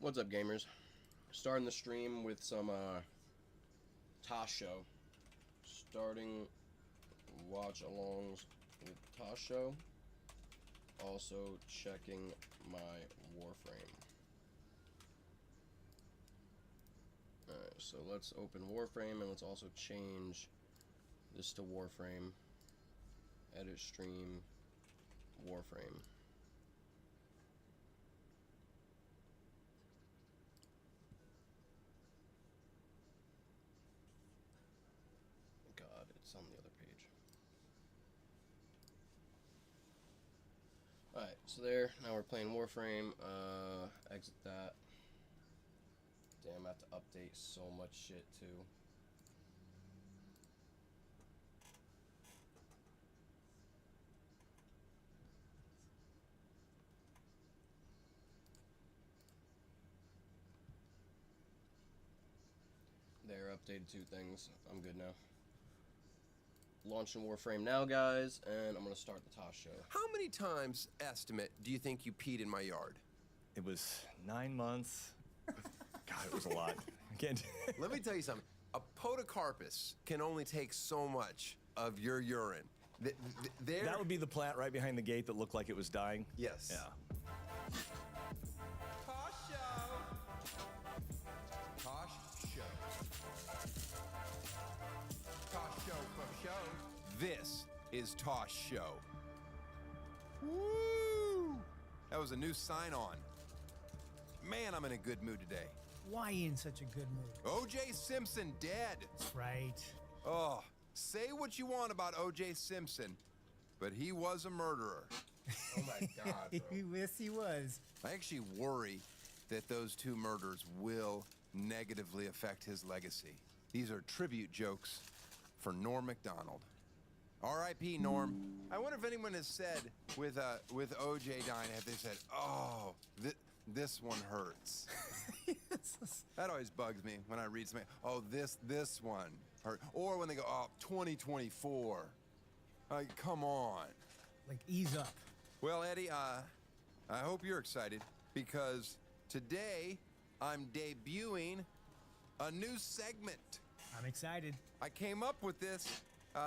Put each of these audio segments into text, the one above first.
What's up, gamers? Starting the stream with some Tasho. Starting watch-alongs with Tasho. Also checking my Warframe. Alright, so let's open Warframe and let's also change this to Warframe. Edit stream Warframe. God, it's on the other page. Alright, so there, now we're playing Warframe. Exit that. Damn, I have to update so much shit too. There, updated 2 things. I'm good now. Launching Warframe now, guys, and I'm gonna start the Tosh show. How many times, estimate, do you think you peed in my yard? It was 9 months. God, it was a lot. Again. Let me tell you something. A podocarpus can only take so much of your urine. That would be the plant right behind the gate that looked like it was dying? Yes. Yeah. Tosh Show. Tosh Show. Tosh Show for show. This is Tosh Show. Woo! That was a new sign-on. Man, I'm in a good mood today. Why in such a good mood? O.J. Simpson dead. Right. Oh, say what you want about O.J. Simpson, but he was a murderer. Oh my God, bro. Yes, he was. I actually worry that those 2 murders will negatively affect his legacy. These are tribute jokes for Norm Macdonald. R.I.P. Norm. I wonder if anyone has said with O.J. dying, have they said, oh, this one hurts. That always bugs me when I read something. Oh, this one hurt. Or when they go, oh, 2024. Like, come on. Like, ease up. Well, Eddie, I hope you're excited because today I'm debuting a new segment. I'm excited. I came up with this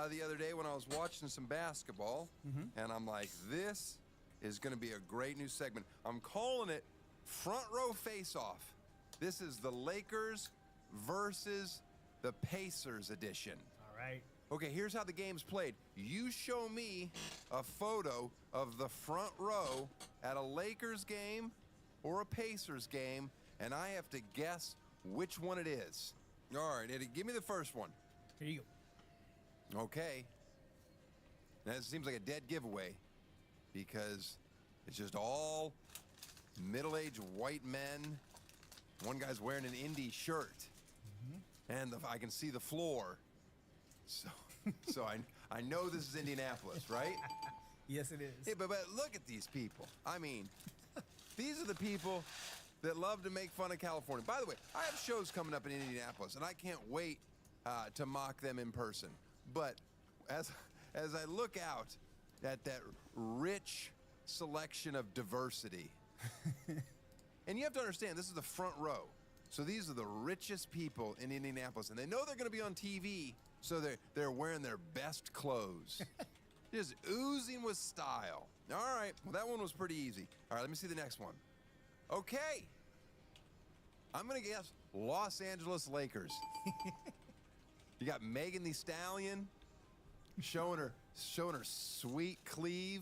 the other day when I was watching some basketball, and I'm like, this is going to be a great new segment. I'm calling it Front Row Face-Off. This is the Lakers versus the Pacers edition. All right. Okay, here's how the game's played. You show me a photo of the front row at a Lakers game or a Pacers game, and I have to guess which one it is. All right, Eddie, give me the first one. Here you go. Okay. That seems like a dead giveaway because it's just all middle-aged white men. One guy's wearing an Indy shirt, and I can see the floor. So I know this is Indianapolis, right? Yes, it is. Hey, but look at these people. I mean, these are the people that love to make fun of California. By the way, I have shows coming up in Indianapolis, and I can't wait to mock them in person. But as I look out at that rich selection of diversity, and you have to understand, this is the front row. So these are the richest people in Indianapolis, and they know they're going to be on TV, so they're wearing their best clothes. Just oozing with style. All right, well, that one was pretty easy. All right, let me see the next one. Okay. I'm going to guess Los Angeles Lakers. You got Megan Thee Stallion showing her sweet cleave.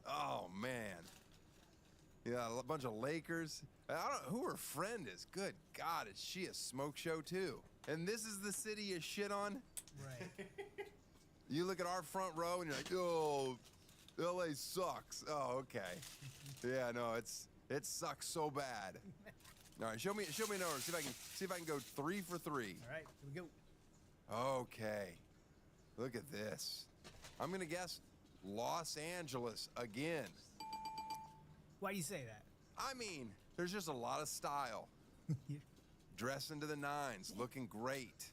Oh, man. Yeah, a bunch of Lakers. I don't know who her friend is. Good God, is she a smoke show too? And this is the city you shit on? Right. You look at our front row and you're like, oh, LA sucks. Oh, okay. Yeah, no, it sucks so bad. All right, show me a number. See if I can go 3 for 3. All right, here we go. Okay. Look at this. I'm gonna guess Los Angeles again. Why do you say that? I mean, there's just a lot of style. Dressing to the nines, looking great.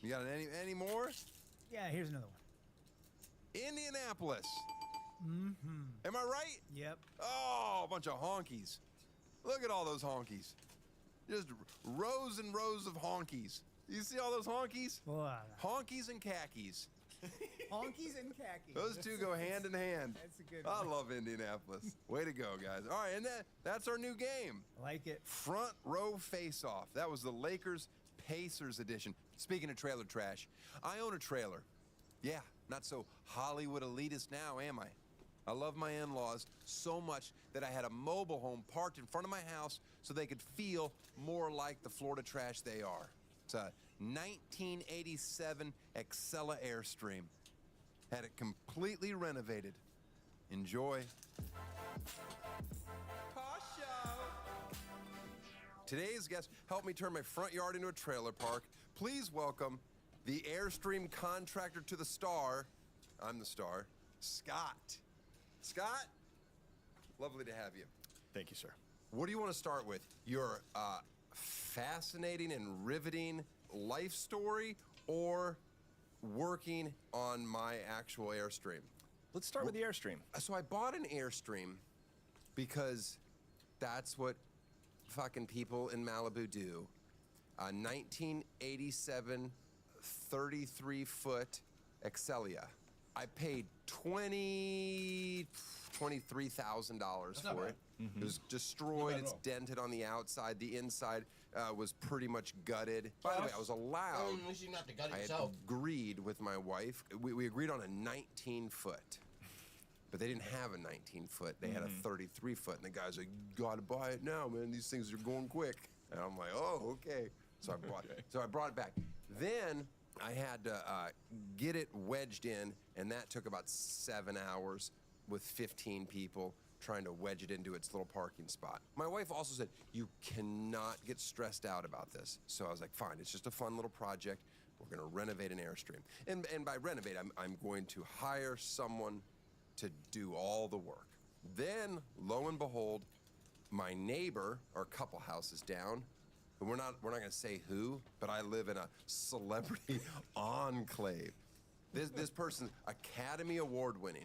You got any more? Yeah, here's another one. Indianapolis. Am I right? Yep. Oh, a bunch of honkies. Look at all those honkies. just rows and rows of honkies. You see all those honkies? Well, Honkies and khakis. honkies and khakis. Those two go hand in hand. That's a good I one. love Indianapolis. Way to go, guys. All right, and that's our new game. I like it. Front row face-off. That was the Lakers Pacers edition. Speaking of trailer trash, I own a trailer. Yeah, not so Hollywood elitist now, am I? I love my in-laws so much that I had a mobile home parked in front of my house so they could feel more like the Florida trash they are. It's a 1987 Excella Airstream. Had it completely renovated. Enjoy. Today's guest helped me turn my front yard into a trailer park. Please welcome the Airstream contractor to the star. I'm the star, Scott. Scott, lovely to have you. Thank you, sir. What do you want to start with? Your fascinating and riveting life story or working on my actual Airstream? Let's start with the Airstream. So I bought an Airstream because that's what fucking people in Malibu do. A 1987 33-foot Excelia. I paid $23,000 for it. It was destroyed. It's dented on the outside. The inside was pretty much gutted. By the way, I was allowed. At least you not to gut it I had yourself. agreed with my wife. We agreed on a 19-foot. But they didn't have a 19-foot. They had a 33-foot. And the guy's like, you gotta buy it now, man. These things are going quick. And I'm like, oh, okay. So I bought it. So I brought it back. Then I had to get it wedged in, and that took about 7 hours with 15 people trying to wedge it into its little parking spot. My wife also said, you cannot get stressed out about this. So I was like, fine, it's just a fun little project. We're gonna renovate an Airstream. And by renovate, I'm going to hire someone to do all the work. Then, lo and behold, my neighbor, or a couple houses down, and we're not gonna say who, but I live in a celebrity enclave. This person's Academy Award winning.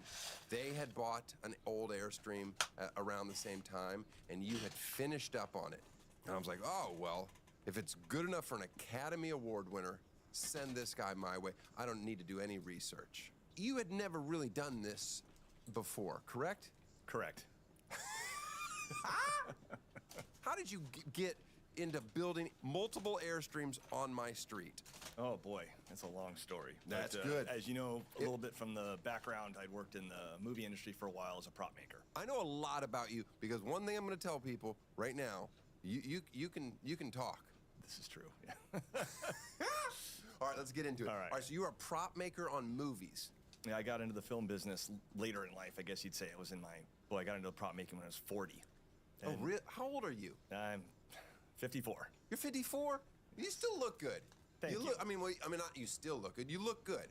They had bought an old Airstream around the same time, and you had finished up on it. And I was like, oh, well, if it's good enough for an Academy Award winner, send this guy my way. I don't need to do any research. You had never really done this before, correct? Correct. How did you get into building multiple Airstreams on my street? Oh boy, that's a long story. That's But, good. As you know, a little bit from the background, I'd worked in the movie industry for a while as a prop maker. I know a lot about you because one thing I'm going to tell people right now, you can talk. This is true. Yeah. All right, let's get into it. All right. So you're a prop maker on movies. Yeah, I got into the film business later in life, I guess you'd say. It was in my, well, I got into prop making when I was 40. Oh, And really? How old are you? I'm 54. You're 54? You still look good. Thank you. Look, I mean, not you still look good. You look good.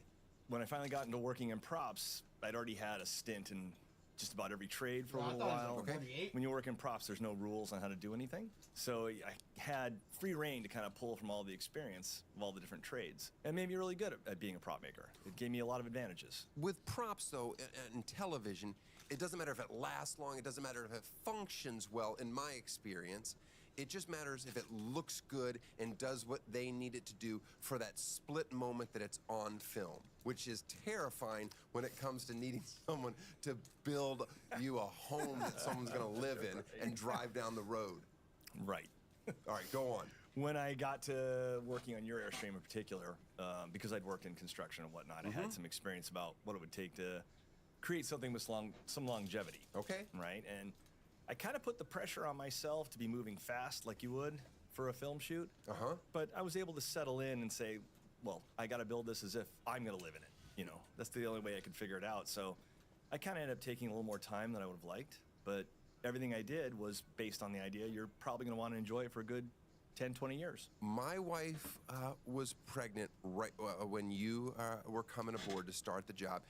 When I finally got into working in props, I'd already had a stint in just about every trade for a little while. Okay. 48. When you work in props, there's no rules on how to do anything. So I had free reign to kind of pull from all the experience of all the different trades. And made me really good at being a prop maker. It gave me a lot of advantages. With props, though, in television, it doesn't matter if it lasts long. It doesn't matter if it functions well, in my experience. It just matters if it looks good and does what they need it to do for that split moment that it's on film, which is terrifying when it comes to needing someone to build you a home that someone's going to live in and drive down the road. Right. All right, go on. When I got to working on your Airstream in particular, because I'd worked in construction and whatnot, I had some experience about what it would take to create something with some longevity. Okay. Right? And I kind of put the pressure on myself to be moving fast like you would for a film shoot. But I was able to settle in and say, well, I got to build this as if I'm going to live in it. You know, that's the only way I could figure it out. So I kind of ended up taking a little more time than I would have liked. But everything I did was based on the idea you're probably going to want to enjoy it for a good 10, 20 years. My wife was pregnant right when you were coming aboard to start the job.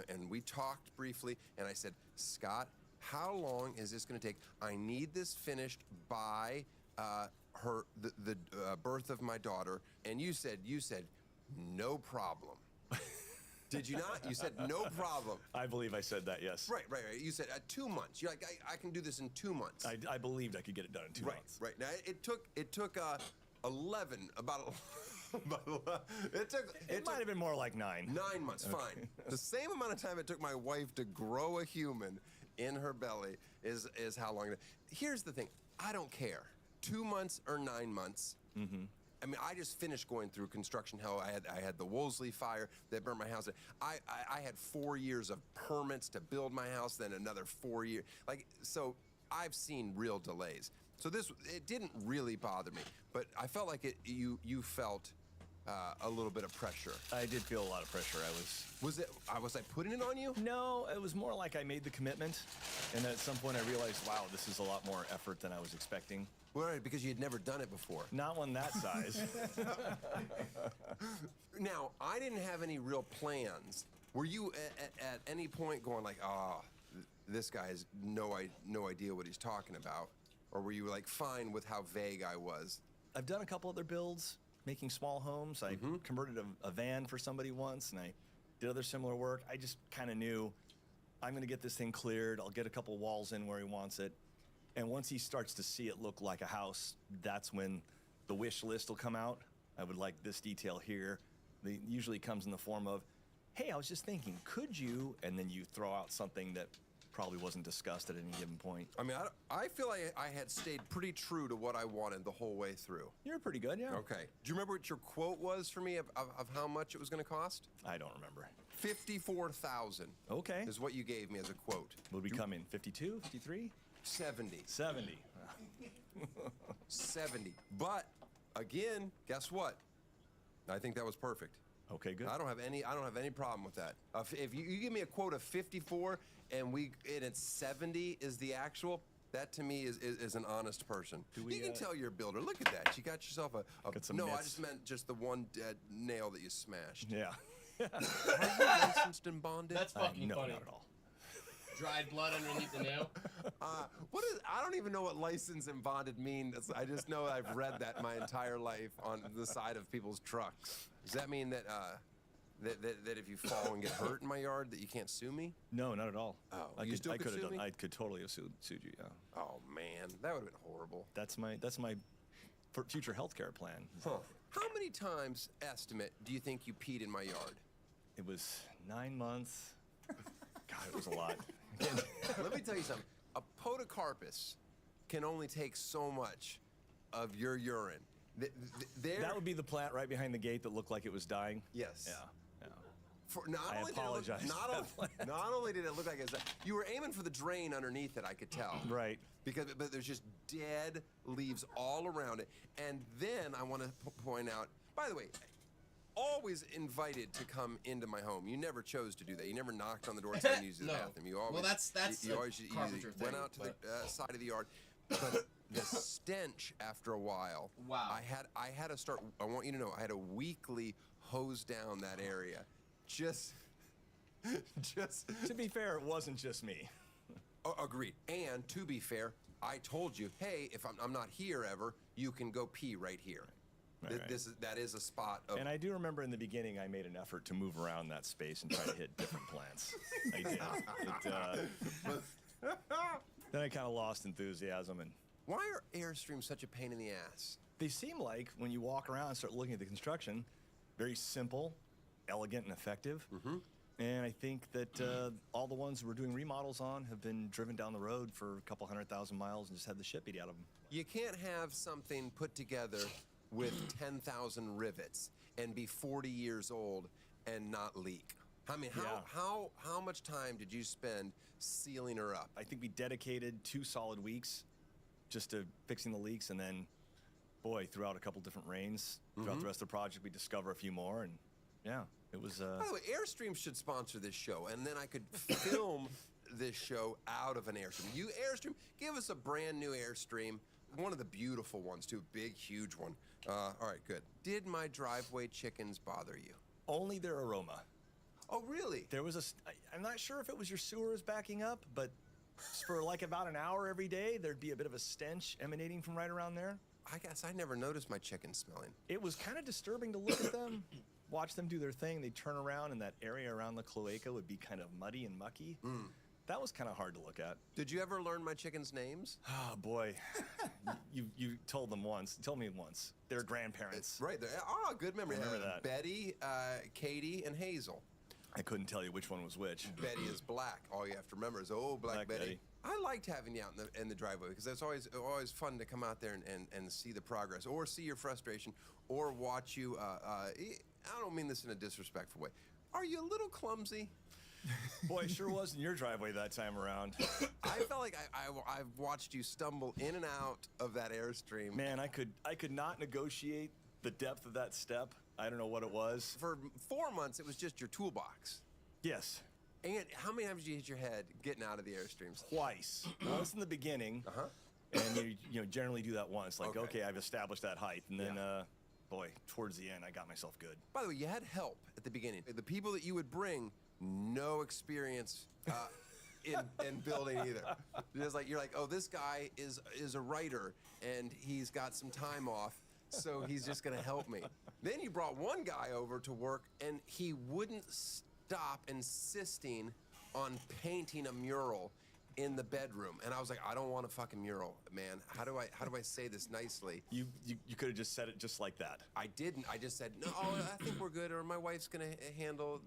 And we talked briefly, and I said, Scott, how long is this going to take? I need this finished by the birth of my daughter. And you said, no problem. Did you not? You said no problem. I believe I said that, yes. Right. You said 2 months. You're like, I can do this in 2 months. I believed I could get it done in 2 months. Right. Now it took 11 about. It might have been more like 9. 9 months, fine. The same amount of time it took my wife to grow a human in her belly is how long. Here's the thing, I don't care. 2 months or 9 months. Mm-hmm. I mean, I just finished going through construction hell. I had the Wolseley fire that burned my house. I had 4 years of permits to build my house, then another 4 years. So I've seen real delays. So it didn't really bother me, but I felt like you felt a little bit of pressure. I did feel a lot of pressure. Was I putting it on you? No, it was more like I made the commitment, and at some point I realized, wow, this is a lot more effort than I was expecting. Right, because you had never done it before. Not one that size. Now, I didn't have any real plans. Were you at any point going like, this guy has no idea what he's talking about? Or were you like fine with how vague I was? I've done a couple other builds, making small homes. I converted a van for somebody once, and I did other similar work. I just kind of knew I'm going to get this thing cleared. I'll get a couple walls in where he wants it. And once he starts to see it look like a house, that's when the wish list will come out. I would like this detail here. It usually comes in the form of, hey, I was just thinking, could you? And then you throw out something that probably wasn't discussed at any given point. I mean, I feel like I had stayed pretty true to what I wanted the whole way through. You're pretty good, yeah. Okay. Do you remember what your quote was for me of how much it was going to cost? I don't remember. $54,000. Okay. Is what you gave me as a quote. Would we come in 52, 53? 70. 70. 70. But again, guess what? I think that was perfect. Okay, good. I don't have any problem with that. If you give me a quote of 54 and it's 70 is the actual, that to me is an honest person. You can tell you're a builder. Look at that. You got yourself a no, mitts. I just meant just the one dead nail that you smashed. Yeah. Are you licensed and bonded? That's fucking no, funny. not at all. Dried blood underneath the nail. I don't even know what license and bonded mean. I just know I've read that my entire life on the side of people's trucks. Does that mean that that if you fall and get hurt in my yard that you can't sue me? No, not at all. Oh, I you could, still I could could have sue done. me? I could totally have sued you. Yeah. Oh man, that would have been horrible. That's my future healthcare plan. Huh. How many times, estimate, do you think you peed in my yard? It was 9 months. God, it was a lot. Let me tell you something. A podocarpus can only take so much of your urine. That would be the plant right behind the gate that looked like it was dying. Yes. Yeah. I apologize. Not only did it look like it was, you were aiming for the drain underneath it, I could tell. Right. But there's just dead leaves all around it. And then I want to point out, by the way, always invited to come into my home. You never chose to do that. You never knocked on the door and said you use the No. bathroom. You always, well, that's you always carpenter went thing, out to the side of the yard. But the stench after a while. Wow. I had to start. I want you to know, I had to weekly hose down that area. Just. To be fair, it wasn't just me. Agreed. And to be fair, I told you, hey, if I'm not here ever, you can go pee right here. Right. That is a spot of. And I do remember in the beginning, I made an effort to move around that space and try to hit different plants. I did. Then I kind of lost enthusiasm. And why are Airstreams such a pain in the ass? they seem like, when you walk around and start looking at the construction, very simple, elegant, and effective. Mm-hmm. And I think that all the ones we're doing remodels on have been driven down the road for a couple 100,000 miles and just had the shit beat out of them. You can't have something put together with 10,000 rivets and be 40 years old and not leak. I mean, how much time did you spend sealing her up? I think we dedicated 2 solid weeks just to fixing the leaks, and then, boy, throughout a couple different rains, throughout the rest of the project, we discover a few more, and yeah, it was... By the way, Airstream should sponsor this show, and then I could film this show out of an Airstream. You, Airstream, give us a brand new Airstream, one of the beautiful ones, too, big, huge one. All right, good. Did my driveway chickens bother you? Only their aroma. Oh, really? There was I'm not sure if it was your sewers backing up, but for like about an hour every day, there'd be a bit of a stench emanating from right around there. I guess I never noticed my chickens smelling. It was kind of disturbing to look at them, watch them do their thing. They'd turn around, and that area around the cloaca would be kind of muddy and mucky. That was kind of hard to look at. Did you ever learn my chickens' names? Oh, boy. you told them once. Told me once. Their grandparents. Right. Good memory. I remember that. Betty, Katie, and Hazel. I couldn't tell you which one was which. Betty is black. All you have to remember is, Black Betty. I liked having you out in the driveway because it's always fun to come out there and see the progress or see your frustration or watch you. I don't mean this in a disrespectful way. Are you a little clumsy? Boy, it sure was in your driveway that time around. I felt like I've watched you stumble in and out of that Airstream. Man, I could not negotiate the depth of that step. I don't know what it was. For 4 months, it was just your toolbox. Yes. And how many times did you hit your head getting out of the Airstreams? Twice. Once in the beginning. And you generally do that once. Like, okay, I've established that height. And then, boy, towards the end, I got myself good. By the way, you had help at the beginning. The people that you would bring, no experience in building either. You're like, oh, this guy is a writer, and he's got some time off, so he's just going to help me. Then you brought one guy over to work, and he wouldn't stop insisting on painting a mural in the bedroom, and I was like, I don't want a fucking mural, man. How do I say this nicely? You could have just said it just like that. I didn't. I just said, no, I think we're good, or my wife's gonna handle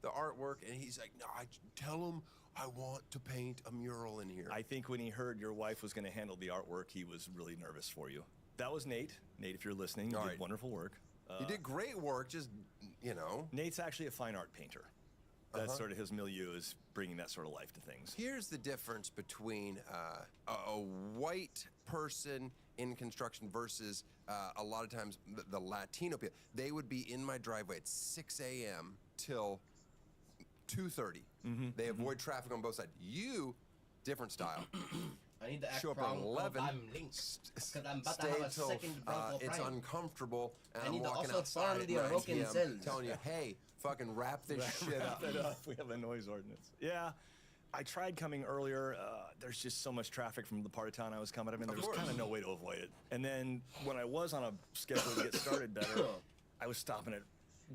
the artwork, and he's like, no, tell him I want to paint a mural in here. I think when he heard your wife was gonna handle the artwork, he was really nervous for you. That was Nate. Nate, if you're listening, you did wonderful work. You did great work, just, Nate's actually a fine art painter. That's sort of his milieu, is bringing that sort of life to things. Here's the difference between a white person in construction versus a lot of times the Latino people. They would be in my driveway at 6 a.m. till 2:30. They avoid traffic on both sides. You, different style. I need to act Show up at 11. I'm linked because I'm about Stay to have a until second Bronco it's Prime. uncomfortable, and I I'm need to walking also outside farm at the 9 Orokin p.m. cells. telling you, hey, fucking wrap this shit up. We have a noise ordinance. Yeah. I tried coming earlier. There's just so much traffic from the part of town I was coming up in. There was kind of no way to avoid it. And then when I was on a schedule to get started better, I was stopping at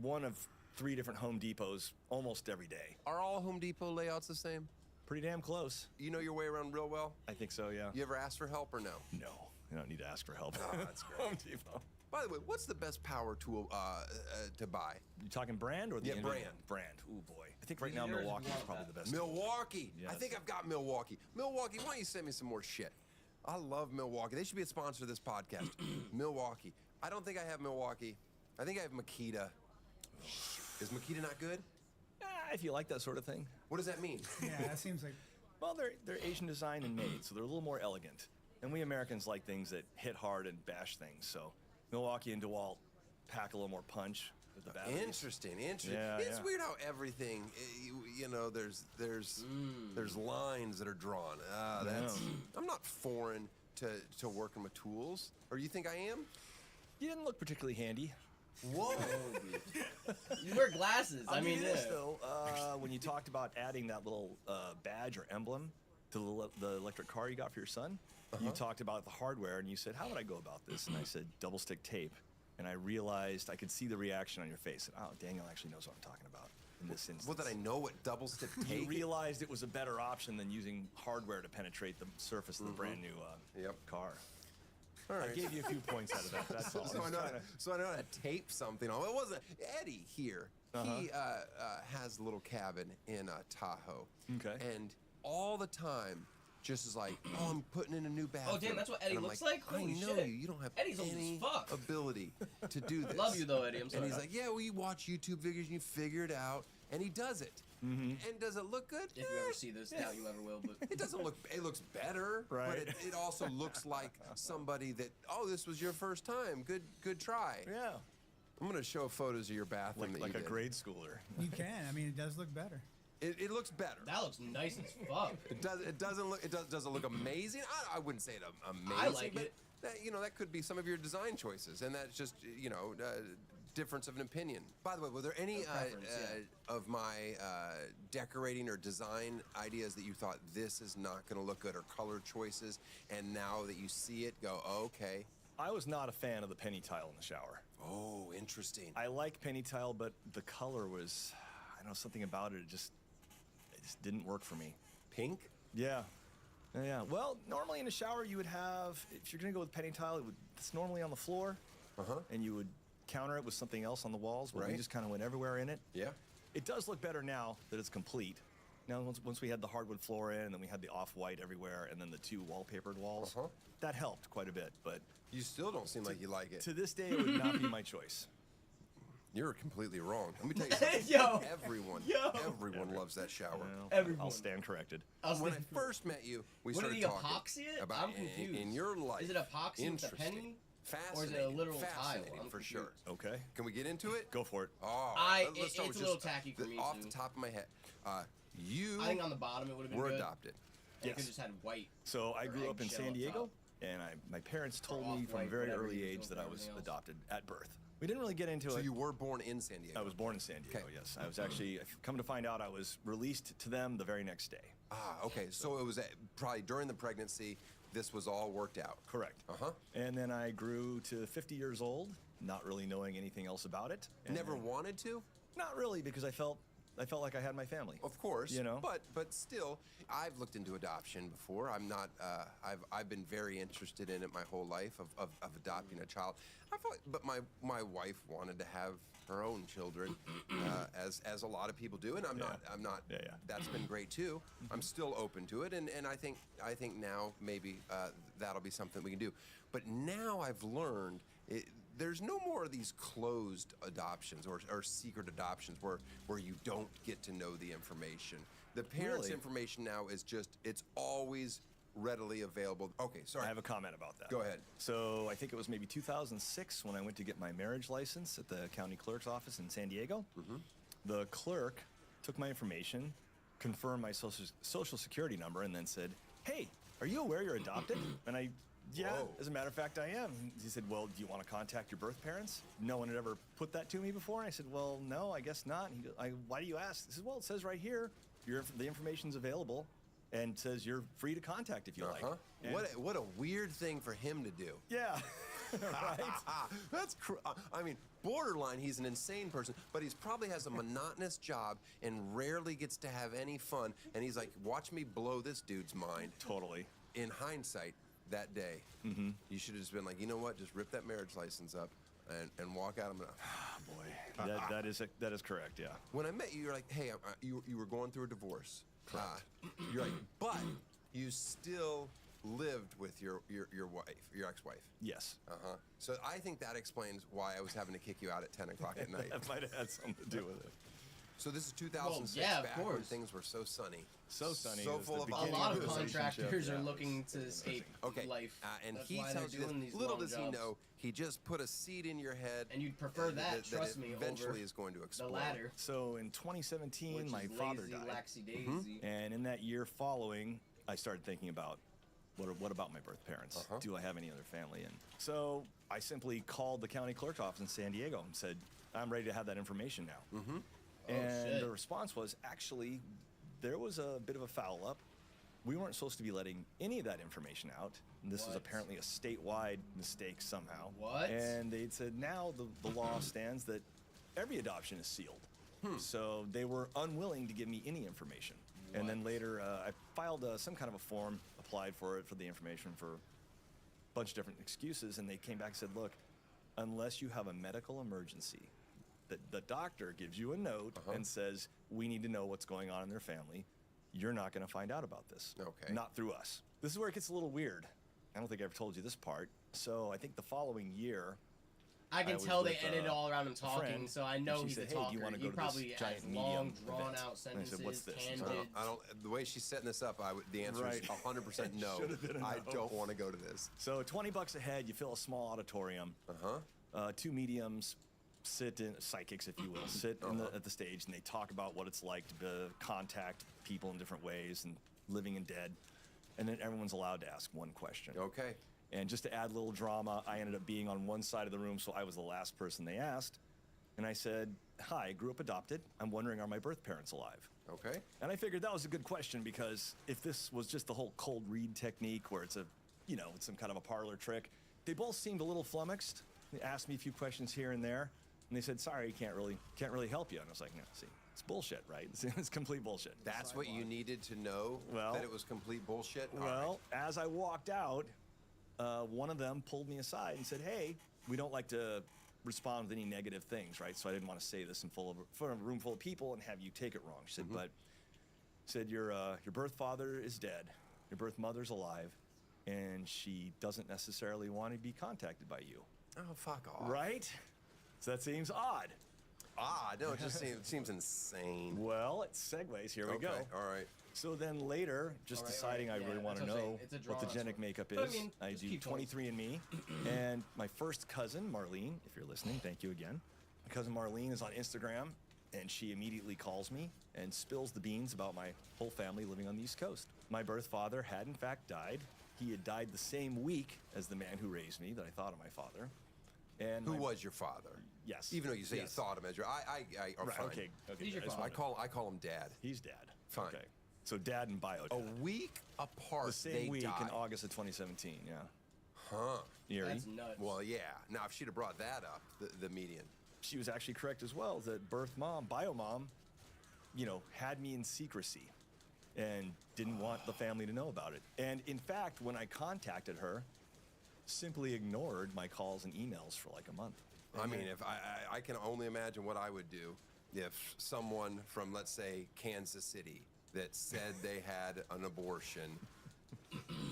one of 3 different Home Depots almost every day. Are all Home Depot layouts the same? Pretty damn close. You know your way around real well? I think so, yeah. You ever ask for help or no? No, I don't need to ask for help. Oh, that's great. Home Depot. By the way, what's the best power tool to buy? You talking brand or the brand? Brand. Ooh, boy. I think right now Milwaukee's probably the best. Milwaukee. Yes. I think I've got Milwaukee. Milwaukee, why don't you send me some more shit? I love Milwaukee. They should be a sponsor of this podcast. Milwaukee. I don't think I have Milwaukee. I think I have Makita. Is Makita not good? If you like that sort of thing. What does that mean? Yeah, that seems like. Well, they're Asian designed and made, so they're a little more elegant. And we Americans like things that hit hard and bash things, so Milwaukee and DeWalt pack a little more punch with the batteries. Interesting. Yeah, it's weird how everything, there's lines that are drawn. I'm not foreign to working with tools. Or you think I am? You didn't look particularly handy. Whoa. You wear glasses. I mean, this, though, when you talked about adding that little badge or emblem to the electric car you got for your son, you talked about the hardware, and you said, how would I go about this? And I said, double stick tape. And I realized I could see the reaction on your face. And, oh, Daniel actually knows what I'm talking about in this instance. Well, did I know what double stick tape? You realized it was a better option than using hardware to penetrate the surface of the brand new car. All right. I gave you a few points out of that. That's all. So I know how to tape something on. It wasn't Eddie here. He has a little cabin in Tahoe. Okay. And all the time, just is like, oh, I'm putting in a new bathroom. Oh, damn, that's what Eddie and I'm looks like? I Holy know shit. you. You don't have Eddie's old as any fuck. ability to do this. Love you though, Eddie. I'm sorry. And he's like, yeah, well, you watch YouTube videos and you figure it out. And he does it. And does it look good? If you ever see this, doubt you ever will. But It doesn't look, it looks better, Right. but it also looks like somebody that, oh, this was your first time. Good try. Yeah. I'm going to show photos of your bathroom Like that a you did. grade schooler. You can. I mean, it does look better. It looks better. that looks nice as fuck. Does it look amazing? I wouldn't say it amazing. I like but it. That could be some of your design choices, and that's just difference of an opinion. By the way, were there any preference, of my decorating or design ideas that you thought this is not going to look good, or color choices, and now that you see it, go, oh, okay. I was not a fan of the penny tile in the shower. Oh, interesting. I like penny tile, but the color was, I don't know, something about it. It just didn't work for me. Pink? Yeah. Yeah. Well, normally in a shower you would have, if you're gonna go with penny tile, it's normally on the floor, and you would counter it with something else on the walls. But we Right. just kind of went everywhere in it. Yeah. It does look better now that it's complete. Now, once we had the hardwood floor in, and then we had the off-white everywhere, and then the 2 wallpapered walls, that helped quite a bit. But You still don't seem like you like it. to this day, it would not be my choice. You're completely wrong. Let me tell you something. Yo. Everyone loves that shower. Well, Everyone. I'll stand corrected. When I first met you, we What, started did he talking epoxy it? about I'm confused. in your life. Is it epoxy with a penny? Or is it a literal tile? Fascinating I'm for confused. sure. Okay. Can we get into it? Go for it. Oh, let's start it's with a little just tacky for me, off too. the top of my head. You I think on the bottom it would have been were good. adopted. You Yes. could just had white. So I Or grew up in eggshell San up Diego, top. and my parents told Or me from a off-white, very whatever early you age use that I for was everything else. adopted at birth. We didn't really get into So it. you were born in San Diego. I was born in San Diego, Okay. yes. I was actually, come to find out, I was released to them the very next day. Okay. So it was probably during the pregnancy. This was all worked out. Correct. And then I grew to 50 years old, not really knowing anything else about it. And Never then- wanted to. Not really, because I felt like I had my family. Of course, You know? but still, I've looked into adoption before. I'm not. I've been very interested in it my whole life of adopting a child. I feel like, but my wife wanted to have her own children, as a lot of people do, and I'm not. Yeah. That's been great too. I'm still open to it, and I think now maybe that'll be something we can do. But now I've learned. There's no more of these closed adoptions or secret adoptions where you don't get to know the information. The parents' Really? information now is it's always readily available. Okay, sorry. I have a comment about that. Go ahead. So I think it was maybe 2006 when I went to get my marriage license at the county clerk's office in San Diego. The clerk took my information, confirmed my social security number, and then said, "Hey, are you aware you're adopted?" And yeah, Whoa. as a matter of fact, I am. He said, "Well, do you want to contact your birth parents?" No one had ever put that to me before. And I said, "Well, no, I guess not." And he goes, "Why do you ask?" He said, "Well, it says right here, the information's available, and says you're free to contact if you like." And- What a weird thing for him to do. Yeah. Right? That's I mean, borderline. He's an insane person, but he's probably has a monotonous job and rarely gets to have any fun. And he's like, "Watch me blow this dude's mind." Totally. In hindsight, that day, you should have just been like, "You know what? Just rip that marriage license up and walk out." Boy, that is correct. Yeah. When I met you, you're like, "Hey, you were going through a divorce." You're like, but you still lived with your wife, your ex-wife. Yes. So I think that explains why I was having to kick you out at 10 o'clock at night. That might have had something to do with it. So this is 2006, Well, yeah, of back when course. things were so sunny. So sunny. So it was full the of A beginning lot the of relationship. contractors are Yeah. looking to escape Okay, life. and That's he why they're tells you this. doing these Little long does he jobs. know, he just put a seed in your head. And you'd prefer that, trust it me, eventually over is going to the explode. latter, So in 2017, which my is father lazy, died, laxy-daisy. and in that year following, I started thinking about what about my birth parents? Do I have any other family? And so I simply called the county clerk's office in San Diego and said, "I'm ready to have that information now." And shit. the response was, actually, there was a bit of a foul up. We weren't supposed to be letting any of that information out. And this was What? apparently a statewide mistake somehow. What? And they'd said now the law stands that every adoption is sealed. So they were unwilling to give me any information. And then What? later, I filed some kind of a form, applied for it, for the information for a bunch of different excuses. And they came back and said, "Look, unless you have a medical emergency, the doctor gives you a note and says, we need to know what's going on in their family, you're not going to find out about this. Okay. Not through us." This is where it gets a little weird. I don't think I ever told you this part. So I think the following year, I can was tell they with, edited all around him a talking, friend, so I and know she he's said, a "Hey, do talker. you wanna He go to this probably has giant long, medium drawn event?" out And I said, sentences, "What's this?" tangents. I don't. The way she's setting this up, the answer is Right. 100% no. Should've been a I no. don't want to go to this. So $20 a head, you fill a small auditorium. Two mediums sit in, psychics, if you will, sit at the stage, and they talk about what it's like to contact people in different ways and living and dead. And then everyone's allowed to ask one question. Okay. And just to add a little drama, I ended up being on one side of the room, so I was the last person they asked. And I said, "Hi, I grew up adopted. I'm wondering, are my birth parents alive?" Okay. And I figured that was a good question, because if this was just the whole cold read technique where it's it's some kind of a parlor trick, they both seemed a little flummoxed. They asked me a few questions here and there, and they said, "Sorry, can't really help you." And I was like, "No, see, it's bullshit, right? It's complete bullshit." That's what you needed to know, Well, that it was complete bullshit? All Well, as I walked out, one of them pulled me aside and said, "Hey, we don't like to respond with any negative things, right? So I didn't want to say this in front of a room full of people and have you take it wrong." She said, "But," said, your birth father is dead, your birth mother's alive, and she doesn't necessarily want to be contacted by you." Oh, fuck off. Right? So that seems odd. No, it just seems insane. Well, it segues. Here we go. All right. So then later, just deciding I really want to know what the genetic makeup is, I do 23andMe, and my first cousin, Marlene, if you're listening, thank you again. My cousin Marlene is on Instagram, and she immediately calls me and spills the beans about my whole family living on the East Coast. My birth father had in fact died. He had died the same week as the man who raised me that I thought of my father. And Who was your father? Yes. Even though you say you Yes. thought him as your, Right, fine. okay. He's your I just father. wanted I call him Dad. He's dad. Fine. Okay. So dad and bio A dad. week apart, The same they week died. in August of 2017, yeah. Huh. Eerie. That's nuts. Well, yeah. Now, if she'd have brought that up, the median. She was actually correct as well, that birth mom, bio mom, had me in secrecy and didn't want the family to know about it. And in fact, when I contacted her, simply ignored my calls and emails for like a month. I mean, if I can only imagine what I would do if someone from, let's say, Kansas City that said they had an abortion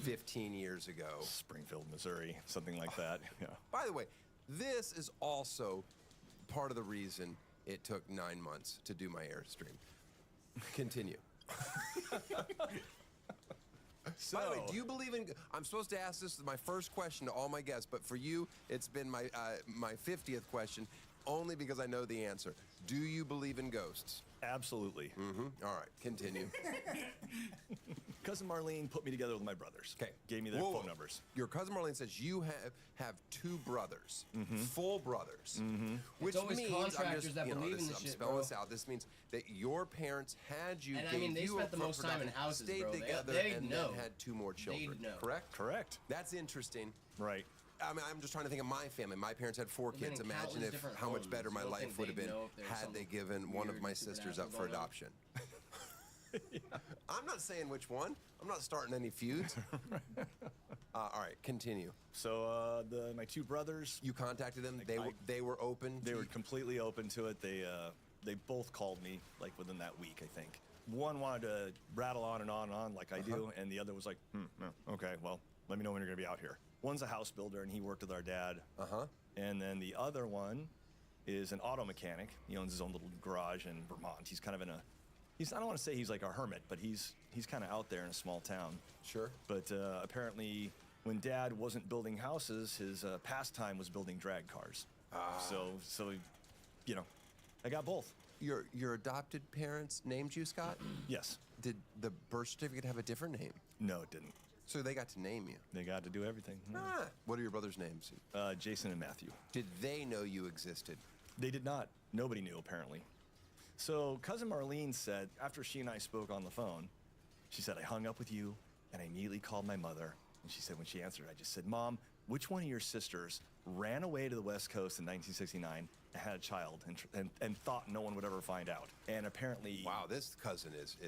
15 years ago. Springfield, Missouri, something like that. Yeah. By the way, this is also part of the reason it took 9 months to do my Airstream. Continue. So, By the way, do you believe in? I'm supposed to ask this as my first question to all my guests, but for you, it's been my 50th question, only because I know the answer. Do you believe in ghosts? absolutely. All right, continue. Cousin Marlene put me together with my brothers. Okay. Gave me their Whoa, phone whoa. numbers. Your cousin Marlene says you have 2 brothers, full brothers, which It's always means contractors that believe in this I'm shit, spelling bro. this out. This means that your parents had you, And I gave mean, they you spent up the for most time in adoption, houses, stayed bro. together, They'd and know. then had 2 more children. know. Correct? Correct. That's interesting. Right. I mean, I'm just trying to think of my family. My parents had 4 They've been kids. in Imagine countless if different how much homes. better my You don't life think would have they'd been know if there was had they something given one of weird my sisters up for supernatural going on? adoption. I'm not saying which one. I'm not starting any feuds. All right, continue. So my 2 brothers, You contacted them. They were open. they to were you? completely open to it. They both called me like within that week, I think. One wanted to rattle on and on and on like I do, and the other was like, okay, well, let me know when you're gonna be out here. One's a house builder, and he worked with our dad. And then the other one is an auto mechanic. He owns his own little garage in Vermont. He's kind of I don't want to say he's like a hermit, but he's kind of out there in a small town. Sure. But apparently, when Dad wasn't building houses, his pastime was building drag cars. So, I got both. Your adopted parents named you Scott? Yes. Did the birth certificate have a different name? No, it didn't. So they got to name you. They got to do everything. What are your brothers' names? Jason and Matthew. Did they know you existed? They did not. Nobody knew, apparently. So cousin Marlene said, after she and I spoke on the phone, she said, I hung up with you, and I immediately called my mother. And she said, when she answered, I just said, Mom, which one of your sisters ran away to the West Coast in 1969 and had a child and thought no one would ever find out? And apparently... Wow, this cousin is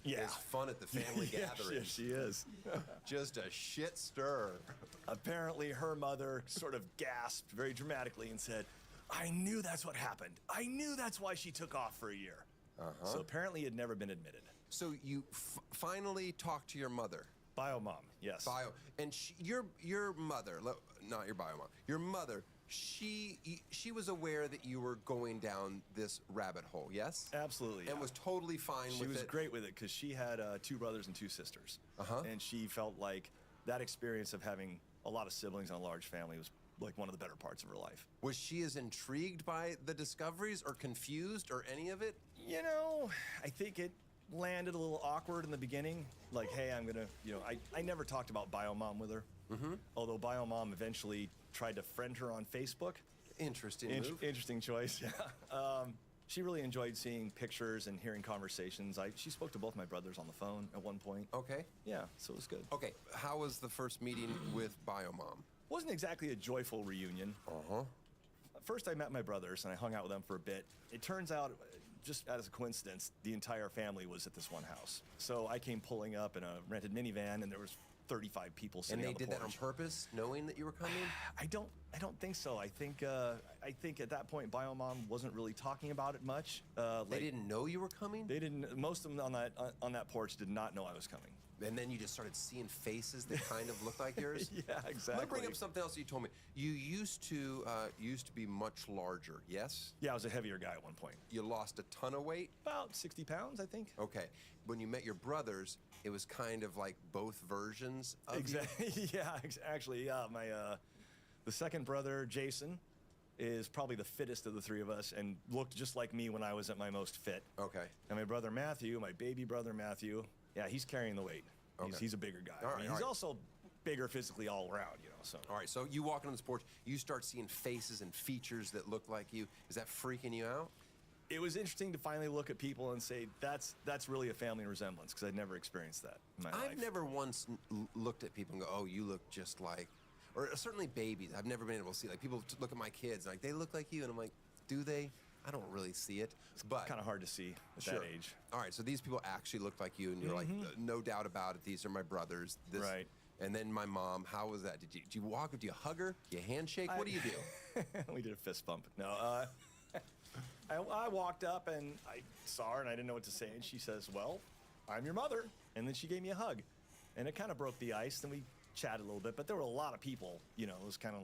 Yeah. fun at the family gathering. Yes, she is. Just a shit stir. Apparently, her mother sort of gasped very dramatically and said, I knew that's what happened. I knew that's why she took off for a year. So apparently, it had never been admitted. So you finally talked to your mother. Bio mom, yes. And your mother, not your bio mom, your mother, she was aware that you were going down this rabbit hole, yes? Absolutely. And yeah. was totally fine with it. She was great with it because she had 2 brothers and 2 sisters. And she felt like that experience of having a lot of siblings and a large family was like one of the better parts of her life. Was she as intrigued by the discoveries or confused or any of it? I think it landed a little awkward in the beginning. Like, hey, I'm gonna, I never talked about Bio Mom with her. Although Bio Mom eventually tried to friend her on Facebook. Interesting move. Interesting choice, yeah. She really enjoyed seeing pictures and hearing conversations. She spoke to both my brothers on the phone at one point. Okay. Yeah, so it was good. Okay, how was the first meeting with Bio Mom? Wasn't exactly a joyful reunion. Uh-huh. First, I met my brothers, and I hung out with them for a bit. It turns out, just as a coincidence, the entire family was at this one house. So I came pulling up in a rented minivan, and there was 35 people sitting on the porch. And they did that on purpose, knowing that you were coming? I don't think so. I think at that point, Biomom wasn't really talking about it much. They didn't know you were coming? They didn't. Most of them on that porch did not know I was coming. And then you just started seeing faces that kind of looked like yours? Yeah, exactly. Let me bring up something else you told me. You used to be much larger, yes? Yeah, I was a heavier guy at one point. You lost a ton of weight? About 60 pounds, I think. Okay. When you met your brothers, it was kind of like both versions of Exactly. you? Yeah, actually, yeah. My the second brother, Jason, is probably the fittest of the three of us and looked just like me when I was at my most fit. Okay. And my brother Matthew, my baby brother Matthew, yeah, he's carrying the weight. Okay. He's a bigger guy. All right, he's also bigger physically all around, you know. So. All right, so you walk on this porch, you start seeing faces and features that look like you. Is that freaking you out? It was interesting to finally look at people and say, that's really a family resemblance, because I'd never experienced that in my life. I've never once looked at people and go, oh, you look just like, or certainly babies. I've never been able to see, like, people look at my kids, like, they look like you, and I'm like, do they? I don't really see it, but kind of hard to see at that age. All right, so these people actually look like you, and you're like, no doubt about it, these are my brothers. This, right. And then my mom, how was that? Did you walk, do you hug her? Do you handshake? What do you do? We did a fist bump. No, I walked up and I saw her and I didn't know what to say, and she says, well, I'm your mother. And then she gave me a hug, and it kind of broke the ice. Then we chatted a little bit, but there were a lot of people, you know, it was kind of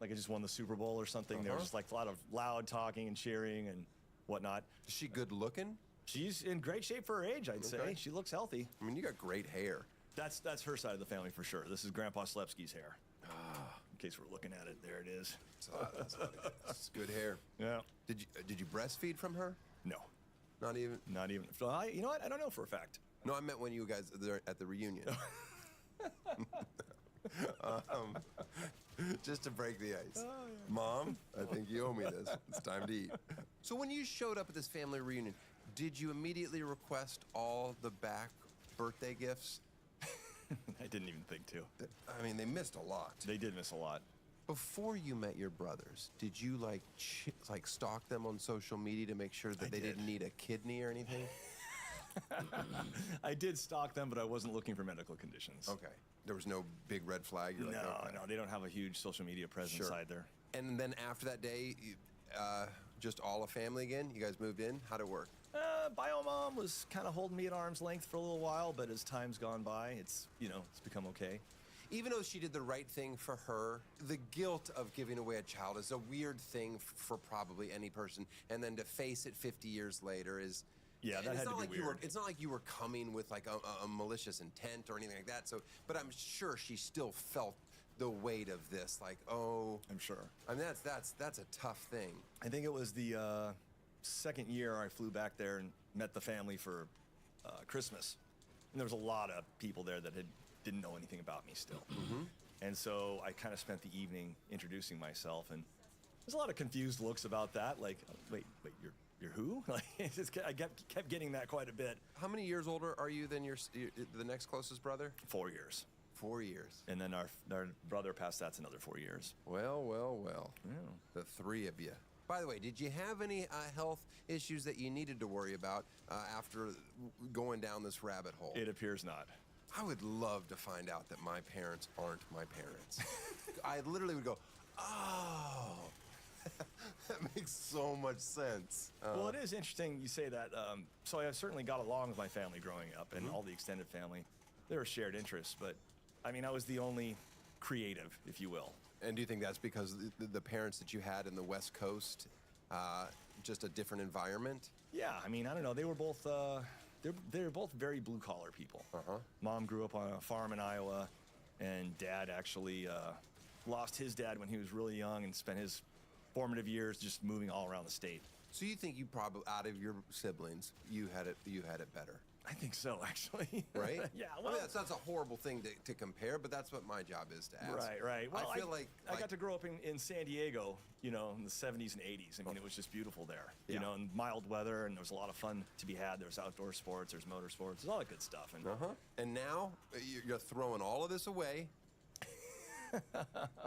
like I just won the Super Bowl or something. There was just like a lot of loud talking and cheering and whatnot. Is she good looking? She's in great shape for her age, I'd say. She looks healthy. I mean, you got great hair. That's her side of the family for sure. This is Grandpa Slepsky's hair. In case we're looking at it, there it is. It's good hair. Yeah. Did you breastfeed from her? No. Not even? Not even. You know what? I don't know for a fact. No, I meant when you guys were at the reunion. Just to break the ice. Oh, yeah. Mom, I think you owe me this. It's time to eat. So when you showed up at this family reunion, did you immediately request all the back birthday gifts? I didn't even think to. I mean, they missed a lot. They did miss a lot. Before you met your brothers, did you like stalk them on social media to make sure that they didn't need a kidney or anything? I did stalk them, but I wasn't looking for medical conditions. Okay. There was no big red flag? You're like, okay. No, they don't have a huge social media presence either. And then after that day, just all a family again? You guys moved in? How'd it work? Biomom was kind of holding me at arm's length for a little while, but as time's gone by, it's become okay. Even though she did the right thing for her, the guilt of giving away a child is a weird thing for probably any person. And then to face it 50 years later is... Yeah, that had to be weird. It's not like you were coming with like a malicious intent or anything like that. So, but I'm sure she still felt the weight of this. Like, oh, I'm sure. I mean, that's a tough thing. I think it was the second year I flew back there and met the family for Christmas, and there was a lot of people there that didn't know anything about me still. And so I kind of spent the evening introducing myself, and there's a lot of confused looks about that. Like, wait, you're who? Like, I kept getting that quite a bit. How many years older are you than the next closest brother? 4 years. 4 years. And then our brother past that's another 4 years. Well. Yeah. The three of you. By the way, did you have any health issues that you needed to worry about after going down this rabbit hole? It appears not. I would love to find out that my parents aren't my parents. I literally would go, oh. That makes so much sense. Well, it is interesting you say that. So I certainly got along with my family growing up, and all the extended family. There were shared interests, but I mean, I was the only creative, if you will. And do you think that's because the parents that you had in the West Coast, just a different environment? Yeah, I mean, I don't know. They were both they were both very blue collar people. Mom grew up on a farm in Iowa, and Dad actually lost his dad when he was really young and spent his formative years just moving all around the state. So you think you probably, out of your siblings, you had it better? I think so, actually. Right? Yeah. Well, I mean, that's a horrible thing to compare, but that's what my job is to ask. Right. Well, I feel like I got to grow up in San Diego, in the 70s and 80s. I mean, it was just beautiful there, and mild weather, and there was a lot of fun to be had. There was outdoor sports, there's motorsports, there's all that good stuff. And And now you're throwing all of this away.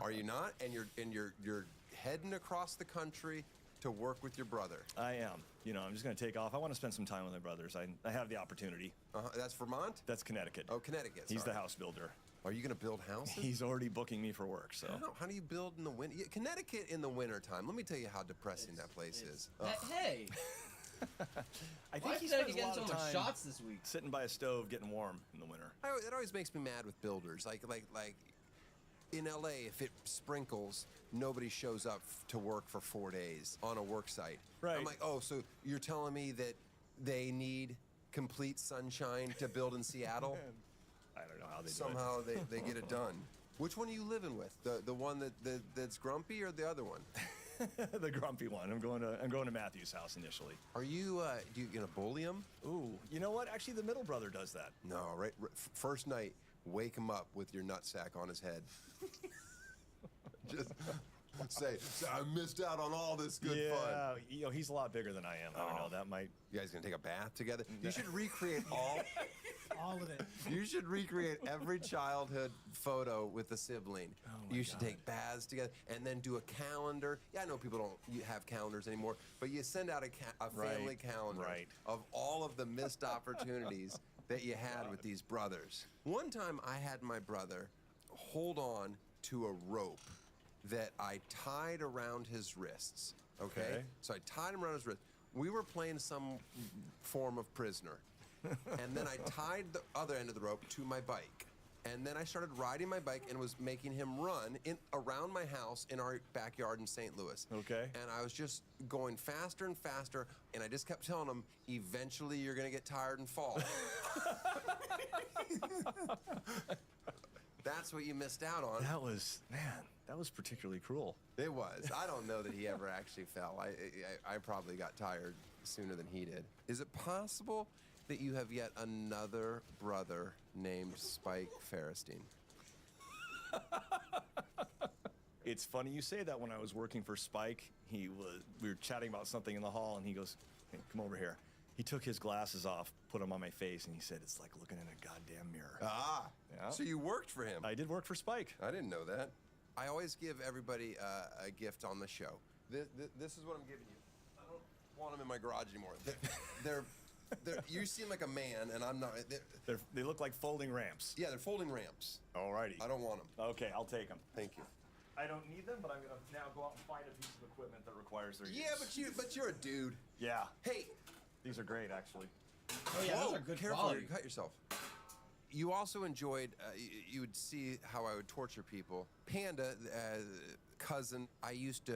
Are you not? And you're heading across the country to work with your brother. I am. You know, I'm just going to take off. I want to spend some time with my brothers. I have the opportunity. That's Vermont? That's Connecticut. Oh, Connecticut. He's sorry. the house builder. Are you going to build houses? He's already booking me for work, so. How do you build in the winter? Yeah, Connecticut in the wintertime. Let me tell you how depressing that place is. Hey, I why think is he Connecticut spends a getting lot so of much time shots this week? sitting by a stove getting warm in the winter. It always makes me mad with builders. Like in LA, if it sprinkles, nobody shows up to work for 4 days on a work site. Right. I'm like, oh, so you're telling me that they need complete sunshine to build in Seattle? I don't know how they Somehow they get it done. Which one are you living with? The one that's grumpy or the other one? do it. The grumpy one. I'm going to Matthew's house initially. Are you gonna bully him? Ooh, you know what? Actually, the middle brother does that. No, right. First night, wake him up with your nutsack on his head. Just say, I missed out on all this good fun. Yeah, you know, he's a lot bigger than I am. I don't know. That might. You guys gonna take a bath together? You should recreate all. All of it. You should recreate every childhood photo with a sibling. my You should God. take baths together and then do a calendar. Yeah, I know people don't have calendars anymore, but you send out a family Right, calendar right. of all of the missed opportunities that you had with these brothers. One time I had my brother hold on to a rope that I tied around his wrists. Okay? So I tied him around his wrist. We were playing some form of prisoner. And then I tied the other end of the rope to my bike. And then I started riding my bike and was making him run around my house in our backyard in St. Louis. Okay. And I was just going faster and faster, and I just kept telling him, eventually you're gonna get tired and fall. That's what you missed out on. That was particularly cruel. It was. I don't know that he ever actually fell. I probably got tired sooner than he did. Is it possible that you have yet another brother named Spike Ferristine? It's funny you say that. When I was working for Spike, we were chatting about something in the hall, and he goes, "Hey, come over here." He took his glasses off, put them on my face, and he said, "It's like looking in a goddamn mirror." Ah, Yeah. so you worked for him. I did work for Spike. I didn't know that. I always give everybody a gift on the show. This is what I'm giving you. I don't want them in my garage anymore. They're you seem like a man, and I'm not. They look like folding ramps. Yeah, they're folding ramps. Alrighty. I don't want them. Okay, I'll take them. Thank you. I don't need them, but I'm gonna now go out and find a piece of equipment that requires their use. Yeah, but you're a dude. Yeah. Hey. These are great, actually. Oh yeah, Whoa, those are good careful, quality. you cut yourself. You also enjoyed, you would see how I would torture people. Panda, cousin, I used to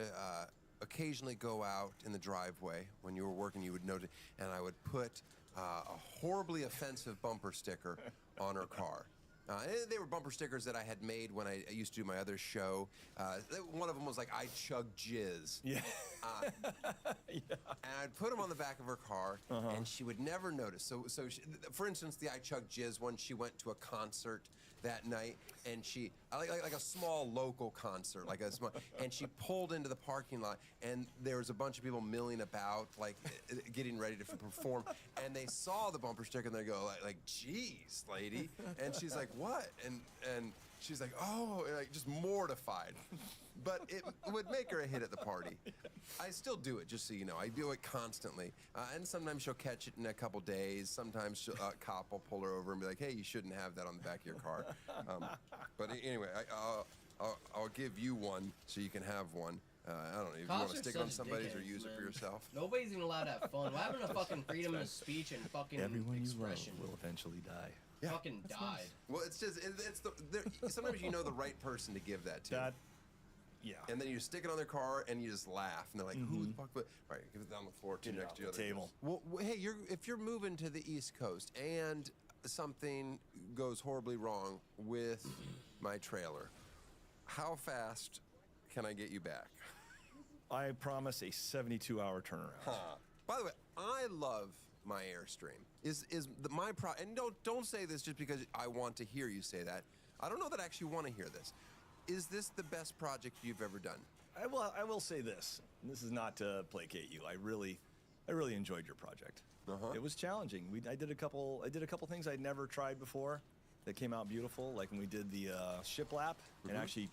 occasionally go out in the driveway when you were working, you would notice, and I would put a horribly offensive bumper sticker on her car. They were bumper stickers that I had made when I used to do my other show. One of them was like, "I chug jizz." Yeah. And I'd put them on the back of her car, and she would never notice. So she, for instance, the "I chug jizz" one, she went to a concert that night, and she like a small local concert, like a small, and she pulled into the parking lot, and there was a bunch of people milling about, like getting ready to perform, and they saw the bumper sticker, and they go like, "Geez, lady," and she's like, "What?" And she's like, "Oh," and like just mortified. But it would make her a hit at the party. I still do it, just so you know. I do it constantly. And sometimes she'll catch it in a couple days. Sometimes a cop will pull her over and be like, "Hey, you shouldn't have that on the back of your car." But anyway, I'll give you one so you can have one. I don't know if you want Cops to are stick it on such somebody's or dickheads, use it for man. yourself. Nobody's even allowed to have fun. What happened to fucking freedom of speech and fucking expression? will eventually die. Yeah. Fucking died. Well, it's just, sometimes you know the right person to give that to. That, yeah. And then you stick it on their car and you just laugh, and they're like, "Who the fuck?" All right, give it down the floor, two Get it next off to the the other. table. Well, hey, if you're moving to the East Coast and something goes horribly wrong with my trailer, how fast can I get you back? I promise a 72-hour turnaround. By the way, I love my Airstream. And don't say this just because I want to hear you say that. I don't know that I actually want to hear this. Is this the best project you've ever done? I will say this. This is not to placate you. I really enjoyed your project. It was challenging. I did a couple things I'd never tried before that came out beautiful, like when we did the shiplap and actually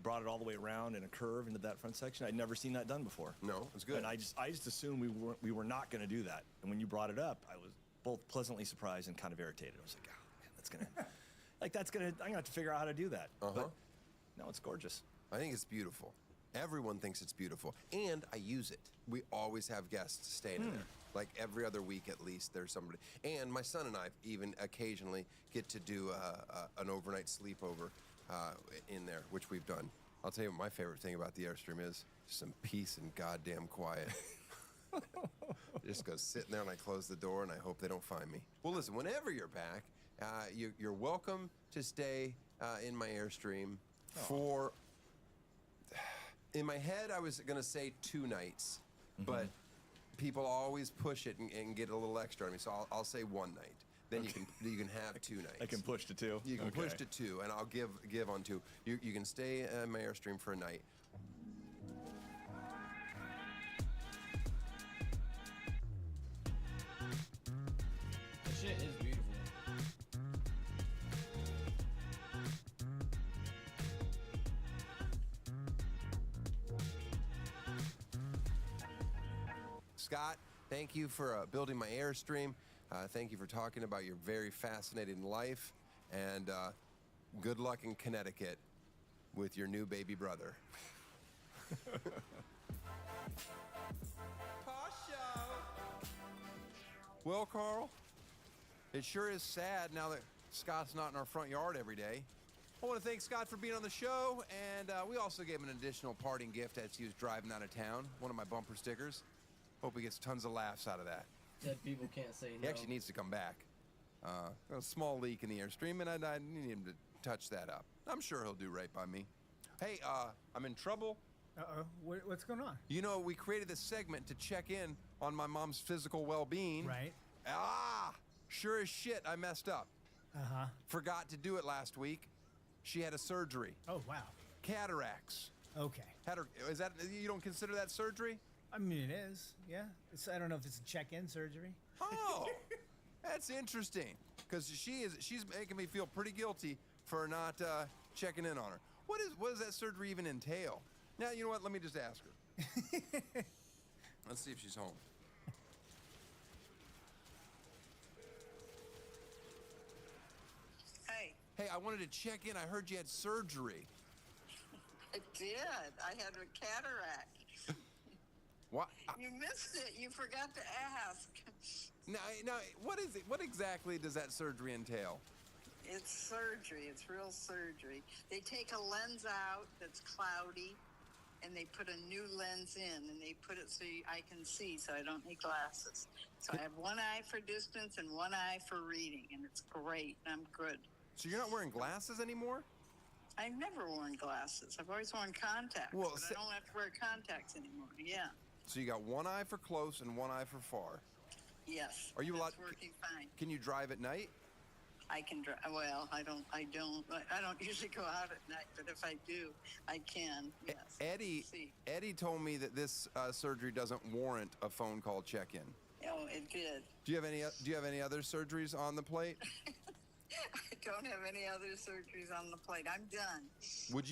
brought it all the way around in a curve into that front section. I'd never seen that done before. No, it's good. And I just assumed we were not going to do that. And when you brought it up, I was both pleasantly surprised and kind of irritated. I was like, oh, man, that's gonna, I'm gonna have to figure out how to do that. But no, it's gorgeous. I think it's beautiful. Everyone thinks it's beautiful, and I use it. We always have guests staying in there. Like every other week at least, there's somebody. And my son and I even occasionally get to do an overnight sleepover in there, which we've done. I'll tell you what my favorite thing about the Airstream is: some peace and goddamn quiet. Just go sitting there and I close the door and I hope they don't find me. Well, listen, whenever you're back, you're welcome to stay in my Airstream for... In my head, I was going to say 2 nights, but people always push it and get a little extra on me, so I'll say 1 night. Then you can have 2 nights. I can push to 2? You can push to 2, and I'll give on 2. You can stay in my Airstream for a night. That shit is beautiful. Scott, thank you for building my Airstream. Thank you for talking about your very fascinating life. And good luck in Connecticut with your new baby brother. Well, Carl, it sure is sad now that Scott's not in our front yard every day. I want to thank Scott for being on the show, and we also gave him an additional parting gift as he was driving out of town, one of my bumper stickers. Hope he gets tons of laughs out of that. Dead people can't say no. He actually needs to come back. A small leak in the Airstream, and I need him to touch that up. I'm sure he'll do right by me. Hey, I'm in trouble. Uh-oh. What's going on? You know, we created this segment to check in on my mom's physical well-being. Right. Sure as shit, I messed up. Uh-huh. Forgot to do it last week. She had a surgery. Oh, wow. Cataracts. Okay. Is that, you don't consider that surgery? I mean, it is, yeah. I don't know if it's a check-in surgery. Oh, that's interesting. Because she's making me feel pretty guilty for not checking in on her. What does that surgery even entail? Now, you know what? Let me just ask her. Let's see if she's home. Hey, I wanted to check in. I heard you had surgery. I did. I had a cataract. What? You missed it. You forgot to ask. Now, what is it? What exactly does that surgery entail? It's surgery. It's real surgery. They take a lens out that's cloudy, and they put a new lens in, and they put it so I can see, so I don't need glasses. So I have one eye for distance and one eye for reading, and it's great. I'm good. So you're not wearing glasses anymore? I've never worn glasses. I've always worn contacts, Well, but I don't have to wear contacts anymore. Yeah. So you got one eye for close and one eye for far. Yes. Are you allowed? It's working fine. Can you drive at night? I can drive. Well, I don't usually go out at night, but if I do, I can. Yes. Eddie told me that this surgery doesn't warrant a phone call check-in. Oh, it did. Do you have any other surgeries on the plate? I don't have any other surgeries on the plate. I'm done. Would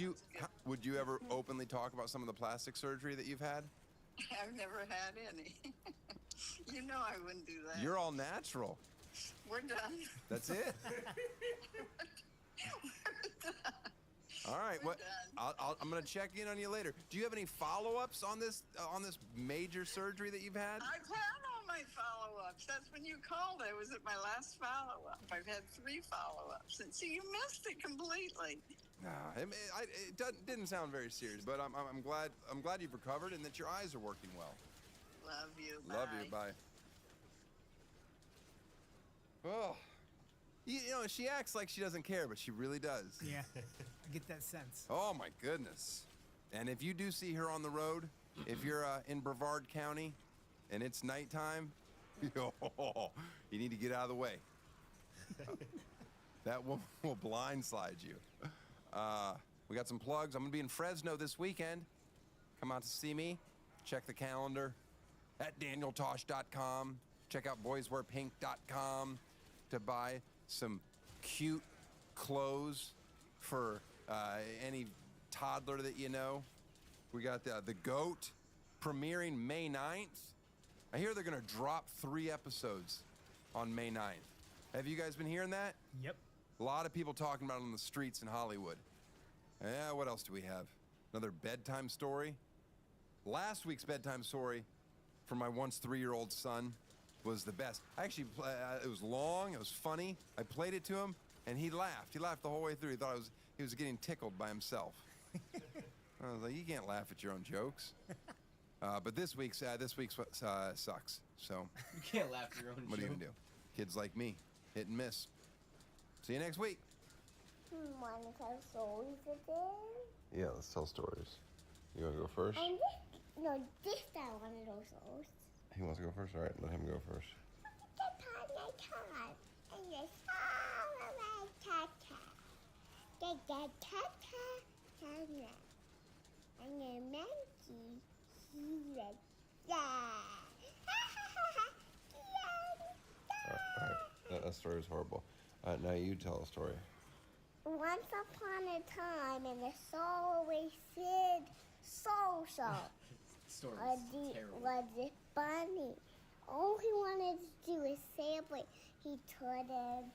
you ever openly talk about some of the plastic surgery that you've had? I've never had any. You know I wouldn't do that. You're all natural. We're done. That's it. We're done. All right. We're What? done. I'm gonna check in on you later. Do you have any follow-ups on this major surgery that you've had? I plan on my follow-ups. That's when you called. I was at my last follow-up. I've had 3 follow-ups. And see, you missed it completely. It didn't sound very serious, but I'm glad you've recovered and that your eyes are working well. Love you. Love you. Bye. Oh, you know, she acts like she doesn't care, but she really does. Yeah, I get that sense. Oh my goodness. And if you do see her on the road, if you're in Brevard County and it's nighttime, you need to get out of the way. That will blindside you. We got some plugs. I'm gonna be in Fresno this weekend. Come out to see me. Check the calendar at danieltosh.com. Check out boyswearpink.com to buy some cute clothes for any toddler that you know. We got the GOAT premiering May 9th. I hear they're gonna drop 3 episodes on May 9th. Have you guys been hearing that? Yep. A lot of people talking about it on the streets in Hollywood. Yeah, what else do we have? Another bedtime story? Last week's bedtime story for my once 3-year-old son was the best. Actually, it was long, it was funny. I played it to him, and he laughed. He laughed the whole way through. He thought he was getting tickled by himself. I was like, you can't laugh at your own jokes. But this week's sucks. So You can't laugh at your own what are you joke. gonna do? Kids like me, hit and miss. See you next week. Want to tell stories today? Yeah, let's tell stories. You want to go first? This time I want to tell stories. He wants to go first? All right, let him go first. And the song of my ta-ta. And the monkey, he went, yeah. All right. That story is horrible. Now you tell a story. Once upon a time, in the Solway Sid social. Story Was is terrible. it funny? All he wanted to do is sample. He couldn't.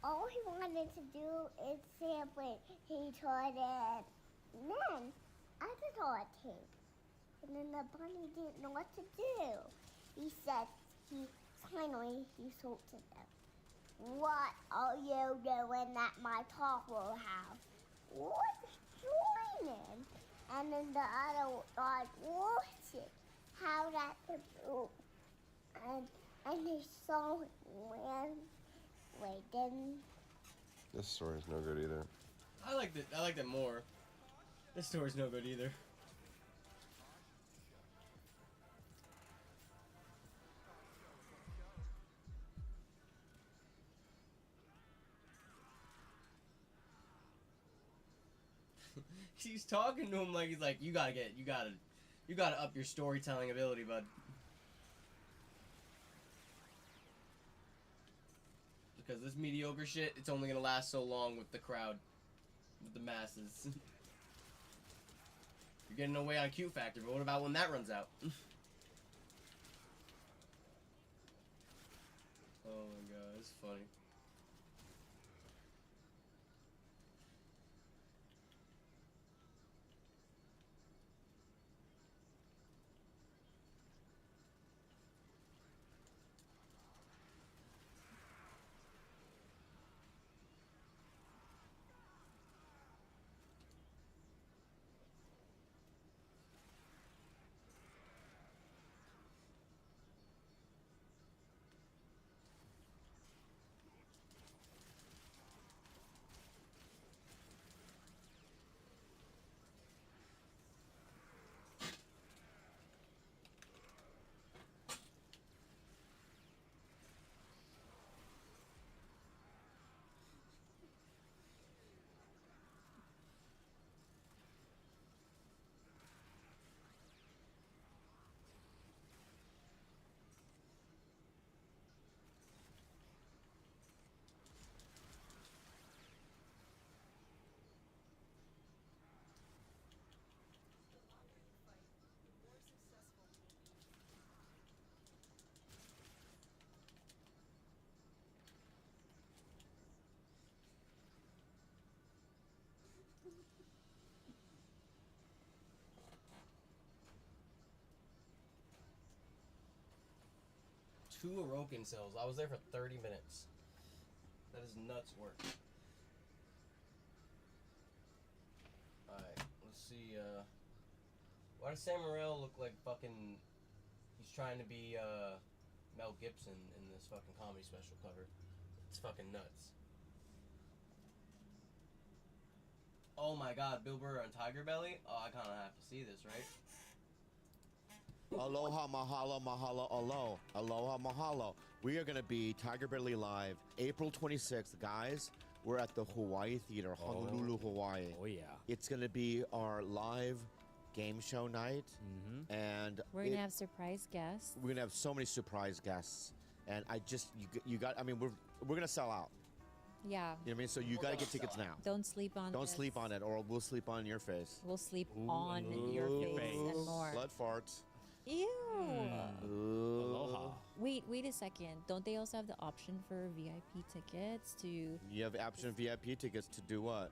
All he wanted to do is sample. He couldn't. And then I just saw it came. And then the bunny didn't know what to do. He said, finally told to them, "What are you doing at my taco house? What's joining?" And then the other dog watched it. How that the boot. And he saw it ran away. Then This story is no good either. I liked it more. This story's no good either. He's talking to him like he's like, you gotta up your storytelling ability, bud. Because this mediocre shit, it's only gonna last so long with the crowd, with the masses. You're getting away on Q Factor, but what about when that runs out? Oh my god, it's funny. Two Orokin cells. I was there for 30 minutes. That is nuts work. Alright, let's see, why does Sam Morril look like fucking... He's trying to be, Mel Gibson in this fucking comedy special cover. It's fucking nuts. Oh my god, Bill Burr on Tiger Belly? Oh, I kinda have to see this, right? Aloha, mahalo, mahalo, alo. Aloha, mahalo. We are going to be Tiger Belly Live April 26th. Guys, we're at the Hawaii Theater, Honolulu, Hawaii. Oh, yeah. It's going to be our live game show night. And We're going to have surprise guests. we're going to have so many surprise guests. And I just, you got, I mean, we're going to sell out. Yeah. You know what I mean? So you got to get tickets now. Don't sleep on Don't this. sleep on it, or we'll sleep on your face. We'll sleep on your face and more. Blood farts. Ew. Aloha. Wait a second. Don't they also have the option for VIP tickets to... You have option VIP tickets to do what?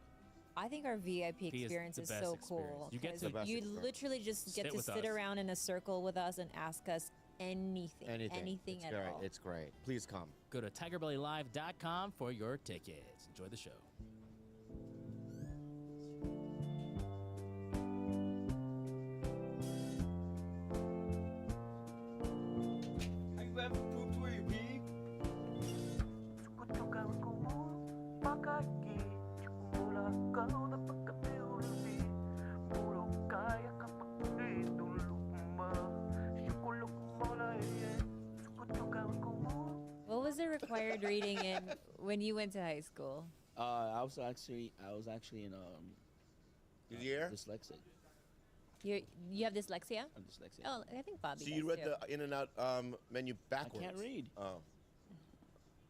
I think our VIP is experience the is best so experience. cool. You get 'cause to- The best you experience. literally just Sit get to with sit us. around in a circle with us and ask us anything. Anything. Anything it's at great. all. It's great. Please come. Go to tigerbellylive.com for your tickets. Enjoy the show. Have you ever pooped where you pee? What was the required reading in when you went to high school? I was actually in Year? dyslexic. You have dyslexia? I'm dyslexic. Oh, I think Bobby So you does read too. the in and out menu backwards. I can't read. Oh.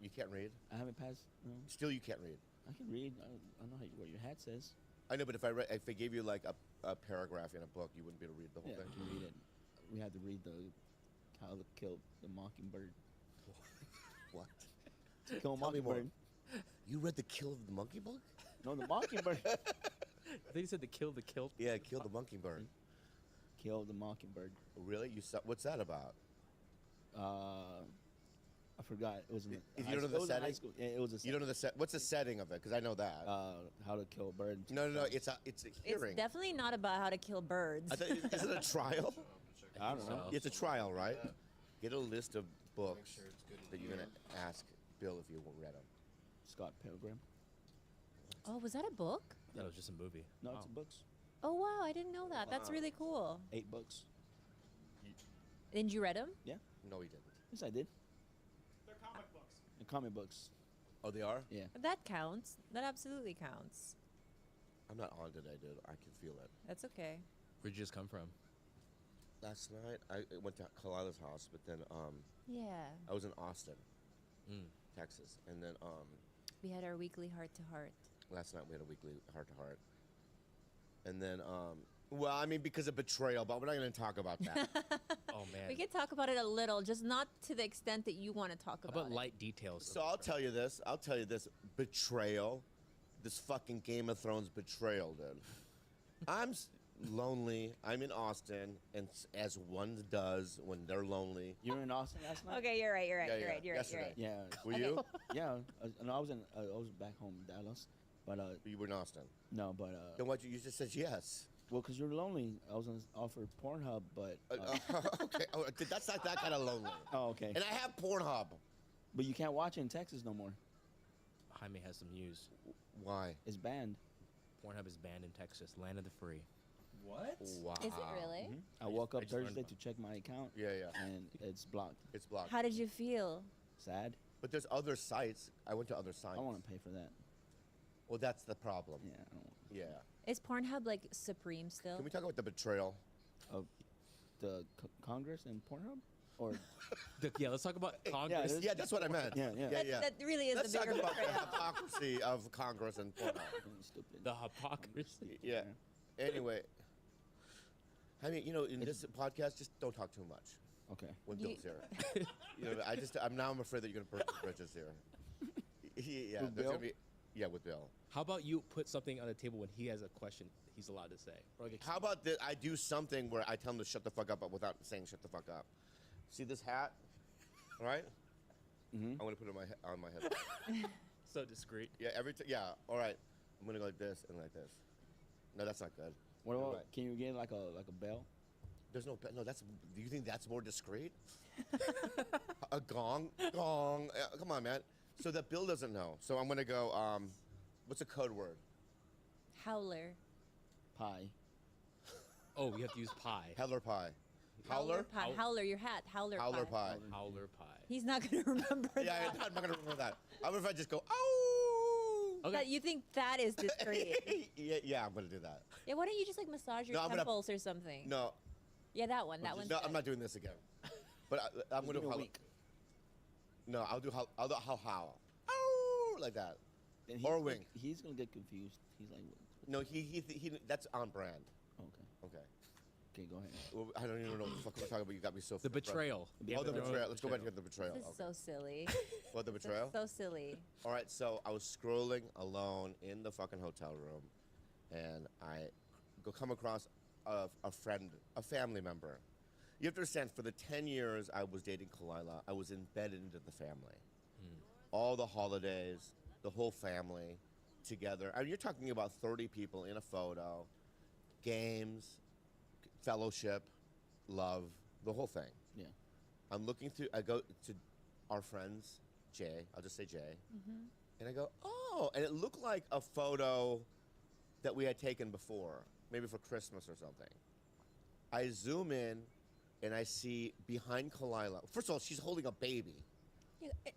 You can't read? I haven't passed. No. Still you can't read. I can read. I know what your hat says. I know, but if I gave you like a paragraph in a book, you wouldn't be able to read the whole Yeah, I thing. can read it. We had to read how to kill the mockingbird. What? To kill a Tell me more. mockingbird. You read the Kill of the Monkey book? No, the mockingbird. I think you said the kill. Yeah, Kill the Mockingbird. Kill the mockingbird. Really? What's that about? I forgot. It was in If high you don't know school. the It was in high setting? school. Yeah, it was a You don't know the set. What's the setting of it? Because I know that. how to kill a bird. No. It's a hearing. It's definitely not about how to kill birds. I thought, is it a trial? I don't know. It's a trial, right? Get a list of books sure it's good that you're gonna ask Bill if you read them. Scott Pilgrim. Oh, was that a book? That was just a movie. No, Oh. it's books. Oh, wow, I didn't know that. That's really cool. 8 books. Didn't you read them? Yeah. No, he didn't. Yes, I did. They're comic books. They're comic books. Oh, they are? Yeah. That counts. That absolutely counts. I'm not on today, dude. I can feel it. That's okay. Where'd you just come from? Last night I went to Kalila's house, but then Yeah. I was in Austin, Mm. Texas, and then We had our weekly heart-to-heart. last night we had a weekly heart to heart, and then well, I mean because of betrayal, but we're not gonna talk about that. Oh man. We can talk about it a little, just not to the extent that you want to talk How about about it. light details? So I'll tell you this. Betrayal. This fucking Game of Thrones betrayal, dude. I'm lonely. I'm in Austin, and as one does when they're lonely. You were in Austin last night? Okay, you're right. You're right. Yeah, You're yeah, right. You're right. You're yesterday. right. Yeah. Were you? Yeah. No, I was back home in Dallas, but You were in Austin. no, but Then what? You just said yes. well, cause you're lonely. I was on offer Pornhub, but Okay. Oh, that's not that kind of lonely. oh, okay. And I have Pornhub. But you can't watch it in Texas no more. Jaime has some news. Why? It's banned. Pornhub is banned in Texas, land of the free. What? Wow. Is it really? I woke I up just learned Thursday about to check my account, Yeah, yeah. and it's blocked. It's blocked. How did you feel? Sad. But there's other sites. I went to other sites. I want to pay for that. Well, that's the problem. Yeah, I don't want Yeah. Is Pornhub like supreme still? Can we talk about the betrayal? the Congress and Pornhub, or Yeah, let's talk about Congress. there's- Yeah, that's what I meant. Yeah, yeah. yeah, That, yeah. that really is Let's the talk bigger about the betrayal. hypocrisy of Congress and Pornhub. stupid. The hypocrisy. Yeah. Anyway, I mean, in this podcast, just don't talk too much Okay. when You- Bill's here. I'm afraid that you're gonna burn the bridges here. Yeah, With there's Bill? gonna be. Yeah, with Bill. How about you put something on the table when he has a question he's allowed to say? Or like How about that? I do something where I tell him to shut the fuck up, but without saying shut the fuck up. See this hat? All right. Mhm. I'm gonna put it on my head. so discreet. Yeah, yeah. All right. I'm gonna go like this and like this. No, that's not good. What about? Right. Can you get like a bell? There's no. No, that's. Do you think that's more discreet? A gong, gong. Come on, man. So that Bill doesn't know. So I'm gonna go. What's a code word? Howler. Pie. Oh, you have to use pie. Howler pie. Howler. Pie. Howler, your hat. Howler, Howler pie. pie. Howler pie. He's not going to remember Yeah, that. I'm not gonna remember that. I wonder if I just go. Oh. Okay. That you think that is discreet. Yeah, I'm gonna do that. Yeah, why don't you just like massage your No, I'm gonna- temples or something? No, Yeah, that one. That one's no, good. I'm not doing this again. But I'm Just gonna give me a do week. No, I'll do how. Oh, like that. Then or wink. He's gonna get confused. He's like, No, he that's on brand. Okay. Okay. Okay, go ahead. Well, I don't even know what the fuck we're talking about. You got me so. The betrayal. Oh, the betrayal. Let's go back to the betrayal. This is so silly. What, the betrayal? So silly. All right, so I was scrolling alone in the fucking hotel room, and I come across a friend, a family member. You have to understand, for the 10 years I was dating Kalila, I was embedded into the family. All the holidays, the whole family together. I mean, you're talking about 30 people in a photo, games, fellowship, love, the whole thing. Yeah. I'm looking through, I go to our friends, Jay, I'll just say Jay, and I go, oh, and it looked like a photo that we had taken before, maybe for Christmas or something. I zoom in, and I see behind Kalila, first of all, she's holding a baby.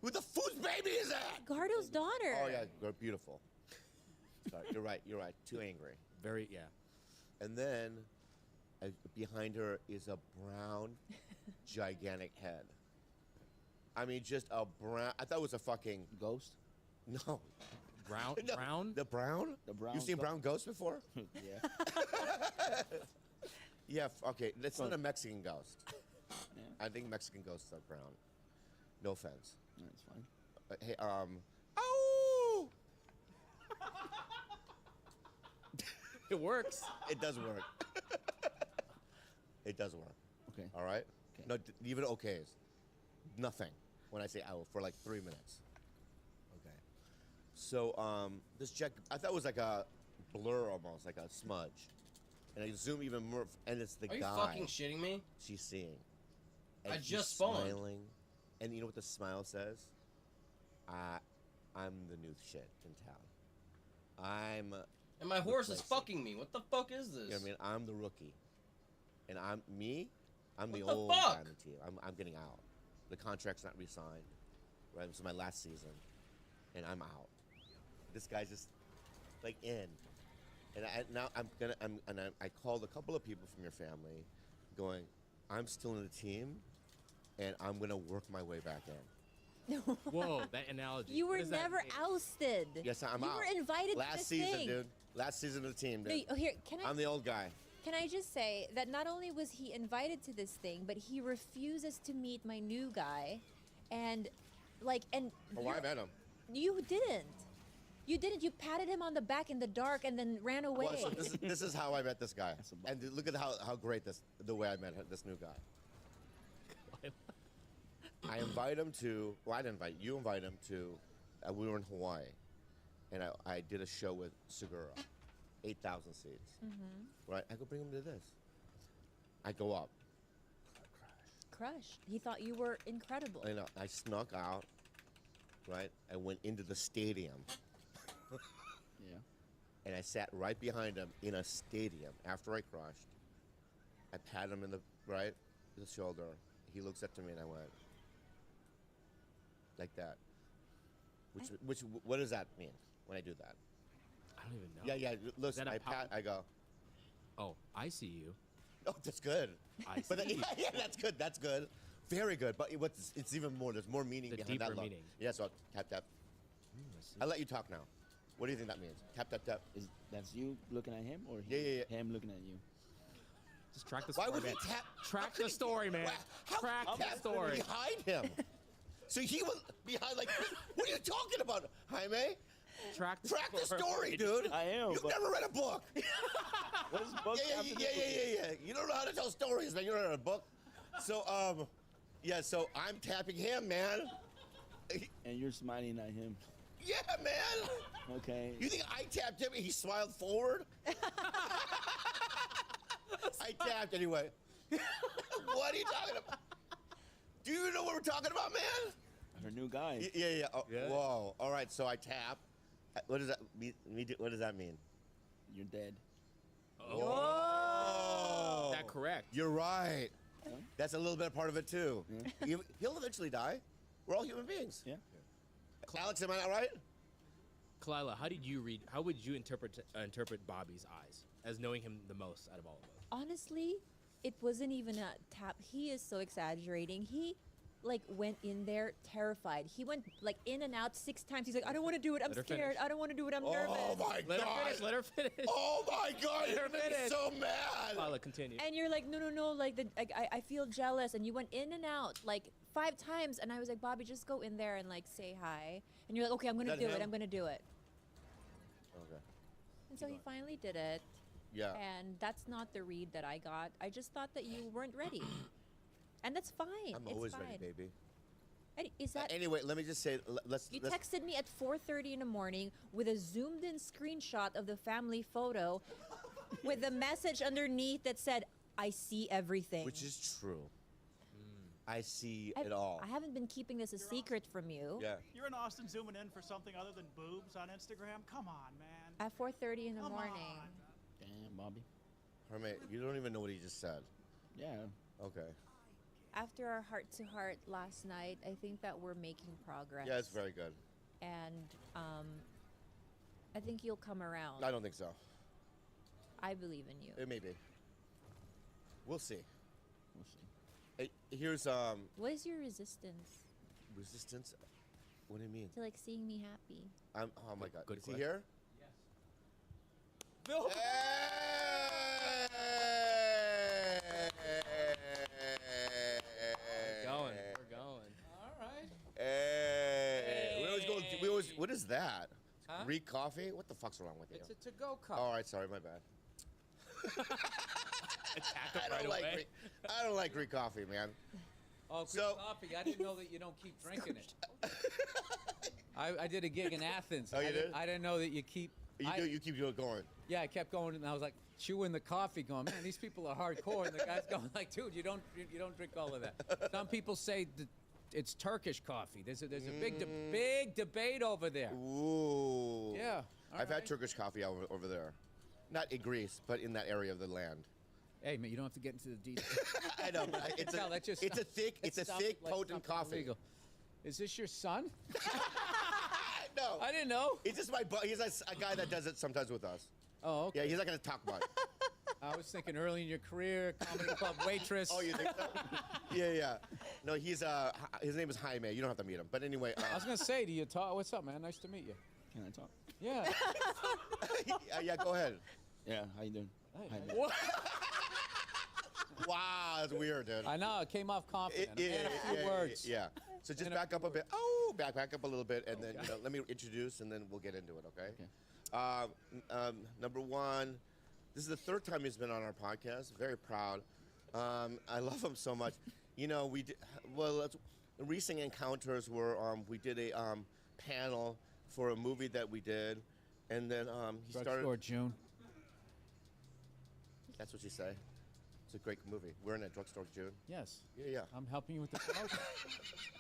Who the whose baby is that? Gardo's daughter. Oh, yeah, beautiful. Sorry, you're right, too angry. Very, yeah. And then behind her is a brown, gigantic head. I mean, just a brown. I thought it was a fucking ghost. No. Brown? No. Brown? The brown? The brown. You've seen brown ghosts before? Yeah. Yeah. Okay. That's not a Mexican ghost. Yeah. I think Mexican ghosts are brown. No offense. That's fine. Hey. Oh. It works. It does work. It does work. Okay. All right. Okay. No, even okays. Nothing. When I say ow for like 3 minutes. Okay. So this jet, I thought it was like a blur almost, like a smudge. And I zoom even more, and it's the Are guy. you fucking shitting me? She's seeing. And I she's just spawned. smiling. And you know what the smile says? I'm the new shit in town. And my horse is fucking me. What the fuck is this? You know what I mean? I'm the rookie. And I'm the What the old guy fuck? on the team. I'm getting out. The contract's not re-signed. Right? This is my last season. And I'm out. This guy's just like in. And I called a couple of people from your family going, I'm still in the team and I'm gonna work my way back in. Whoa, that analogy. You What were does that never mean? ousted. Yes, I'm you out. were invited to Last this season, thing. dude. Last season of the team, No, dude. here, can I? I'm the old guy. Can I just say that not only was he invited to this thing, but he refuses to meet my new guy, and Oh, I met him. You didn't. You didn't. You patted him on the back in the dark and then ran away. Well, so this is how I met this guy. And look at how great the way I met this new guy. I invite him to, well, I didn't invite, you invite him to, we were in Hawaii, and I did a show with Segura, 8,000 seats. Right? I go bring him to this. I go up. Crushed. He thought you were incredible. And I snuck out, right? I went into the stadium. Yeah. And I sat right behind him in a stadium after I crushed. I pat him in the shoulder. He looks up to me and I went like that. What does that mean when I do that? I don't even know. Yeah. Listen, I pat. I go. Oh, I see you. Oh, that's good. I But see. yeah, that's good. That's good. Very good. But it's even more. There's more meaning The behind that deeper look. meaning. Yeah. So tap. I'll let you talk now. What do you think that means? Tap. That's you looking at him, or Yeah. him looking at you? Just track the Why story, would he man. tap? Track the story, man. Track the story. Behind him. So he was behind like, what are you talking about, Jaime? Track the story, dude. I am. You've but never read a book. what does book have to do with it? Yeah. You don't know how to tell stories, man. You don't know a book. So, so I'm tapping him, man. And you're smiling at him. Yeah, man. Okay. You think I tapped him and he smiled forward? I tapped anyway. What are you talking about? Do you know what we're talking about, man? Her new guy. Yeah. Oh, Yeah. Whoa. All right, so I tap. What does that mean? What does that mean? You're dead. Oh. That correct. You're right. Yeah. That's a little bit part of it, too. Yeah. He'll eventually die. We're all human beings. Yeah. Alex, am I not right? Kalila, how would you interpret Bobby's eyes as knowing him the most out of all of us? Honestly, it wasn't even a tap. He is so exaggerating. like went in there terrified. He went like in and out 6 times. He's like, I don't want to do it. I'm Let her scared. finish. I don't want to do it. I'm nervous. Oh my Let her God. finish. Let her finish. Oh my God. You're making me finish. so mad. Lila, continue. And you're like, no, like I feel jealous. And you went in and out like 5 times. And I was like, Bobby, just go in there and like say hi. And you're like, okay, I'm gonna That do it. him? I'm gonna do it. Okay. And so he finally did it. Yeah. And that's not the read that I got. I just thought that you weren't ready. And that's fine. I'm it's always fine. ready, baby. Is that Anyway, let me just say, let's. you texted me at 4:30 in the morning with a zoomed-in screenshot of the family photo, with a message underneath that said, "I see everything." Which is true. I see I've- it all. I haven't been keeping this a secret from you. Yeah. You're in Austin zooming in for something other than boobs on Instagram? Come on, man. At 4:30 in the Come morning. on. Damn, Bobby. Hermit, you don't even know what he just said. Yeah. Okay. After our heart-to-heart last night, I think that we're making progress. Yeah, it's very good. And I think you'll come around. I don't think so. I believe in you. It may be. We'll see. We'll see. Hey, here's What is your resistance resistance. What do you mean? to like seeing me happy? Oh my God. Good Is he question. here? Bill. We're going. All right. Hey. We always. What is that? Huh? Greek coffee? What the fuck's wrong with you? It's a to-go cup. All right, sorry, my bad. Attack him I right don't like away. Greek. I don't like Greek coffee, man. Oh, Greek So- coffee. I didn't know that you don't keep drinking it. I did a gig in Athens. Oh, you did? I didn't know that you keep. You keep doing going. Yeah, I kept going, and I was like chewing the coffee, going, man, these people are hardcore. And the guy's going like, dude, you don't drink all of that. Some people say that it's Turkish coffee. There's a big debate over there. Ooh. Yeah. all I've right. had Turkish coffee over there. Not in Greece, but in that area of the land. Hey man, you don't have to get into the details. I know, but it's tell, that just a sounds- thick, that it's a sounds thick, like potent something coffee. illegal. Is this your son? No, I didn't know. he's just he's a guy that does it sometimes with us. Oh, okay. Yeah, he's not gonna talk about it. I was thinking early in your career, comedy club waitress. Oh, you think so? Yeah. No, he's his name is Jaime. You don't have to meet him. But anyway, I was gonna say, do you talk? What's up, man? Nice to meet you. Can I talk? Yeah. yeah, go ahead. Yeah. How you doing? Hey, Hi, man. man. What? Wow, that's weird, dude. I know. It came off confident. Yeah, and a few words. Yeah. So just And back up a bit. Oh, back up a little bit, and then let me introduce, and then we'll get into it. Okay. Number one, this is the 3rd time he's been on our podcast. Very proud. I love him so much. You know, we did, the recent encounters were we did a panel for a movie that we did, and then he started. Drugstore June. That's what you say. It's a great movie. We're in a drugstore, June. Yes. Yeah. I'm helping you with the promotion.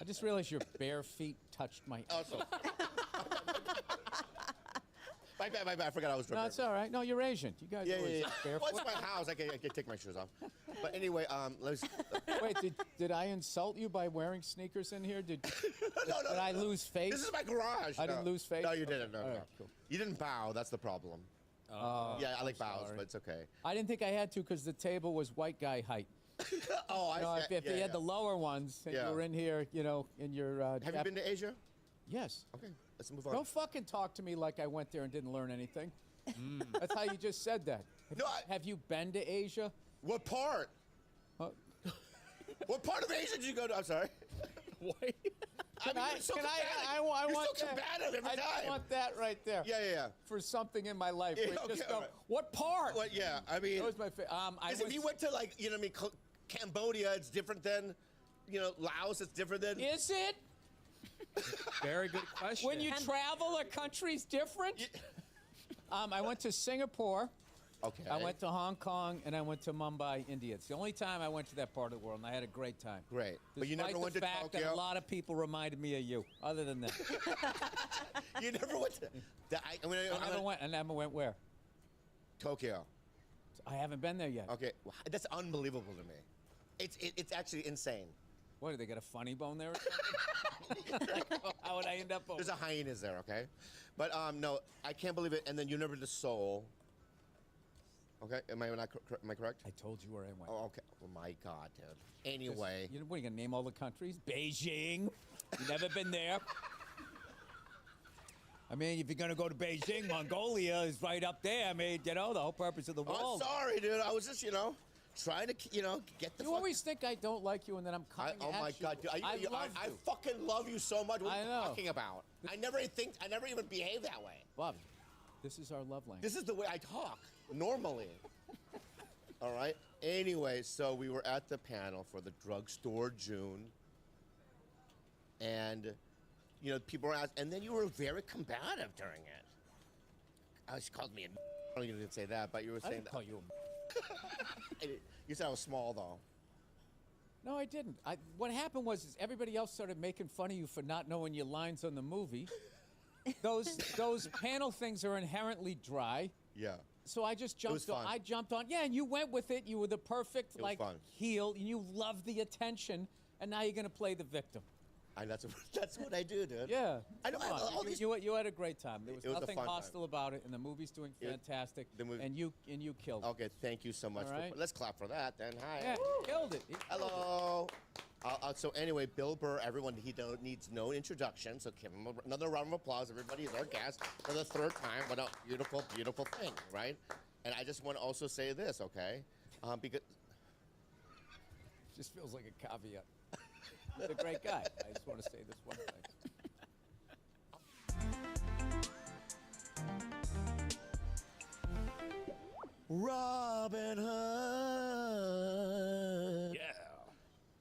I just realized your bare feet touched my. Oh, so. My bad. I forgot I was drunk. No, it's all right. No, you're Asian. You guys always barefoot. Well, it's my house. I can take my shoes off. But anyway, let's. Wait, did I insult you by wearing sneakers in here? Did No, did I lose face? This is my garage. I didn't lose face? No, you didn't. No, All no. right, cool. You didn't bow. That's the problem. Yeah, I like bows, sorry. but it's okay. I didn't think I had to because the table was white guy height. Oh, You know, I if you had the lower ones and Yeah. you were in here, you know, in your. Have you been to Asia? Yes. Okay, let's move on. Don't fucking talk to me like I went there and didn't learn anything. That's how you just said that. No, Have you been to Asia? What part? Uh, What part of Asia did you go to? I'm sorry. Why? I mean, you're so combative. I You're want so that. combative every I time. want that right there. Yeah. For something in my life. Yeah, where you just okay, go, all right. what part? What? Yeah, I mean. That was my favorite. If you went to Cambodia, it's different than, Laos. It's different than. Is it? Very good question. When you travel, a country's different? I went to Singapore. Okay. I went to Hong Kong, and I went to Mumbai, India. It's the only time I went to that part of the world, and I had a great time. Great. But you never Despite went the to fact that Tokyo? a lot of people reminded me of you. Other than that, You never went to. I never went where? Tokyo. I haven't been there yet. Okay, that's unbelievable to me. It's actually insane. What, do they got a funny bone there or something? Like, how would I end up over? There's a hyenas there, okay? But no, I can't believe it. And then you never to Seoul. Okay, am I correct? I told you where I went. Oh, okay. Oh my God, dude. Anyway. What are you gonna name all the countries? Beijing. You never been there. I mean, if you're gonna go to Beijing, Mongolia is right up there. I mean, the whole purpose of the Oh, wall. sorry, dude. I was just, trying to, get the. You always think I don't like you, and then I'm coming oh at my you. God, dude. I fucking love you so much. What are you talking about? I never even behave that way. Bobby, this is our love language. This is the way I talk normally. All right. Anyway, so we were at the panel for the Drugstore June, and people were asking, and then you were very combative during it. She called me a. I don't even say that, but you were saying I didn't call you a. You said I was small, though. No, I didn't. What happened was everybody else started making fun of you for not knowing your lines on the movie. Those panel things are inherently dry. Yeah. So I just jumped on. fun. I jumped on. Yeah, and you went with it. You were the perfect fun. heel, and you loved the attention. And now you're gonna play the victim. That's what I do, dude. Yeah. I know. You had a great time. There was It was a nothing fun time. hostile about it, and the movie's doing fantastic. And you killed it. Okay, thank you so much. All right. Let's clap for that, then. Hi. Yeah, he killed it. Hello. So anyway, Bill Burr, everyone, needs no introduction, so give him another round of applause. Everybody is our guest for the third time. What a beautiful, beautiful thing, right? And I just want to also say this, okay? Because Just feels like a caveat. He's a great guy. I just want to say this one thing. Robin Hood. Yeah.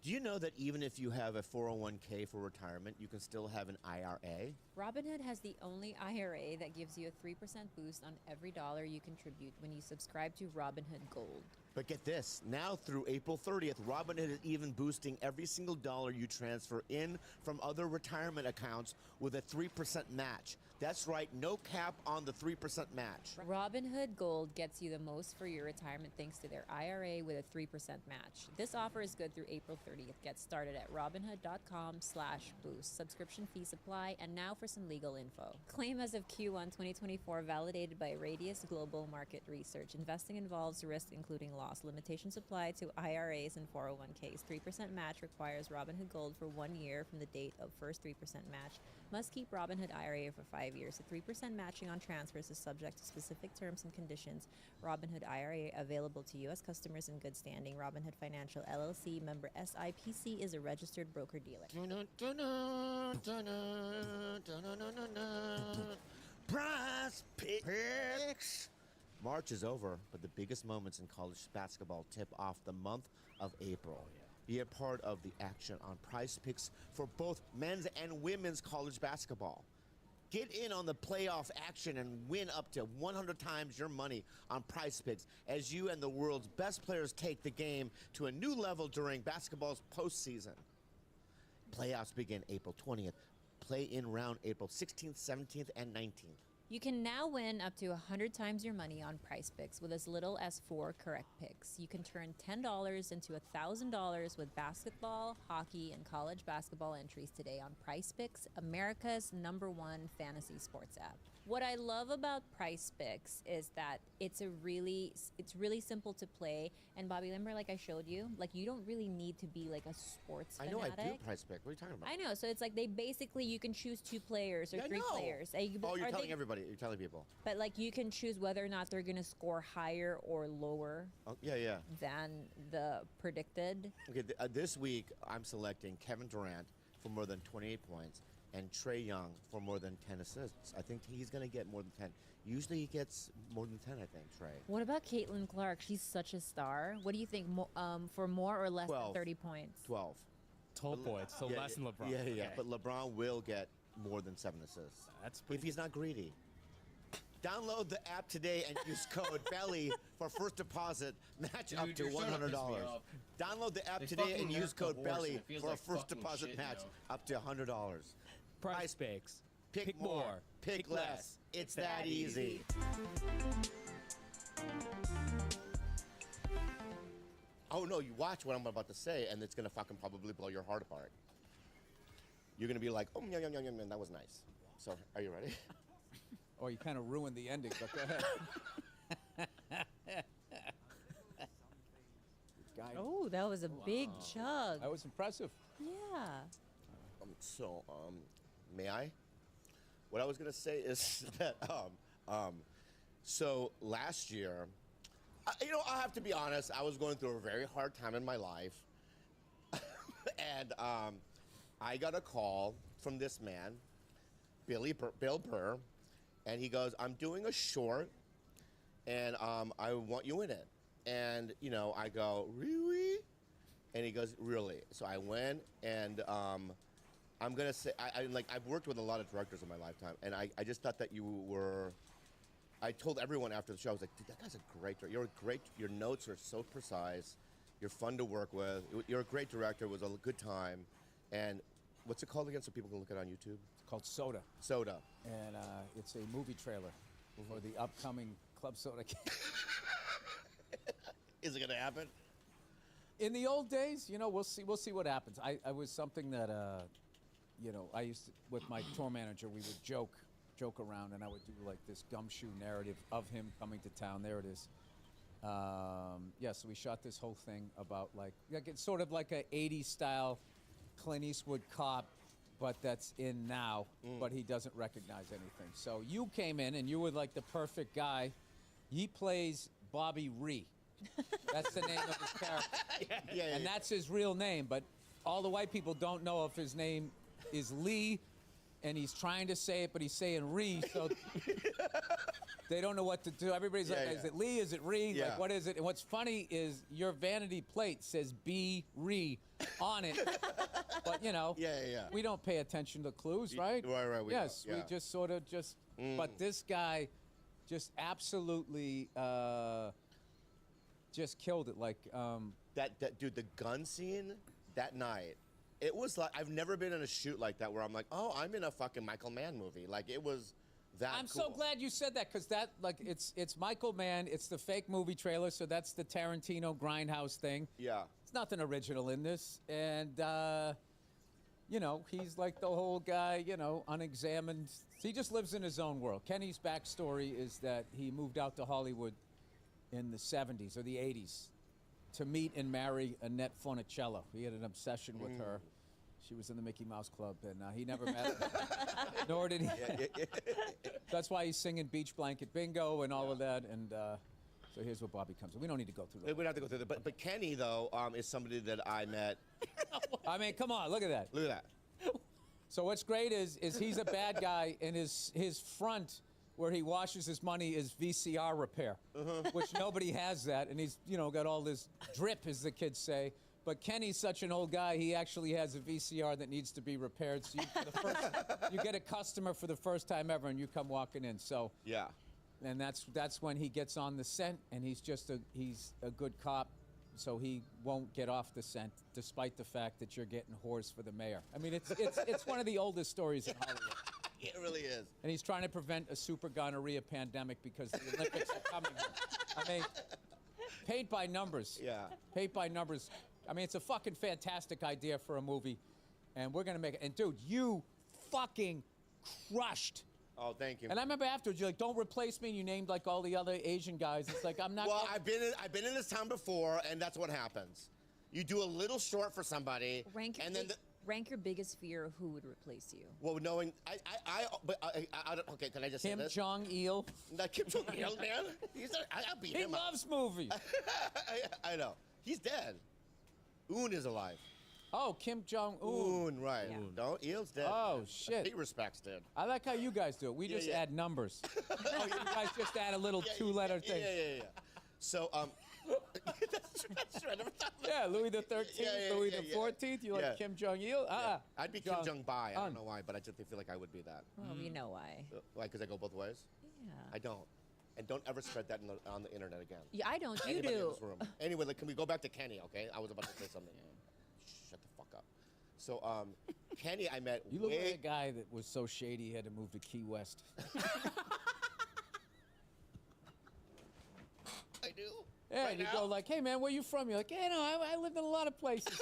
Do you know that even if you have a 401k for retirement, you can still have an IRA? Robinhood has the only IRA that gives you a 3% boost on every dollar you contribute when you subscribe to Robinhood Gold. But get this, now through April 30th, Robinhood is even boosting every single dollar you transfer in from other retirement accounts with a 3% match. That's right, no cap on the 3% match. Robinhood Gold gets you the most for your retirement thanks to their IRA with a 3% match. This offer is good through April 30th. Get started at robinhood.com/boost. Subscription fees apply. And now for some legal info. Claim as of Q1 2024 validated by Radius Global Market Research. Investing involves risk including loss. Limitations apply to IRAs and 401ks. 3% match requires Robinhood Gold for 1 year from the date of first 3% match. Must keep Robinhood IRA for 5 years. The 3% matching on transfers is subject to specific terms and conditions. Robinhood IRA available to U.S. customers in good standing. Robinhood Financial LLC member SIPC is a registered broker-dealer. Prize Picks. March is over, but the biggest moments in college basketball tip off the month of April. Be a part of the action on Prize Picks for both men's and women's college basketball. Get in on the playoff action and win up to 100 times your money on Prize Picks as you and the world's best players take the game to a new level during basketball's postseason. Playoffs begin April 20th. Play in round April 16th, 17th, and 19th. You can now win up to 100 times your money on Prize Picks with as little as 4 correct picks. You can turn $10 into $1,000 with basketball, hockey, and college basketball entries today on Prize Picks, America's #1 fantasy sports app. What I love about Prize Picks is that it's really simple to play. And Bobby, remember, like I showed you, like you don't really need to be like a sports fanatic. I know I do Prize Pick. What are you talking about? I know. So it's like they basically you can choose 2 players or 3 players. You're telling everybody. You're telling people. But like you can choose whether or not they're gonna score higher or lower. Oh, yeah. Than the predicted. Okay, this week I'm selecting Kevin Durant for more than 28 points and Trae Young for more than 10 assists. I think he's going to get more than 10. Usually he gets more than 10, I think, Trae. What about Caitlin Clark? She's such a star. What do you think, for more or less 12. than 30 points? 12. 12 points, so less than LeBron. Yeah. Okay. But LeBron will get more than 7 assists. That's if he's not greedy. Download the app today and use code BELLY for first deposit match up to $100. Download the app today and use code BELLY for a first deposit match up to $100. Prize Picks. Pick more. Pick less. It's that easy. Oh no, you watch what I'm about to say and it's gonna fucking probably blow your heart apart. You're gonna be like, oh, yeah, that was nice. So, are you ready? Oh, you kind of ruined the ending, but go ahead. Ooh, that was a big chug. That was impressive. Yeah. May I? What I was gonna say is that so last year, I have to be honest. I was going through a very hard time in my life, and I got a call from this man, Bill Burr, and he goes, "I'm doing a short, and I want you in it." And I go, "Really?" And he goes, "Really?" So I went, and I'm gonna say, I've worked with a lot of directors in my lifetime, and I just thought that you were. I told everyone after the show, I was like, "Dude, that guy's a great director. You're a great. Your notes are so precise. You're fun to work with. You're a great director. It was a good time." And what's it called again, so people can look it on YouTube? It's called Soda. Soda. And it's a movie trailer for the upcoming Club Soda game. Is it gonna happen? In the old days, we'll see what happens. I was something that I used to, with my tour manager, we would joke around, and I would do like this gumshoe narrative of him coming to town. There it is. So we shot this whole thing about like it's sort of like a 80s style Clint Eastwood cop, but that's in now, but he doesn't recognize anything. So you came in and you were like the perfect guy. He plays Bobby Ree. That's the name of his character. And that's his real name, but all the white people don't know if his name is Lee, and he's trying to say it, but he's saying Ree, so they don't know what to do. Everybody's like, is it Lee? Is it Ree? Yeah. Like, what is it? And what's funny is your vanity plate says B. Ree on it, but we don't pay attention to clues, right? Right. We just sort of but this guy just absolutely just killed it. Like that dude, the gun scene that night. It was like, I've never been in a shoot like that where I'm like, oh, I'm in a fucking Michael Mann movie. Like, it was that I'm cool. so glad you said that, because that, like, it's Michael Mann, it's the fake movie trailer, so that's the Tarantino Grindhouse thing. Yeah. It's nothing original in this, and, he's like the whole guy, unexamined. He just lives in his own world. Kenny's backstory is that he moved out to Hollywood in the 70s or the 80s. To meet and marry Annette Funicello. He had an obsession with her. She was in the Mickey Mouse Club, and he never met her. Nor did he. That's why he's singing Beach Blanket Bingo and all of that. And so here's where Bobby comes in. We don't need to go through that. We don't have to go through that. But Kenny, though, is somebody that I met. I mean, come on, look at that. Look at that. So what's great is he's a bad guy, and his front, where he washes his money, is VCR repair, which nobody has that, and he's got all this drip, as the kids say. But Kenny's such an old guy; he actually has a VCR that needs to be repaired. So you get a customer for the first time ever, and you come walking in. So yeah, and that's when he gets on the scent, and he's a good cop, so he won't get off the scent, despite the fact that you're getting whores for the mayor. I mean, it's one of the oldest stories in Hollywood. It really is. And he's trying to prevent a super gonorrhea pandemic because the Olympics are coming. I mean, paint by numbers. Yeah. Paint by numbers. I mean, it's a fucking fantastic idea for a movie, and we're gonna make it. And dude, you fucking crushed. Oh, thank you. And I remember afterwards, you're like, "Don't replace me." And you named like all the other Asian guys. It's like, I'm not. Well, I've been in this town before, and that's what happens. You do a little short for somebody, and then. Rank your biggest fear of who would replace you. Well, knowing okay, can I just say this? Kim Jong-il. Not Kim Jong-il, man. I'll beat him He loves movies. I know. He's dead. Un is alive. Oh, Kim Jong-un. Right. Yeah. No, Il's dead. Oh, shit. He respects dead. I like how you guys do it. We just add numbers. Oh, you guys just add a little two-letter thing. Yeah. So, that's true. I never thought of that. Yeah, Louis the 13th, Louis the 14th. You like Kim Jong-il? I'd be Kim Jong-bai. I don't know why, but I just feel like I would be that. Well, we know why. Why? Because I go both ways? Yeah. I don't. And don't ever spread that on the internet again. Yeah, I don't. You Anybody in do. this room. Anyway, can we go back to Kenny, okay? I was about to say something. Shut the fuck up. So, Kenny, I met You look like a guy that was so shady he had to move to Key West. I do. Yeah, right and you now? go like, "Hey, man, where you from?" You're like, "Yeah, no, I lived in a lot of places."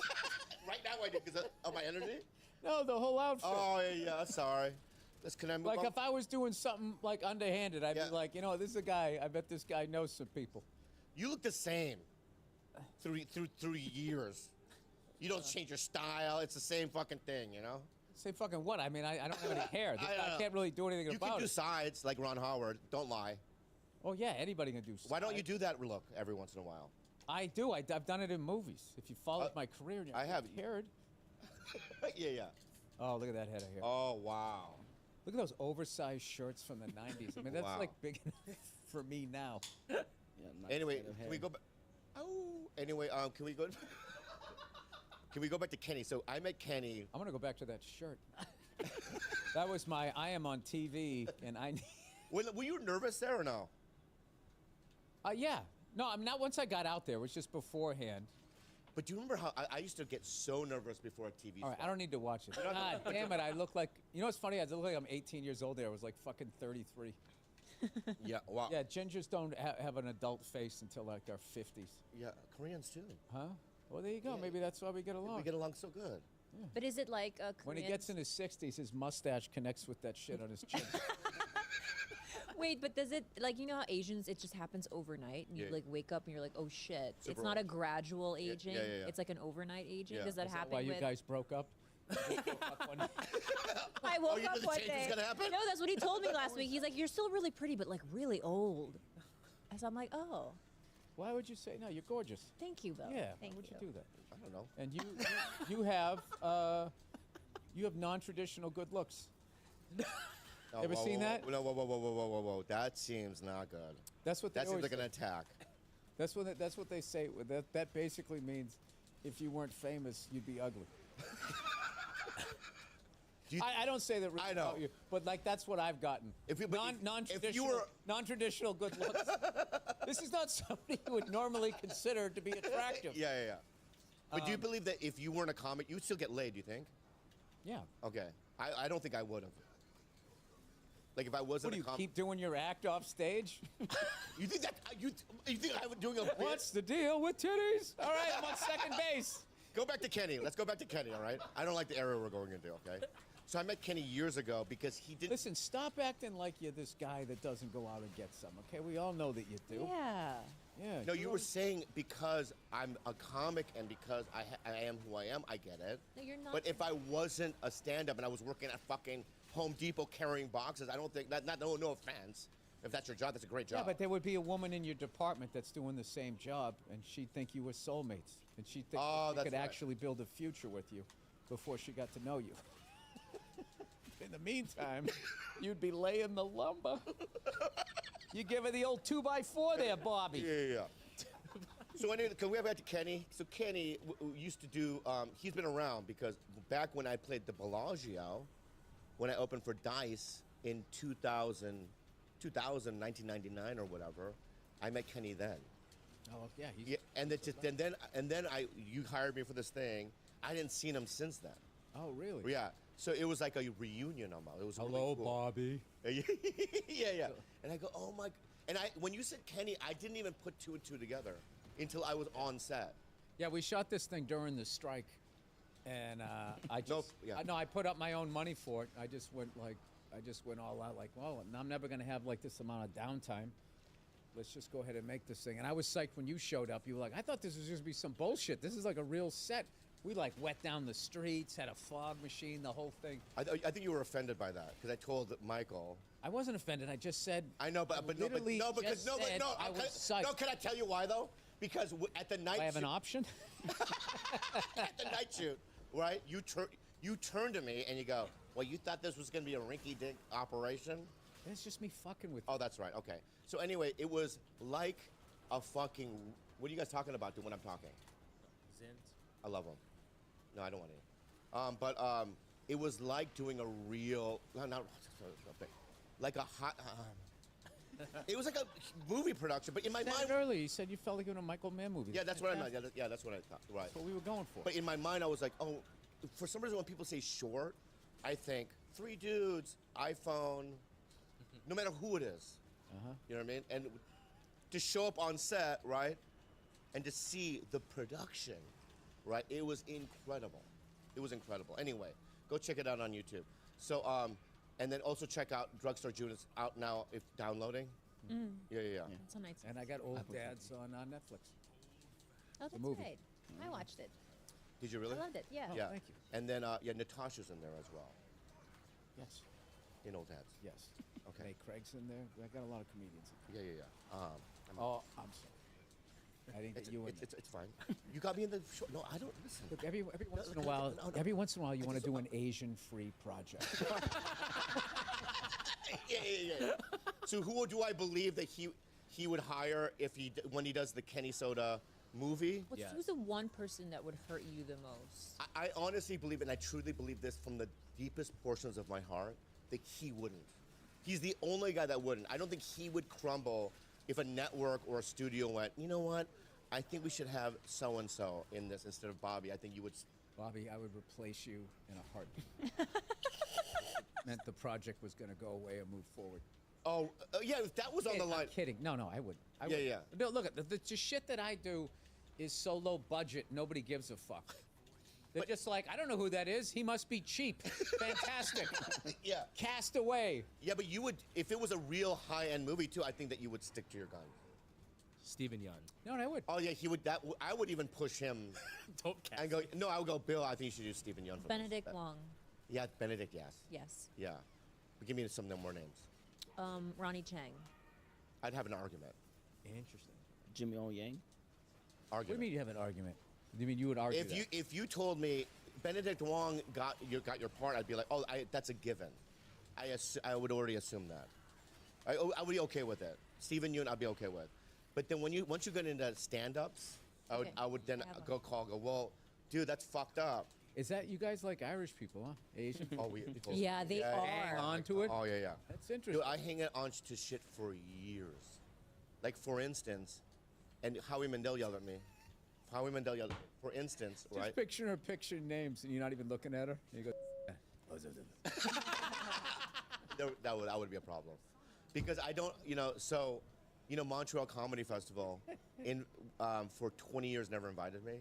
Right now I do, because of my energy? No, the whole outfit. Oh, yeah, sorry. Can I move Like, on? if I was doing something, like, underhanded, I'd be like, this is a guy, I bet this guy knows some people. You look the same. through years. You don't change your style. It's the same fucking thing, you know? Say fucking what? I mean, I don't have any hair. I can't really do anything you about can do it. sides like Ron Howard. Don't lie. Oh, yeah, anybody can do sides. Why don't you do that look every once in a while? I do. I've done it in movies. If you followed my career, I have. Cared. Yeah. Oh, look at that head of hair. Oh, wow. Look at those oversized shirts from the 90s. I mean, that's Wow. like big enough for me now. Yeah, nice Anyway, head of can hair. we go back? Oh. Anyway, can we go? Can we go back to Kenny? So I met Kenny. I'm gonna go back to that shirt. That was my. I am on TV, and I. Were you nervous there or no? Yeah. No, I'm not. Once I got out there, it was just beforehand. But do you remember how I used to get so nervous before a TV All right, spot? I don't need to watch it. God damn it! I look like. You know what's funny? I look like I'm 18 years old. There, I was like fucking 33. Yeah. Wow. Yeah, gingers don't have an adult face until like our 50s. Yeah, Koreans too. Huh? Well, there you go. Maybe that's why we get along. We get along so good. But is it like a When he gets in his 60s, his mustache connects with that shit on his chin. Wait, but does it, like, you know how Asians, it just happens overnight? And you, Yeah. like, wake up and you're like, oh, shit. Super it's not a old. gradual aging. yeah. It's like an overnight aging. Yeah. Does that Is happen why you with... guys broke up? I woke you know up the one change was day. gonna happen? No, that's what he told me last week. He's like, you're still really pretty, but, like, really old. And so I'm like, oh, Why would you say no? You're gorgeous. thank you, Bill. Yeah. Thank Why would you do that? I don't know. And you have non-traditional good looks. Oh, Ever seen that? No, whoa. That seems not good. That's what they That seems always like an say. attack. That's what they say. That basically means if you weren't famous, you'd be ugly. I don't say that really I know. about you, but like that's what I've gotten. If you- but if- non-traditional, if you were- non-traditional good looks. This is not somebody you would normally consider to be attractive. Yeah. But do you believe that if you weren't a comic, you'd still get laid, do you think? Yeah. Okay. I don't think I would have. Like if I wasn't What do you a comic. keep doing your act off stage? You think that you think I was doing a bit? What's the deal with titties? All right, I'm on second base. Go back to Kenny. Let's go back to Kenny, all right? I don't like the area we're going into, okay? So I met Kenny years ago because he didn't. Listen, stop acting like you're this guy that doesn't go out and get some, okay? We all know that you do. Yeah. Yeah. No, you were saying because I'm a comic and because I am who I am, I get it. No, you're not. But if I wasn't a stand-up and I was working at fucking Home Depot carrying boxes, I don't think no offense. If that's your job, that's a great job. Yeah, but there would be a woman in your department that's doing the same job, and she'd think you were soulmates, and she'd think Oh, she that's could right. actually build a future with you before she got to know you. In the meantime, you'd be laying the lumber. You give her the old 2x4 there, Bobby. Yeah. So anyway, can we go back to Kenny? So Kenny used to do, he's been around because back when I played the Bellagio, when I opened for Dice in 2000, 1999 or whatever, I met Kenny then. Oh yeah, he's Yeah, and then you hired me for this thing. I didn't see him since then. Oh really? Yeah. So it was like a reunion almost. It was Hello, really cool. Bobby. yeah. And I go, oh my. And when you said Kenny, I didn't even put two and two together until I was on set. Yeah, we shot this thing during the strike, and I just I put up my own money for it. I just went all out like, well, I'm never gonna have like this amount of downtime. Let's just go ahead and make this thing. And I was psyched when you showed up. You were like, I thought this was just gonna be some bullshit. This is like a real set. We like wet down the streets, had a fog machine, the whole thing. I think you were offended by that because I told Michael. I wasn't offended. I just said. I know, but no. I was psyched. No, can I tell you why though? Because at the night. I have an option. At the night shoot, right? You turned to me and you go, well, you thought this was gonna be a rinky-dink operation? It's just me fucking with you. Oh, that's right. Okay. So anyway, it was like a fucking. What are you guys talking about when I'm talking? Zins. I love them. No, I don't want any. It was like doing a real, like a hot. It was like a movie production, but in my You said mind. it earlier, you said you felt like you were in a Michael Mann movie. Yeah, that's what I meant. Yeah, that's what I thought. Right. That's what we were going for. But in my mind, I was like, oh, for some reason, when people say short, I think 3 dudes, iPhone, no matter who it is. You know what I mean? And to show up on set, right, and to see the production, right, it was incredible. It was incredible. Anyway, go check it out on YouTube. So, and then also check out Drugstore June. It's out now if downloading. Yeah. It's a nice. And I got Old Dads on Netflix. Oh, that's movie. right. I watched it. Did you really? I loved it. Yeah. Yeah. thank you. And then Natasha's in there as well. Yes. In Old Heads. Yes. Okay. Hey, Craig's in there. I got a lot of comedians. Yeah. Oh, I'm sorry. I didn't get you in there. It's fine. You got me in the show. No, I don't listen. Look, every once in a while, you want to do an Asian-free project. Yeah. So who do I believe that he would hire if when he does the Kenny Soda movie? Who's the one person that would hurt you the most? I honestly believe, and I truly believe this from the deepest portions of my heart, that he wouldn't. He's the only guy that wouldn't. I don't think he would crumble if a network or a studio went, you know what? I think we should have so-and-so in this instead of Bobby. I think you would... Bobby, I would replace you in a heartbeat. Meant the project was going to go away and move forward. Oh, yeah, if that was on the line... I'm kidding. No, I would. Yeah. No, look, the shit that I do is so low budget, nobody gives a fuck. They're just like, I don't know who that is. He must be cheap. Fantastic. Yeah. Cast away. Yeah, but you would, if it was a real high-end movie too, I think that you would stick to your guns. Stephen Yeun. No, I would. Oh yeah, he would. I would even push him. Don't cast. And go. No, I would go. Bill, I think you should do Stephen Yeun. For Benedict this. Wong. Yeah, Benedict. Yes. Yes. Yeah. But give me some more names. Ronnie Chang. I'd have an argument. Interesting. Jimmy O Yang. What do you mean you have an argument? You mean you would argue If you told me Benedict Wong got your part, I'd be like, oh, that's a given. I would already assume that. I would be okay with it. Stephen Yeun, I'd be okay with. But then once you get into stand-ups, I would then go, well, dude, that's fucked up. Is that you guys like Irish people, huh? Asian? Oh, we. Yeah, they are. Hang on to it. Oh yeah. That's interesting. Dude, I hang on to shit for years. Like for instance, and Howie Mandel yelled at me. For instance, Just right? picture her picture names, and you're not even looking at her. And you go. that would be a problem, because I don't, so, Montreal Comedy Festival, for 20 years never invited me,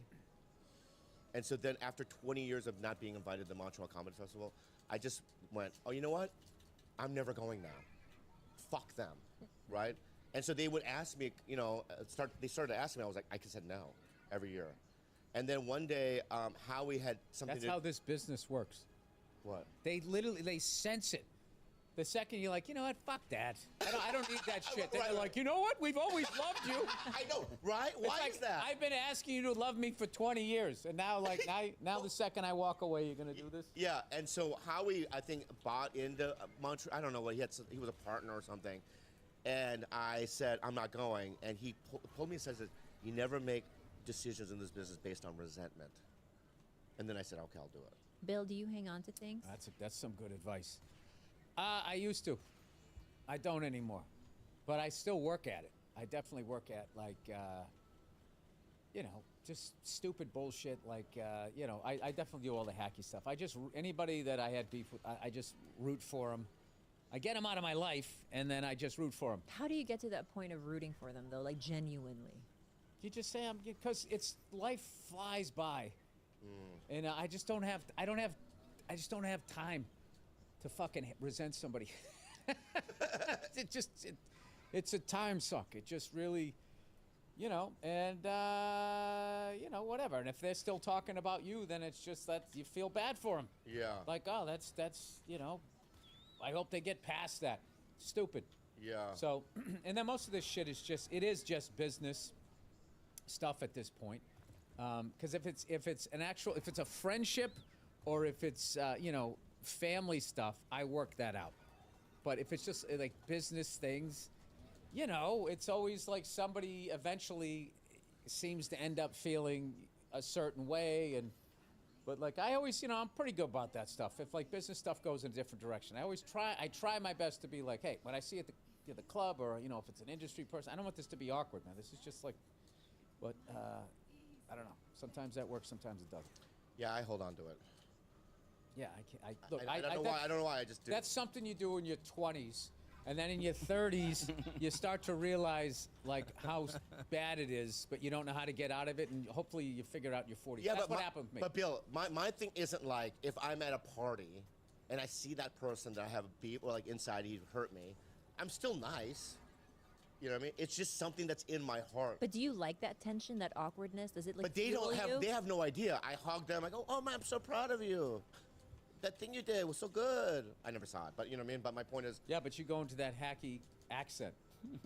and so then after 20 years of not being invited to the Montreal Comedy Festival, I just went, oh, you know what? I'm never going now. Fuck them, right? And so they would ask me, they started asking me. I was like, I said no every year. And then one day, Howie had something. That's how this business works. What? They sense it. The second you're like, you know what, fuck that. I don't need that shit. Then they're like, you know what, we've always loved you. I know, right? Why is that? I've been asking you to love me for 20 years, and now, now the second I walk away, you're gonna do this? Yeah, and so Howie, I think, bought into Montreal. I don't know what he was a partner or something, and I said I'm not going, and he pulled me and says, you never make decisions in this business based on resentment. And then I said, okay, I'll do it. Bill, do you hang on to things? That's some good advice. I used to. I don't anymore. But I still work at it. I definitely work at, just stupid bullshit. I definitely do all the hacky stuff. Anybody that I had beef with, I just root for them. I get them out of my life, and then I just root for them. How do you get to that point of rooting for them, though, like genuinely? You just say, because life flies by. And I just don't have time to fucking resent somebody. It's a time suck. It just really, whatever. And if they're still talking about you, then it's just that you feel bad for them. Yeah. Like, oh, that's I hope they get past that. Stupid. Yeah. So, and then most of this shit is just business stuff at this point. Because if it's a friendship, or if it's family stuff, I work that out. But if it's just like business things, it's always like somebody eventually seems to end up feeling a certain way, but like I always, I'm pretty good about that stuff. If like business stuff goes in a different direction, I try my best to be like, hey, when I see it at the club, or if it's an industry person, I don't want this to be awkward, man. This is just like, but I don't know. Sometimes that works, sometimes it doesn't. Yeah, I hold on to it. Yeah, I don't know why. I just do. That's something you do in your 20s, and then in your 30s, you start to realize like how bad it is, but you don't know how to get out of it, and hopefully you figure it out in your 40s. Yeah, That's what happened with me. But Bill, my thing isn't like if I'm at a party and I see that person that I have a beef, or like inside he hurt me, I'm still nice. You know what I mean? It's just something that's in my heart. But do you like that tension, that awkwardness? Does it like But they fuel don't have. you? They have no idea. I hug them. I go, "Oh man, I'm so proud of you. That thing you did was so good." I never saw it, but you know what I mean. But my point is, Yeah, but you go into that hacky accent.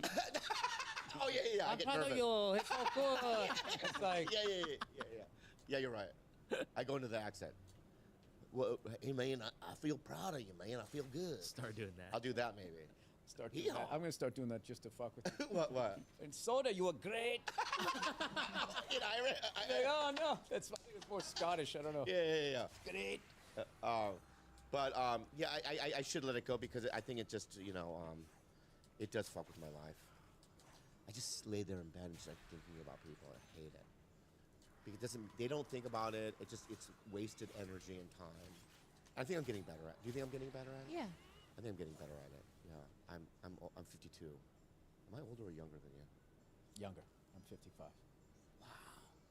oh yeah. I I'm get proud of nervous. you. It's so good. It's like, Yeah, you're right. I go into the accent. Well, hey man, I feel proud of you, man. I feel good. Start doing that. I'll do that maybe. start doing that. I'm gonna start doing that just to fuck with you. What? And Soda, you were great. You know, Like, oh no, that's I think it's more Scottish. I don't know. Yeah. Great. Yeah, I should let it go because I think it just, it does fuck with my life. I just lay there in bed and just like thinking about people. I hate it. Because they don't think about it. It's wasted energy and time. I think I'm getting better at it. Do you think I'm getting better at it? Yeah. I think I'm getting better at it. Yeah. I'm 52. Am I older or younger than you? Younger. I'm 55. Wow.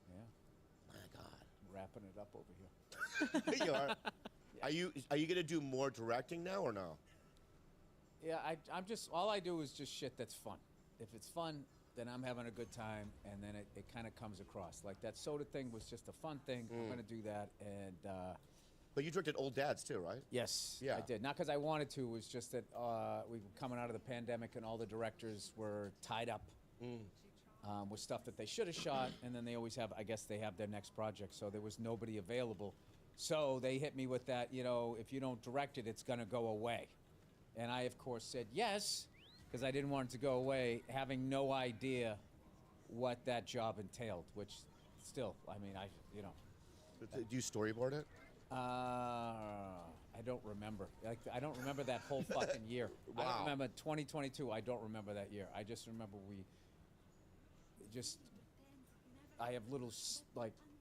Yeah. My God. Wrapping it up over here. You are. Are you gonna do more directing now or no? Yeah, I'm just, all I do is just shit that's fun. If it's fun, then I'm having a good time, and then it kind of comes across. Like that Soda thing was just a fun thing. I'm gonna do that, and But you directed Old Dads too, right? yes, Yeah. I did. Not because I wanted to. It was just that we were coming out of the pandemic, and all the directors were tied up with stuff that they should have shot, and then they always have, I guess they have their next project, so there was nobody available. So they hit me with that, if you don't direct it, it's gonna go away. And I, of course, said yes, because I didn't want it to go away, having no idea what that job entailed, which still, I mean, Do you storyboard it? I don't remember. I don't remember that whole fucking year. I Wow. don't remember 2022. I don't remember that year. I just remember I have little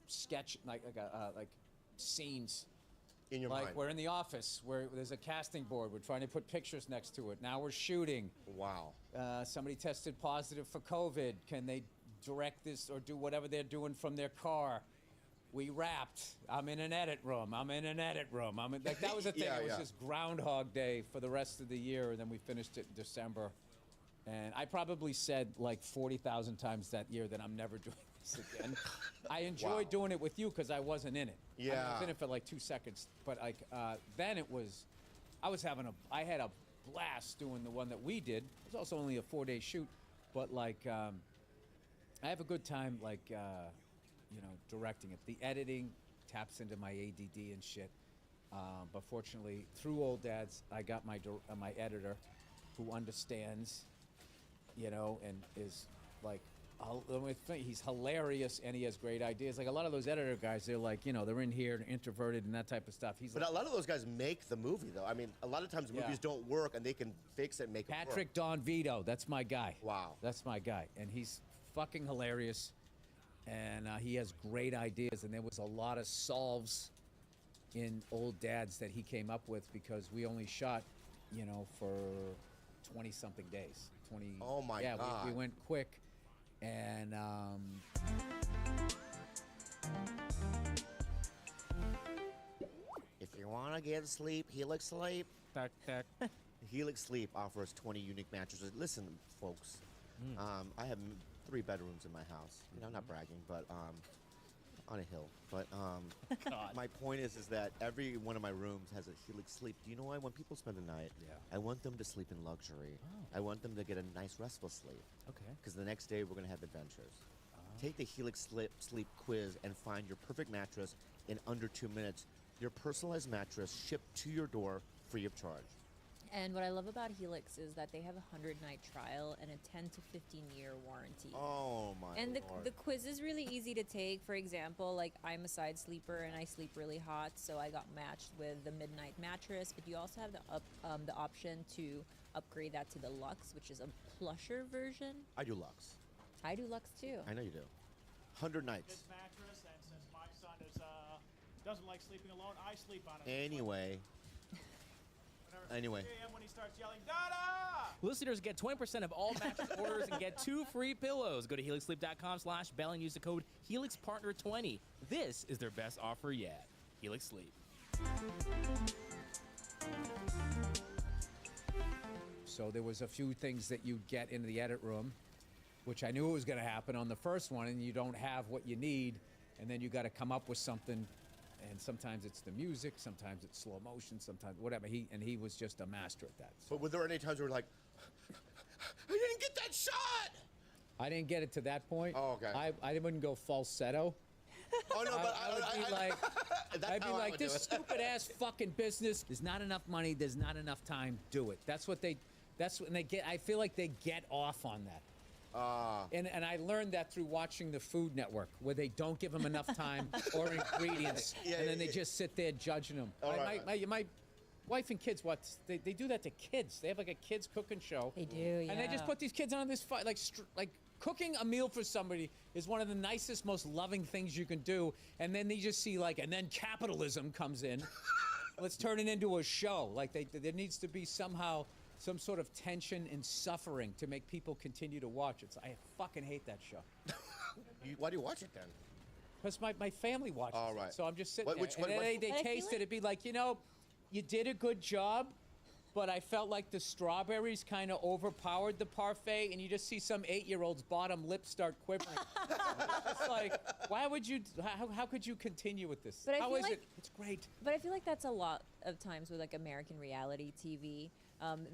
sketch, like scenes. In your Like mind? we're in the office where there's a casting board. We're trying to put pictures next to it. Now we're shooting. Wow. Somebody tested positive for COVID. Can they direct this or do whatever they're doing from their car? We wrapped. I'm in an edit room. Like that was the thing. Yeah, It was yeah. just Groundhog Day for the rest of the year, and then we finished it in December. And I probably said like 40,000 times that year that I'm never doing this again. I enjoyed doing it with you because I wasn't in it. I mean, I was in it for like 2 seconds, but like then I had a blast doing the one that we did. It was also only a 4-day shoot, but like I have a good time directing it. The editing taps into my ADD and shit. But fortunately, through Old Dads, I got my editor, who understands, and is like, he's hilarious and he has great ideas. Like a lot of those editor guys, they're like, they're in here, they're introverted and that type of stuff. He's But like, a lot of those guys make the movie, though. I mean, a lot of times movies don't work, and they can fix it and make it work. Patrick Don Vito, that's my guy. Wow. That's my guy. And he's fucking hilarious. And he has great ideas. And there was a lot of solves in Old Dads that he came up with because we only shot, for 20-something days. Oh, my God. God. We went quick. And If you want to get sleep, Helix Sleep. Helix Sleep offers 20 unique mattresses. Listen, folks, I have 3 bedrooms in my house. I'm not bragging, but on a hill. But my point is that every one of my rooms has a Helix Sleep. Do you know why? When people spend the night, I want them to sleep in luxury. I want them to get a nice, restful sleep. Okay. Because the next day, we're going to have adventures. Take the Helix Sleep quiz and find your perfect mattress in under 2 minutes. Your personalized mattress shipped to your door free of charge. And what I love about Helix is that they have a 100-night trial and a 10 to 15-year warranty. Oh my And Lord. the quiz is really easy to take. For example, like I'm a side sleeper and I sleep really hot, so I got matched with the Midnight mattress. But you also have the option to upgrade that to the Luxe, which is a plusher version. I do Lux. I do Luxe too. I know you do. 100 nights. This mattress, and since my son doesn't like sleeping alone, I sleep on it. Anyway. Anyway. 3 a.m. when he starts yelling, Dada! Listeners get 20% of all mattress orders and get 2 free pillows. Go to helixsleep.com/bell and use the code HelixPartner20. This is their best offer yet. Helix Sleep. So there was a few things that you get into the edit room, which I knew was going to happen on the first one, and you don't have what you need, and then you got to come up with something. And sometimes it's the music, sometimes it's slow motion, sometimes whatever. He was just a master at that. So. But were there any times where like, I didn't get that shot? I didn't get it to that point. Oh, okay. I wouldn't go falsetto. Oh no, but I would be like, that's I'd be how I like, would do this it. stupid ass fucking business. There's not enough money. There's not enough time. Do it. That's what they. That's when they get. I feel like they get off on that. And I learned that through watching the Food Network, where they don't give them enough time or ingredients, and then they just sit there judging them. My wife and kids, they do that to kids. They have like a kids cooking show. They do, yeah. And they just put these kids on this fight, like cooking a meal for somebody is one of the nicest, most loving things you can do. And then they just see and then capitalism comes in. Let's turn it into a show. Like there needs to be somehow some sort of tension and suffering to make people continue to watch it. So I fucking hate that show. Why do you watch it then? Because my family watches All right. it. So I'm just sitting Which- there. And what- they taste it. It'd be like, you did a good job, but I felt like the strawberries kind of overpowered the parfait, and you just see some 8-year-old's bottom lip start quivering. It's like, why would you, how could you continue with this? But I How feel is like- it? It's great. But I feel like that's a lot of times with like American reality TV.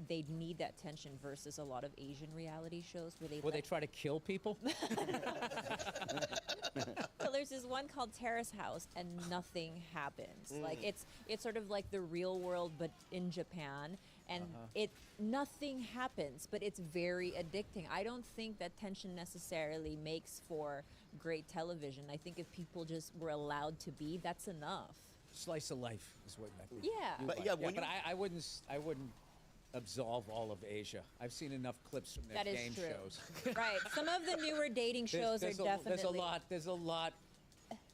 They need that tension versus a lot of Asian reality shows where They try to kill people? So there's this one called Terrace House, and nothing happens. Like it's sort of like the real world, but in Japan, and nothing happens, but it's very addicting. I don't think that tension necessarily makes for great television. I think if people just were allowed to be, that's enough. Slice of life is what I think. Yeah. But But I wouldn't absolve all of Asia. I've seen enough clips from their That is game true. shows. Right. Some of the newer dating shows are definitely. There's a lot.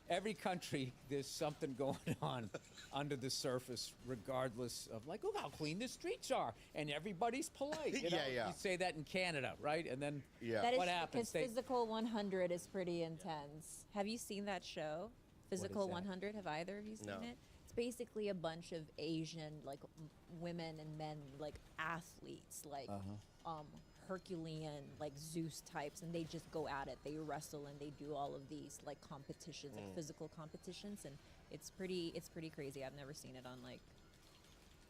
Every country, there's something going on under the surface, regardless of look how clean the streets are, and everybody's polite. You know? Yeah. You say that in Canada, right? And then That is what happens? because Physical 100 is pretty intense. Have you seen that show? Physical that? 100. Have either of you seen No. it? It's basically a bunch of Asian women and men athletes Herculean Zeus types, and they just go at it. They wrestle and they do all of these competitions, physical competitions, and it's pretty crazy. I've never seen it on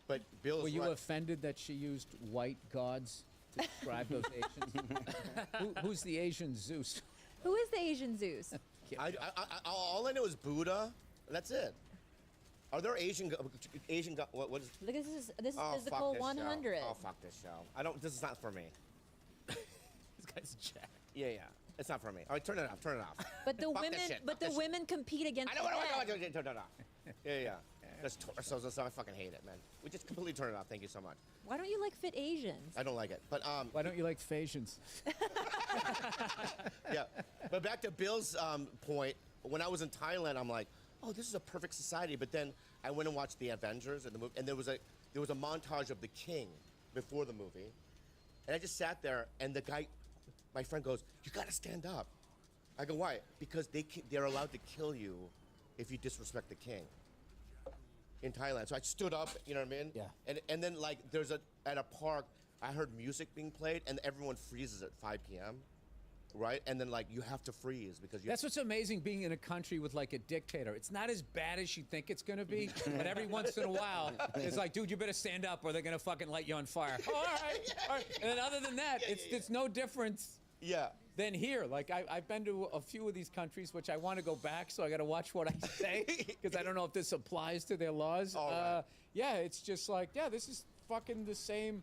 But Bill's Were you right. offended that she used white gods to describe those Asians? Who's the Asian Zeus? Who is the Asian Zeus? All I know is Buddha. That's it. Are there Asian? What is? Look, this is Oh, fuck Physical this 100. Show. Oh fuck this show. I don't. This is not for me. This guy's jacked. Yeah. It's not for me. All right, turn it off. Turn it off. But the Fuck this women, shit, but fuck the this women compete against. I don't want men. to turn it off. Yeah. That's torsos. I fucking hate it, man. We just completely turn it off. Thank you so much. Why don't you like fit Asians? I don't like it. But Why don't you like Phasians? yeah. But back to Bill's point. When I was in Thailand, I'm like, oh, this is a perfect society. But then I went and watched the Avengers and the movie, and there was a montage of the king before the movie, and I just sat there, and the guy, my friend goes, "You got to stand up." I go, "Why?" Because they're allowed to kill you if you disrespect the king in Thailand. So I stood up, you know what I mean? Yeah. And then there's at a park, I heard music being played, and everyone freezes at 5 p.m. Right? And then you have to freeze because you. That's what's amazing being in a country with a dictator. It's not as bad as you think it's gonna be, but every once in a while, it's dude, you better stand up or they're gonna fucking light you on fire. All right. And then other than that, it's no difference. Yeah. Than here. I've been to a few of these countries, which I want to go back, so I got to watch what I say because I don't know if this applies to their laws. Right. Yeah, it's just this is fucking the same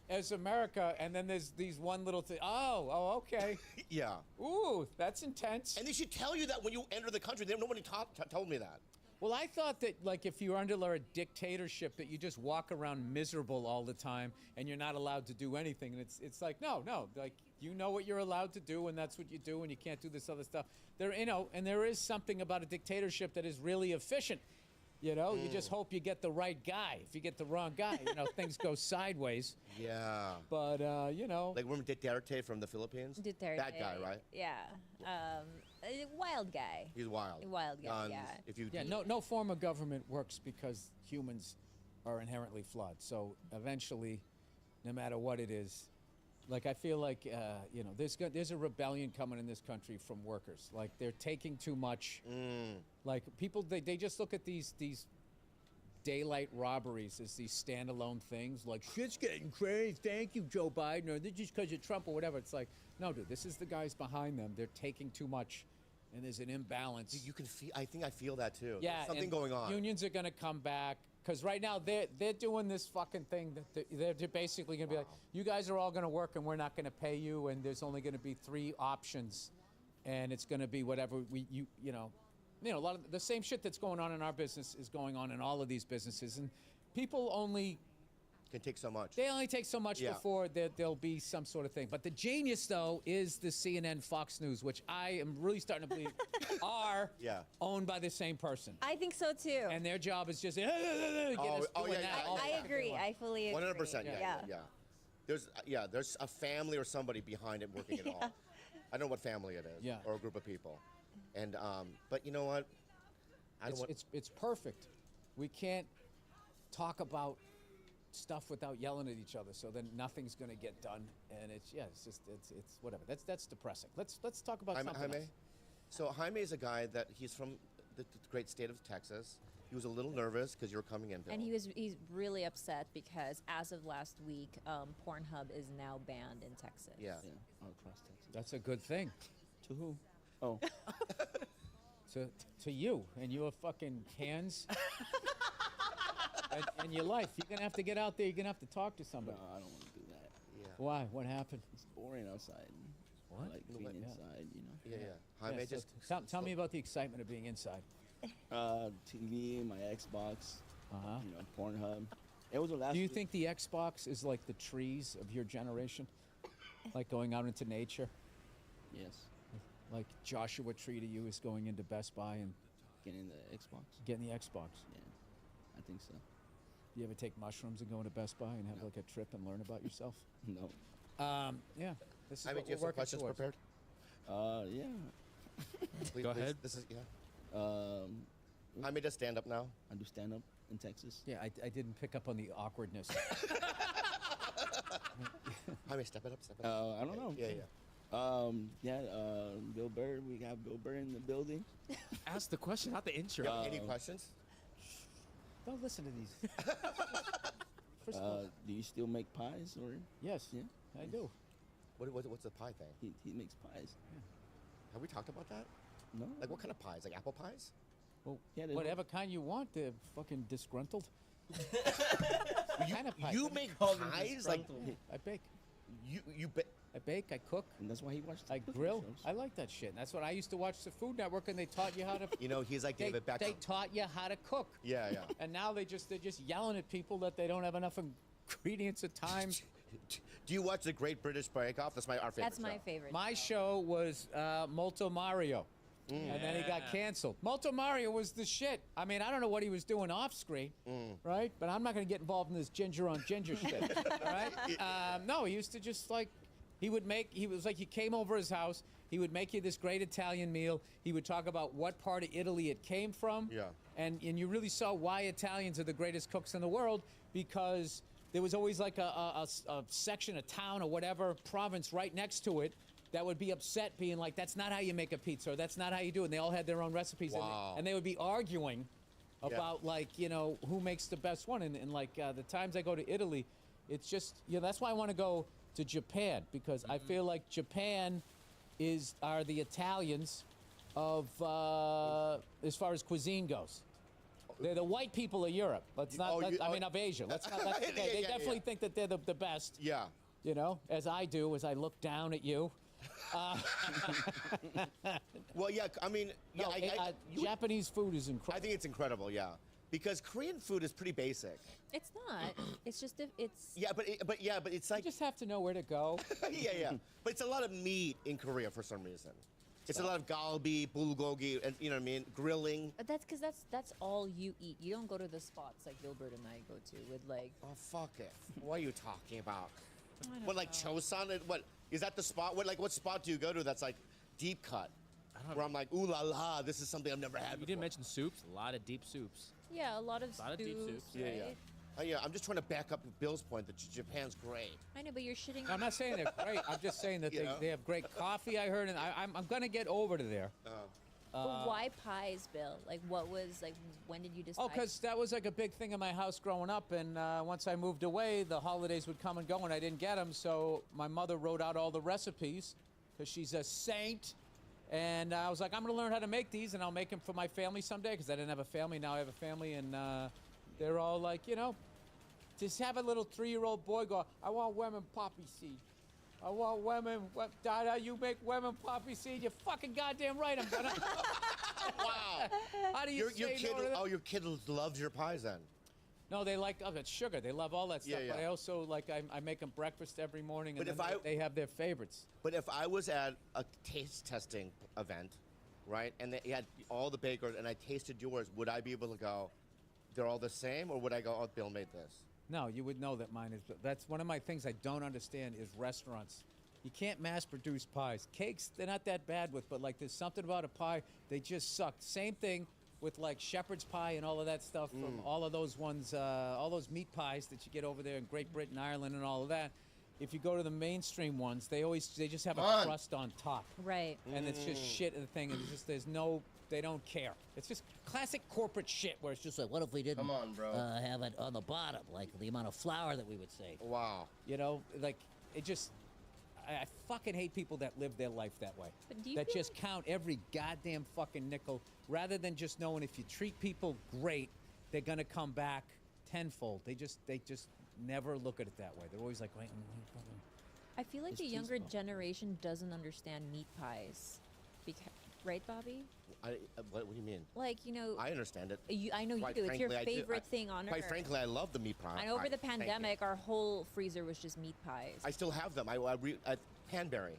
as America, and then there's these one little thing. Oh, okay. Yeah. Ooh, that's intense. And they should tell you that when you enter the country. Nobody told me that. Well, I thought that if you're under a dictatorship, that you just walk around miserable all the time and you're not allowed to do anything. And it's no, you know what you're allowed to do, and that's what you do, and you can't do this other stuff. And there is something about a dictatorship that is really efficient. You just hope you get the right guy. If you get the wrong guy, things go sideways. Yeah. But remember Duterte from the Philippines? Duterte. That guy, right? Yeah. A wild guy. He's wild. A wild guy. Yeah. No form of government works because humans are inherently flawed. So eventually, no matter what it is. Like, I feel like, you know, there's a rebellion coming in this country from workers. Like, they're taking too much. Like, people, they just look at these daylight robberies as these standalone things. Like, shit's getting crazy. Thank you, Joe Biden. Or this just because of Trump or whatever. It's like, no, dude, this is the guys behind them. They're taking too much. And there's an imbalance. You can feel. I think I feel that too. Yeah, There's something and going on. Unions are going to come back because right now they're doing this fucking thing that they're basically going to be like, you guys are all going to work and we're not going to pay you, and there's only going to be 3 options, and it's going to be whatever you know, a lot of the same shit that's going on in our business is going on in all of these businesses, and people only can take so much. They only take so much before there'll be some sort of thing. But the genius, though, is the CNN Fox News, which I am really starting to believe are owned by the same person. I think so too. And their job is just get us doing that. I agree. I fully agree. 100%. Yeah. There's a family or somebody behind it working it all. I don't know what family it is or a group of people. And but you know what? It's perfect. We can't talk about stuff without yelling at each other, so then nothing's going to get done, and it's whatever. That's depressing. Let's talk about something Jaime. else. So Jaime is a guy that he's from the great state of Texas. He was a little nervous because you were coming in, Bill. And he's really upset because as of last week, Pornhub is now banned in Texas. Yeah. All across Texas. That's a good thing. To who? Oh. to you and your fucking hands. And your life. You're going to have to get out there. You're going to have to talk to somebody. No, I don't want to do that. Yeah. Why? What happened? It's boring outside. What? I like being inside, you know. Yeah. Jaime, tell me about the excitement of being inside. TV, my Xbox, you know, Pornhub. It was the last. Do you think the Xbox is like the trees of your generation? Like going out into nature? Yes. Like Joshua Tree to you is going into Best Buy and getting the Xbox? Getting the Xbox. Yeah, I think so. You ever take mushrooms and go into Best Buy and have like a trip and learn about yourself? No. Yeah. This is I mean, do you have some questions prepared? Yeah. Please, Go ahead. This is I may just stand up now. I do stand up in Texas. Yeah, I didn't pick up on the awkwardness. I may step it up. I don't know. Yeah. Bill Burr. We got Bill Burr in the building. Ask the question, not the intro. Any questions? Don't listen to these. First of all, do you still make pies or? Yes. Yeah. I do. What's the pie thing? He makes pies. Yeah. Have we talked about that? No. Like what kind of pies? Like apple pies? Well, yeah, whatever kind you want. They're fucking disgruntled. What kind of pie? You make pies? Like I bake. You bake? I bake. I cook. And that's why he watched. I grill. I like that shit. And that's what I used to watch the Food Network, and they taught you how to. You know, he's like David Beckham. They taught you how to cook. Yeah. And now they're just yelling at people that they don't have enough ingredients or time. Do you watch the Great British Bake Off? That's our favorite. That's my show. favorite. My show was Molto Mario. And then he got canceled. Molto Mario was the shit. I mean, I don't know what he was doing off screen, right? But I'm not going to get involved in this ginger on ginger shit, all right? No, he used to just like, he was like, you came over his house, he would make you this great Italian meal. He would talk about what part of Italy it came from. Yeah. And you really saw why Italians are the greatest cooks in the world, because there was always like a section, a town or whatever, province right next to it that would be upset, being like, that's not how you make a pizza, or that's not how you do it. And they all had their own recipes. Wow. And they would be arguing about, like, you know, who makes the best one. And like, the times I go to Italy, it's just, you know, that's why I want to go to Japan, because I feel like Japan are the Italians of, as far as cuisine goes. They're the white people of Europe. Let's not, I mean, of Asia. Let's not, they definitely think that they're the best. Yeah. You know, as I do, as I look down at you. Well, yeah, I mean, Japanese food is incredible. I think it's incredible, yeah, because Korean food is pretty basic. It's not. It's just it's. Yeah, but it's like you just have to know where to go. yeah, but it's a lot of meat in Korea for some reason. It's a lot of galbi, bulgogi, and you know what I mean, grilling. But that's because that's all you eat. You don't go to the spots like Gilbert and I go to with like. Oh fuck it! What are you talking about? I don't What like know. Chosun? What is that the spot? What spot do you go to that's like deep cut? Where I'm like, ooh la la, this is something I've never had. You didn't mention soups. A lot of deep soups. Yeah, a lot of deep soups. right? Yeah. Yeah, I'm just trying to back up Bill's point that Japan's great. I know, but you're shitting. I'm not saying they're great. I'm just saying that they have great coffee. I heard, and I'm gonna get over to there. But why pies, Bill? Like, what was like? When did you decide? Oh, because that was like a big thing in my house growing up, and once I moved away, the holidays would come and go, and I didn't get them. So my mother wrote out all the recipes, because she's a saint. And I was like, I'm gonna learn how to make these, and I'll make them for my family someday, because I didn't have a family. Now I have a family, and they're all like, just have a little 3-year-old boy go, I want lemon poppy seed. I want lemon. Dada, you make lemon poppy seed? You're fucking goddamn right. I'm gonna. Wow. How do you your say kid? no to that? Oh, your kid loves your pies then. No, they like it's sugar. They love all that stuff. Yeah, But I also like I make them breakfast every morning, and But then if they have their favorites. But if I was at a taste testing event, right, and they had all the bakers, and I tasted yours, would I be able to go, they're all the same, or would I go, oh, Bill made this? No, you would know that mine is. That's one of my things I don't understand is restaurants. You can't mass produce pies. Cakes, they're not that bad with, but like there's something about a pie, they just suck. Same thing with like shepherd's pie and all of that stuff from all of those ones, all those meat pies that you get over there in Great Britain, Ireland, and all of that. If you go to the mainstream ones, they just have a crust on top. Right. And it's just shit of the thing, and it's just they don't care. It's just classic corporate shit where it's just like, What if we didn't Come on, bro. have it on the bottom, like the amount of flour that we would save? Wow. like it just. I fucking hate people that live their life that way. But do you That feel just count every goddamn fucking nickel, rather than just knowing if you treat people great, they're gonna come back tenfold. They just never look at it that way. They're always like, wait. I feel like It's the younger too small. generation doesn't understand meat pies, right, Bobby? What do you mean? Like I understand it. I know you Quite do. It's your frankly, I do. favorite thing on Quite earth. frankly, I love the meat pie. And over the Thank you. pandemic, our whole freezer was just meat pies. I still have them. At Panberry.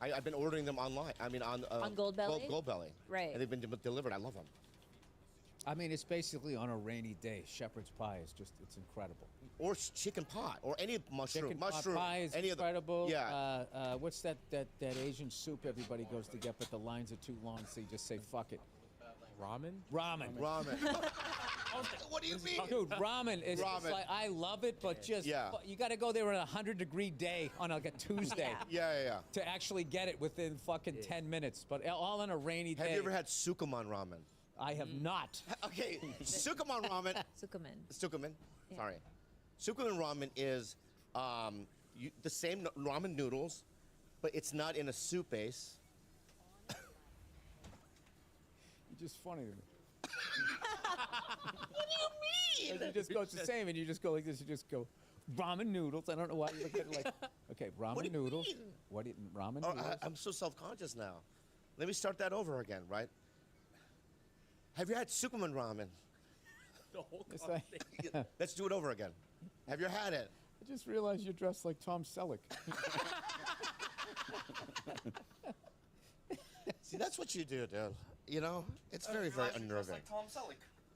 I've been ordering them online. I mean, on Goldbelly? Goldbelly. Right. And they've been delivered. I love them. I mean, it's basically on a rainy day. Shepherd's pie is it's incredible. Or chicken pot, or any mushroom. Chicken pot mushroom. pie is any incredible. Of the, yeah. What's that Asian soup everybody goes to get, but the lines are too long, so you just say fuck it. Ramen? Ramen. What do you mean? Dude, ramen is it's Ramen. like, I love it, but just Yeah. you got to go there on a 100-degree day on like a Tuesday Yeah. to actually get it within fucking 10 minutes. But all on a rainy day. Have you ever had Sukuman ramen? I have not. Okay, Sukuman ramen. Sukuman. Yeah. Sorry. Sukuman ramen is the same ramen noodles, but it's not in a soup base. You're just funny to me. What do you mean? You just go, it's the same, and you just go like this. You just go, ramen noodles. I don't know why you look at it like, okay, ramen noodles. What do you, ramen noodles? I'm so self-conscious now. Let me start that over again, right? Have you had Sukuman ramen? The whole It's like, Let's do it over again. Have you had it? I just realized you're dressed like Tom Selleck. See, that's what you do, dude. You know, it's very, very unnerving. Like Tom Selleck.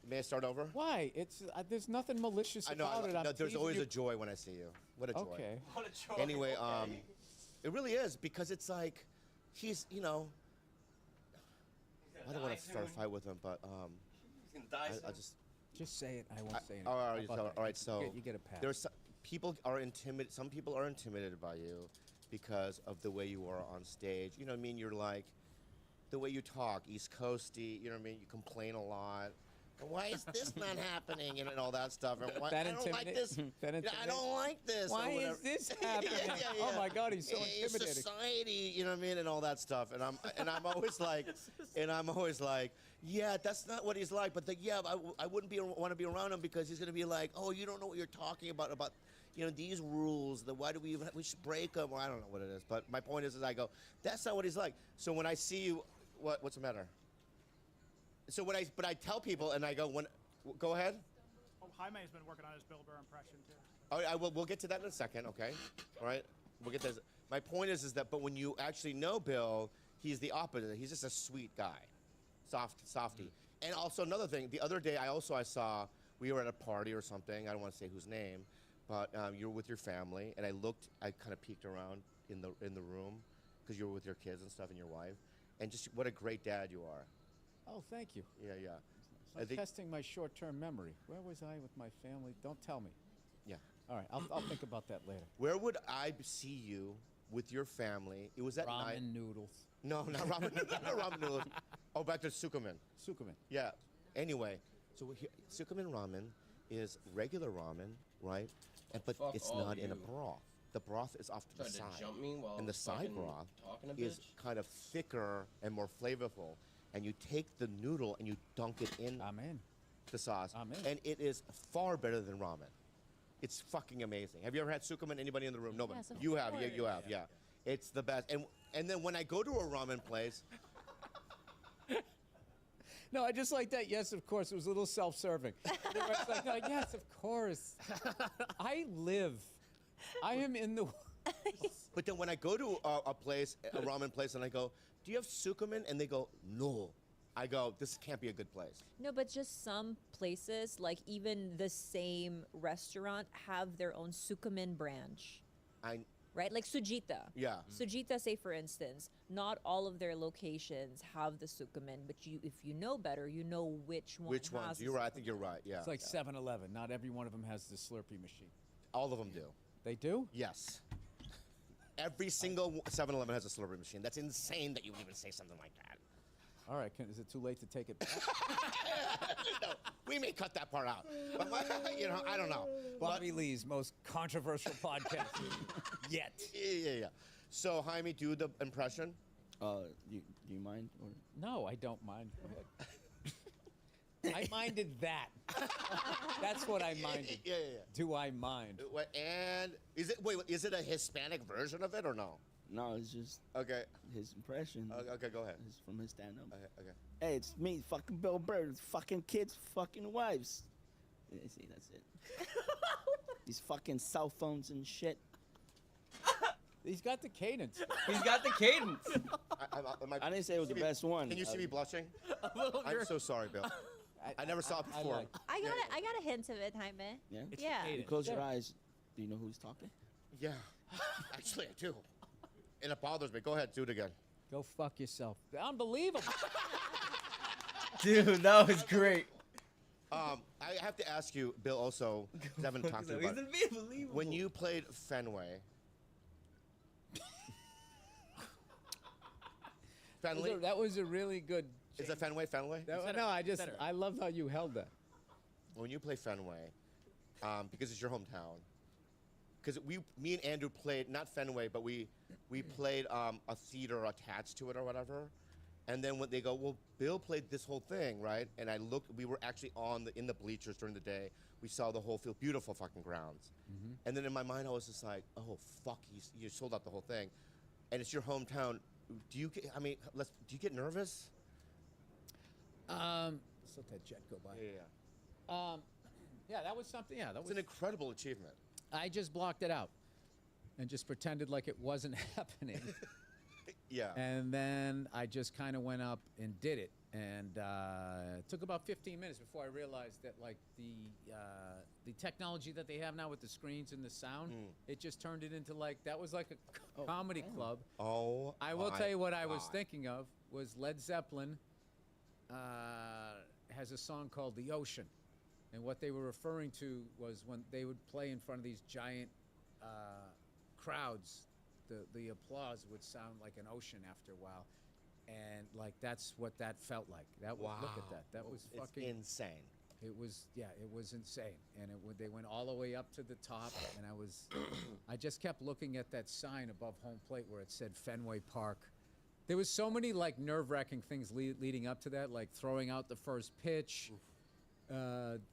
May I start over? Why? It's there's nothing malicious I know. about it. No, I'm there's teasing always you. a joy when I see you. What a joy. Okay. What a joy. Anyway, okay. it really is because it's like he's, I don't want to start a fight with him, but He's gonna die I soon. just. say it. I won't say it. All right. So you get a pass. There's people are intimidated. Some people are intimidated by you because of the way you are on stage. You know what I mean? You're like the way you talk, East Coasty. You know what I mean? You complain a lot. And why is this not happening? And all that stuff. And why, That I don't like this. That I don't like this. Why or is whatever. this happening? Oh my God, he's so intimidating. Society, you know what I mean, and all that stuff. And I'm always like, yeah, that's not what he's like. But I wouldn't want to be around him because he's gonna be like, oh, you don't know what you're talking about these rules. Why do we should break them? Well, I don't know what it is. But my point is I go, that's not what he's like. So when I see you, what's the matter? So but I tell people and I go, go ahead. Oh, Jaime has been working on his Bill Burr impression too. All right, we'll get to that in a second, okay? All right, we'll get to this. My point is that, but when you actually know Bill, he's the opposite. He's just a sweet guy, softy. And also another thing, the other day I saw we were at a party or something. I don't want to say whose name, but you were with your family, and I kind of peeked around in the room because you were with your kids and stuff and your wife, and just what a great dad you are. Oh, thank you. Yeah. I'm testing my short-term memory. Where was I with my family? Don't tell me. Yeah. All right, I'll think about that later. Where would I see you with your family? It was at night. Ramen noodles. No, not ramen. Not ramen noodles. Oh, back to Sukumen. Sukumen. Yeah. Anyway, so Sukumen ramen is regular ramen, right? But Fuck it's all not in a you. broth. The broth is off to the Tried to side. jump me while I and the was side fucking broth talking a is bitch? kind of thicker and more flavorful. And you take the noodle and you dunk it in the sauce. And it is far better than ramen. It's fucking amazing. Have you ever had Sukumen? Anybody in the room? Nobody. Yes, of You have. Yeah, course. you have. Yeah. It's the best. And then when I go to a ramen place, No, I just like that. Yes, of course. It was a little self-serving. It's like, no, yes, of course. I am in the. but then when I go to a place, a ramen place, and I go, "Do you have Sukumen?" and they go, "No." I go, "This can't be a good place." No, but just some places, like even the same restaurant, have their own Sukumen branch. Right? Like Sujita. Yeah. Sujita, say for instance, not all of their locations have the Sukumen, but if you know better, you know which one. Which ones? has the You're right. I think you're right. Yeah. It's like 7-Eleven. Not every one of them has the Slurpee machine. All of them do. They do? Yes. Every single 7-Eleven has a Slurpee machine. That's insane that you would even say something like that. All right. Is it too late to take it back? No, we may cut that part out. But I don't know. Bobby Lee's most controversial podcast yet. Yeah. So, Jaime, do the impression. Do you mind? Or? No, I don't mind. I minded that. That's what I minded. Yeah. Do I mind? And is it a Hispanic version of it or no? No, it's just his impression. Okay, go ahead. It's from his stand-up. Okay. Hey, it's me, fucking Bill Burr. Fucking kids, fucking wives. Yeah, see, that's it. These fucking cell phones and shit. He's got the cadence. He's got the cadence. I didn't say it was the best one. Can you see me blushing? I'm so sorry, Bill. I never saw it before. I got a hint of it, Jaime. Yeah? Yeah. You close your eyes. Do you know who's talking? Yeah. Actually, I do. And it bothers me. Go ahead, do it again. Go fuck yourself. Unbelievable. Dude, that was great. I have to ask you, Bill, also, 'cause I haven't talked to you about it. He's unbelievable. When you played Fenway, Fenley? That was a really good. Is it Fenway? I love how you held that. When you play Fenway, because it's your hometown, because me and Andrew played, not Fenway, but we played a theater attached to it or whatever. And then when they go, well, Bill played this whole thing, right? And I looked, we were actually in the bleachers during the day. We saw the whole field, beautiful fucking grounds. Mm-hmm. And then in my mind, I was just like, oh, fuck, you sold out the whole thing. And it's your hometown. Do you get nervous? Let's let that jet go by. Yeah, that was something. Yeah, that was an incredible achievement. I just blocked it out and just pretended like it wasn't happening. Yeah. And then I just kind of went up and did it, and it took about 15 minutes before I realized that like the technology that they have now with the screens and the sound, it just turned it into like that was like a comedy club. Oh, I will tell you what I was God. thinking of was Led Zeppelin has a song called "The Ocean," and what they were referring to was when they would play in front of these giant crowds. The applause would sound like an ocean after a while, and like that's what that felt like. That was look at that. That was It's fucking insane. It was it was insane, and they went all the way up to the top, and I just kept looking at that sign above home plate where it said Fenway Park. There was so many like nerve-wracking things leading up to that, like throwing out the first pitch.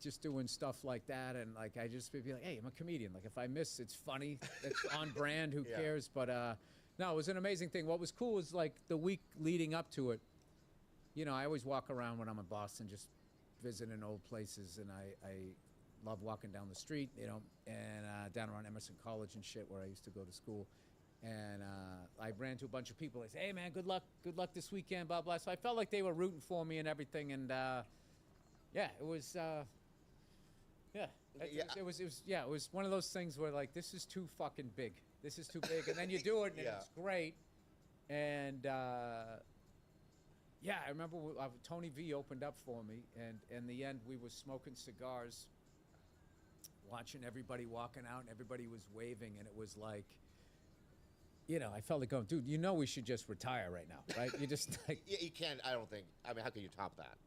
Just doing stuff like that, and like I just would be like, hey, I'm a comedian. Like if I miss, it's funny. It's on brand. Who cares? But no, it was an amazing thing. What was cool was like the week leading up to it. You know, I always walk around when I'm in Boston, just visiting old places, and I love walking down the street. You know, and down around Emerson College and shit, where I used to go to school. And I ran into a bunch of people. They say, hey man, good luck this weekend, blah blah. So I felt like they were rooting for me and everything, and. Yeah, it was. It was one of those things where like this is too fucking big. This is too big, and then you do it, and it's great. And Yeah, I remember Tony V opened up for me, and in the end, we were smoking cigars, watching everybody walking out, and everybody was waving, and it was like, you know, I felt like going, dude, you know we should just retire right now, right? You just like... Yeah, you can't, I don't think. I mean, how can you top that?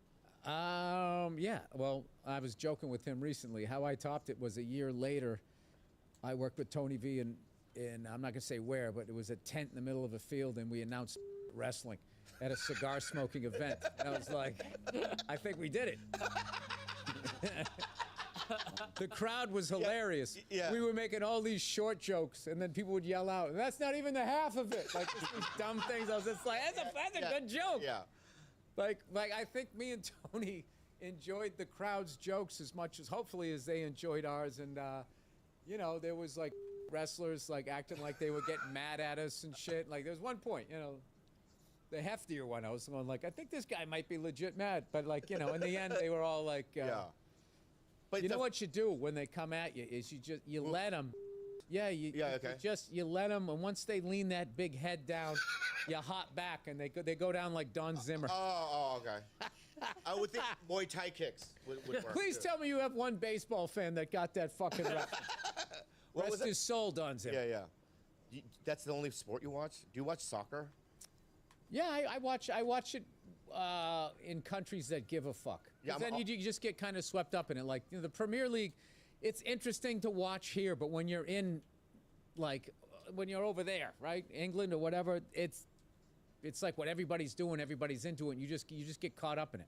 Yeah, well, I was joking with him recently. How I topped it was a year later, I worked with Tony V in I'm not going to say where, but it was a tent in the middle of a field, and we announced wrestling at a cigar smoking event. And I was like, I think we did it. The crowd was hilarious. Yeah. We were making all these short jokes, and then people would yell out, and that's not even the half of it. Like, just these dumb things. I was just like, that's a good joke. Yeah. Like I think me and Tony enjoyed the crowd's jokes as much as hopefully as they enjoyed ours. And, you know, there was like wrestlers like acting like they were getting mad at us and shit. Like there was one point, you know, the heftier one, I was going like, I think this guy might be legit mad. But like, you know, in the end, they were all like, yeah. But you know what you do when they come at you is you let them. Yeah, you let them, and once they lean that big head down, you hop back, and they go down like Don Zimmer. Okay. I would think Muay Thai kicks would work. Please tell me you have one baseball fan that got that fucking rest. Rest his soul, Don Zimmer. Yeah. That's the only sport you watch? Do you watch soccer? Yeah, I watch it in countries that give a fuck. Yeah, then you just get kind of swept up in it. Like, you know, the Premier League, it's interesting to watch here, but when you're in, like, when you're over there, right, England or whatever, it's like what everybody's doing, everybody's into it, and you just get caught up in it.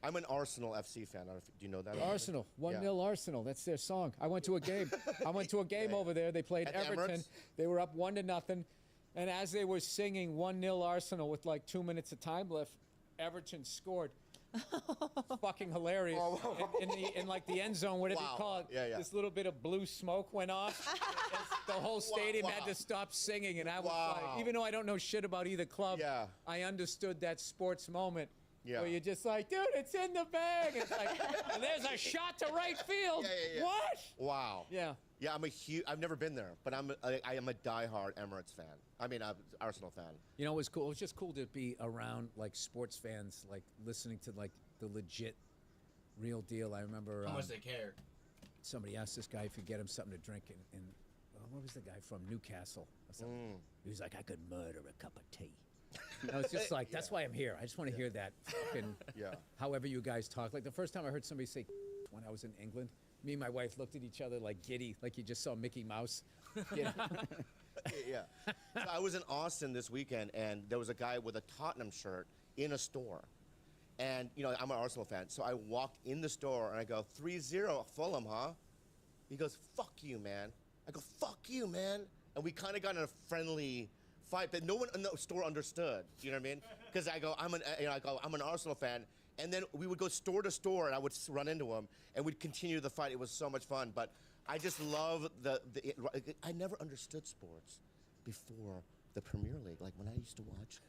I'm an Arsenal FC fan. Do you know that? Arsenal, 1-0 Arsenal. That's their song. I went to a game. Over there. They played At Everton. Emirates? They were up 1-0, and as they were singing 1-0 Arsenal with like 2 minutes of time left, Everton scored. Fucking hilarious. In like the end zone, whatever you call it, this little bit of blue smoke went off. The whole stadium had to stop singing, and I was like, even though I don't know shit about either club, I understood that sports moment. Yeah. Where you're just like, dude, it's in the bag. It's like, and there's a shot to right field. What? Wow. Yeah. Yeah, I've never been there, but I am a diehard Emirates fan. I mean, Arsenal fan. You know, it was cool. It was just cool to be around like sports fans, like listening to like the legit, real deal. I remember how much they care. Somebody asked this guy if you get him something to drink, and what was the guy from Newcastle? Or something? He was like, I could murder a cup of tea. I was just like, that's why I'm here. I just want to hear that fucking, however you guys talk. Like the first time I heard somebody say when I was in England, me and my wife looked at each other like giddy, like you just saw Mickey Mouse. You know? Yeah. So I was in Austin this weekend, and there was a guy with a Tottenham shirt in a store. And, you know, I'm an Arsenal fan, so I walked in the store, and I go, 3-0 Fulham, huh? He goes, fuck you, man. I go, fuck you, man. And we kind of got in a friendly fight that no one in the store understood. You know what I mean? Because I go, I'm an Arsenal fan, and then we would go store to store, and I would run into him, and we'd continue the fight. It was so much fun. But I just love I never understood sports before the Premier League. Like when I used to watch.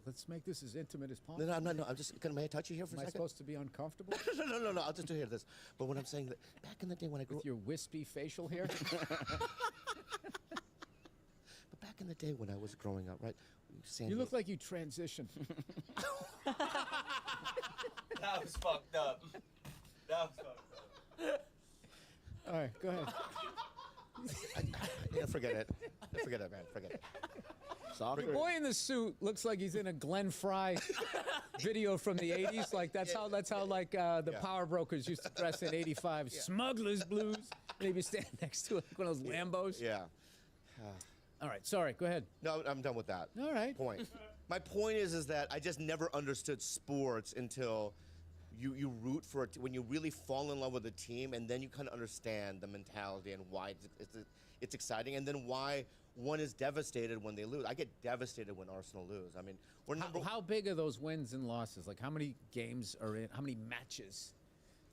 Let's make this as intimate as possible. No, I'm just may I touch you here for a second? Am I supposed to be uncomfortable? No. I'll just do this. But when I'm saying that back in the day when I grew with your wispy facial hair. But back in the day when I was growing up, right? You look like you transitioned. That was fucked up. All right, go ahead. Forget it. Forget it, man. Forget it. The boy in the suit looks like he's in a Glenn Fry video from the 80s. Like that's how like the power brokers used to dress in '85. Smuggler's blues. And he'd be standing next to one of those Lambos. Yeah. All right, sorry, go ahead. No, I'm done with that. All right. Point. My point is that I just never understood sports until you root for it, when you really fall in love with a team, and then you kind of understand the mentality and why it's exciting, and then why one is devastated when they lose. I get devastated when Arsenal lose. I mean, we're how big are those wins and losses? Like, how many games are in? How many matches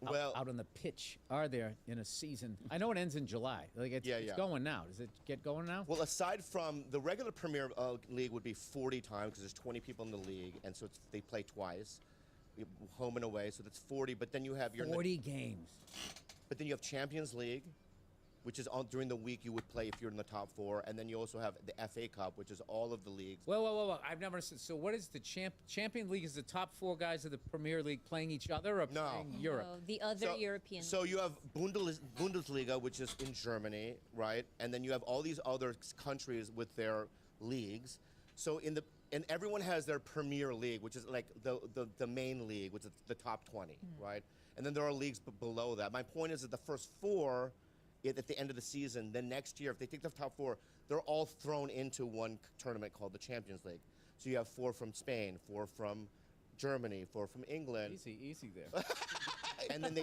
out on the pitch are there in a season? I know it ends in July. Like, it's going now. Does it get going now? Well, aside from the regular Premier League would be 40 times because there's 20 people in the league, and so they play twice, home and away. So that's 40. But then you have your 40 games. But then you have Champions League. which is during the week you would play if you're in the top 4, and then you also have the FA Cup, which is all of the leagues. Well, I've never understood. So what is the Champion League? Is the top 4 guys of the Premier League playing each other or playing Europe? No, the other European. So you have Bundesliga, which is in Germany, right? And then you have all these other countries with their leagues. So and everyone has their Premier League, which is like the main league, which is the top 20, right? And then there are leagues below that. My point is that the first 4 at the end of the season, then next year, if they take the top 4, they're all thrown into one tournament called the Champions League. So you have 4 from Spain, 4 from Germany, 4 from England. Easy there. and then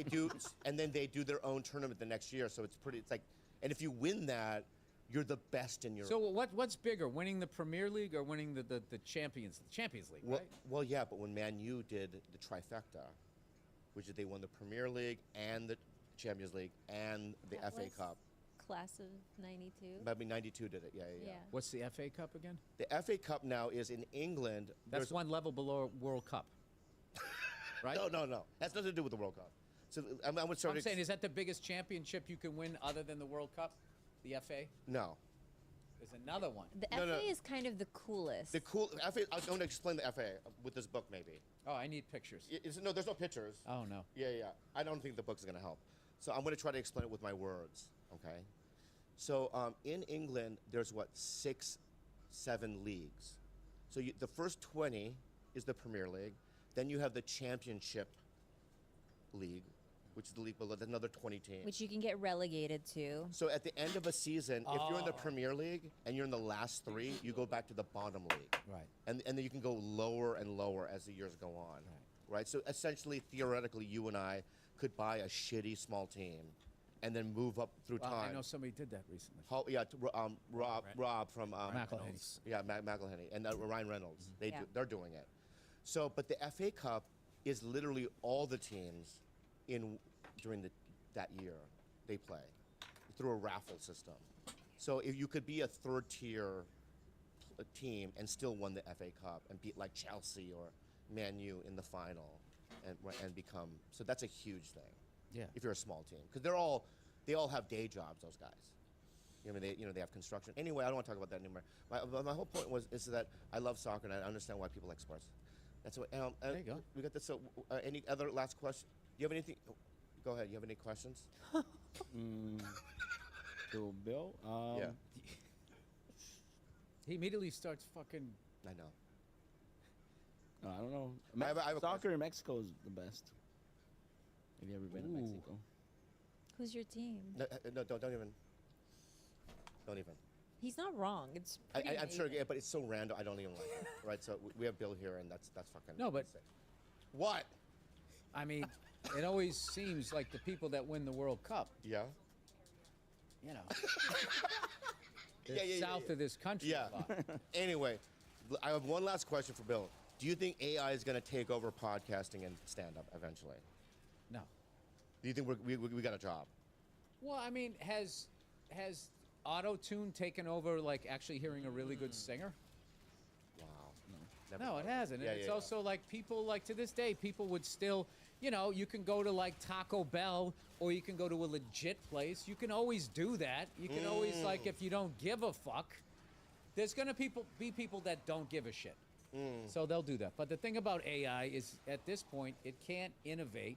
they do their own tournament the next year. So it's like, and if you win that, you're the best in Europe. So what's bigger, winning the Premier League or winning the Champions League? Right? Well, yeah, but when Man U did the trifecta, which is they won the Premier League and the Champions League and the That FA was Cup. Class of '92. Maybe 92 did it. Yeah. What's the FA Cup again? The FA Cup now is in England. That's one level below World Cup. Right? No. That's nothing to do with the World Cup. So I'm saying, is that the biggest championship you can win other than the World Cup? The FA? No. There's another one. The FA is kind of the coolest. The FA. I'm going to explain the FA with this book, maybe. Oh, I need pictures. No, there's no pictures. Oh no. Yeah. I don't think the book's going to help. So I'm going to try to explain it with my words. Okay. So in England, there's 6, 7 leagues. So the first 20 is the Premier League. Then you have the Championship League, which is the league below. That's another 20 teams. Which you can get relegated to. So at the end of a season, if you're in the Premier League and you're in the last 3, you go back to the bottom league. Right. And then you can go lower and lower as the years go on. Right. So essentially, theoretically, you and I could buy a shitty small team and then move up through time. I know somebody did that recently. Rob from McElhenney. Yeah, McElhenney and Ryan Reynolds. They're doing it. So, but the FA Cup is literally all the teams during that year they play through a raffle system. So if you could be a 3rd tier team and still won the FA Cup and beat like Chelsea or Man U in the final and become, so that's a huge thing. Yeah. If you're a small team, because they all have day jobs. Those guys. They have construction. Anyway, I don't want to talk about that anymore. My whole point is that I love soccer and I understand why people like sports. That's what. There you go. We got this. So, any other last question? Do you have anything? Go ahead. You have any questions? To Bill? Yeah. He immediately starts fucking. I know. I don't know. I have a Soccer in Mexico is the best. Have you ever been to Mexico? Who's your team? No, don't even. Don't even. He's not wrong. It's pretty I'm sure, amazing. but it's so random. I don't even like it. Right. So we have Bill here, and that's fucking. No, but what? I mean, it always seems like the people that win the World Cup. Yeah. You know. They're south of this country. Yeah. Anyway, I have one last question for Bill. Do you think AI is going to take over podcasting and stand-up eventually? No. Do you think we got a job? Well, I mean, has auto-tune taken over, like, actually hearing a really good singer? Wow. No, it hasn't. Yeah, And it's yeah, also like people, like to this day, people would still, you can go to like Taco Bell or you can go to a legit place. You can always do that. You can always, like, if you don't give a fuck, there's going to be people that don't give a shit. So they'll do that. But the thing about AI is at this point, it can't innovate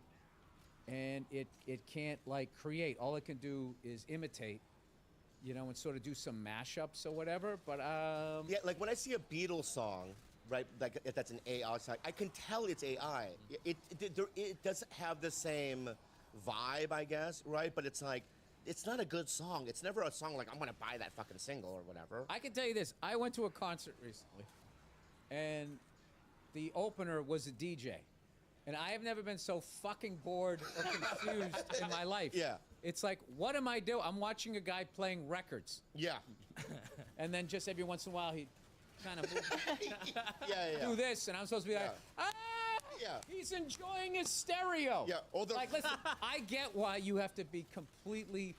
and it can't, like, create. All it can do is imitate. And sort of do some mashups or whatever, but yeah, like when I see a Beatles song, right, like if that's an AI song, I can tell it's AI. It doesn't have the same vibe, I guess, right? But it's like, it's not a good song. It's never a song like, I'm gonna buy that fucking single or whatever. I can tell you this, I went to a concert recently, and the opener was a DJ. And I have never been so fucking bored or confused in my life. Yeah. It's like, what am I doing? I'm watching a guy playing records. Yeah. And then just every once in a while, he kind of yeah. do this, and I'm supposed to be like, he's enjoying his stereo. Yeah. Like, listen, I get why you have to be completely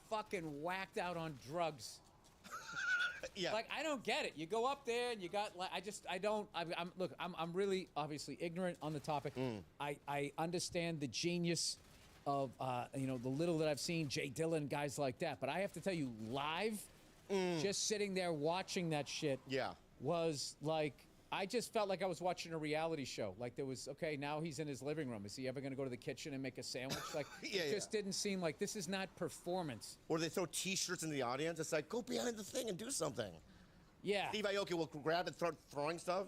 fucking whacked out on drugs. Yeah. Like, I don't get it. You go up there and you got, like, I'm really obviously ignorant on the topic. I understand the genius you know, the little that I've seen, Jay Dillon, guys like that. But I have to tell you, live, just sitting there watching that shit was like, I just felt like I was watching a reality show. Like there was, okay, now he's in his living room. Is he ever going to go to the kitchen and make a sandwich? Like, it just didn't seem like this is not performance. Or they throw T-shirts in the audience. It's like, go behind the thing and do something. Yeah. Steve Aoki will grab and start throwing stuff.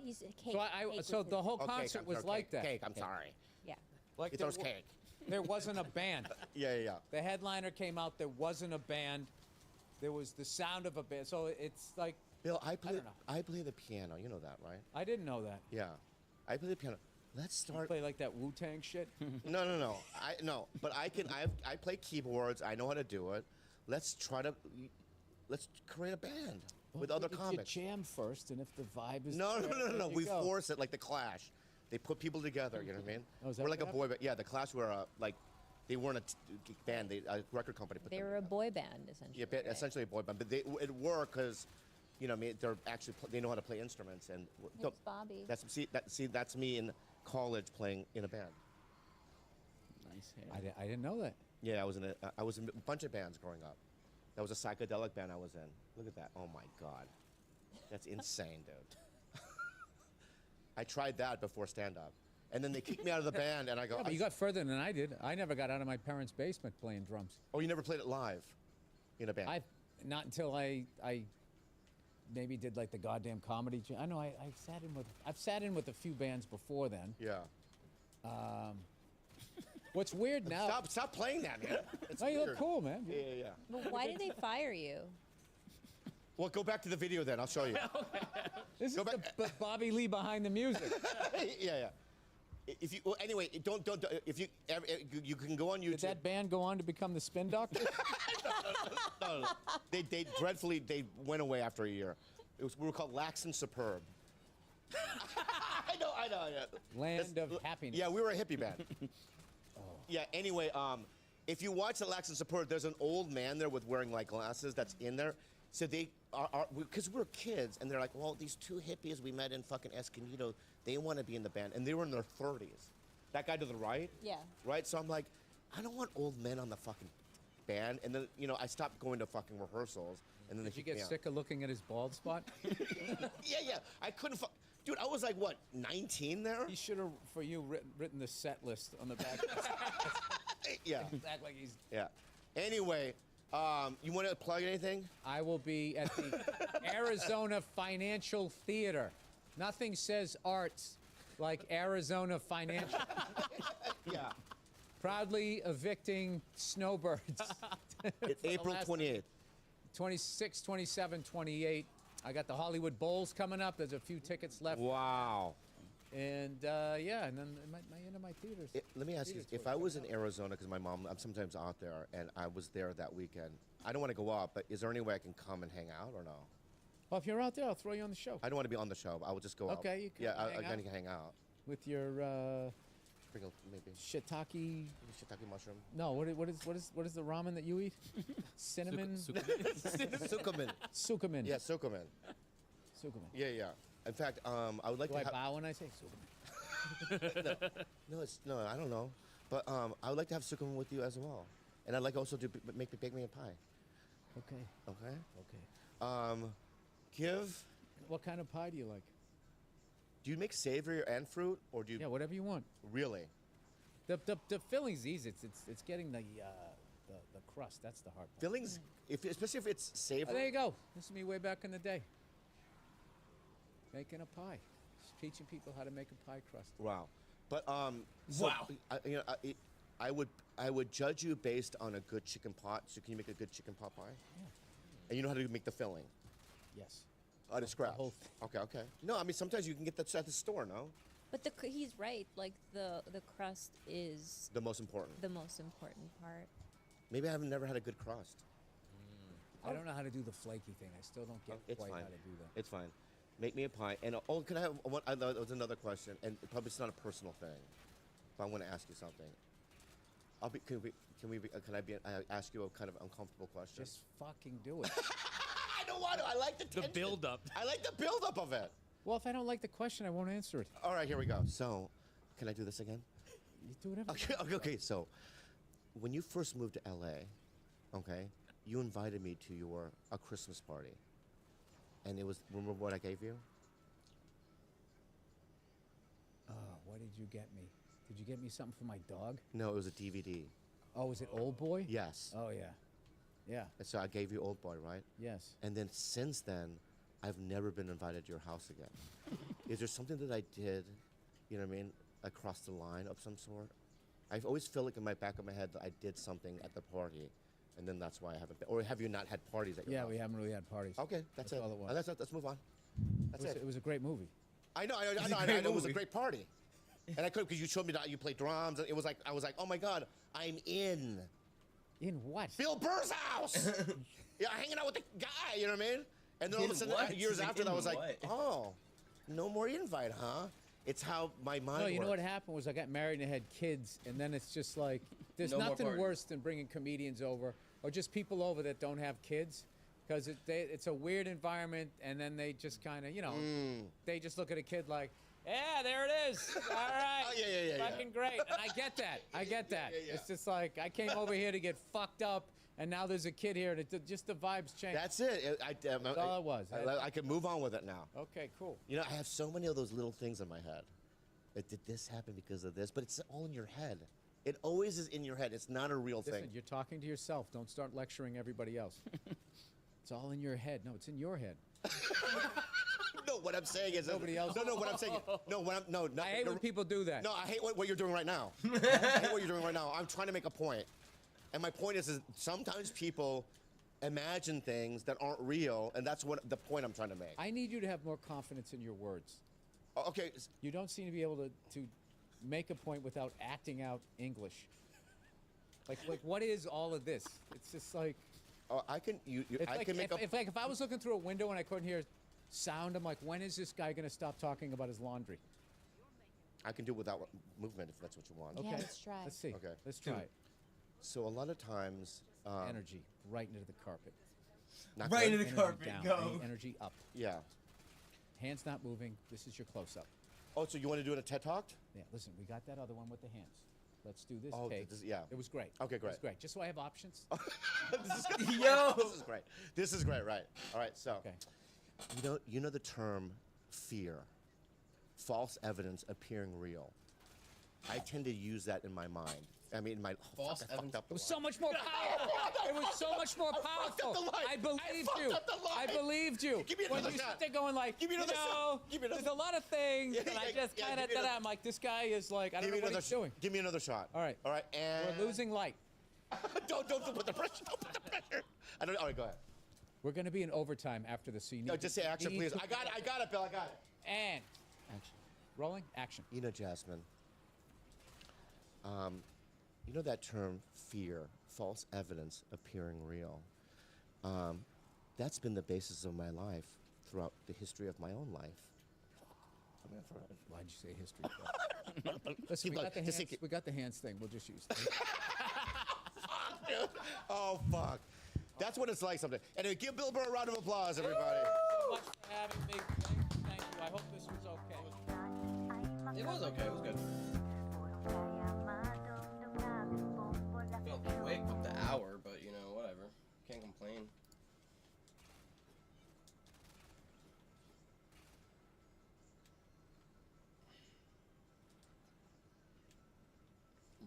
So the whole concert was like that. Cake, I'm sorry. Yeah. Like he throws cake. There wasn't a band. Yeah. The headliner came out. There wasn't a band. There was the sound of a band. So it's like. Bill, I play the piano. You know that, right? I didn't know that. Yeah, I play the piano. Let's start. You play like that Wu-Tang shit? No. But I play keyboards. I know how to do it. Let's create a band with other comics. You jam first, and if the vibe is No. We force it like the Clash. They put people together. You know what I mean? Oh, is that we're like a what boy band. Yeah, the Clash were like. They weren't a band. A record company put They them were a together. boy band, essentially. Yeah, essentially a boy band. But it worked because, you know, I mean, they're actually they know how to play instruments. And Here's Bobby. That's me in college playing in a band. Nice hair. I didn't know that. Yeah, I was in a bunch of bands growing up. That was a psychedelic band I was in. Look at that. Oh my God, that's insane, dude. I tried that before stand-up. And then they kicked me out of the band, and I go. Yeah, but you got further than I did. I never got out of my parents' basement playing drums. Oh, you never played it live, in a band? Not until I maybe did like the goddamn comedy. I know I've sat in with a few bands before then. Yeah. What's weird now? Stop playing that, man. Oh, you look cool, man. Yeah. But why did they fire you? Well, go back to the video then. I'll show you. This is the Bobby Lee behind the music. Yeah. If you anyway, don't if you you can go on YouTube. Did that band go on to become the Spin Doctors? No. They dreadfully went away after a year. We were called Lax and Superb. I know. Yeah. Land of happiness. Yeah, we were a hippie band. Yeah. Anyway, if you watch the Lax and Superb, there's an old man there with wearing like glasses that's in there. So they are because we're kids, and they're like, well, these two hippies we met in fucking Escondido, they want to be in the band, and they were in their 30s. That guy to the right. Yeah. Right. So I'm like, I don't want old men on the fucking band. And then I stopped going to fucking rehearsals, and then Did you get sick of looking at his bald spot? Yeah. I couldn't. Dude, I was like, what, 19 there? He should have, for you, written the set list on the back. Yeah. Act like he's. Yeah. Anyway. You want to plug anything? I will be at the Arizona Financial Theater. Nothing says arts like Arizona Financial. Yeah. Proudly evicting snowbirds. It's April 28th. 26, 27, 28. I got the Hollywood Bowls coming up. There's a few tickets left. Wow. And yeah, and then my end of my theaters. Let me ask you, if I was in Arizona, because my mom, I'm sometimes out there, and I was there that weekend, I don't want to go up, but is there any way I can come and hang out or no? Well, if you're out there, I'll throw you on the show. I don't want to be on the show. I will just go out. Okay, you can I can hang out. With your Sprinkle, maybe. Shiitake. Shiitake mushroom. No, what is the ramen that you eat? Cinnamon. Sukumin. Sukumin. Yeah, sukumin. Sukumin. Yeah. In fact, I would like Do to. I bow when I say sukumin? No, I don't know. But I would like to have sukumin with you as well, and I'd like also to bake me a pie. Okay. Okay. Give. What kind of pie do you like? Do you make savory and fruit, or do you? Yeah, whatever you want. Really? The filling's easy. It's getting the crust. That's the hard part. Fillings, especially if it's savory. Oh, there you go. This is me way back in the day. Making a pie. Just teaching people how to make a pie crust. Wow. But so, I would judge you based on a good chicken pot. So can you make a good chicken pot pie? Yeah. And you know how to make the filling? Yes. Out of scratch. Okay. No, I mean sometimes you can get that at the store, no? But he's right. Like the crust is The most important. the most important part. Maybe I've never had a good crust. I don't know how to do the flaky thing. I still don't get It's quite fine. how to do that. It's fine. Make me a pie. And can I have one? That was another question, and probably it's not a personal thing, but I want to ask you something. Can I ask you a kind of uncomfortable question? Just fucking do it. I don't want to. I like the tension. build-up. I like the build-up of it. Well, if I don't like the question, I won't answer it. All right, here we go. So, can I do this again? You do whatever. Okay. So, when you first moved to LA, okay, you invited me to a Christmas party. And it was, remember what I gave you? Oh, what did you get me? Did you get me something for my dog? No, it was a DVD. Oh, was it Old Boy? Yes. Oh, yeah. Yeah. And so I gave you Old Boy, right? Yes. And then since then, I've never been invited to your house again. Is there something that I did, you know what I mean, across the line of some sort? I always feel like in my back of my head that I did something at the party, and then that's why I haven't been. Or have you not had parties at your house? Yeah, we haven't really had parties. Okay, that's it. all it was. Let's move on. That's it. It was a great movie. I know. It was a great party. And I could, because you showed me that you played drums. And it was like, I was like, oh my God, I'm in. In what? Bill Burr's house. Yeah, hanging out with the guy, you know what I mean? And then all of a sudden, what? years after that, I was like, what? oh, no more invite, huh? It's how my mind No, you know works. what happened was I got married and had kids, and then it's just like, there's No more nothing parties. worse than bringing comedians over or just people over that don't have kids, because it's a weird environment, and then they just kind of, you know, they just look at a kid like, yeah, there it is. All right. Oh, yeah. Fucking great. And I get that. Yeah. It's just like, I came over here to get fucked up, and now there's a kid here, and just the vibes change. That's it. That's all it was. I can move on with it now. Okay, cool. You know, I have so many of those little things in my head. Like, did this happen because of this? But it's all in your head. It always is in your head. It's not a real Listen, thing. you're talking to yourself. Don't start lecturing everybody else. It's all in your head. No, it's in your head. No, what I'm saying is Nobody else. No, what I'm saying. No. I hate when people do that. No, I hate what you're doing right now. I hate what you're doing right now. I'm trying to make a point, and my point is sometimes people imagine things that aren't real, and that's what the point I'm trying to make. I need you to have more confidence in your words. Okay. You don't seem to be able to make a point without acting out English. Like what is all of this? It's just like. I can. I can make a. If I was looking through a window and I couldn't hear sound, I'm like, when is this guy going to stop talking about his laundry? I can do it without movement if that's what you want. Okay. Yeah, let's try. Let's see. Okay. Let's try it. So a lot of times. Energy right into the carpet. Not Right good. into the carpet. Down. Go. Energy up. Yeah. Hands not moving. This is your close-up. Oh, so you want to do it a TED Talk? Yeah. Listen, we got that other one with the hands. Let's do this Oh, take. yeah. It was great. Okay, It great. was great. Just so I have options. Yo. This is great. This is great. Right. All right. So. Okay. You know the term fear, false evidence appearing real. I tend to use that in my mind. I mean, my False fuck, I fucked evidence. up It the was line. so much more powerful. It was so much more powerful. the line. I believed I you. fucked up the line. I believed you. Give me when another you shot. sit there going like, Give me another shot. Give me another- there's a lot of things, Yeah, and I yeah, just yeah, kind of give me another- I'm like, this guy is like, I don't Give me know what another he's doing. Give me another shot. All right. All right. And We're losing light. don't put the pressure. Don't put the pressure. I don't. All right. Go ahead. We're going to be in overtime after the scene. No, just say action, please. I got it, Bill. I got it. And action. Rolling. Action. You know, Jasmine. You know that term fear, false evidence appearing real. That's been the basis of my life throughout the history of my own life. Why'd you say history? Listen, we got, we got the hands thing. We'll just use that. Dude. Oh, fuck. That's what it's like sometimes. Anyway, give Bill Burr a round of applause, everybody. So much for having me. Thank you. I hope this was okay. It was okay. It was good. Felt quick with the hour, but you know, whatever. Can't complain.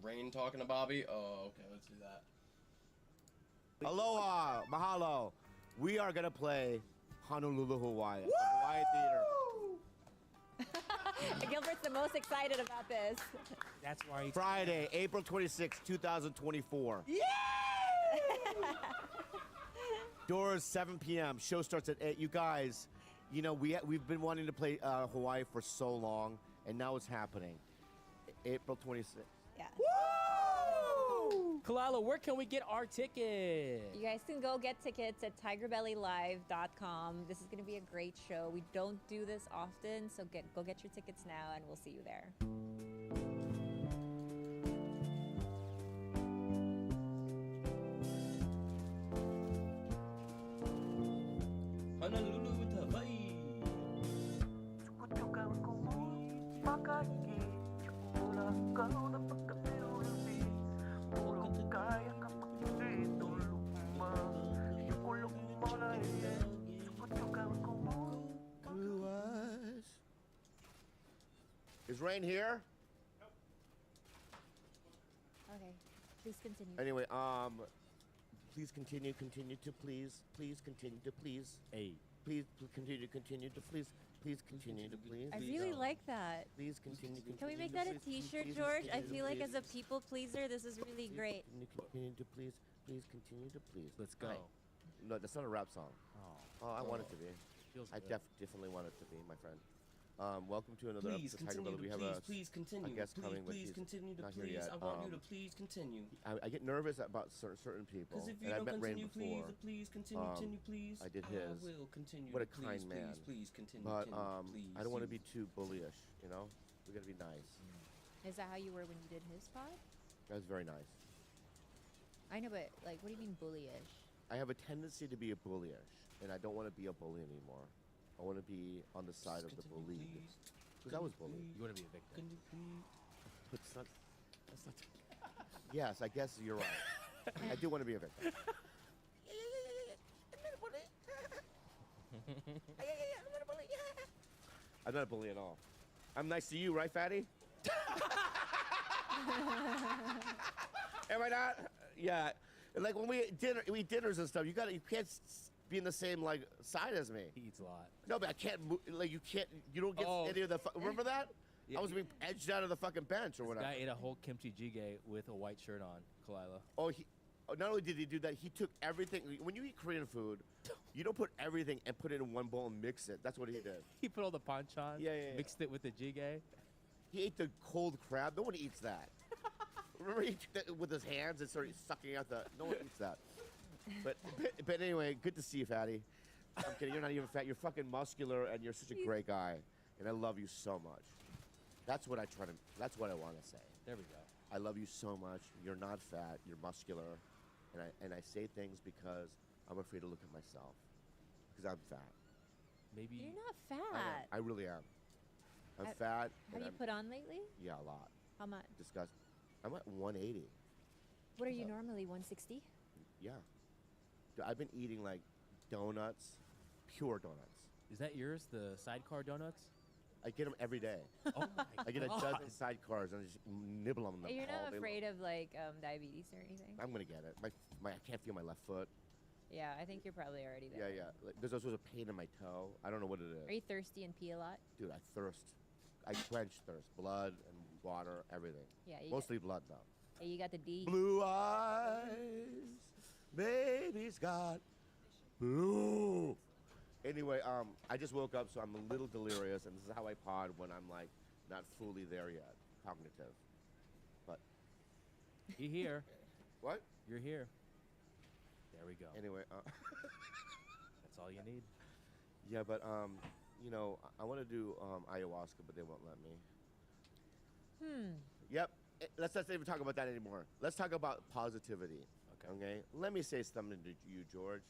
Rain talking to Bobby? Oh, okay, let's do that. Aloha, mahalo. We are gonna play Honolulu, Hawaii. Hawaii Theater. Gilbert's the most excited about this. That's why. Friday, April 26, 2024. Yeah! Doors 7 p.m. Show starts at 8. You guys, you know we've been wanting to play Hawaii for so long, and now it's happening. April 26th. Yeah. Woo! Kalala, where can we get our tickets? You guys can go get tickets at tigerbellylive.com. This is going to be a great show. We don't do this often, so go get your tickets now, and we'll see you there. Honolulu to Hawaii. Is Rain here? Okay, please continue. Anyway, please continue to please continue to please. Please continue to please continue to please. I really like that. Please continue. Can we make that a T-shirt, George? I feel like as a people pleaser, this is really great. Continue to please continue to please. Let's go. No, that's not a rap song. Oh, I want it to be. Feels I good. definitely want it to be, my friend. Welcome to another Please episode of Tiger continue. Brother. We have Please continue. a guest coming, but Please he's continue to not here please. yet. I want you to please continue. I get nervous about certain people. Because if you and I don't met Rain continue, before. please continue, please. I did I his. will continue. What a to kind please, man. Please continue. But please. I don't want to be too bullyish, you know? We gotta be nice. Is that how you were when you did his pod? That was very nice. I know, but like, what do you mean bullyish? I have a tendency to be a bullyish, and I don't want to be a bully anymore. I want to be on the side of the bullied. Because I was bullied. You want to be a victim. But it's not. That's not. Yes, I guess you're right. I do want to be a victim. I'm not a bully at all. I'm nice to you, right, Fatty? Am I not? Yeah. Like when we eat dinners and stuff, you can't be in the same like side as me. He eats a lot. No, but I can't. Like you can't. You don't get any of the. Remember that? Yeah, I was being edged out of the fucking bench or This whatever. guy ate a whole kimchi jjigae with a white shirt on, Kalila. Oh, not only did he do that, he took everything. When you eat Korean food, you don't put everything and put it in one bowl and mix it. That's what he did. He put all the panchan, mixed it with the jjigae. He ate the cold crab. No one eats that. Remember he took that with his hands and started sucking out the. No one eats that. But anyway, good to see you, Fatty. I'm kidding. You're not even fat. You're fucking muscular, and you're such a great guy, and I love you so much. That's what I try to. That's what I want to say. There we go. I love you so much. You're not fat. You're muscular, and I say things because I'm afraid to look at myself because I'm fat. Maybe You're not fat. I really am. I'm fat. Have you put on lately? Yeah, a lot. How much? Disgust. I'm at 180. What are you normally, 160? Yeah. Dude, I've been eating like donuts, pure donuts. Is that yours, the sidecar donuts? I get them every day. Oh my I get a God. dozen sidecars and I just nibble on them. You're all not day afraid long. of like diabetes or anything? I'm gonna get it. I can't feel my left foot. Yeah, I think you're probably already there. Yeah. Like, there's also a pain in my toe. I don't know what it is. Are you thirsty and pee a lot? Dude, I thirst. I quench thirst. Blood and water, everything. Yeah, you Mostly blood though. Yeah, you got the D. Blue eyes, baby's got blue. Anyway, I just woke up, so I'm a little delirious, and this is how I pod when I'm like not fully there yet, cognitive. But You're here. What? You're here. There we go. Anyway, that's all you need. Yeah, but you know, I want to do ayahuasca, but they won't let me. Yep. Let's not even talk about that anymore. Let's talk about positivity. Okay. Let me say something to you, George.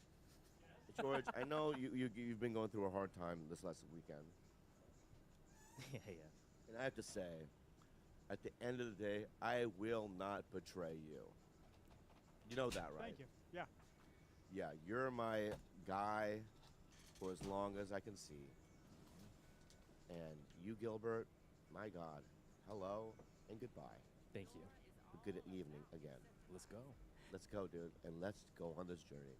George, I know you've been going through a hard time this last weekend. Yeah. And I have to say, at the end of the day, I will not betray you. You know that, right? Thank you. Yeah. Yeah, you're my guy for as long as I can see. And you, Gilbert, my God, hello and goodbye. Thank you. Good evening again. Let's go. Let's go, dude, and let's go on this journey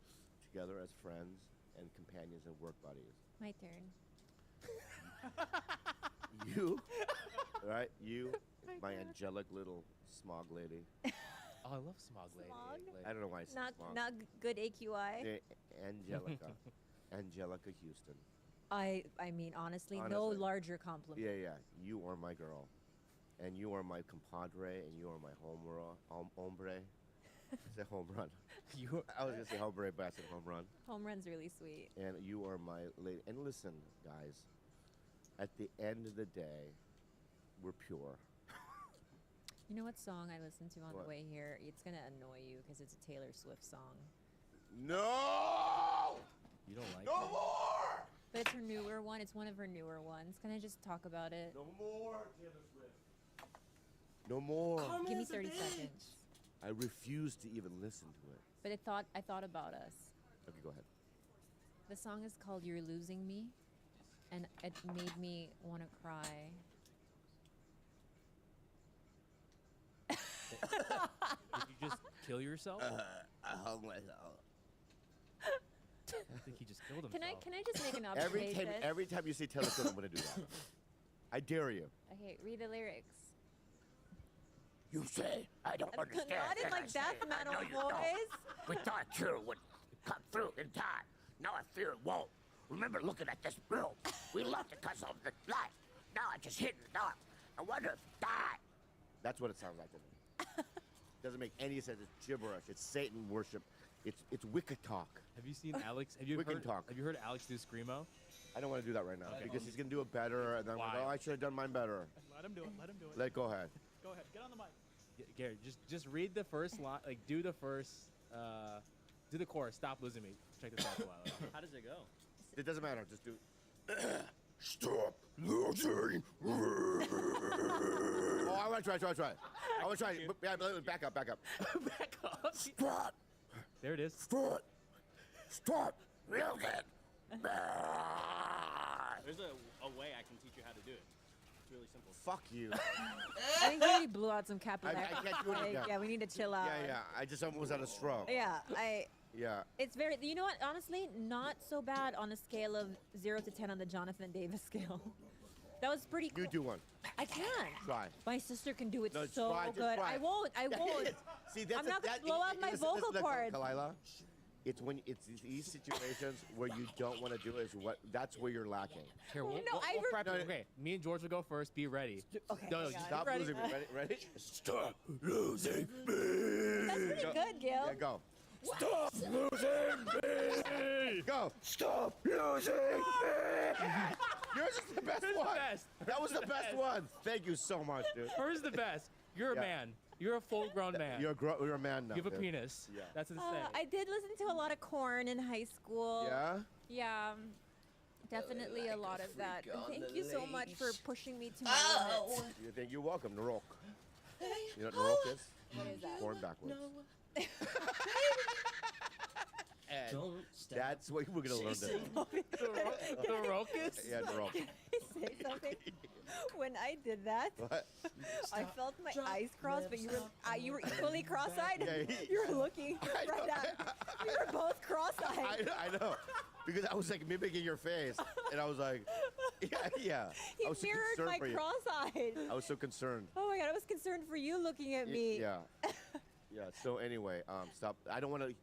together as friends and companions and work buddies. My turn. You, right? You, my angelic little smog lady. Oh, I love smog lady. Smog? I don't know why I said smog. Not good AQI. Angelica. Angelica Houston. I mean, honestly, no Honestly. larger compliment. Yeah. You are my girl. And you are my compadre, and you are my hombre. I said home run. I was going to say hombre, but I said home run. Home run's really sweet. And you are my lady. And listen, guys, at the end of the day, we're pure. You know what song I listened to on What? the way here? It's going to annoy you because it's a Taylor Swift song. No! You don't like No it? more! But it's her newer one. It's one of her newer ones. Can I just talk about it? No more, Taylor Swift. No more. Give me 30 seconds. I refuse to even listen to it. But I thought about us. Okay, go ahead. The song is called "You're Losing Me," and it made me want to cry. Did you just kill yourself? I hung myself. I think he just killed himself. Can I just make an observation? Every time you say Taylor Swift, I'm gonna do that. I dare you. Okay, read the lyrics. You say I don't understand. Not in and like I say, death I know metal you don't. voice. We thought you would come through in time. Now I fear it won't. Remember looking at this room. We left it because of the light. Now I just hid in the dark. I wonder if you died. That's what it sounds like to me. Doesn't make any sense. It's gibberish. It's Satan worship. It's wicked talk. Have you seen Alex? Have you Wicked heard? talk. Have you heard Alex do screamo? I don't want to do that right now Okay. because he's gonna do it better, and then I'm like, Why? oh, I should have done mine better. Let him do it. Let him do it. Go ahead. Go ahead. Get on the mic. Gary, just read the first line. Like, do the first. Do the chorus. Stop losing me. Check this out a while. How does it go? It doesn't matter. Just do. Stop losing. Oh, I want to try. I want to try. Yeah, back up. Back up. Stop. There it is. Stop losing. There's a way I can teach you how to do it. It's really simple. Fuck you. I think we already blew out some capillary. I can't do it again. Yeah, we need to chill out. Yeah. I just almost had a stroke. Yeah, Yeah. It's very. You know what? Honestly, not so bad on a scale of 0 to 10 on the Jonathan Davis scale. That was pretty cool. You do one. I can. Try. My sister can do it No, so try, just good. try. I won't. See, that's I'm not gonna blow out my vocal cords. Kalila, it's when it's these situations where you don't want to do it. That's where you're lacking. Here, we'll I prep it. Okay, me and George will go first. Be ready. Okay. No, Stop ready? losing me. Ready? Stop losing me. That's pretty good, Gil. Yeah, go. Stop losing me. Go. Stop losing me. Yours is the best Yours one. the best. That was the best one. Thank you so much, dude. Hers the best. You're a Yeah. man. You're a full-grown man. You're a man now. You have a dude. penis. Yeah. That's insane. I did listen to a lot of Korn in high school. Yeah? Yeah. Definitely a lot of that. And thank you so much for pushing me to my limits. You think you're welcome, Narok. You know what Narok is? What is that? Corn backwards. And Don't stop. that's what we're gonna learn. The Rokus? Yeah, Narok. Can I say something? When I did that, What? I felt my eyes cross, but you were equally cross-eyed. Yeah, You were looking right at. We were both cross-eyed. I know. Because I was like mimicking your face, and I was like, yeah. He I was so mirrored concerned my for you. cross-eyed. I was so concerned. Oh my god, I was concerned for you looking at me. Yeah. Yeah. So anyway, stop. I don't want to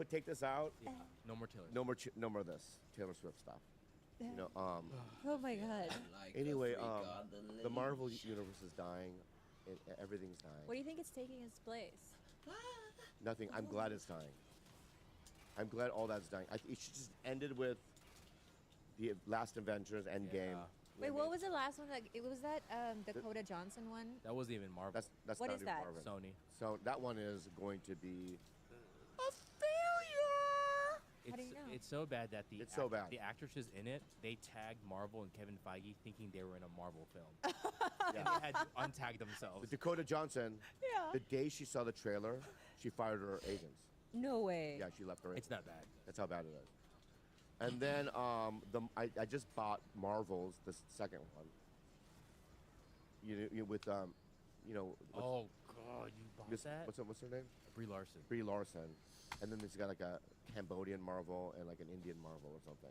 take this out. Yeah. No more Taylor. No more of this Taylor Swift stuff. You know. Oh my god. Anyway, the Marvel universe is dying. Everything's dying. What do you think it's taking its place? Nothing. I'm glad it's dying. I'm glad all that's dying. It should just ended with the last Avengers Endgame. Wait, what was the last one? Was that Dakota Johnson one? That wasn't even Marvel. That's What not is even that? Marvel. Sony. So that one is going to be a How do you know? It's so bad that It's so bad. the actresses in it, they tagged Marvel and Kevin Feige thinking they were in a Marvel film. And they had to untag themselves. Dakota Johnson. Yeah. The day she saw the trailer, she fired her agents. No way. Yeah, she left her. It's not bad. That's how bad it is. And then I just bought Marvel's the second one. With Oh god, you bought that? What's her name? Brie Larson. Brie Larson. And then there's got like a Cambodian Marvel and like an Indian Marvel or something.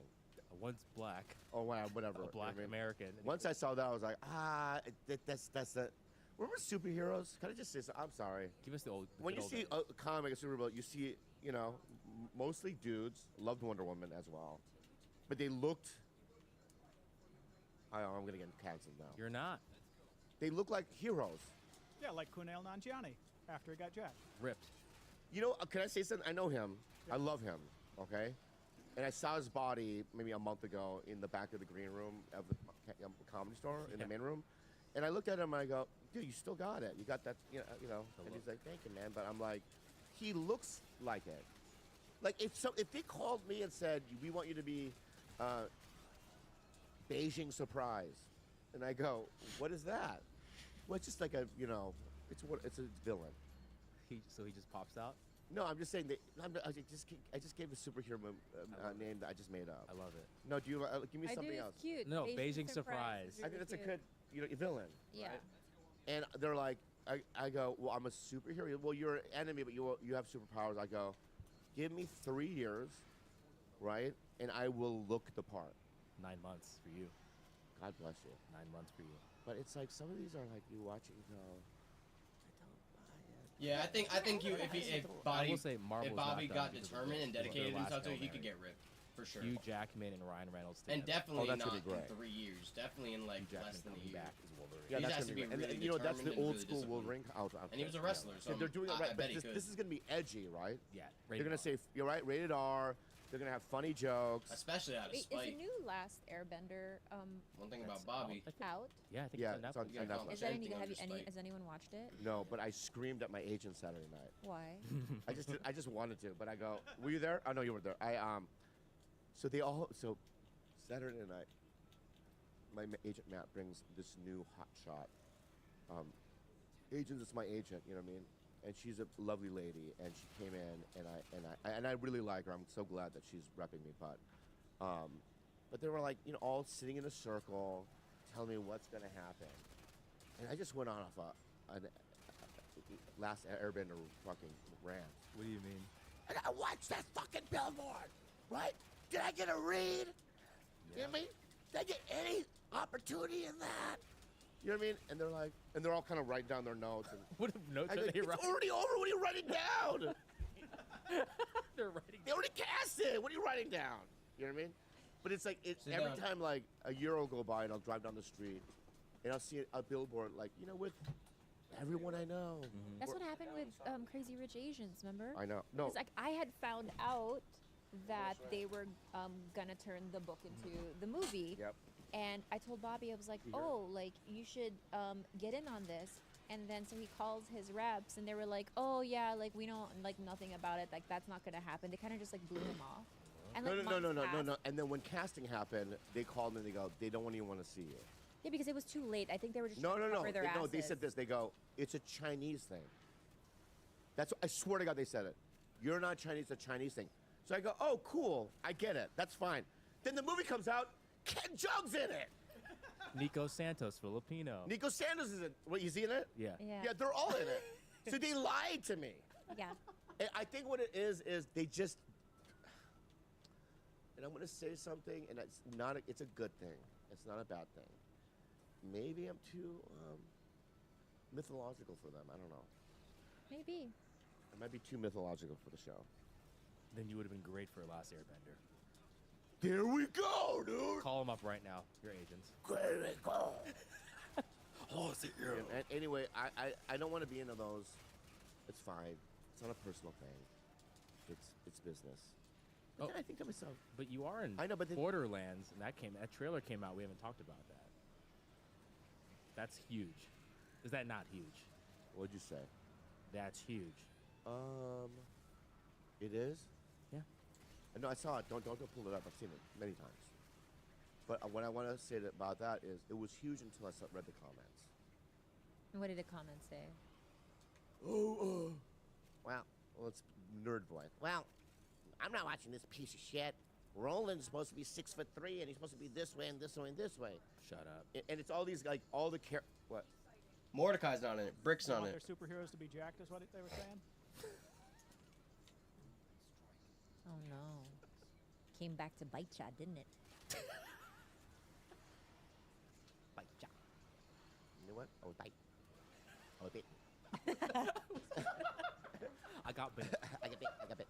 One's black. Oh wow, whatever. A black American. Once I saw that, I was like, that's the. Remember superheroes? Can I just say something? I'm sorry. Give us the old. When you see a comic, a superhero, you see, mostly dudes. Loved Wonder Woman as well, but they looked. I'm gonna get canceled now. You're not. They look like heroes. Yeah, like Kumail Nanjiani after he got jacked. Ripped. Can I say something? I know him. I love him. Okay, and I saw his body maybe a month ago in the back of the green room of the comedy store in the main room, and I looked at him and I go, dude, you still got it. You got that, And he's like, thank you, man. But I'm like, he looks like it. Like if they called me and said, we want you to be Beijing Surprise, and I go, what is that? Well, it's just like it's a villain. So he just pops out. No, I'm just saying that I just gave a superhero name that I just made up. I love it. No, do you give me I something do, else? it's cute. No, Beijing Surprise. I think that's a good, villain. Yeah. And they're like, I go, well, I'm a superhero. Well, you're an enemy, but you have superpowers. I go, give me 3 years, right, and I will look the part. 9 months for you. God bless you. 9 months for you. But it's like some of these are like you watch it and go. Yeah, I think you if Bobby will say Marvel's Bobby not got done because of determined this. and Their dedicated last himself to it, Hail he could Mary. get ripped for sure. Hugh Jackman and Ryan Reynolds. And together. definitely that's not gonna be great. in 3 years. Definitely in like Hugh less than a Jackman coming year. back as Wolverine. Yeah, He that's has to gonna be be great. really And, you know, that's the determined and old really school disciplined. Wolverine. And he was a wrestler, so they're doing it right. I But bet he could. this is gonna be edgy, right? Yeah. They're gonna say, you're right, rated R. They're gonna have funny jokes. Especially out of Wait, is the spite. new Last Airbender One thing about Bobby. out? Yeah, I think Yeah, it's it's on on Netflix. Netflix. Is there any, Anything have you, under any, spite. has anyone watched it? No, but I screamed at my agent Saturday night. Why? I just wanted to, but I go, were you there? Oh no, you weren't there. So Saturday night, my agent Matt brings this new hotshot. Agent is my agent, you know what I mean? And she's a lovely lady, and she came in, and I really like her. I'm so glad that she's repping me, but they were like, you know, all sitting in a circle, telling me what's gonna happen, and I just went on off a Last Airbender fucking rant. What do you mean? I gotta watch that fucking billboard, right? Did I get a read? You know what I mean? Did I get any opportunity in that? You know what I mean? And they're like, and they're all kind of writing down their notes. And What notes I are go, they it's writing? already over. What are you writing down? They're writing. They already cast it. What are you writing down? You know what I mean? But it's like Sit every down. time like a year will go by and I'll drive down the street and I'll see a billboard like, you know, with everyone I know. That's what happened with Crazy Rich Asians, remember? I know. No. Because like I had found out that they were gonna turn the book into the movie. Yep. And I told Bobby, I was like, oh, like you should get in on this. And then so he calls his reps, and they were like, oh yeah, like we don't like nothing about it. Like that's not gonna happen. They kind of just like blew him off. And, like, No. months passed. And then when casting happened, they called me and they go, they don't even want to see you. Yeah, because it was too late. I think they were just No. trying to cover their No, they asses. said this. They go, it's a Chinese thing. That's I swear to God they said it. You're not Chinese, it's a Chinese thing. So I go, oh, cool. I get it. That's fine. Then the movie comes out. Ken Jeong's in it. Nico Santos, Filipino. Nico Santos is in. What, is he in it? Yeah. Yeah, they're all in it. So they lied to me. Yeah. And I think what it is they just. And I'm gonna say something, and it's not. It's a good thing. It's not a bad thing. Maybe I'm too mythological for them. I don't know. Maybe. I might be too mythological for the show. Then you would have been great for Last Airbender. There we go, dude. Call them up right now, your agents. There we go. Oh, and anyway, I don't want to be into those. It's fine. It's not a personal thing. It's business. But then I think to myself, But you are in I know, but then- Borderlands, and that trailer came out. We haven't talked about that. That's huge. Is that not huge? what'd you say? That's huge. It is. Yeah. No, I saw it. Don't pull it up. I've seen it many times. But what I want to say about that is, it was huge until I read the comments. And what did the comments say? Well, it's nerd boy. Well, I'm not watching this piece of shit. Roland's supposed to be 6'3", and he's supposed to be this way and this way and this way. Shut up. And it's all these like all the what? Mordecai's not in it. Brick's They not want in their it. superheroes to be jacked, is what they were saying. Oh no. Came back to bite ya, didn't it? Bite ya. You know what? I would bite. I would bit. I got bit. I got bit.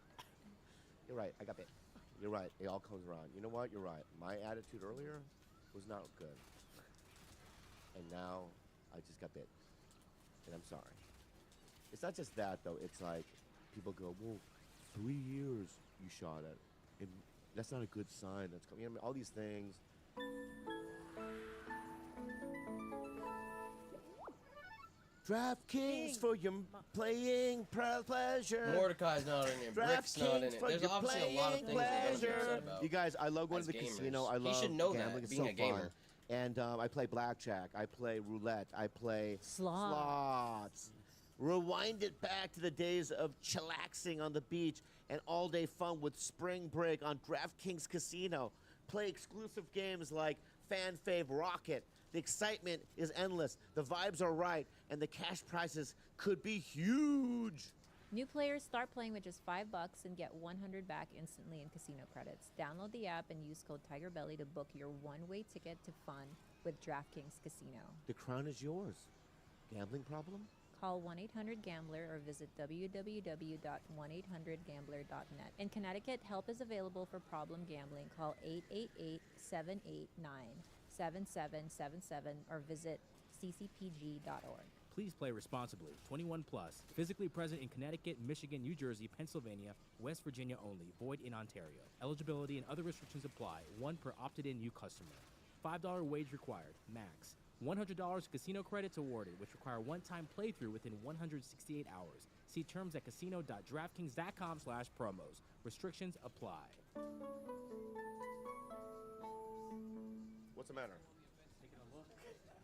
You're right. I got bit. You're right. It all comes around. You know what? You're right. My attitude earlier was not good. And now I just got bit. And I'm sorry. It's not just that, though. It's like people go, well, 3 years you shot it. And that's not a good sign. That's you know, all these things. DraftKings for your playing pleasure. Mordecai's not in it. Brick's not in DraftKings it. for There's your obviously a lot of playing things we gotta be upset pleasure. about. You guys, I love going As to the gamers. casino. I He love should know that, gambling. It's being so a gamer. fun. And I play blackjack. I play roulette. I play slots. Rewind it back to the days of chillaxing on the beach and all-day fun with Spring Break on DraftKings Casino. Play exclusive games like Fan Fave Rocket, The excitement is endless. The vibes are right, and the cash prizes could be huge. New players start playing with just $5 and get 100 back instantly in casino credits. Download the app and use code TigerBelly to book your one-way ticket to fun with DraftKings Casino. The crown is yours. Gambling problem? Call 1-800-GAMBLER or visit www.1800gambler.net. In Connecticut, help is available for problem gambling. Call 888-789-7777 or visit ccpg.org. Please play responsibly. 21 plus. Physically present in Connecticut, Michigan, New Jersey, Pennsylvania, West Virginia only. Void in Ontario. Eligibility and other restrictions apply. One per opted-in new customer. $5 wage required. Max. $100 casino credits awarded, which require one-time playthrough within 168 hours. See terms at casino.draftkings.com/promos. Restrictions apply. What's the matter? Taking a look.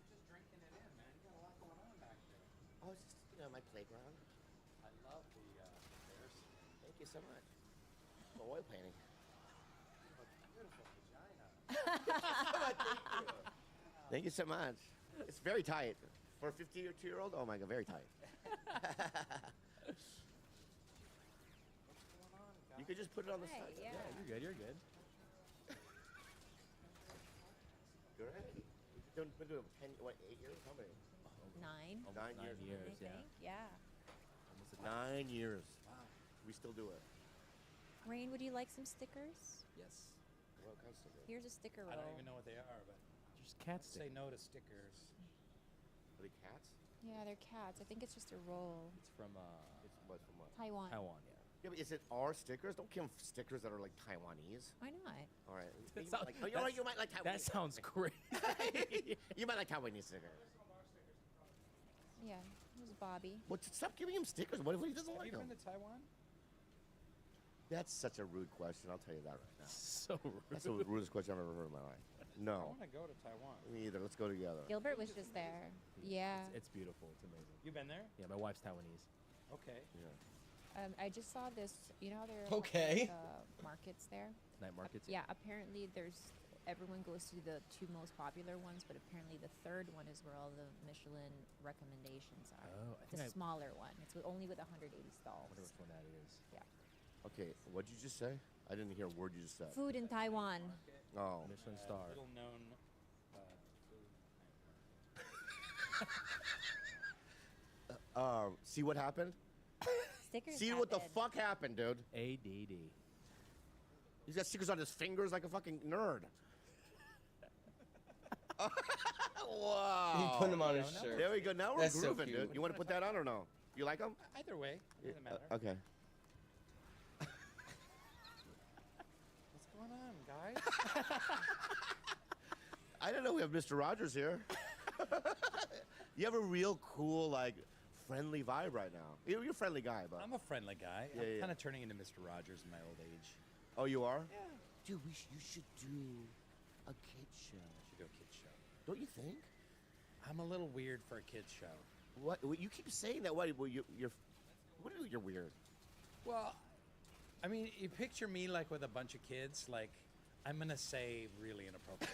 Just drinking it in, man. You got a lot going on back there. Oh, it's just, my playground. I love the bears. Thank you so much. The oil painting. Beautiful vagina. Thank you so much. It's very tight. For a 52-year-old, oh my God, very tight. You could just put it on the side. Yeah. You're good. You're good. Great. You've been doing 8 years? How many? 9. 9 years. I think. Yeah. 9 years. Wow. We still do it. Rain, would you like some stickers? Yes. What kind of sticker? Here's a sticker roll. I don't even know what they are, but Just cat say no to stickers. Are they cats? Yeah, they're cats. I think it's just a roll. It's from It's what from what? Taiwan. Taiwan, yeah. Yeah, but is it our stickers? Don't give them stickers that are like Taiwanese. Why not? All right. That You, sounds- might like, you know, you might like Taiwanese. That sounds great. You might like Taiwanese stickers. Yeah, here's Bobby. Well, stop giving him stickers. What if he doesn't Have like you them? been to Taiwan? That's such a rude question. I'll tell you that right now. So rude. That's the rudest question I've ever heard in my life. I No. want to go to Taiwan. Me either. Let's go together. Gilbert was just there. Yeah. It's beautiful. It's amazing. You been there? Yeah, my wife's Taiwanese. Okay. Yeah. I just saw this. You know how there are Okay. markets there? Night markets. Yeah, apparently everyone goes to the 2 most popular ones, but apparently the 3rd one is where all the Michelin recommendations are. Oh, I It's think a smaller one. It's only with 180 stalls. I wonder which one that is. Yeah. Okay, what'd you just say? I didn't hear a word you just said. Food in Taiwan. Oh. Michelin star. Little known food. See what happened? Stickers. See what the happened. fuck happened, dude? ADD. He's got stickers on his fingers like a fucking nerd. Wow. He put them on his shirt. There we go. Now we're That's so grooving, cute. dude. You want to put that on or no? You like them? Either way, doesn't matter. Okay. What's going on, guys? I don't know. We have Mr. Rogers here. You have a real cool, like, friendly vibe right now. You're a friendly guy, but. I'm a friendly guy. Yeah, I'm yeah. kind of turning into Mr. Rogers in my old age. Oh, you are? Yeah. Dude, you should do a kid show. Should do a kids show. Don't you think? I'm a little weird for a kids show. What? You keep saying that. What? Well, you're. What do you? You're weird. Well, I mean, you picture me like with a bunch of kids, like I'm gonna say really inappropriate.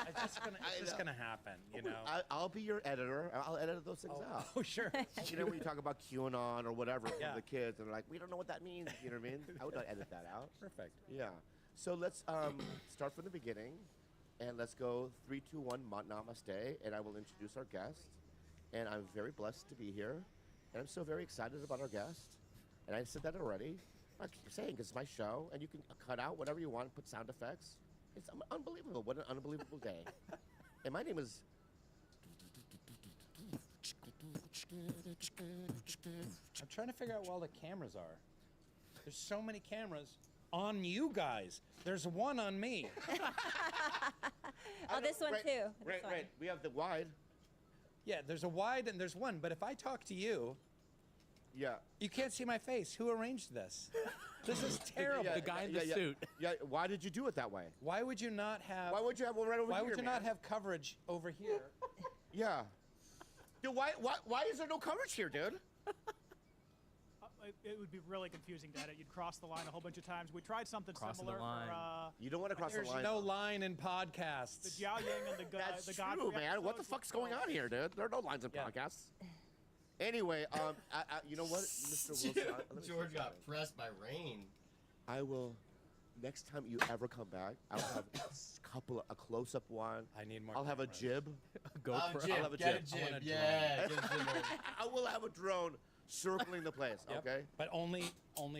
It's just gonna happen, you know. I'll be your editor. I'll edit those things out. Oh, sure. You know when you talk about QAnon or whatever Yeah. from the kids, and they're like, we don't know what that means. You know what I mean? I would not edit that out. Perfect. Yeah. So let's start from the beginning, and let's go 3, 2, 1, namaste, and I will introduce our guest. And I'm very blessed to be here, and I'm so very excited about our guest. And I said that already. I keep saying because it's my show, and you can cut out whatever you want, put sound effects. It's unbelievable. What an unbelievable day. And my name is. I'm trying to figure out where all the cameras are. There's so many cameras on you guys. There's one on me. Oh, this one too. This one. Right. We have the wide. Yeah, there's a wide and there's one. But if I talk to you, yeah, you can't see my face. Who arranged this? This is terrible. Yeah, The guy in the suit. Yeah. Why did you do it that way? Why would you not have? Why would you have one right over Why here? would you man? not have coverage over here? Yeah. Dude, why is there no coverage here, dude? it would be really confusing to edit. You'd cross the line a whole bunch of times. We tried something Crossing similar the line. for You don't want to cross There's the line. no line in podcasts. the Jiao Yang and the That's the true, Godfrey man. What the episodes. fuck's going on here, dude? There are no lines in podcasts. Anyway, you know what, Mr. Wilson? Let me George say got something. pressed by rain. I will. Next time you ever come back, I'll have a close-up one. I need more. I'll have a cameras. jib. GoPro. I'll have a Get a jib. jib. want a Yeah. Get a jib. I will have a drone circling the place. Yep. Okay. But only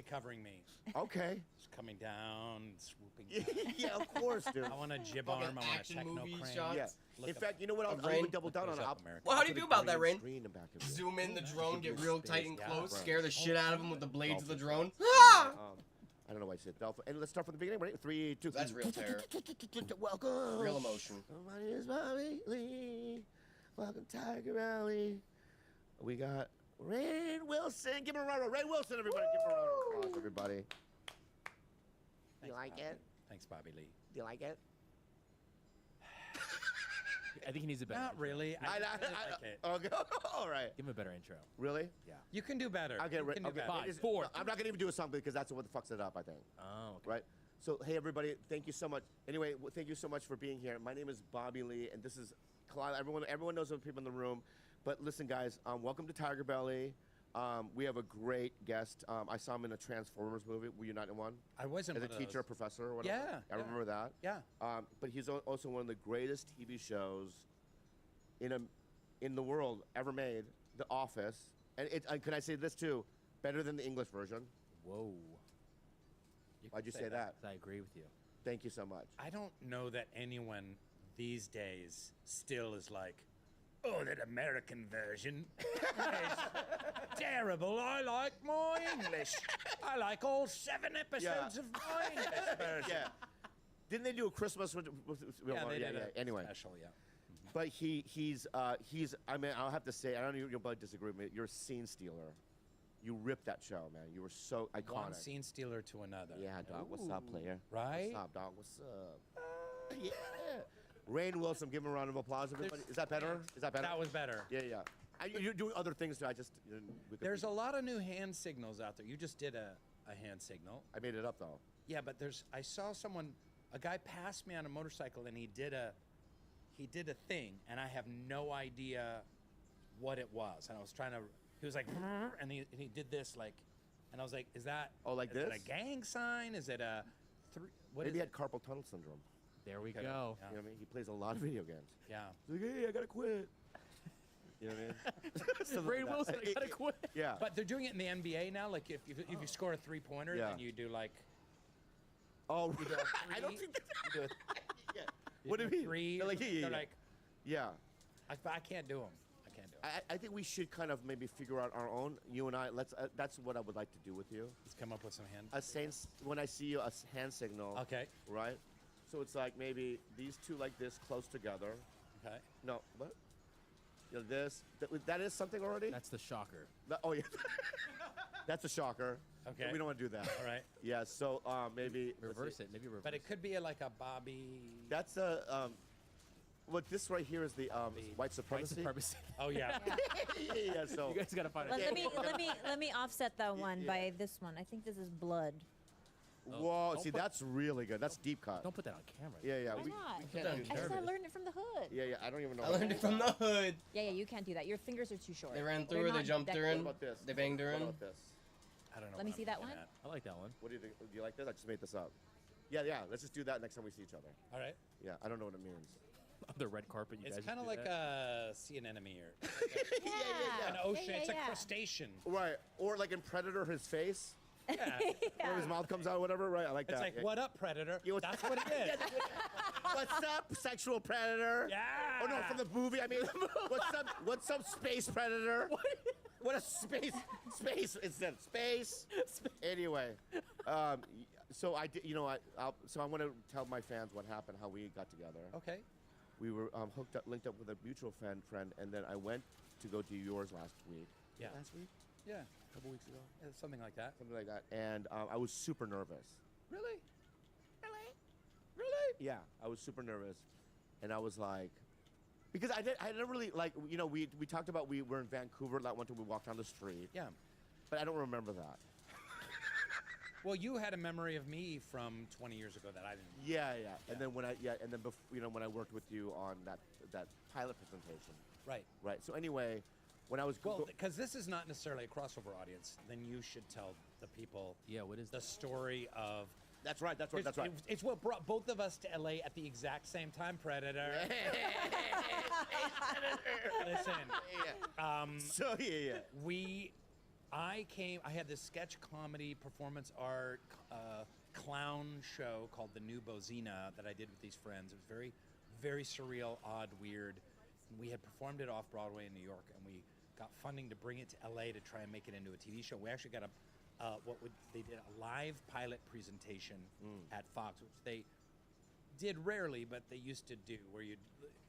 covering me. Okay. Just coming down, swooping. Yeah, of course, dude. I want a jib Fucking arm. I want a action techno movie crane. shots. Yeah. Look In up- fact, you know what? I'll Rain? even double down on it. Look I'll up America. Well, how do you put feel a about that, green Rain? screen in back of it. Zoom in the drone, get Give real space. tight and Yeah, close, right. scare the shit out of him with the blades of the drone. I don't know why I said Delphi. And let's start from the beginning. Ready? 3, 2. That's real terror. Welcome. Real emotion. My name is Bobby Lee. Welcome, Tiger Alley. We got Rain Wilson. Give him a round of Rain Wilson, everybody. Give him a round of applause, everybody. You like Bobby. it? Thanks, Bobby Lee. Do you like it? I think he needs a better. Not intro. really. I really like it. Okay. All right. Give him a better intro. Really? Yeah. You can do better. Okay, You can do better. Five, It's- 4. I'm not gonna even do a song because that's what fucks it up, I think. Oh, okay. Right? So, hey, everybody, thank you so much. Anyway, thank you so much for being here. My name is Bobby Lee, and this is Kalila. Everyone knows the people in the room. But listen, guys, welcome to Tiger Belly. We have a great guest. I saw him in a Transformers movie. Were you not in one? I wasn't As a one of teacher, those. professor, or whatever? Yeah, I remember that. Yeah. But he's also one of the greatest TV shows in the world ever made, The Office. And can I say this, too? Better than the English version. Whoa. Why'd you say that? I agree with you. Thank you so much. I don't know that anyone these days still is like, oh, that American version is terrible. I like my English. I like all 7 episodes of my English version. Yeah. Didn't they do a Christmas with Yeah, they did a anyway. special, yeah. But he's I mean, I'll have to say, I don't know, you'll probably disagree with me. You're a scene stealer. You ripped that show, man. You were so iconic. One scene stealer to another. Yeah, dog. What's up, player? Right? What's up, dog? What's up? Yeah. Rain Wilson, give him a round of applause, everybody. Is that better? Is that better? That was better. Yeah, yeah. You're doing other things too. I just. There's a lot of new hand signals out there. You just did a hand signal. I made it up though. Yeah, but I saw a guy passed me on a motorcycle and he did a thing, and I have no idea what it was. And I was trying to. He was like, and he did this like, and I was like, is that? Oh, like is this? it a gang sign? Is it a what Maybe he is had carpal tunnel syndrome. There we Okay. go. Yeah. You know what I mean? He plays a lot of video games. Yeah. He's like, hey, I gotta quit. You know what I mean? Ray Wilson, I gotta quit. Yeah. But they're doing it in the NBA now. Like if you score a 3-pointer, Yeah. then you do like. Oh, You do a I don't three, think that. you do a, Yeah. you What do you mean? 3. They're like, yeah. They're like, Yeah. I can't do them. I can't do them. I think we should kind of maybe figure out our own. You and I. Let's. That's what I would like to do with you. Let's come up with some hand. A sense when I see you, a hand signal. Okay. Right. So it's like maybe these two like this close together. Okay. No. What? You know, this. That is something already. That's the shocker. Oh yeah. That's a shocker. Okay. We don't want to do that. All right. Yeah. So maybe let's Reverse see. it. Maybe reverse. But it could be like a Bobby. That's a. What this right here is the white supremacy. Supremacy. Oh yeah. Yeah. So. You guys gotta find Let, it. let me offset that one Yeah. by this one. I think this is blood. Whoa. Don't See, put- that's really good. That's deep cut. Don't put that on camera. Yeah. Yeah. Why not? We can't do I that. said I learned it from the hood. Yeah. Yeah. I don't even know. I learned it from the hood. Yeah, you can't do that. Your fingers are too short. They ran They're through her, they not jumped her decorated. in, What about this? they banged her What in. about this? I don't know. Let me what see I'm that looking one. at. I like that one. What do you think? Do you like this? I just made this up. Yeah. Yeah. Let's just do that next time we see each other. All right. Yeah. I don't know what it means. The red carpet. You It's guys kind of do like that? sea anemone or Yeah. an ocean. Yeah, It's a yeah. crustacean. Right. Or like in Predator, his face. Yeah. Where his mouth comes out, whatever. Right. I like It's that. like, Yeah. what up, predator? Yeah, That's what it is. What's up, sexual predator? Yeah. Oh no, from the movie. I mean, what's up, space predator? What a space instead of space. Anyway, so I did. You know, so I want to tell my fans what happened, how we got together. Okay. We were linked up with a mutual friend, and then I went to go do yours last week. Yeah. Last week, Yeah. a couple weeks ago, Something like that. something like that. And I was super nervous. Really? Really? Yeah, I was super nervous, and I was like, because I never really like, you know, we talked about we were in Vancouver that one time we walked down the street. Yeah. but I don't remember that. Well, you had a memory of me from 20 years ago that I didn't. Yeah. And then when when I worked with you on that pilot presentation. Right. Right. So anyway, when I was because this is not necessarily a crossover audience, then you should tell the people. Yeah. What is the story of? That's right. It's what brought both of us to LA at the exact same time. Predator. Listen. I had this sketch comedy, performance art, clown show called The New Bozina that I did with these friends. It was very, very surreal, odd, weird. We had performed it off Broadway in New York, and we got funding to bring it to LA to try and make it into a TV show. We actually got they did a live pilot presentation at Fox, which they did rarely, but they used to do, where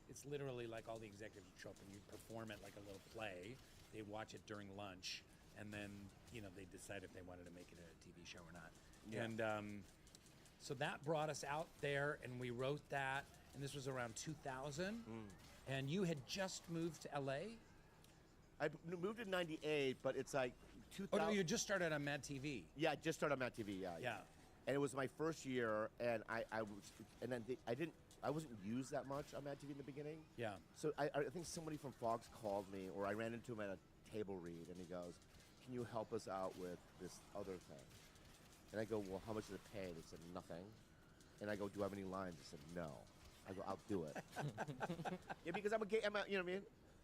it's literally like all the executives would show up and you'd perform it like a little play. They'd watch it during lunch, and then they decide if they wanted to make it a TV show or not. Yeah. And so that brought us out there, and we wrote that, and this was around 2000. And you had just moved to LA? I moved in '98, but it's like 2000. Oh, no, you just started on Mad TV. Yeah, I just started on Mad TV. Yeah. And it was my first year, and I wasn't used that much on Mad TV in the beginning. Yeah. So I think somebody from Fox called me, or I ran into him at a table read, and he goes, "Can you help us out with this other thing?" And I go, "Well, how much does it pay?" They said, "Nothing." And I go, "Do I have any lines?" They said, "No." I go, "I'll do it." Yeah, because I'm you know what I mean?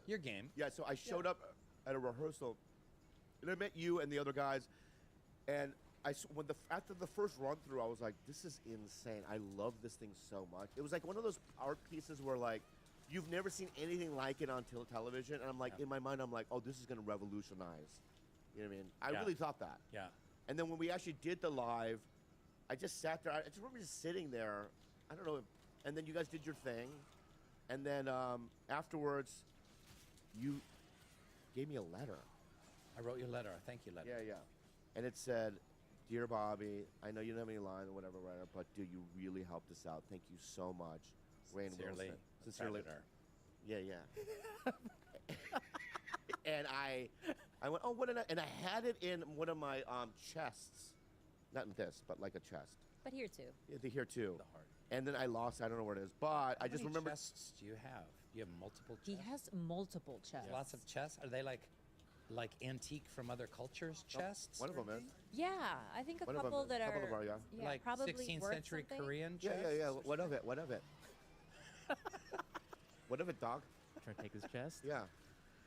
You're game. Yeah, so I showed up at a rehearsal, and I met you and the other guys, and after the first run through, I was like, "This is insane! I love this thing so much." It was like one of those art pieces where like you've never seen anything like it on television, and I'm like, in my mind, I'm like, "Oh, this is gonna revolutionize." You know what I mean? I really thought that. Yeah. And then when we actually did the live, I just sat there. I just remember just sitting there. I don't know. And then you guys did your thing, and then afterwards, you gave me a letter. I wrote you a letter, a thank you letter. Yeah. And it said, "Dear Bobby, I know you don't have any lines or whatever, but dude, you really helped us out. Thank you so much. Wayne Sincerely, Wilson." Sincerely. Predator. Yeah. And I went, "Oh, what?" And I had it in one of my chests. Not in this, but like a chest. But here too. Yeah, here too. The heart. And then I lost. I don't know where it is, but I just remember. How many chests do you have? You have multiple chests? He has multiple chests. Lots of chests? Are they like antique from other cultures chests? One of them is. Yeah, I think a One of couple them- that couple are. of them are, yeah. Like probably 16th worth century something. Korean Yeah, chests? yeah. What of it? What of it? What of it, dog? Trying to take his chest? Yeah.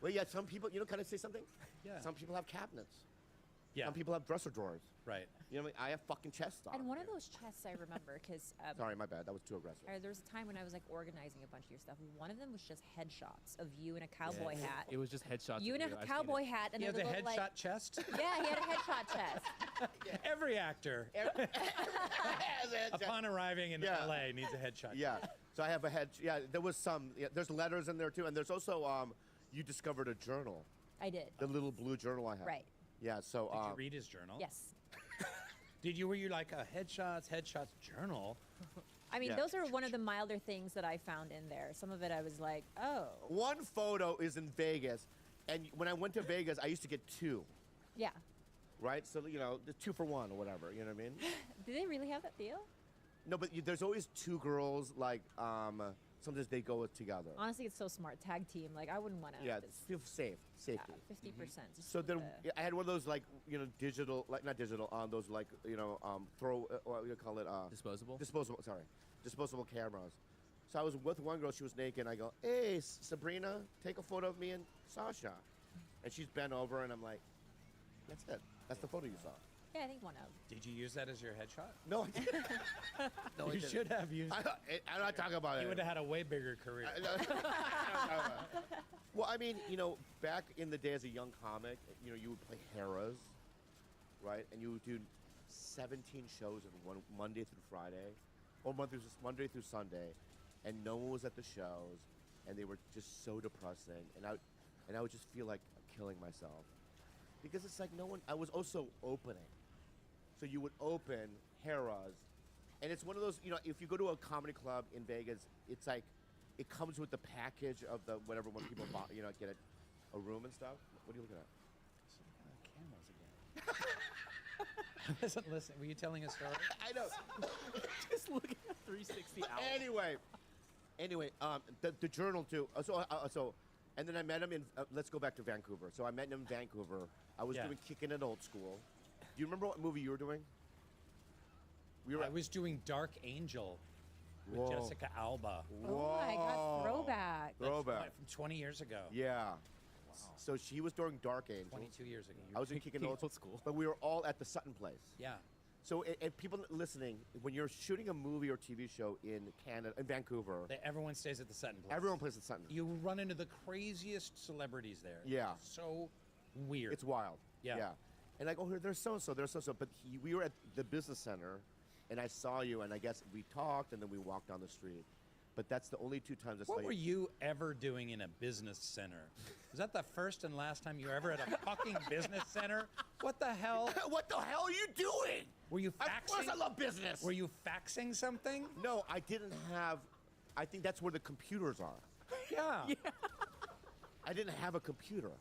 Well, yeah. Some people, can I say something? Yeah. Some people have cabinets. Yeah. Some people have dresser drawers. Right. You know what I mean? I have fucking chests, dog. And one of those chests I remember because Sorry, my bad. That was too aggressive. there was a time when I was like organizing a bunch of your stuff. One of them was just headshots of you in a cowboy hat. It was just headshots. You in of a I've cowboy seen it. hat and You a have the little headshot like. chest? Yeah, he had a headshot chest. Every actor, upon arriving in LA, needs a headshot. Yeah. So I have a head. Yeah, there was some. Yeah, there's letters in there too, and there's also you discovered a journal. I did. The little blue journal I have. Right. Yeah. So. Did you read his journal? Yes. Were you like a headshots journal? I mean, Yeah. those are one of the milder things that I found in there. Some of it I was like, oh. One photo is in Vegas, and when I went to Vegas, I used to get two. Yeah. Right. So the 2 for 1 or whatever. You know what I mean? Do they really have that deal? No, but there's always two girls. Like sometimes they go together. Honestly, it's so smart. Tag team. Like, I wouldn't want to. Yeah, feel safe, safety. 50%. So then I had one of those like digital, like not digital, those like throw what do you call it? Disposable? Disposable. Sorry, disposable cameras. So I was with one girl. She was naked. And I go, "Hey, Sabrina, take a photo of me and Sasha." And she's bent over, and I'm like, "That's it. That's the photo you saw." Yeah, I think one of. Did you use that as your headshot? No, I didn't. No, I You didn't. should have used it. I'm not talking about it. You would have had a way bigger career. Well, I mean, back in the day as a young comic, you would play Harrah's, right? And you would do 17 shows in one Monday through Friday, or Monday through Sunday, and no one was at the shows, and they were just so depressing, and I would just feel like killing myself, because it's like no one. I was also opening, so you would open Harrah's, and it's one of those. If you go to a comedy club in Vegas, it's like. It comes with the package of the whatever when people get a room and stuff. What are you looking at? Cameras again. I wasn't listening. Were you telling a story? I know. Just looking at 360 hours. Anyway, the journal too. And then I met him in. Let's go back to Vancouver. So I met him in Vancouver. I was doing Kicking It Old School. Do you remember what movie you were doing? I was doing Dark Angel with Jessica Alba. Oh my God, throwback. Throwback. From 20 years ago. Yeah. So she was doing Dark Angel. 22 years ago. I was in Kicking It Old School. But we were all at the Sutton place. Yeah. So, and people listening, when you're shooting a movie or TV show in Canada, in Vancouver, Everyone stays at the Sutton place. everyone plays at Sutton. You run into the craziest celebrities there. Yeah. It's so weird. It's wild. Yeah. And I go, there's so-and-so, there's so-and-so. But we were at the business center, and I saw you, and I guess we talked, and then we walked down the street. But that's the only 2 times I saw you. What were you ever doing in a business center? Was that the first and last time you were ever at a fucking business center? What the hell? What the hell are you doing? Were you faxing? Of course I love business. Were you faxing something? No, I didn't have. I think that's where the computers are. Yeah. I didn't have a computer.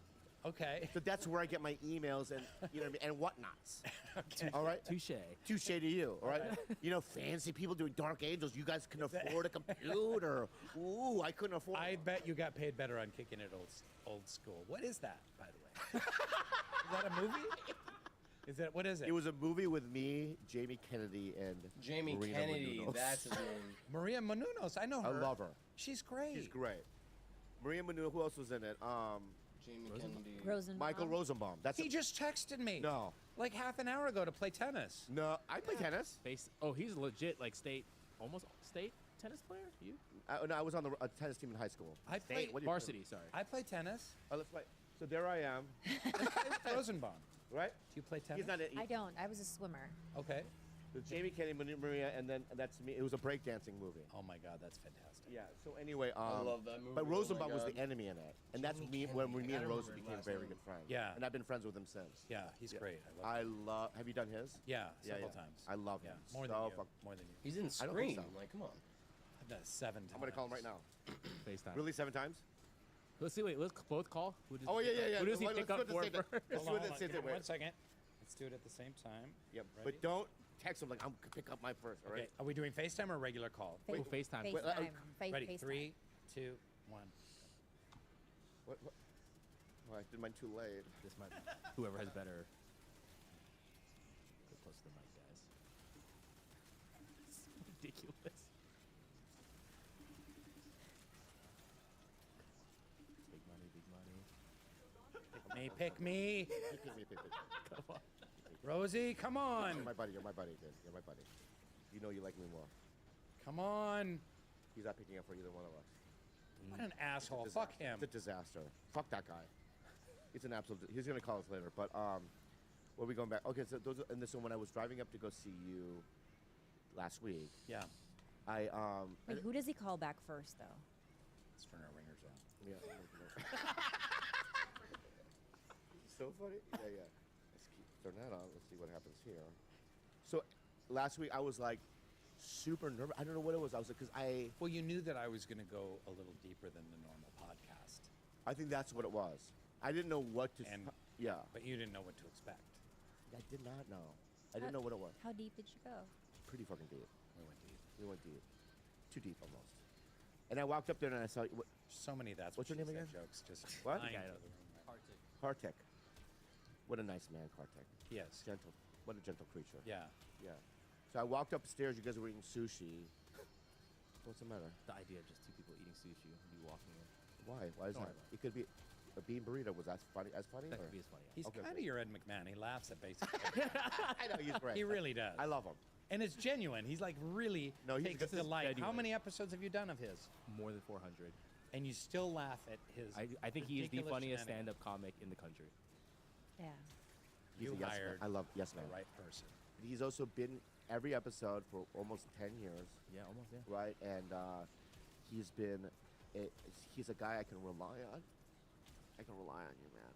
Okay. So that's where I get my emails and you know what I mean, and whatnots. Okay. All right. Touche. Touche to you. All right. You know, fancy people doing Dark Angels. You guys can afford a computer. Ooh, I couldn't afford. I bet you got paid better on Kicking It Old School. What is that, by the way? Is that a movie? What is it? It was a movie with me, Jamie Kennedy, and Jamie Marina Kennedy, Menounos. that's his name. Maria Menounos. I know her. I love her. She's great. She's great. Maria Menounos. Who else was in it? Jamie Kennedy. Rosenbaum. Michael Rosenbaum. That's He just texted me. No. Like half an hour ago to play tennis. No, I play tennis. Oh, he's legit like almost state tennis player. You? No, I was on the tennis team in high school. I played What do you varsity. Sorry. I play tennis. Let's play. So there I am. Rosenbaum. Right? Do you play tennis? He's not. I don't. I was a swimmer. Okay. So Jamie Kennedy, Maria, and then that's me. It was a breakdancing movie. Oh my God, that's fantastic. Yeah. So anyway, I love that movie. But Oh my Rosenbaum was God. the enemy in it, and that's Jamie me when Kennedy. me I and gotta Rosen remember his became last very name. good friends. Yeah. And I've been friends with him since. Yeah, he's great. I love. Have you done his? Yeah, several yeah. times. I love Yeah, him. more so than you. fuck- More than you. He's in I don't think Scream. so. Like, come on. I've done it 7 times. I'm gonna call him right now. FaceTime. Really, 7 times? Let's see. Wait. Let's both call. Who does Oh he pick up? yeah. Who does he Let's pick do up it at the for same time. first? Let's do it at the same time. 1 second. Let's do it at the same time. Yep. Ready? But don't text him like I'm gonna pick up my first. All right. Okay. Are we doing FaceTime or regular call? Oh, FaceTime. FaceTime. Ready? FaceTime. 3, 2, 1. What? Well, I did mine too late. This might. Whoever has better. Get close to the mic, guys. It's ridiculous. Big money. Big money. Pick me. Pick me. Come on. Rosie, come on. You're my buddy, dude. You're my buddy. You know you like me more. Come on. He's not picking up for either one of us. What an asshole. It's a Fuck him. It's a disaster. Fuck that guy. It's an absolute. He's gonna call us later. But where are we going back? Okay, so so when I was driving up to go see you last week, Yeah. I Wait, who does he call back first, though? Let's turn our ringers on. Yeah. So funny. Yeah. Let's turn that on. Let's see what happens here. So last week I was like super nervous. I don't know what it was. I was like, Well, you knew that I was going to go a little deeper than the normal podcast. I think that's what it was. I didn't know what to. Yeah. But you didn't know what to expect. I did not know. I didn't know what it was. How deep did you go? Pretty fucking deep. We went deep. We went deep. Too deep almost. And I walked up there and I saw. So many that's What's what your she name said again? jokes just What? flying out of the room. Kartik. What a nice man, Kartik. Yes. Gentle. What a gentle creature. Yeah. Yeah. So I walked upstairs. You guys were eating sushi. What's the matter? The idea of just 2 people eating sushi and you walking in. Why? Why is Don't that? worry about It could be a bean burrito. Was that funny? As funny? That or? could be as funny. He's Okay, kind of good. your Ed McMahon. He laughs at basic. I know he's great. He really does. I love him. And it's genuine. He's like really takes This is delight. How genuine. many episodes have you done of his? More than 400. And you still laugh at his. I think he is the ridiculous funniest shenanigans. stand-up comic in the country. Yeah. He's You a yes man. hired I love yes the man. right person. He's also been every episode for almost 10 years. Yeah, almost, yeah. Right? And he's been, he's a guy I can rely on. I can rely on you, man.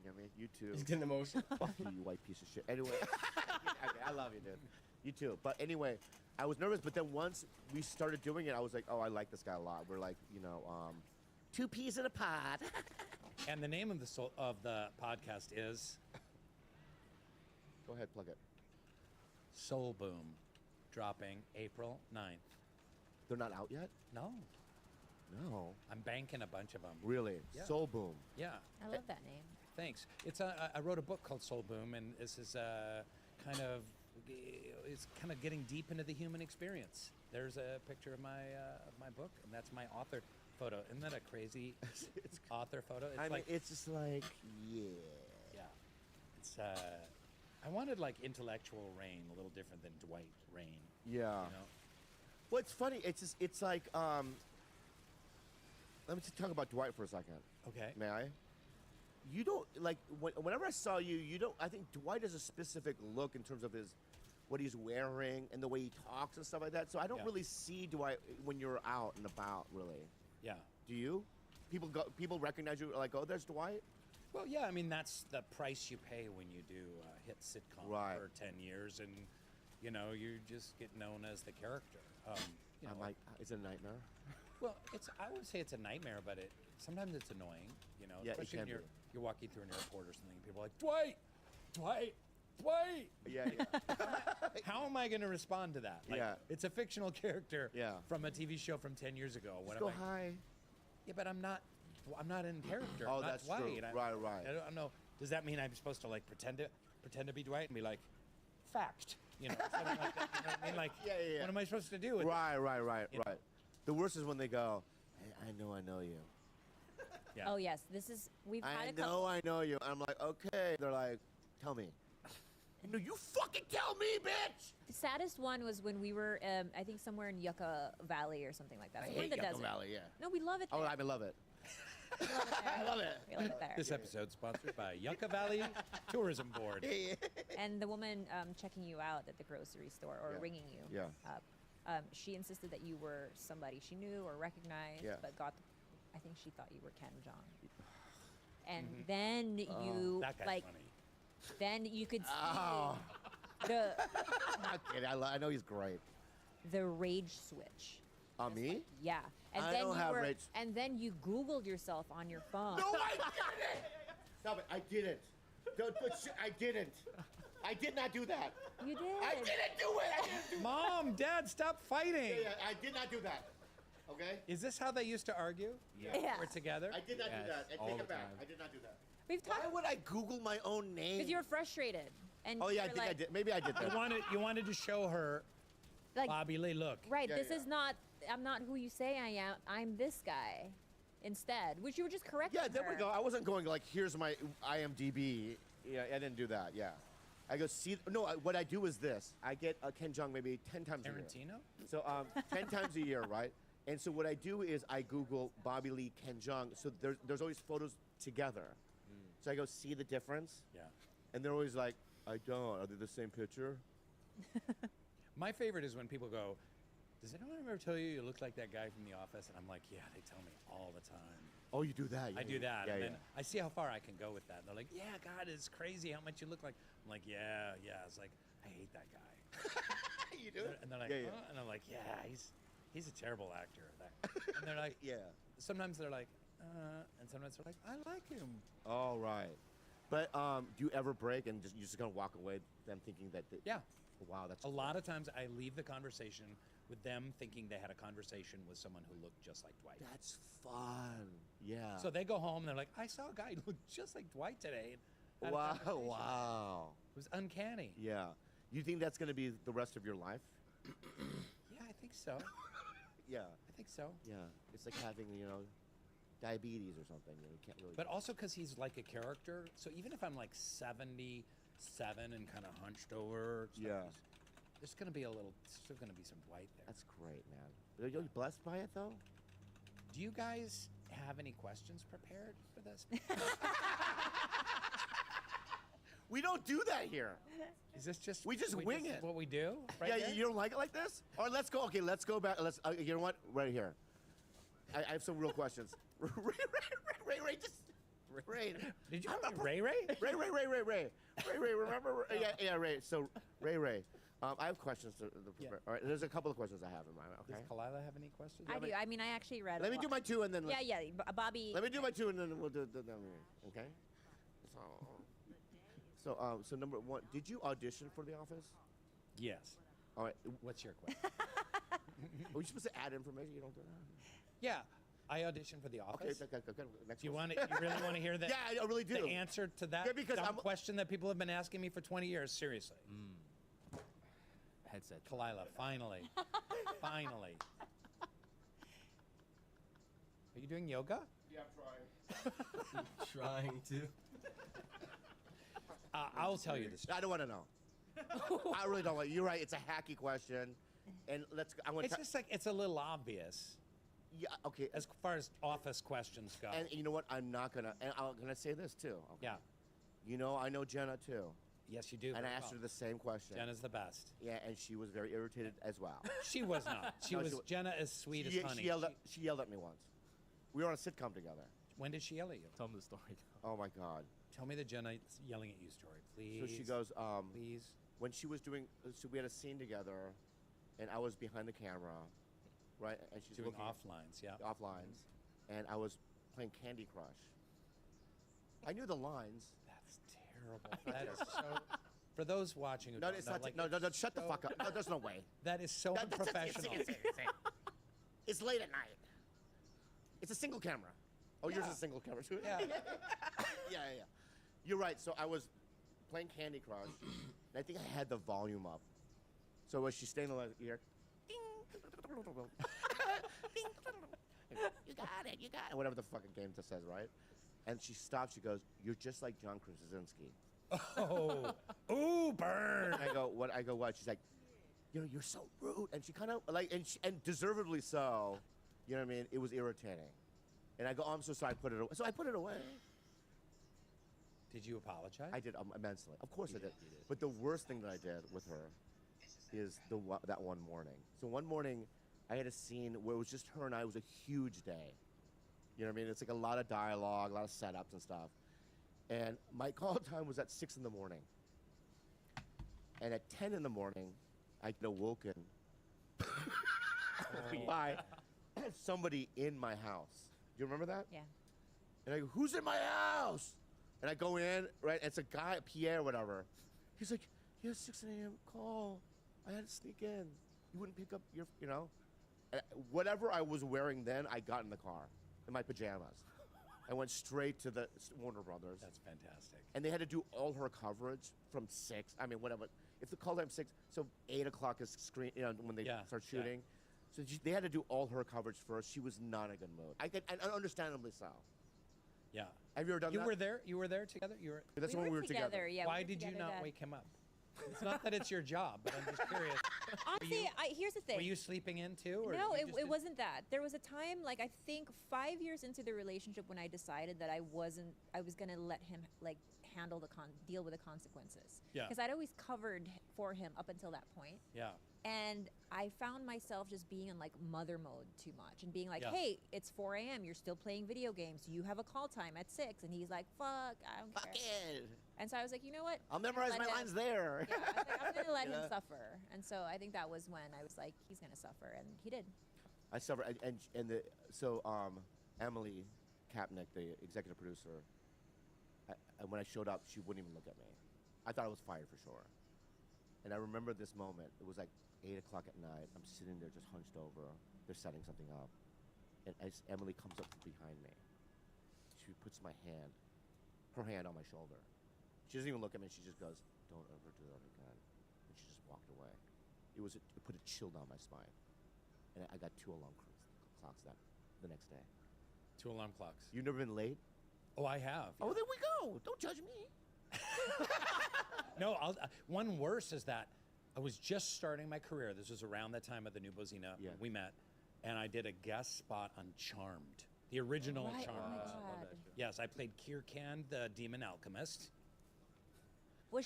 You know what I mean? You too. He's getting emotional. Fuck you, you white piece of shit. Anyway, okay, I love you, dude. You too. But anyway, I was nervous, but then once we started doing it, I was like, oh, I like this guy a lot. We're like, 2 peas in a pod. And the name of the podcast is Go ahead, plug it. Soul Boom, dropping April 9th. They're not out yet? No. No. I'm banking a bunch of them. Really? Yeah. Soul Boom. Yeah. I love that name. Thanks. It's I wrote a book called Soul Boom, and this is it's kind of getting deep into the human experience. There's a picture of my book, and that's my author photo. Isn't that a crazy author photo? It's I mean, it's just like, yeah. Yeah. It's I wanted like intellectual Rain, a little different than Dwight Rain. Yeah. You know? Well, it's funny. It's like, let me just talk about Dwight for a second. Okay. May I? You don't, like, whenever I saw you, I think Dwight has a specific look in terms of what he's wearing and the way he talks and stuff like that. So I don't really see Dwight when you're out and about, really. Yeah. Do you? People recognize you, like, oh, there's Dwight? Well, yeah, I mean, that's the price you pay when you do a hit sitcom for 10 years, and, you know, you just get known as the character. You know, is it a nightmare? Well, I would say it's a nightmare, but sometimes it's annoying, you know, Yeah, it especially can when be. you're walking through an airport or something, and people are like, Dwight! Yeah, yeah. How am I going to respond to that? Like, Yeah. It's a fictional character from a TV show from 10 years ago. Just go hi. Yeah, but I'm not in character. Oh, I'm not that's Dwight. true. Right. I don't know. Does that mean I'm supposed to like pretend to be Dwight and be like, fact? You know, something like that. You know what I mean? Like, Yeah. what am I supposed to do? With Right. You know? The worst is when they go, hey, I know you. Yeah. Oh yes, we've had a couple. I know you. I'm like, okay. They're like, tell me. No, you fucking tell me, bitch! The saddest one was when we were, I think, somewhere in Yucca Valley or something like that. I So we're in hate the Yucca desert. Valley, yeah. No, we love it there. Oh, I love it. I love it. We love it there. This episode sponsored by Yucca Valley Tourism Board. And the woman checking you out at the grocery store or ringing you up, she insisted that you were somebody she knew or recognized, but I think she thought you were Ken Jeong. And then you, that guy's like, funny. then you could see I'm not kidding. I know he's great. the rage switch. On me? Yeah. And I then don't you have were, rage. And then you Googled yourself on your phone. No, I didn't! Stop it. I didn't. I didn't. I did not do that. You did. I didn't do it. I didn't do Mom, Dad, stop fighting. Yeah, I did not do that. Okay? Is this how they used to argue? Yeah. We're together? I did not do that. I all take the it back. time. I did not do that. We've talked Why would I Google my own name? because you were frustrated. And Oh, you yeah, I were think I like, did. Maybe I did that. You wanted to show her, Like, Bobby Lee, look. right, Yeah, this yeah. is not, I'm not who you say I am. I'm this guy instead, which you were just correcting Yeah, there we her. go. I wasn't going like, here's my IMDb. Yeah, I didn't do that. Yeah. I go see. No, what I do is this. I get a Ken Jeong maybe 10 times a year. Tarantino? So 10 times a year, right? And so what I do is I Google Bobby Lee Ken Jeong. So there's always photos together. So I go see the difference. Yeah. And they're always like, I don't. Are they the same picture? My favorite is when people go, does anyone ever tell you you look like that guy from The Office? And I'm like, yeah, they tell me all the time. Oh, you do that? I do that. Yeah, and yeah. then I see how far I can go with that. And they're like, yeah, God, it's crazy how much you look like. I'm like, yeah. It's like, I hate that guy. You do? And they're like, Yeah, yeah. oh. And I'm like, yeah, he's a terrible actor. And they're like, Yeah. sometimes they're like, and sometimes they're like, I like him. All right. But do you ever break and you just gonna walk away them thinking that? Yeah. Wow, that's A lot of times I leave the conversation with them thinking they had a conversation with someone who looked just like Dwight. That's fun. Yeah. So they go home and they're like, I saw a guy who looked just like Dwight today. And had a Wow. conversation. Wow. It was uncanny. Yeah. You think that's gonna be the rest of your life? Yeah, I think so. Yeah. I think so. Yeah. It's like having, diabetes or something. You can't really. But also because he's like a character. So even if I'm like 77 and kind of hunched over, Yeah. there's still going to be some Dwight there. That's great, man. Are you blessed by it though? Do you guys have any questions prepared for this? We don't do that here. Is this just We just wing it. What we do? Right Yeah, there? you don't like it like this? Or let's go. Okay, let's go back. You know what? Right here. I have some real questions. Ray, just Ray. Did you call me Ray? Ray. Remember? Yeah, Ray. So Ray. I have questions to prepare. All right, there's a couple of questions I have in mind. Okay. Does Kalila have any questions? I do. I mean, I actually read. Let me do my two and then. Yeah. Bobby. Let me do my two and then we'll do the. Okay. So number one, did you audition for The Office? Yes. All right. What's your question? Were you supposed to add information? You don't do that. Yeah, I auditioned for The Office. Okay. Next Do you question. want it? You really want to hear that? Yeah, I really do. The answer to that Yeah, because dumb question that people have been asking me for 20 years. Seriously. Headset. Kalila, finally. Finally. Are you doing yoga? Yeah, I'm Trying to. I'll tell you this. I don't want to know. I really don't want. You're right. It's a hacky question, and I want. It's just like it's a little obvious. Yeah. Okay. As far as office questions go. And you know what? I'm not gonna. And I'm gonna say this too. Okay. Yeah. You know, I know Jenna too. Yes, you do. And I very asked well. her the same question. Jenna's the best. Yeah, and she was very irritated as well. She was not. Jenna is sweet as honey. She yelled at me once. We were on a sitcom together. When did she yell at you? Tell me the story. Oh my God. Tell me the Jenna yelling at you story, please. So she goes, please. When she was doing, so we had a scene together, and I was behind the camera, right? And she's Doing looking off lines, yeah. Off lines, and I was playing Candy Crush. I knew the lines. That's terrible. That is so. For those watching who No, don't it's know, not. like, No, shut the fuck up. No, there's no way. That is so unprofessional. It's late at night. It's a single camera. Oh, yours is a single camera too? Yeah. Yeah. You're right. So I was playing Candy Crush, and I think I had the volume up. So as she's staying in the ear, you got it, whatever the fucking game just says, right? And she stops. She goes, "You're just like John Krasinski." Oh, ooh, burn! I go, "What?" I go, "What?" She's like, "You're so rude," and she kind of like, and deservedly so. You know what I mean? It was irritating. And I go, "Oh, I'm so sorry." I put it away. So I put it away. Did you apologize? I did immensely. Of course I did. But the worst thing that I did with her is that one morning. So one morning, I had a scene where it was just her and I. It was a huge day. You know what I mean? It's like a lot of dialogue, a lot of setups and stuff. And my call time was at 6 in the morning. And at 10 in the morning, I get awoken by somebody in my house. Do you remember that? Yeah. And I go, "Who's in my house?" And I go in, right? And it's a guy, Pierre, whatever. He's like, "Yeah, 6 a.m. call. I had to sneak in. You wouldn't pick up your, you know." And whatever I was wearing then, I got in the car in my pajamas. I went straight to the Warner Brothers. That's fantastic. And they had to do all her coverage from 6. I mean, whatever. If the call time's 6, so 8 o'clock is screen, you know, when they start shooting. So they had to do all her coverage first. She was not in a good mood. And understandably so. Yeah. Have you ever done that? You were there? You were there together? You were. That's when we were together. Yeah, Why did you not wake him up? It's not that it's your job, but I'm just curious. Honestly, here's the thing. Were you sleeping in too? Or No, you just it wasn't that. There was a time, like I think 5 years into the relationship, when I decided that I was gonna let him like handle deal with the consequences. Yeah. Because I'd always covered for him up until that point. Yeah. And I found myself just being in like mother mode too much and being like, Yeah. "Hey, it's 4 a.m. You're still playing video games. You have a call time at 6." And he's like, "Fuck, I don't care." it. And so I was like, you know what? I'll memorize my lines there. Yeah, I was like, I'm gonna let him Yeah. suffer. And so I think that was when I was like, he's gonna suffer, and he did. I suffered, so Emily Kapnick, the executive producer, when I showed up, she wouldn't even look at me. I thought I was fired for sure. And I remember this moment. It was like 8 o'clock at night. I'm sitting there just hunched over. They're setting something up. And as Emily comes up from behind me, she puts her hand on my shoulder. She doesn't even look at me. She just goes, "Don't ever do that again." And she just walked away. It put a chill down my spine. And I got 2 alarm clocks the next day. 2 alarm clocks. You've never been late? Oh, I have. Oh, there we go. Don't judge me. No, one worse is that I was just starting my career. This was around the time of the new Bozina when we met, and I did a guest spot on Charmed, the original Right, Charmed. oh my God. Yes, I played Kirkan, the demon alchemist. Was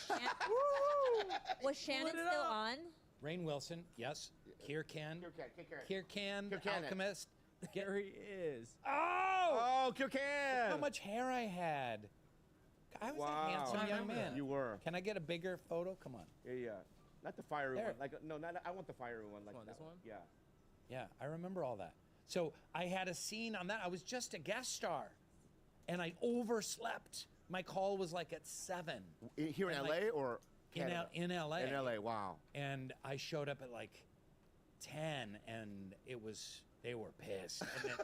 Shannon still on? Rainn Wilson, yes. Kirkan. Kirkan, Kirkan. alchemist. There he is. Oh! Oh, Kirkan! How much hair I had. I was a handsome young man. You were. Can I get a bigger photo? Come on. Yeah. Not the fiery There. one. I want the fiery one. Like This one? Yeah. Yeah, I remember all that. So I had a scene on that. I was just a guest star, and I overslept My call was like at 7. Here in And, LA like, or in, Canada? in LA. In LA, wow. And I showed up at like 10, and they were pissed. And then,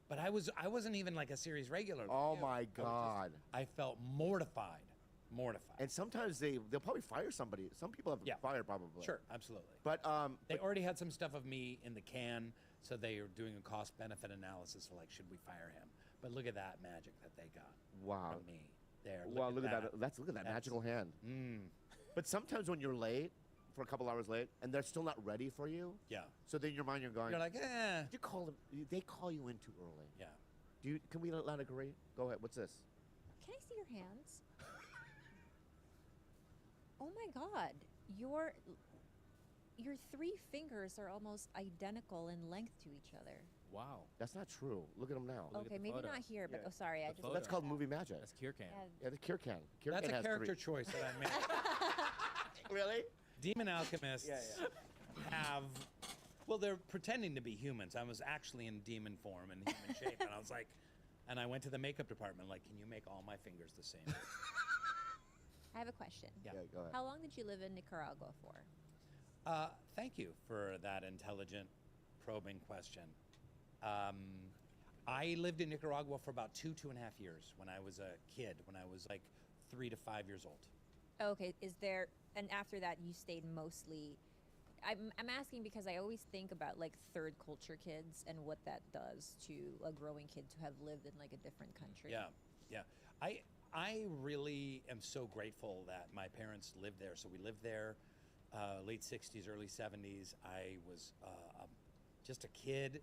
but I wasn't even like a series regular. Oh my God. I felt mortified. And sometimes they'll probably fire somebody. Some people have fired probably. Sure, absolutely. But they already had some stuff of me in the can, so they are doing a cost-benefit analysis for like, should we fire him? But look at that magic that they got. Wow. From me. There. Well, look at that. Look at that magical hand. But sometimes when you're late, for a couple hours late, and they're still not ready for you. Yeah. So then in your mind you're going. You're like, eh. You call them. They call you in too early. Yeah. Can we let agree? Go ahead. What's this? Can I see your hands? Oh my God, your 3 fingers are almost identical in length to each other. Wow. That's not true. Look at them now. Okay, maybe not here, but sorry, I just. That's called movie magic. That's Kirkan. Yeah, the Kirkan. That's a character choice that I made. Really? Demon alchemists have. Well, they're pretending to be humans. I was actually in demon form and human shape, and I was like, and I went to the makeup department, like, can you make all my fingers the same? I have a question. Yeah, go ahead. How long did you live in Nicaragua for? Thank you for that intelligent, probing question. I lived in Nicaragua for about 2.5 years when I was a kid, when I was like 3 to 5 years old. Okay, and after that you stayed mostly. I'm asking because I always think about like third culture kids and what that does to a growing kid to have lived in like a different country. Yeah. I really am so grateful that my parents lived there. So we lived there late 60s, early 70s. I was just a kid,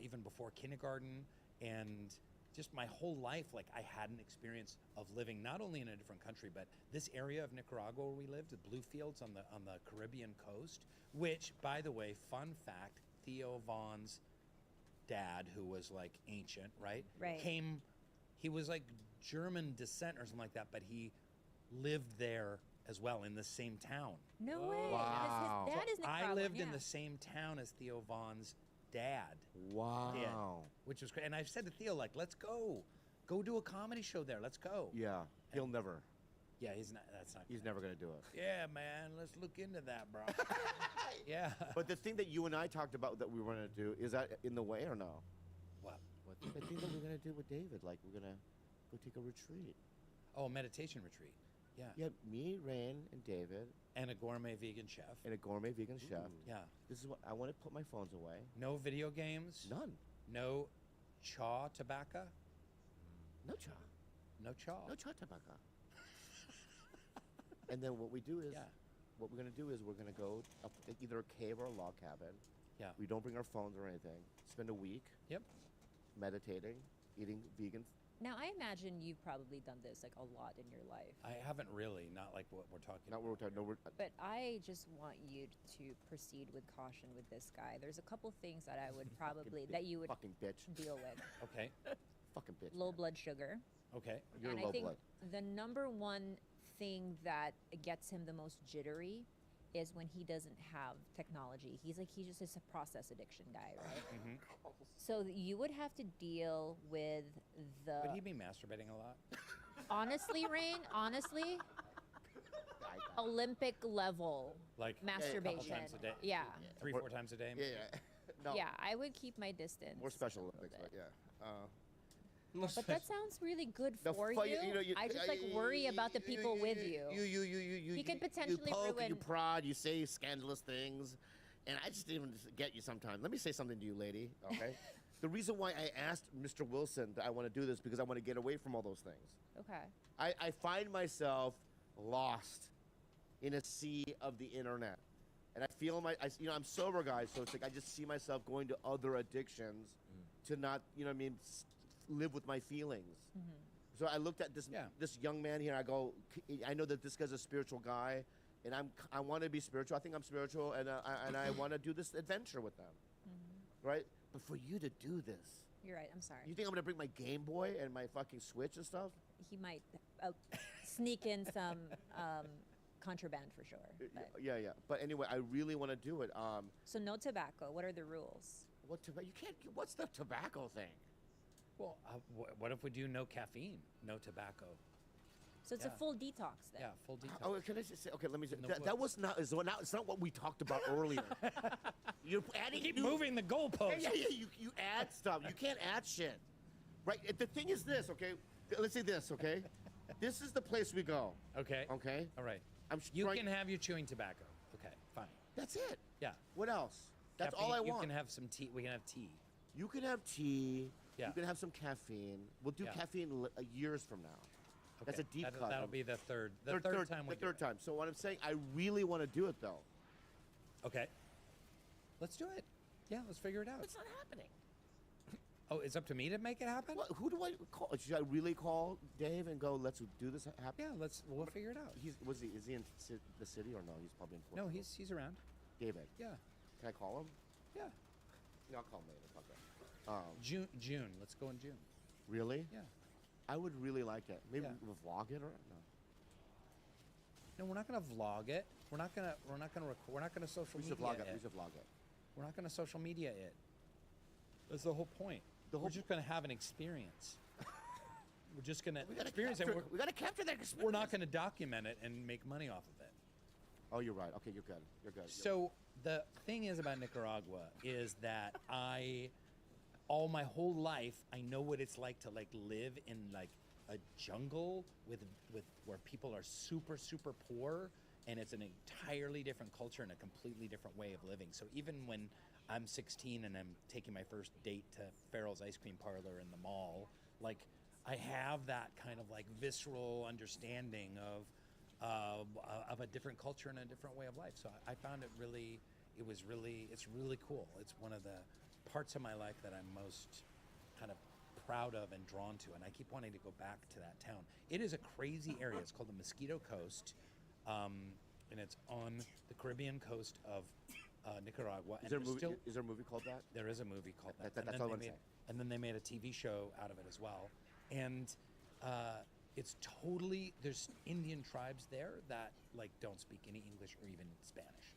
even before kindergarten, and just my whole life, like I had an experience of living not only in a different country, but this area of Nicaragua where we lived, the blue fields on the Caribbean coast, which, by the way, fun fact, Theo Vaughn's dad, who was like ancient, right? Right. He was like German descent or something like that, but he lived there as well in the same town. No way. Wow. His dad is Nicaraguan. I lived in yeah. the same town as Theo Vaughn's dad. Wow. did, which was great. And I've said to Theo, like, let's go do a comedy show there. Let's go. Yeah, he'll never. Yeah, he's not. That's not. He's never gonna do it. Yeah, man. Let's look into that, bro. Yeah. But the thing that you and I talked about that we were gonna do, is that in the way or no? What? The thing that we're gonna do with David, like we're gonna go take a retreat. Oh, a meditation retreat. Yeah. Yeah, me, Rain, and David. And a gourmet vegan chef. And a gourmet vegan chef. Yeah. This is what I want to put my phones away. No video games. None. No chaw tobacco. No chaw. No chaw. No chaw tobacco. And then what we do is, what we're gonna do is we're gonna go up either a cave or a log cabin. Yeah. We don't bring our phones or anything. Spend a week. Yep. Meditating, eating vegan. Now, I imagine you've probably done this like a lot in your life. I haven't really, not like what we're talking Not what we're talking. No, But I just want you to proceed with caution with this guy. There's a couple things that I would probably that you would fucking bitch deal with. Okay. Fucking bitch. Low blood sugar. Okay. You're And low I think blood. the number one thing that gets him the most jittery is when he doesn't have technology. He's just a process addiction guy, right? Mm-hmm. So you would have to deal with the. Would he be masturbating a lot? Honestly, Rain, honestly, Olympic level Like masturbation. A couple times a day? Yeah. 3-4 times a day? Yeah. No. Yeah, I would keep my distance. More Special Olympics, but yeah. But that sounds really good The for fu- you. I just like worry about the people with you. He could potentially you poke, ruin. you prod, you say scandalous things, and I just didn't even get you sometimes. Let me say something to you, lady, okay? The reason why I asked Mr. Wilson that I want to do this because I want to get away from all those things. Okay. I find myself lost in a sea of the internet. And I feel I'm sober, guys, so it's like I just see myself going to other addictions to not, live with my feelings. So I looked at this young man here. I go, I know that this guy's a spiritual guy, and I want to be spiritual. I think I'm spiritual, and I want to do this adventure with them, right? But for you to do this, You're right. I'm sorry. you think I'm gonna bring my Game Boy and my fucking Switch and stuff? He might sneak in some contraband for sure. But. Yeah. But anyway, I really want to do it. So no tobacco. What are the rules? What tobacco? You can't. What's the tobacco thing? Well, what if we do no caffeine, no tobacco? So it's a full detox then. Yeah, full detox. Oh, can I just say? Okay, let me. In the That was not. It's not what we talked about earlier. You're adding. Keep moving the goalposts. Yeah. You add stuff. You can't add shit. Right. The thing is this. Okay. Let's say this. Okay. This is the place we go. Okay. Okay. All right. You can have your chewing tobacco. Okay, fine. That's it. Yeah. What else? That's Caffeine, all I want. You can have some tea. We can have tea. You can have tea. Yeah. You can have some caffeine. We'll do Yeah. caffeine years from now. That's a deep cut. That'll be the third time we The do third time. So what I'm saying, I really want to do it though. Okay. Let's do it. Yeah, let's figure it out. It's not happening. Oh, it's up to me to make it happen? What, who do I call? Should I really call Dave and go, let's do this happen? Yeah, we'll figure it out. Is he in the city or no? He's probably in Portland. No, he's around. David. Yeah. Can I call him? Yeah. Yeah, I'll call him later. Fuck it. June. Let's go in June. Really? Yeah. I would really like it. Maybe Yeah. we'll vlog it or no? No, we're not gonna vlog it. We're not gonna record. We're not gonna social We media should vlog it. it. We should vlog it. We're not gonna social media it. That's the whole point. We're just gonna have an experience. We're just gonna experience it. We gotta capture that experience. We're not gonna document it and make money off of it. Oh, you're right. Okay, you're good. You're good. So the thing is about Nicaragua is that all my whole life, I know what it's like to like live in like a jungle with where people are super, super poor, and it's an entirely different culture and a completely different way of living. So even when I'm 16 and I'm taking my first date to Farrell's ice cream parlor in the mall, like I have that kind of like visceral understanding of a different culture and a different way of life. So I found it's really cool. It's one of the parts of my life that I'm most kind of proud of and drawn to, and I keep wanting to go back to that town. It is a crazy area. It's called the Mosquito Coast, and it's on the Caribbean coast of Nicaragua. Is there a movie called that? There is a movie called that. That's all I want to say. And then they made a TV show out of it as well. And it's totally, there's Indian tribes there that like don't speak any English or even Spanish.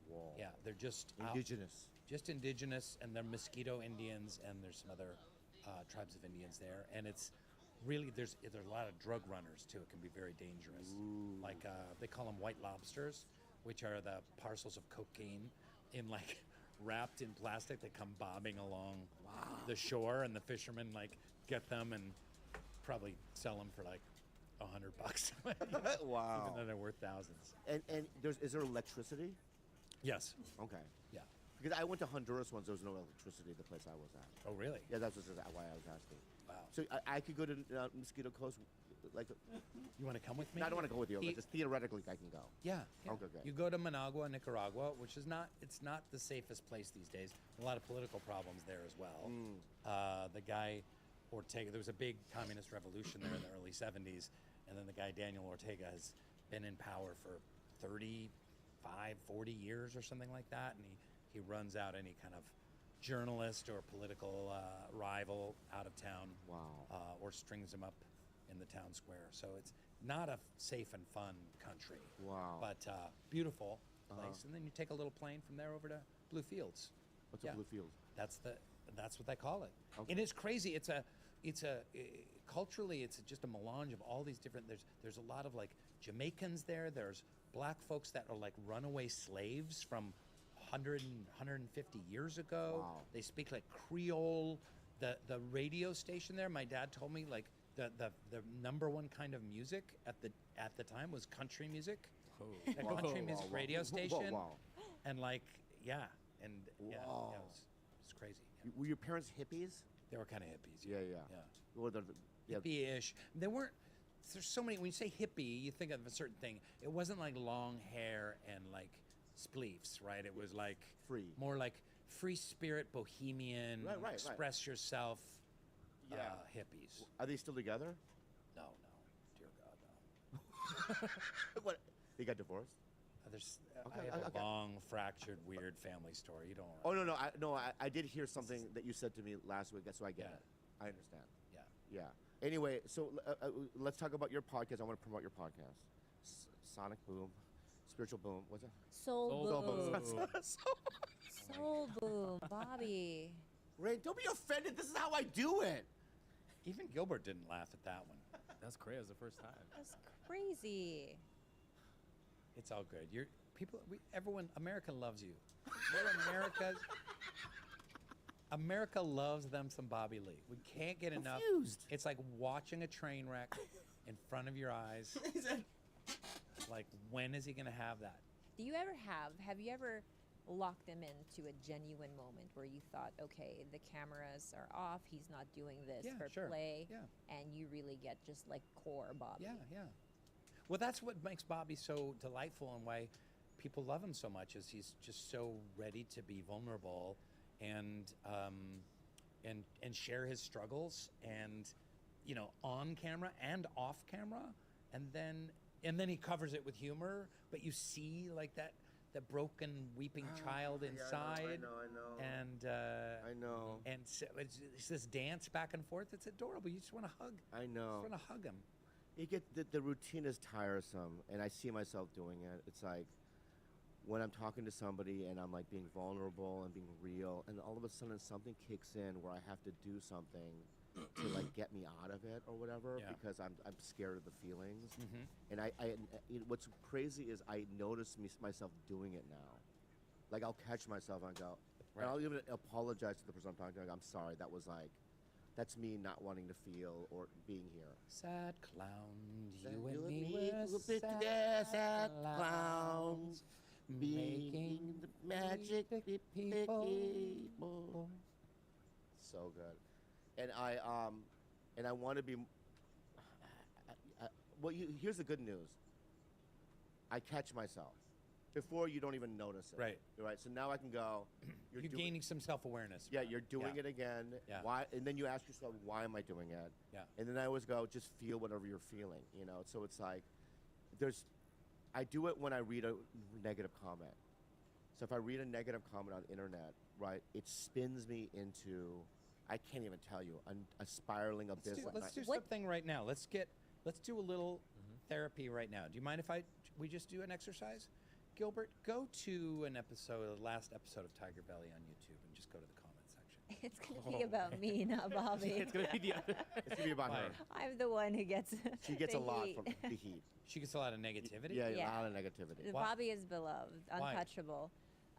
Whoa. Yeah, they're just indigenous. Just indigenous, and they're Mosquito Indians, and there's some other tribes of Indians there. And it's really, there's a lot of drug runners too. It can be very dangerous. Ooh. Like they call them white lobsters, which are the parcels of cocaine in like wrapped in plastic that come bobbing along the shore, and the fishermen like get them and probably sell them for like $100. Wow. Even though they're worth thousands. And is there electricity? Yes. Okay. Yeah. Because I went to Honduras once. There was no electricity at the place I was at. Oh, really? Yeah, that's why I was asking. Wow. So I could go to Mosquito Coast, like. You want to come with me? No, I don't want to go with you. But just theoretically, I can go. Yeah. Okay, good. You go to Managua, Nicaragua, which is it's not the safest place these days. A lot of political problems there as well. The guy Ortega, there was a big communist revolution there in the early 70s, and then the guy Daniel Ortega has been in power for 35, 40 years or something like that, and he runs out any kind of journalist or political rival out of town. Wow. Or strings him up in the town square. So it's not a safe and fun country. Wow. But beautiful place. And then you take a little plane from there over to Blue Fields. What's a Blue Fields? That's what they call it. Okay. And it's crazy. Culturally, it's just a melange of all these different. There's a lot of like Jamaicans there. There's black folks that are like runaway slaves from 150 years ago. Wow. They speak like Creole. The radio station there, my dad told me, like the number one kind of music at the time was country music. A country music radio station. Wow. And like it's crazy. Yeah. Were your parents hippies? They were kind of hippies. Yeah. Well, Hippie-ish. They weren't. There's so many. When you say hippie, you think of a certain thing. It wasn't like long hair and like spleefs, right? It was like free, more like free spirit, bohemian, right, express yourself. Yeah. Hippies. Are they still together? No, dear God, no. What? They got divorced? I have a long, fractured, weird family story. You don't. Oh no! I did hear something that you said to me last week. So I get it. I understand. Yeah. Anyway, so let's talk about your podcast. I want to promote your podcast. Sonic Boom, Spiritual Boom. What's it? Soul Boom. Soul Soul Boom, Bobby. Ray, don't be offended. This is how I do it. Even Gilbert didn't laugh at that one. That's crazy. It was the first time. That's crazy. It's all good. Everyone, America loves you. You're America's. America loves them some Bobby Lee. We can't get enough. It's like watching a train wreck in front of your eyes. Like, when is he gonna have that? Do you ever have you ever locked them into a genuine moment where you thought, okay, the cameras are off, he's not doing this for play, and you really get just like core Bobby? Yeah. Well, that's what makes Bobby so delightful, and why people love him so much, is he's just so ready to be vulnerable and share his struggles, and on camera and off camera, and then he covers it with humor, but you see like that broken, weeping child inside. I know. And I know. And so it's this dance back and forth. It's adorable. You just want to hug. I know. You just want to hug him. You get the routine is tiresome, and I see myself doing it. It's like when I'm talking to somebody and I'm like being vulnerable and being real, and all of a sudden something kicks in where I have to do something to like get me out of it or whatever, because I'm scared of the feelings. And what's crazy is I notice myself doing it now. Like, I'll catch myself and go, and I'll even apologize to the person I'm talking to. I'm sorry, that's me not wanting to feel or being here. Sad clowns, Sad you and you and me, me, we're we'll be together, sad clowns, making the magic people. So good. And I want to be. Here's the good news. I catch myself. Before, you don't even notice it. Right. Right. So now I can go. You're gaining some self-awareness. Yeah, you're doing it again. Yeah. Why? And then you ask yourself, why am I doing it? Yeah. And then I always go, just feel whatever you're feeling. So it's like, I do it when I read a negative comment. So if I read a negative comment on the internet, right, it spins me into, I can't even tell you, a spiraling abyss. Let's do something right now. Let's do a little therapy right now. Do you mind if we just do an exercise? Gilbert, go to the last episode of Tiger Belly on YouTube and just go to the comment section. It's gonna be about me, not Bobby. It's gonna be about her. I'm the one who gets. She gets a the lot heat. from the heat. She gets a lot of negativity. Yeah, a lot of negativity. Bobby is beloved, Why? untouchable.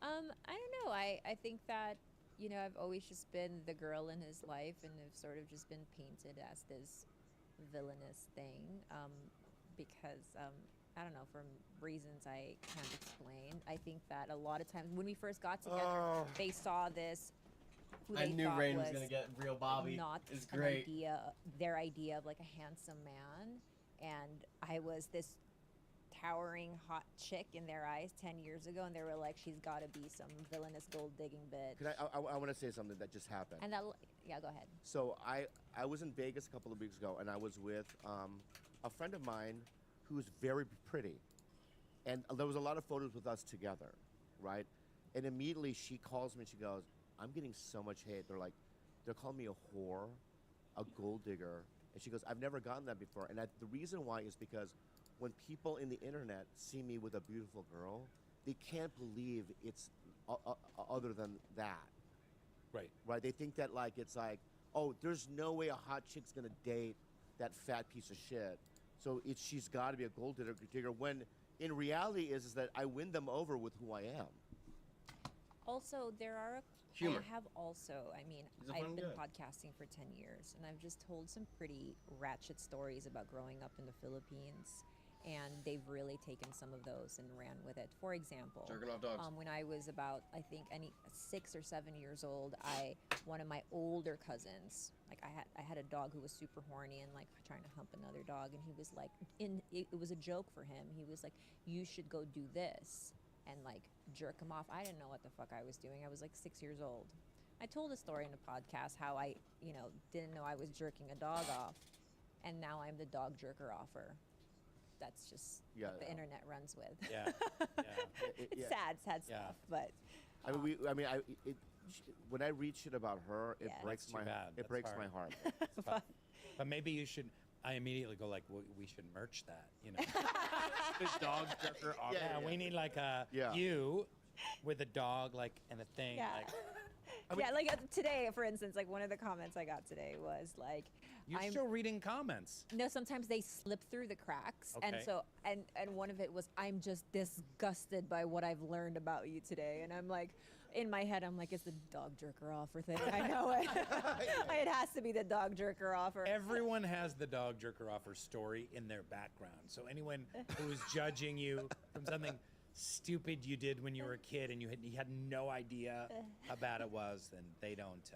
I don't know. I think that I've always just been the girl in his life, and have sort of just been painted as this villainous thing, because I don't know, for reasons I can't explain. I think that a lot of times when we first got together, they saw this. Who I they knew thought Rain was was gonna get real Bobby. Not It's great. their idea of like a handsome man, and I was this towering hot chick in their eyes 10 years ago, and they were like, she's got to be some villainous gold digging bitch. I want to say something that just happened. And that, go ahead. So I was in Vegas a couple of weeks ago, and I was with a friend of mine who's very pretty, and there was a lot of photos with us together, right? And immediately she calls me and she goes, I'm getting so much hate. They're calling me a whore, a gold digger, and she goes, I've never gotten that before. And the reason why is because when people in the internet see me with a beautiful girl, they can't believe it's other than that. Right. They think that it's like, oh, there's no way a hot chick's gonna date that fat piece of shit. So she's got to be a gold digger. When in reality is that I win them over with who I am. Also, Humor. I have also, I've been podcasting for 10 years, and I've just told some pretty ratchet stories about growing up in the Philippines, and they've really taken some of those and ran with it. For example, Jerking off dogs. When I was about, I think, 6 or 7 years old, one of my older cousins, I had a dog who was super horny and trying to hump another dog, and he was like, it was a joke for him. He was like, you should go do this and jerk him off. I didn't know what the fuck I was doing. I was 6 years old. I told a story in a podcast how I, didn't know I was jerking a dog off, and now I'm the dog jerker offer. That's just what the internet runs with. Yeah. It's sad stuff, but. When I read shit about her, it breaks my heart. But maybe you should. I immediately go we should merch that. The dog jerker offer. Yeah, we need you with a dog and a thing. Yeah. Yeah, like today, for instance, like one of the comments I got today was like, You're still reading comments. No, sometimes they slip through the cracks, and Okay. so and one of it was, I'm just disgusted by what I've learned about you today, and I'm like, in my head, I'm like, it's the dog jerker offer thing. I know it. It has to be the dog jerker offer. Everyone has the dog jerker offer story in their background. So anyone who is judging you from something stupid you did when you were a kid and you had no idea how bad it was, then they don't.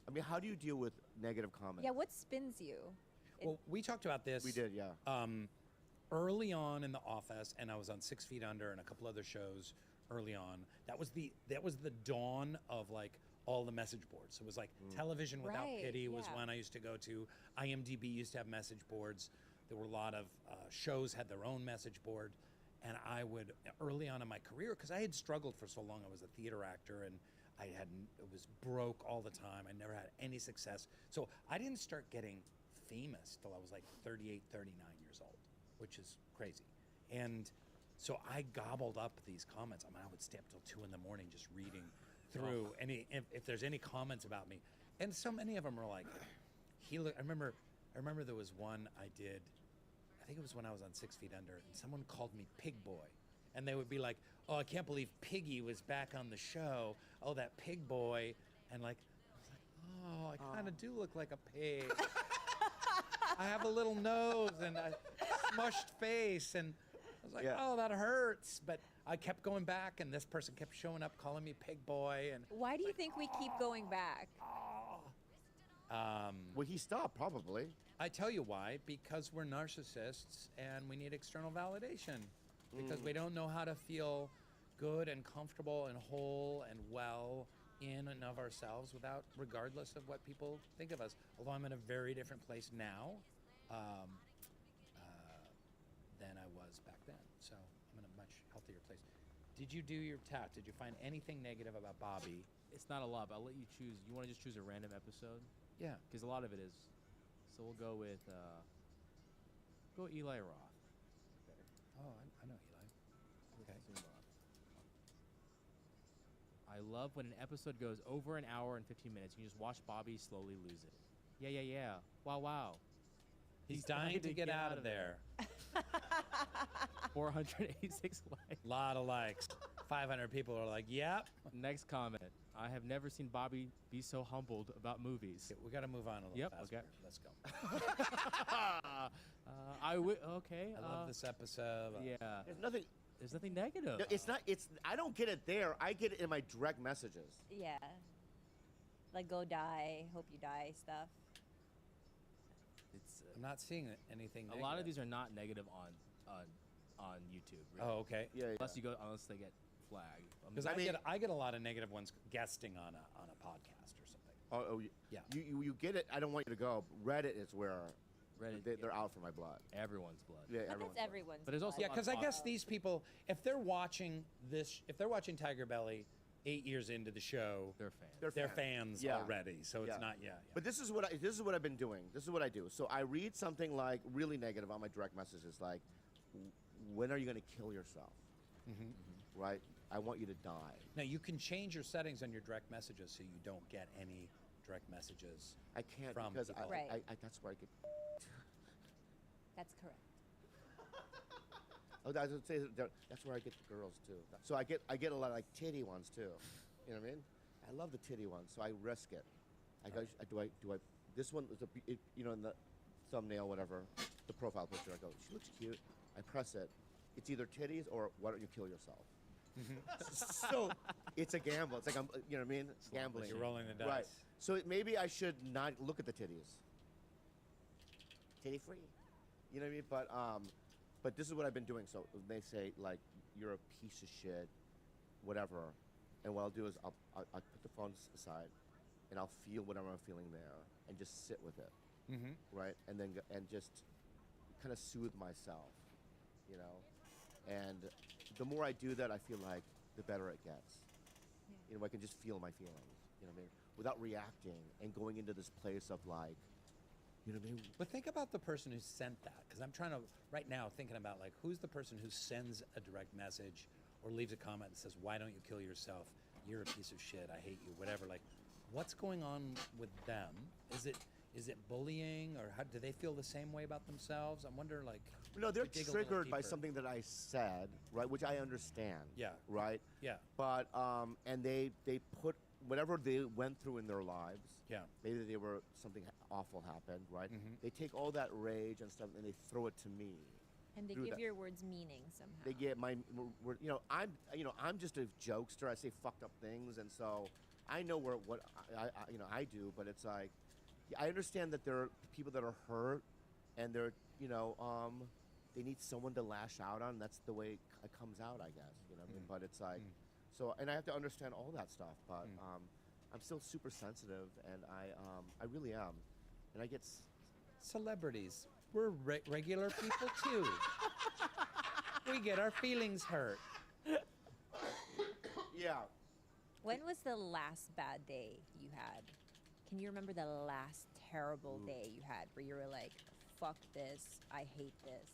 I mean, how do you deal with negative comments? Yeah, what spins you? Well, we talked about this. We did, yeah. Early on in The Office, and I was on 6 Feet Under and a couple other shows early on. That was the dawn of like all the message boards. So it was like Television Without Right, Pity was yeah. one I used to go to. IMDb used to have message boards. There were a lot of shows had their own message board. And I would, early on in my career, because I had struggled for so long, I was a theater actor and it was broke all the time. I never had any success. So I didn't start getting famous till I was like 38, 39 years old, which is crazy. And so I gobbled up these comments. I mean, I would stay up till 2 in the morning just reading through if there's any comments about me. And so many of them are like, I remember there was one I did, I think it was when I was on 6 Feet Under, and someone called me Pig Boy. And they would be like, oh, I can't believe Piggy was back on the show. Oh, that Pig Boy. And like, I was like, oh, I kind of do look like a pig. I have a little nose and a smushed face. And I was like, oh, that hurts. But I kept going back, and this person kept showing up calling me Pig Boy. And Why do you think we keep going back? Well, he stopped, probably. I tell you why. Because we're narcissists and we need external validation. Because we don't know how to feel good and comfortable and whole and well in and of ourselves regardless of what people think of us. Although I'm in a very different place now than I was back then. So I'm in a much healthier place. Did you do your test? Did you find anything negative about Bobby? It's not a lot, but I'll let you choose. You want to just choose a random episode? Yeah. Because a lot of it is. So we'll go with Eli Roth. Okay. Oh, I know Eli. Okay. I love when an episode goes over an hour and 15 minutes. You just watch Bobby slowly lose it. Yeah. Wow. He's dying to get out of there. 486 likes. Lot of likes. 500 people are like, yep. Next comment. I have never seen Bobby be so humbled about movies. Okay, we got to move on a little faster. Okay. Let's go. Okay. I love this episode. Yeah. There's nothing negative. No, it's not. I don't get it there. I get it in my direct messages. Yeah. Like go die, hope you die stuff. It's. I'm not seeing anything. A lot of these are not negative on YouTube. Really. Oh, okay. Yeah. Unless they get flagged. Because I get a lot of negative ones guesting on a podcast or something. Oh yeah. You get it. I don't want you to go. Reddit is where they're out for my blood. Everyone's blood. Yeah, But everyone's that's everyone's. But there's also Yeah, because I guess these people, if they're watching Tiger Belly 8 years into the show, they're fans. They're fans Yeah. already. So it's not But this is what I've been doing. This is what I do. So I read something like really negative on my direct messages, like, when are you going to kill yourself? Right? I want you to die. Now you can change your settings on your direct messages so you don't get any direct messages. I can't from because people. Right. that's where I get. That's correct. I would say that's where I get the girls too. So I get a lot of like titty ones too. You know what I mean? I love the titty ones, so I risk it. I go, do I? This one is in the thumbnail, whatever, the profile picture. I go, she looks cute. I press it. It's either titties or why don't you kill yourself? So it's a gamble. It's like you know what I mean? It's gambling. You're rolling the dice. Right. So maybe I should not look at the titties. Titty free. You know what I mean? But this is what I've been doing. So they say like you're a piece of shit, whatever, and what I'll do is I'll put the phone aside, and I'll feel whatever I'm feeling there, and just sit with it, right? And then just kind of soothe myself, you know. And the more I do that, I feel like the better it gets. Yeah. You know, I can just feel my feelings. You know what I mean? Without reacting and going into this place of like, you know what I mean? But think about the person who sent that, because I'm trying to right now thinking about like who's the person who sends a direct message or leaves a comment and says, "Why don't you kill yourself? You're a piece of shit. I hate you." Whatever. Like, what's going on with them? Is it bullying, or how do they feel the same way about themselves? I wonder, like. No, they're to dig a little triggered by deeper. something that I said, right? Which I understand. Yeah. Right. Yeah. But and they put whatever they went through in their lives. Yeah. Maybe they were something awful happened, right? Mhm. They take all that rage and stuff and they throw it to me. And they through give that. your words meaning somehow. They get my, I'm just a jokester. I say fucked up things, and so I know what I do. But it's like, I understand that there are people that are hurt, and they're, they need someone to lash out on. That's the way it comes out, I guess. You know what I mean? But it's like, so, and I have to understand all that stuff. But I'm still super sensitive, and I really am, and I get. Celebrities, we're regular people too. We get our feelings hurt. Yeah. When was the last bad day you had? Can you remember the last terrible day you had where you were like, fuck this, I hate this,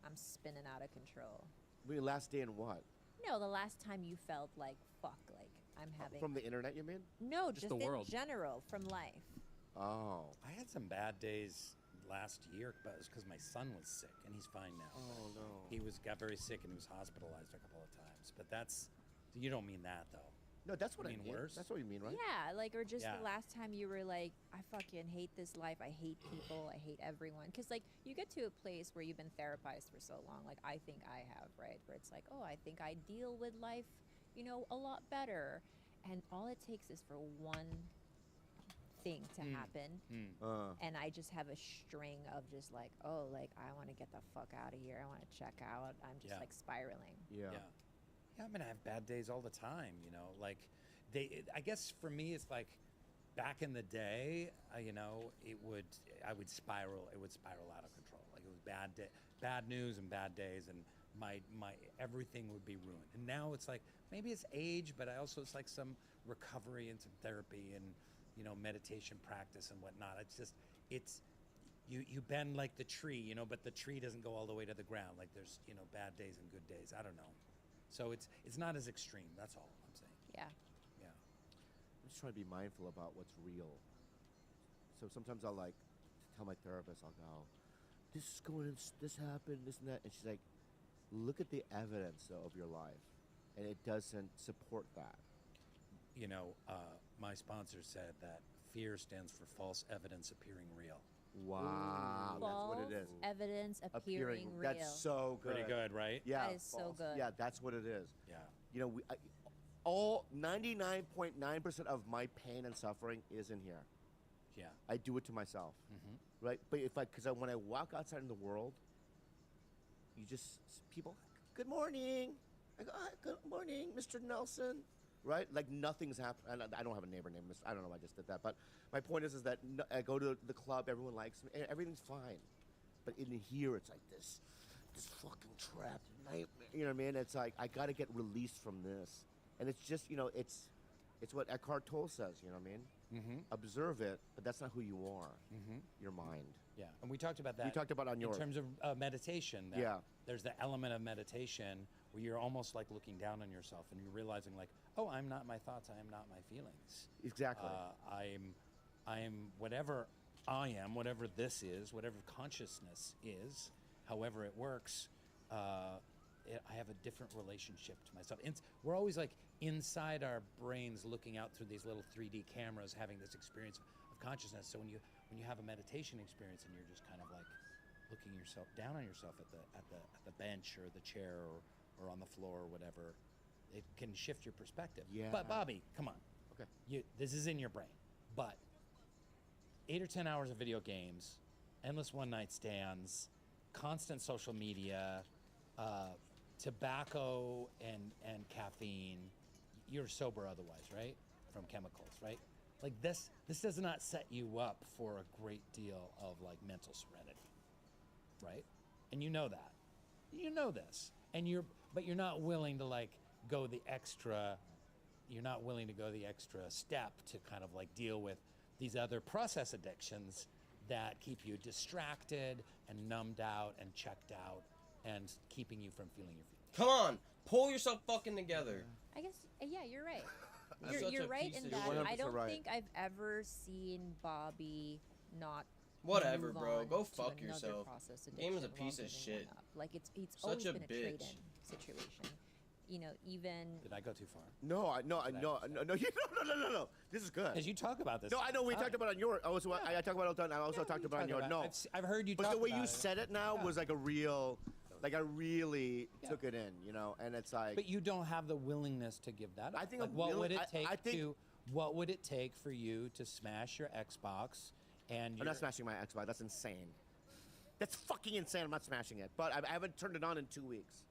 I'm spinning out of control? Wait, last day in what? No, the last time you felt like, fuck, like, I'm having... From the internet, you mean? No, Just just the in world. general, from life. Oh. I had some bad days last year, but it was because my son was sick, and he's fine now. Oh, no. He got very sick, and he was hospitalized a couple of times. But you don't mean that, though. No, that's what I mean. mean. Worse? That's what you mean, right? Yeah, like, or just Yeah. the last time you were like, I fucking hate this life, I hate people, I hate everyone. Because, like, you get to a place where you've been therapized for so long, like I think I have, right? Where it's like, oh, I think I deal with life, a lot better. And all it takes is for one thing to happen. And I just have a string of just like, oh, like, I want to get the fuck out of here. I want to check out. I'm just, like, spiraling. Yeah. Yeah, I mean, I have bad days all the time, like I guess for me, it's like back in the day, I would spiral, it would spiral out of control. Like it was bad news and bad days, and my everything would be ruined. And now it's like, maybe it's age, but it's like some recovery and some therapy and, meditation practice and whatnot. It's just, you bend like the tree, but the tree doesn't go all the way to the ground. Like there's, bad days and good days. I don't know. So it's not as extreme. That's all I'm saying. Yeah. Yeah. I'm just trying to be mindful about what's real. So sometimes I'll like tell my therapist, I'll go, this is going, this happened, this and that. And she's like, look at the evidence of your life. And it doesn't support that. My sponsor said that fear stands for false evidence appearing real. Wow, that's what it is. False evidence appearing real. That's so good. Pretty good, right? Yeah, That is so false. good. Yeah, that's what it is. Yeah. All 99.9% of my pain and suffering is in here. Yeah. I do it to myself, right? But because when I walk outside in the world, people, good morning. I go, "Hi, good morning, Mr. Nelson." Right? Like nothing's happened. I don't have a neighbor named Mr. I don't know why I just did that. But my point is that I go to the club, everyone likes me, and everything's fine. But in here, it's like this fucking trapped nightmare. You know what I mean? It's like, I got to get released from this. And it's just, it's what Eckhart Tolle says, you know what I mean? Mm-hmm. Observe it, but that's not who you are. Your mind. Yeah, and we talked about that. We talked about on yours. In terms of meditation. That Yeah. There's the element of meditation where you're almost like looking down on yourself and you're realizing like, oh, I'm not my thoughts, I am not my feelings. Exactly. I am whatever I am, whatever this is, whatever consciousness is, however it works, I have a different relationship to myself. We're always like inside our brains looking out through these little 3D cameras having this experience of consciousness. So when you have a meditation experience and you're just kind of like looking yourself down on yourself at the bench or the chair or on the floor or whatever, it can shift your perspective. Yeah. But Bobby, come on. Okay. This is in your brain. But 8 or 10 hours of video games, endless one-night stands, constant social media, tobacco and caffeine. You're sober otherwise, right? From chemicals, right? Like this does not set you up for a great deal of like mental serenity, right? And you know that. You know this. But you're not willing to like go the extra step to kind of like deal with these other process addictions that keep you distracted and numbed out and checked out and keeping you from feeling your feelings. Come on, pull yourself fucking together. I guess, yeah, you're right. You're right in that. I don't 100% right. think I've ever seen Bobby not. Whatever, move bro. on Go to fuck another yourself. process Game is a addiction piece while of giving shit. one up. Like it's Such always a been a bitch. trade-in situation. You know, even. Did I go too far? No. No. This is good. Because you talk about this. No, I know we all the talked about it on your. I talked about it all the time. I also talked about it on your. No, I've heard you But talk the way about you it. said it now was like a real, like I really took it in, you know. And it's like. But you don't have the willingness to give that up. I think like, I'm what willing- would it I take think- to? What would it take for you to smash your Xbox and? I'm not smashing my Xbox. That's insane. That's fucking insane. I'm not smashing it. But I haven't turned it on in 2 weeks.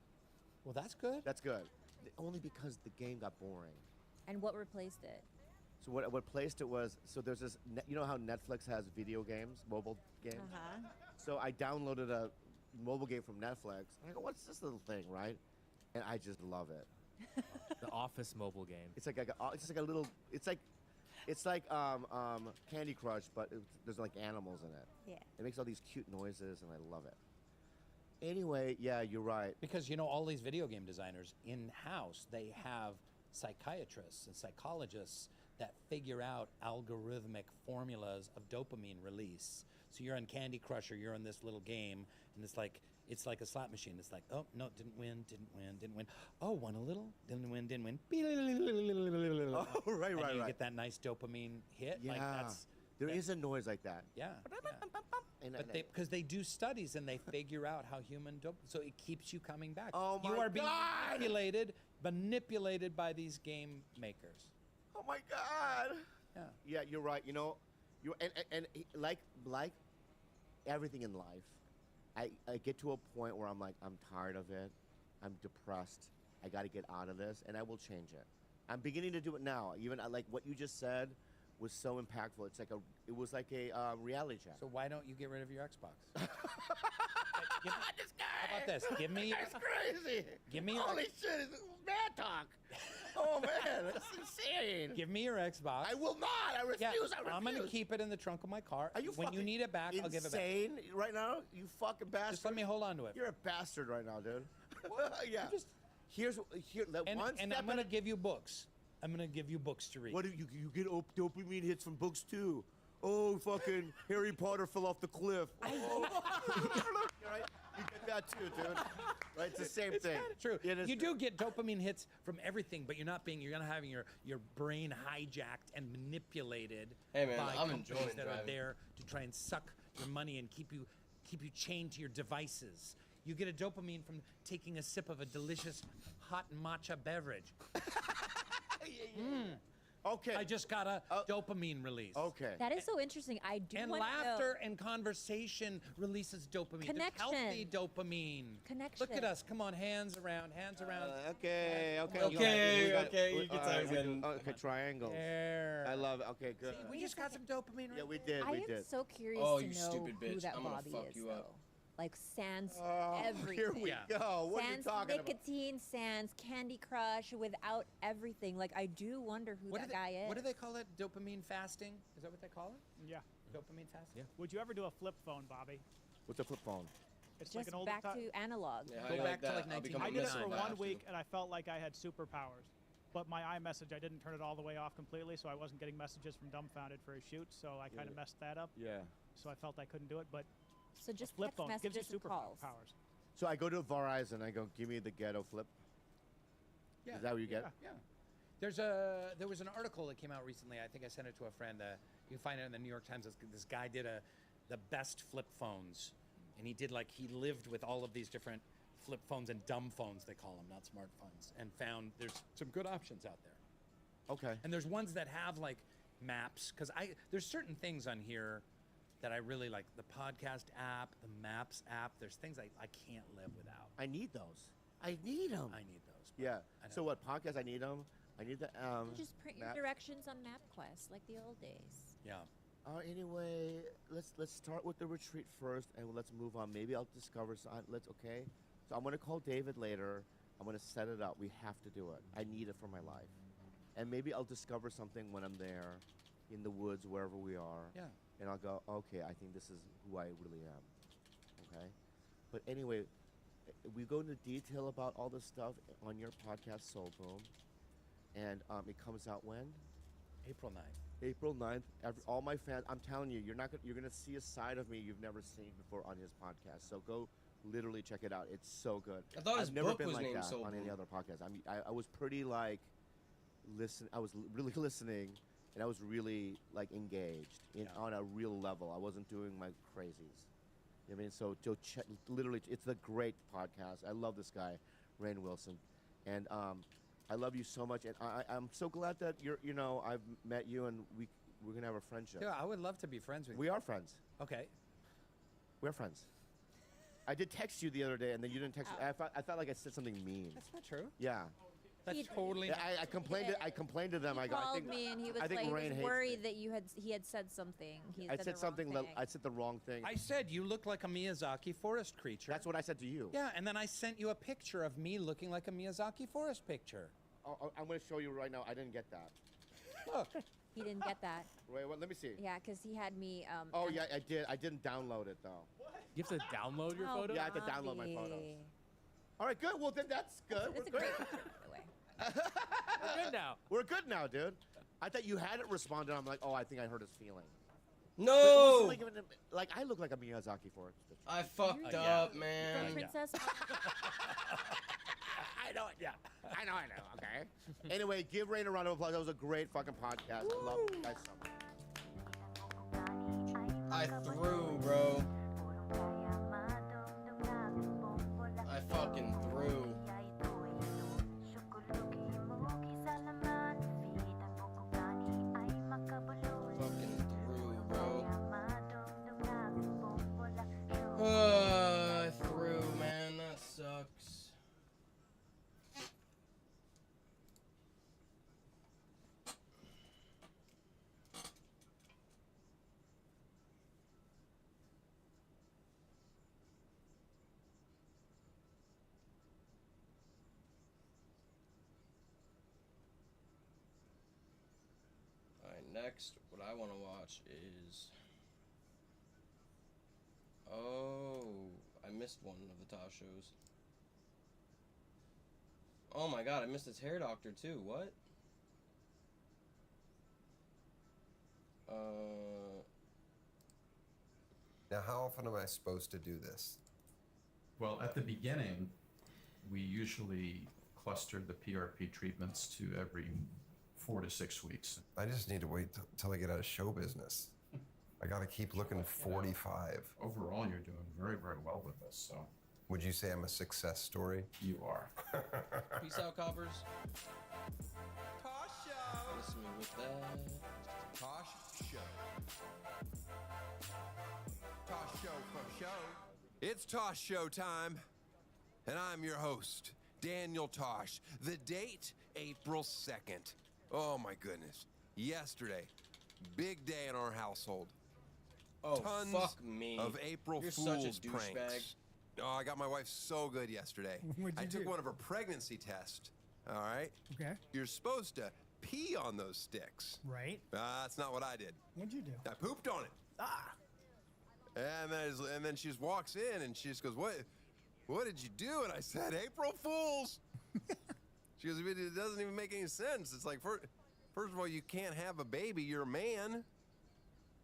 Well, that's good. That's good. Only because the game got boring. And what replaced it? So what replaced it was, so there's this, you know how Netflix has video games, mobile games? Uh-huh. So I downloaded a mobile game from Netflix. And I go, what's this little thing, right? And I just love it. The Office mobile game. It's like it's just like a little, it's like Candy Crush, but there's like animals in it. Yeah. It makes all these cute noises, and I love it. Anyway, yeah, you're right. Because, you know, all these video game designers in-house, they have psychiatrists and psychologists that figure out algorithmic formulas of dopamine release. So you're on Candy Crush or you're in this little game, and it's like a slot machine. It's like, oh, no, didn't win. Oh, won a little, didn't win. Oh, right. And you get that nice dopamine hit. Yeah, Like there is a noise like that. Yeah. But because they do studies and they figure out how human so it keeps you coming back. Oh my You are being God! manipulated by these game makers. Oh my God. Yeah. Yeah, you're right. You know, and like everything in life, I get to a point where I'm like, I'm tired of it. I'm depressed. I got to get out of this, and I will change it. I'm beginning to do it now. Even like what you just said was so impactful. It was like a reality check. So why don't you get rid of your Xbox? This guy. How about this? Give me. That's crazy. Give me. Your, Holy shit! It's mad talk. Oh man, that's insane. Give me your Xbox. I will not. I refuse. Yeah, I refuse. I'm gonna keep it in the trunk of my car. Are you when you fucking need it back, I'll give it back. insane right now? You fucking bastard. Just let me hold on to it. You're a bastard right now, dude. Yeah. Here. And One I'm step gonna at a- give you books. I'm gonna give you books to read. What do you get dopamine hits from books too? Oh, fucking Harry Potter fell off the cliff. Oh. Right? You get that too, dude. Right? It's the same thing. True. It is You do get dopamine hits from everything, but you're not having your brain hijacked and manipulated Hey, man, by I'm companies enjoying that are driving. there to try and suck your money and keep you chained to your devices. You get a dopamine from taking a sip of a delicious hot matcha beverage. Okay. I just got a dopamine release. Okay. That is so interesting. I do And want to know. laughter and conversation releases dopamine. It's Connection. healthy dopamine. Connection. Look at us. Come on, hands around. Okay. Okay, you can alright, talk again. Okay, triangles. There. I love it. Okay, good. We just got some dopamine. Yeah, we did. I we am did. so curious Oh, to you know stupid who bitch. that I'm gonna Bobby fuck is, you though. up. Like sans Oh, everything. here we go. What are you sans talking about? nicotine, sans Candy Crush, without everything. Like I do wonder who that guy is. What do they call it? Dopamine fasting? Is that what they call it? Yeah. Dopamine fasting? Yeah. Would you ever do a flip phone, Bobby? What's a flip phone? It's Just like an old back to analog. Yeah, how Go do you back like to, that? like, I'll become a I did it for missile one after. week, and I felt like I had superpowers. But my iMessage, I didn't turn it all the way off completely, so I wasn't getting messages from Dumbfounded for a shoot, so I kind of messed that up. Yeah. So I felt I couldn't do it, but So just flip text phone gives you messages and calls. superpowers. So I go to Verizon. I go, give me the ghetto flip. Yeah. Is that what you get? Yeah. There was an article that came out recently. I think I sent it to a friend. You can find it in the New York Times. This guy did the best flip phones, and he lived with all of these different flip phones and dumb phones, they call them, not smartphones, and found there's some good options out there. Okay. And there's ones that have like maps, because there's certain things on here that I really like. The podcast app, the Maps app. There's things I can't live without. I need those. I need them. I need those. Yeah. I So what podcast? I need them. I need the You just print your map. directions on MapQuest like the old days. Yeah. Anyway, let's start with the retreat first, and let's move on. Maybe I'll discover some. Okay. So I'm gonna call David later. I'm gonna set it up. We have to do it. I need it for my life, and maybe I'll discover something when I'm there, in the woods, wherever we are. Yeah. And I'll go, okay, I think this is who I really am. Okay. But anyway, we go into detail about all this stuff on your podcast, Soul Boom. and it comes out when? April 9th. April 9th. All my fans, I'm telling you, you're gonna see a side of me you've never seen before on his podcast. So go literally check it out. It's so good. I thought his I've never book been was like named that Soul on any Boom. other podcast. I mean, I was pretty like I was really listening, and I was really like engaged on a real level. I wasn't doing my crazies. You know what I mean? So check, literally, it's a great podcast. I love this guy, Rainn Wilson, and I love you so much. And I'm so glad that I've met you, and we're gonna have a friendship. Yeah, I would love to be friends with you. We are friends. Okay. We're friends. I did text you the other day, and then you didn't text me. I felt like I said something mean. That's not true. Yeah. That's totally. I complained. I complained to them. He I called think, me and he was I think like, he Rainn was hates worried me. that he had said something. He I said said the something. wrong thing. I said the wrong thing. I said you look like a Miyazaki forest creature. That's what I said to you. Yeah, and then I sent you a picture of me looking like a Miyazaki forest picture. I'm going to show you right now. I didn't get that. Look. He didn't get that. Wait, let me see. Yeah, because he had me. Oh yeah, I did. I didn't download it though. You have to download your photos? Yeah, I have to download my photos. All right, good. Well, then that's good. It's a great picture, by the way. We're good now. We're good now, dude. I thought you hadn't responded. I'm like, oh, I think I hurt his feeling. No! But it wasn't like I look like a Miyazaki for it. I fucked up, man. The princess. I know it. Yeah, I know. Okay. Anyway, give Rainn a round of applause. That was a great fucking podcast. I love you guys so much. I threw, bro. I fucking threw. Fucking threw, bro. I threw, man. That sucks. Next, what I want to watch is... Oh, I missed one of the Tosh shows. Oh my god, I missed his hair doctor too. What? Now, how often am I supposed to do this? Well, at the beginning, we usually clustered the PRP treatments to every 4 to 6 weeks. I just need to wait till I get out of show business. I gotta keep looking 45. Overall, you're doing very, very well with this, so. Would you say I'm a success story? You are. Peace out, coppers. Tosh Show. Miss me with that. Tosh Show. Tosh Show for show. It's Tosh Show time, and I'm your host, Daniel Tosh. The date, April 2nd. Oh my goodness. Yesterday, big day in our household. Oh, Tons fuck me. of April You're Fool's such a douchebag. pranks. Oh, I got my wife so good yesterday. What'd you I took do? one of her pregnancy tests. All right? Okay. You're supposed to pee on those sticks. Right. That's not what I did. What'd you do? I pooped on it. Ah. And then she just walks in and she just goes, what did you do? And I said, April Fools. She goes, it doesn't even make any sense. It's like, first of all, you can't have a baby. You're a man.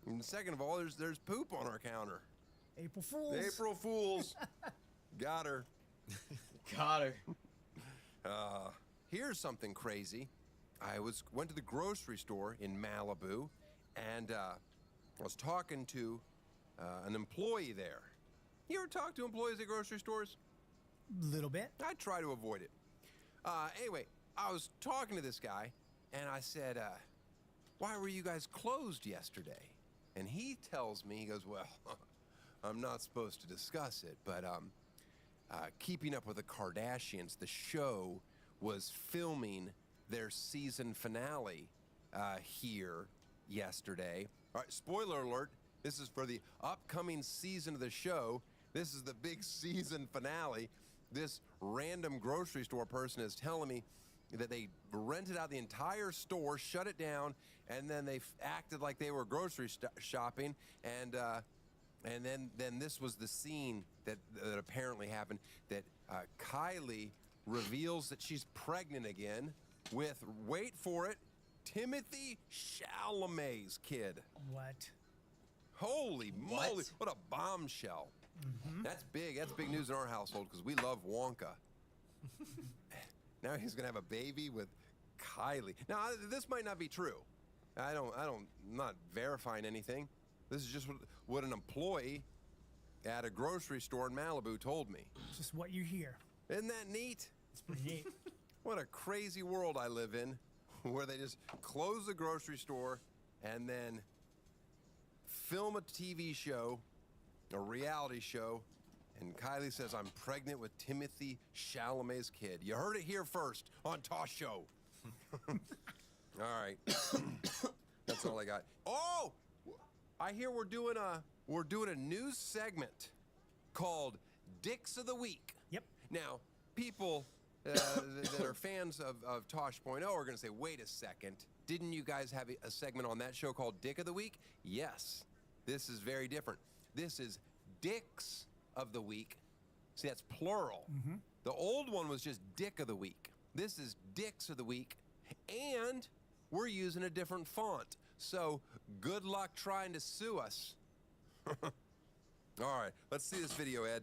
And second of all, there's poop on our counter. April Fools. April Fools. Got her. Got her. Here's something crazy. I went to the grocery store in Malibu, and I was talking to an employee there. You ever talk to employees at grocery stores? Little bit. I try to avoid it. Anyway, I was talking to this guy, and I said, why were you guys closed yesterday? And he tells me, he goes, well, I'm not supposed to discuss it, but Keeping Up with the Kardashians, the show, was filming their season finale here yesterday. All right, spoiler alert, this is for the upcoming season of the show. This is the big season finale. This random grocery store person is telling me that they rented out the entire store, shut it down, and then they acted like they were grocery shopping, and then this was the scene that apparently happened, that Kylie reveals that she's pregnant again. with, wait for it, Timothy Chalamet's kid. What? Holy moly, what a bombshell. That's big news in our household because we love Wonka. Now he's gonna have a baby with Kylie. Now, this might not be true. I'm not verifying anything. This is just what an employee at a grocery store in Malibu told me. Just what you hear. Isn't that neat? It's pretty neat. What a crazy world I live in, where they just close the grocery store and then film a TV show, a reality show, and Kylie says I'm pregnant with Timothy Chalamet's kid. You heard it here first on Tosh Show. All right. That's all I got. Oh, I hear we're doing a news segment called Dicks of the Week. Yep. Now, people that are fans of Tosh.0 are going to say, wait a second, didn't you guys have a segment on that show called Dick of the Week? Yes. This is very different. This is Dicks of the Week. See, that's plural. The old one was just Dick of the Week. This is Dicks of the Week, and we're using a different font. So good luck trying to sue us. All right, let's see this video, Ed.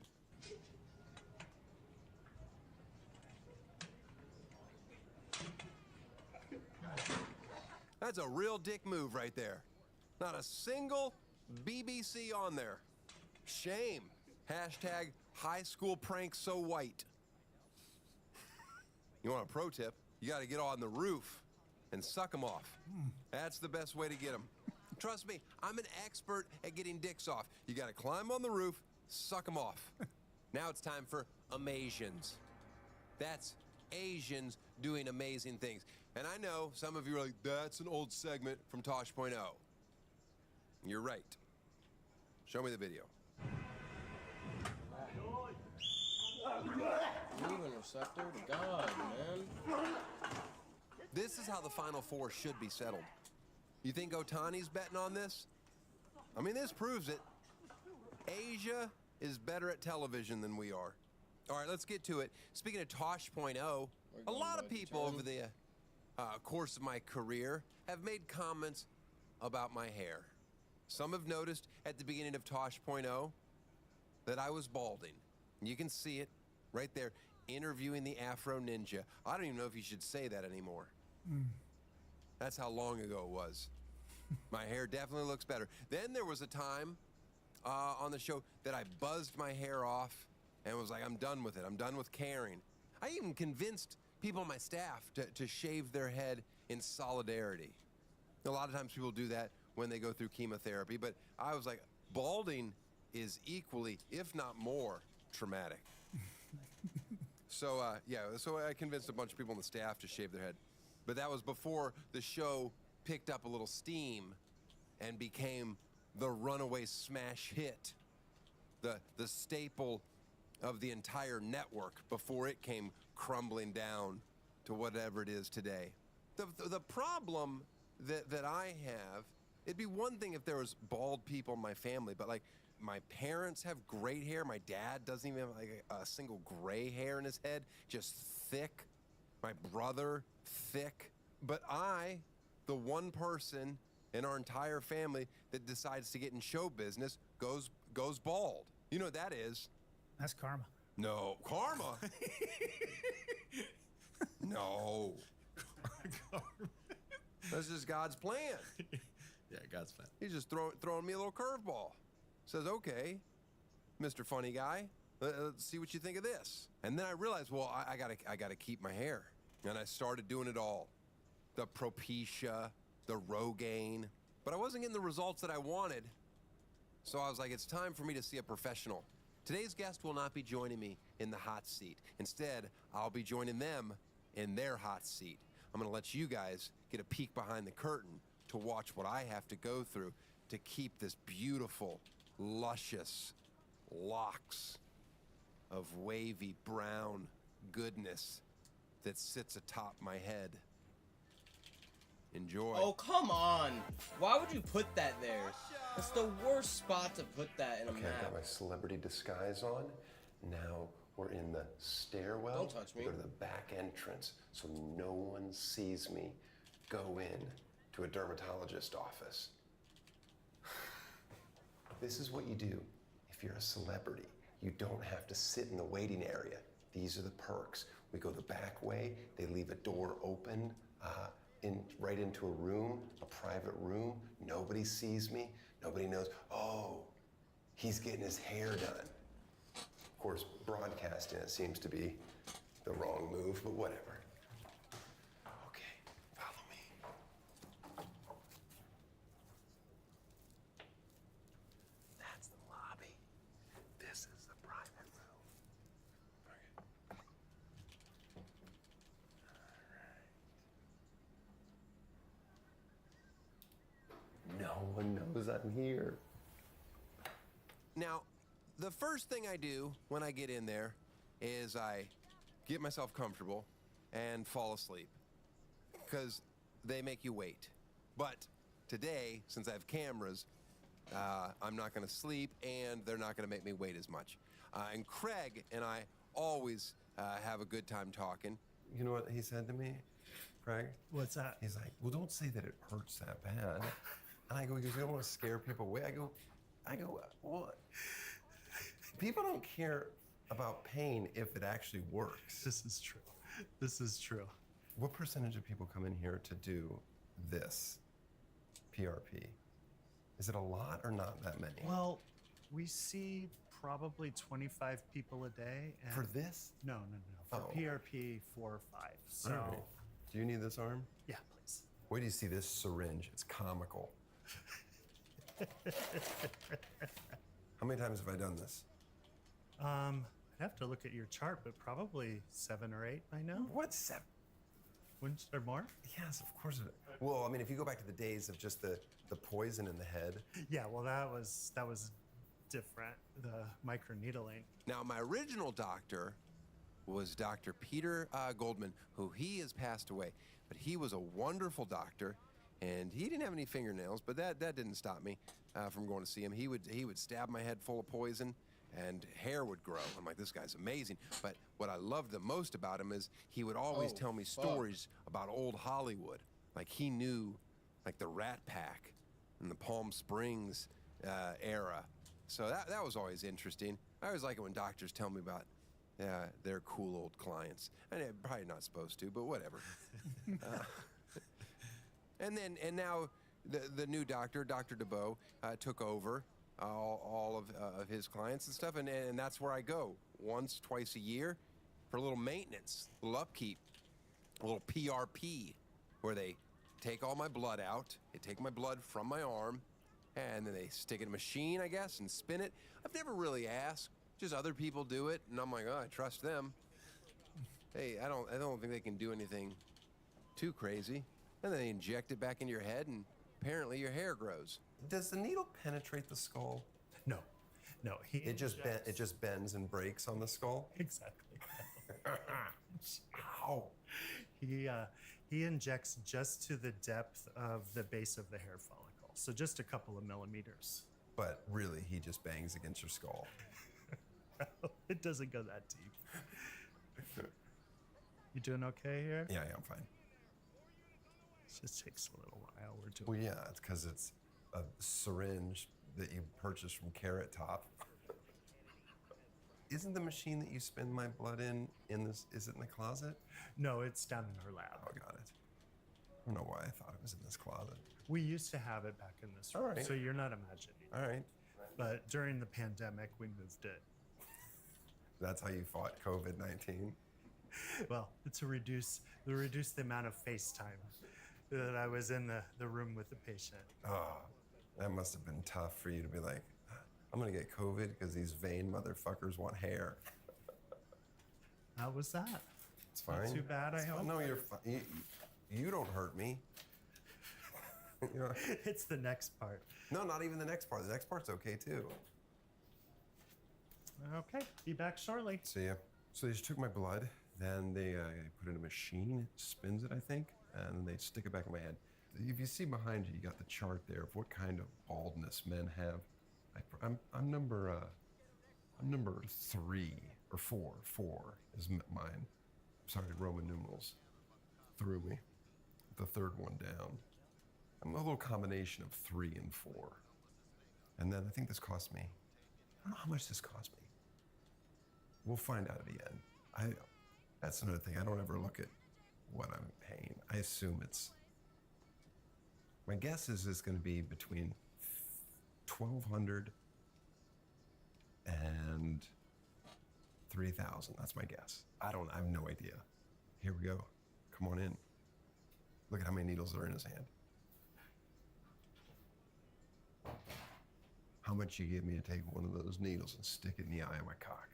That's a real dick move right there. Not a single BBC on there. Shame. Hashtag high school prank so white. You want a pro tip? You got to get on the roof and suck them off. That's the best way to get them. Trust me, I'm an expert at getting dicks off. You got to climb on the roof, suck them off. Now it's time for Amazians. That's Asians doing amazing things. And I know some of you are like, that's an old segment from Tosh.0. You're right. Show me the video. Moving receptor to God, man. This is how the Final Four should be settled. You think Otani's betting on this? I mean, this proves it. Asia is better at television than we are. All right, let's get to it. Speaking of Tosh.0, a lot of people over the course of my career have made comments about my hair. Some have noticed at the beginning of Tosh.0 that I was balding. You can see it right there, interviewing the Afro Ninja. I don't even know if you should say that anymore. That's how long ago it was. My hair definitely looks better. Then there was a time on the show that I buzzed my hair off and was like, I'm done with it. I'm done with caring. I even convinced people on my staff to shave their head in solidarity. A lot of times people do that when they go through chemotherapy, but I was like, balding is equally, if not more, traumatic. So I convinced a bunch of people on the staff to shave their head. But that was before the show picked up a little steam and became the runaway smash hit, the staple of the entire network before it came crumbling down to whatever it is today. The problem that I have, it'd be one thing if there was bald people in my family, but like my parents have great hair. My dad doesn't even have like a single gray hair in his head, just thick. My brother, thick. But I, the one person in our entire family that decides to get in show business, goes bald. You know what that is? That's karma. No, karma? No. That's just God's plan. Yeah, God's plan. He's just throwing me a little curveball. Says, okay, Mr. Funny Guy, let's see what you think of this. And then I realized, well, I gotta keep my hair. And I started doing it all. The Propecia, the Rogaine. But I wasn't getting the results that I wanted. So I was like, it's time for me to see a professional. Today's guest will not be joining me in the hot seat. Instead, I'll be joining them in their hot seat. I'm gonna let you guys get a peek behind the curtain to watch what I have to go through to keep this beautiful, luscious locks of wavy brown goodness that sits atop my head. Enjoy. Oh, come on. Why would you put that there? That's the worst spot to put that in a Okay, map. I got my celebrity disguise on. Now We're in the stairwell. Don't touch me. Go to the back entrance so no one sees me go in to a dermatologist office. This is what you do if you're a celebrity. You don't have to sit in the waiting area. These are the perks. We go the back way. They leave a door open right into a room, a private room. Nobody sees me. Nobody knows, oh, he's getting his hair done. Of course, broadcasting it seems to be the wrong move, but whatever. Okay, follow me. That's the lobby. This is the private room. Okay. No one knows I'm here. Now, the first thing I do when I get in there is I get myself comfortable and fall asleep, because they make you wait. But today, since I have cameras, I'm not going to sleep, and they're not going to make me wait as much. And Craig and I always have a good time talking. You know what he said to me, Craig? What's that? He's like, well, don't say that it hurts that bad. And I go, because you don't want to scare people away. I go, what? People don't care about pain if it actually works. This is true. This is true. What percentage of people come in here to do this PRP? Is it a lot or not that many? Well, we see probably 25 people a day. And For this? No. For Oh. PRP 4 or 5. So, All right. Do you need this arm? yeah, please. Wait till you see this syringe. It's comical. How many times have I done this? I'd have to look at your chart, but probably 7 or 8 by now. What, 7? Or more? Yes, of course. Well, I mean, if you go back to the days of just the poison in the head. Yeah, well, that was different. The microneedling. Now, my original doctor was Dr. Peter Goldman, who he has passed away. But he was a wonderful doctor, and he didn't have any fingernails, but that didn't stop me from going to see him. He would stab my head full of poison, and hair would grow. I'm like, this guy's amazing. But what I loved the most about him is he would always tell me stories about old Hollywood. Like, he knew, like, the Rat Pack and the Palm Springs era. So that was always interesting. I always like it when doctors tell me about their cool old clients. And I'm probably not supposed to, but whatever. And now the new doctor, Dr. DeBow, took over all of his clients and stuff, and that's where I go once, twice a year for a little maintenance, a little upkeep, a little PRP, where they take all my blood out, they take my blood from my arm, and then they stick it in a machine, I guess, and spin it. I've never really asked, just other people do it, and I'm like, oh, I trust them. Hey, I don't think they can do anything too crazy. And then they inject it back into your head, and apparently your hair grows. Does the needle penetrate the skull? No. It just bends and breaks on the skull? Exactly. Ow. He injects just to the depth of the base of the hair follicle, so just a couple of millimeters. But really, he just bangs against your skull. It doesn't go that deep. You doing okay here? Yeah, I'm fine. It just takes a little while. We're doing. Well, yeah, it's because it's a syringe that you purchased from Carrot Top. Isn't the machine that you spin my blood in this? Is it in the closet? No, it's down in her lab. Oh, got it. I don't know why I thought it was in this closet. We used to have it back in this room, All right. so you're not imagining. All right. But during the pandemic, we moved it. That's how you fought COVID-19? Well, to reduce the amount of FaceTime that I was in the room with the patient. Oh, that must have been tough for you to be like, I'm gonna get COVID because these vain motherfuckers want hair. How was that? It's fine. Not too bad, I hope. No, you're fine. You don't hurt me. You know? It's the next part. No, not even the next part. The next part's okay too. Okay, be back shortly. See ya. So they just took my blood, then they put it in a machine, it spins it, I think, and then they stick it back in my head. If you see behind you, you got the chart there of what kind of baldness men have. I'm number 3 or 4. 4 is mine. Sorry, Roman numerals threw me. The third one down. I'm a little combination of 3 and 4. And then I think this cost me, I don't know how much this cost me. We'll find out at the end. That's another thing. I don't ever look at what I'm paying. I assume my guess is it's going to be between 1,200 and 3,000. That's my guess. I have no idea. Here we go. Come on in. Look at how many needles are in his hand. How much you give me to take one of those needles and stick it in the eye of my cock?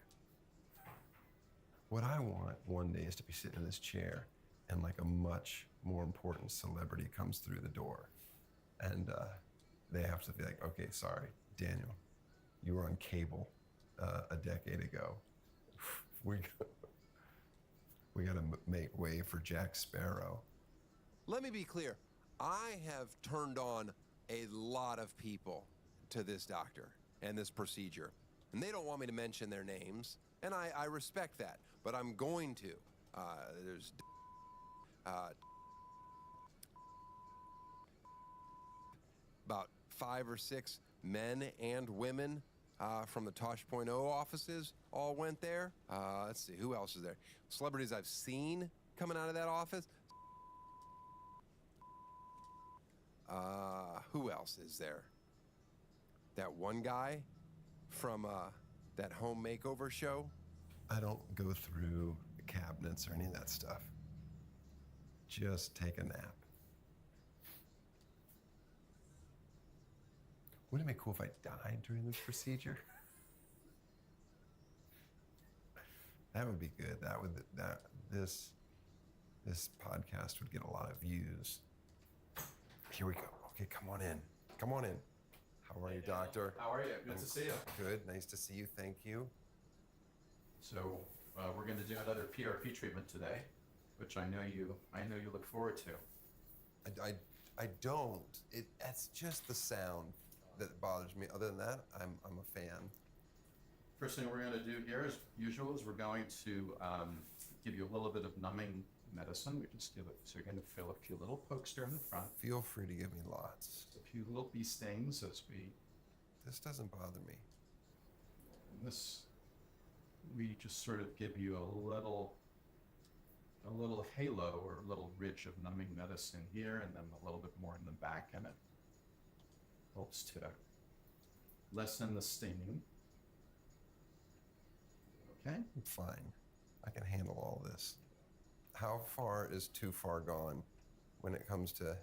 What I want one day is to be sitting in this chair and like a much more important celebrity comes through the door. And they have to be like, okay, sorry, Daniel, you were on cable a decade ago. We got to make way for Jack Sparrow. Let me be clear. I have turned on a lot of people to this doctor and this procedure. And they don't want me to mention their names. And I respect that. But I'm going to. There's... about 5 or 6 men and women from the Tosh.0 offices all went there. Let's see, who else is there? Celebrities I've seen coming out of that office. Who else is there? That one guy from that home makeover show. I don't go through the cabinets or any of that stuff. Just take a nap. Wouldn't it be cool if I died during this procedure? That would be good. This podcast would get a lot of views. Here we go. Okay, come on in. Come on in. How are you, doctor? How are you? Good to see you. Good. Nice to see you. Thank you. So we're going to do another PRP treatment today, which I know you look forward to. I don't. That's just the sound that bothers me. Other than that, I'm a fan. First thing we're going to do here, as usual, is we're going to give you a little bit of numbing medicine. We just give it. So you're going to feel a few little pokes there in the front. Feel free to give me lots. Just a few little bee stings as we. This doesn't bother me. We just sort of give you a little halo or a little ridge of numbing medicine here, and then a little bit more in the back, and it helps to lessen the stinging. Okay? I'm fine. I can handle all this. How far is too far gone when it comes to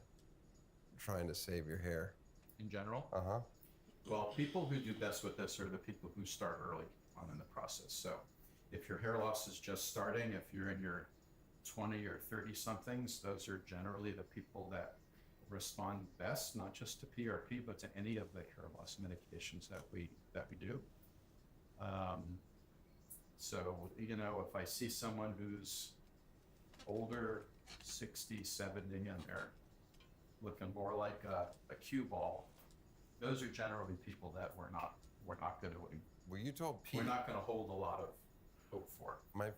trying to save your hair? In general? Uh-huh. Well, people who do best with this are the people who start early on in the process. So if your hair loss is just starting, if you're in your 20 or 30 somethings, those are generally the people that respond best, not just to PRP, but to any of the hair loss medications that we do. So, if I see someone who's older, 60, 70, and they're looking more like a cue ball, those are generally people that we're not going to. Well, you told Pete. We're not going to hold a lot of hope for. My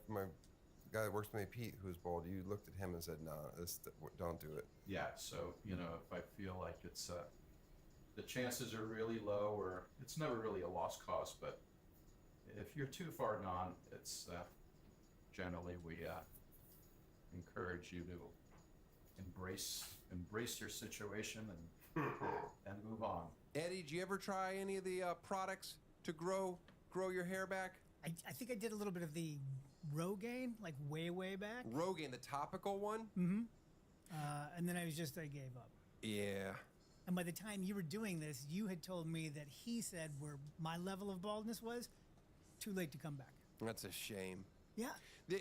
guy that works with me, Pete, who's bald, you looked at him and said, "No, don't do it." Yeah. So if I feel like it's the chances are really low, or it's never really a lost cause, but if you're too far gone, it's generally we encourage you to embrace your situation and move on. Eddie, did you ever try any of the products to grow your hair back? I think I did a little bit of the Rogaine, like way back. Rogaine, the topical one? Mm-hmm. And then I gave up. Yeah. And by the time you were doing this, you had told me that he said where my level of baldness was, too late to come back. That's a shame. Yeah.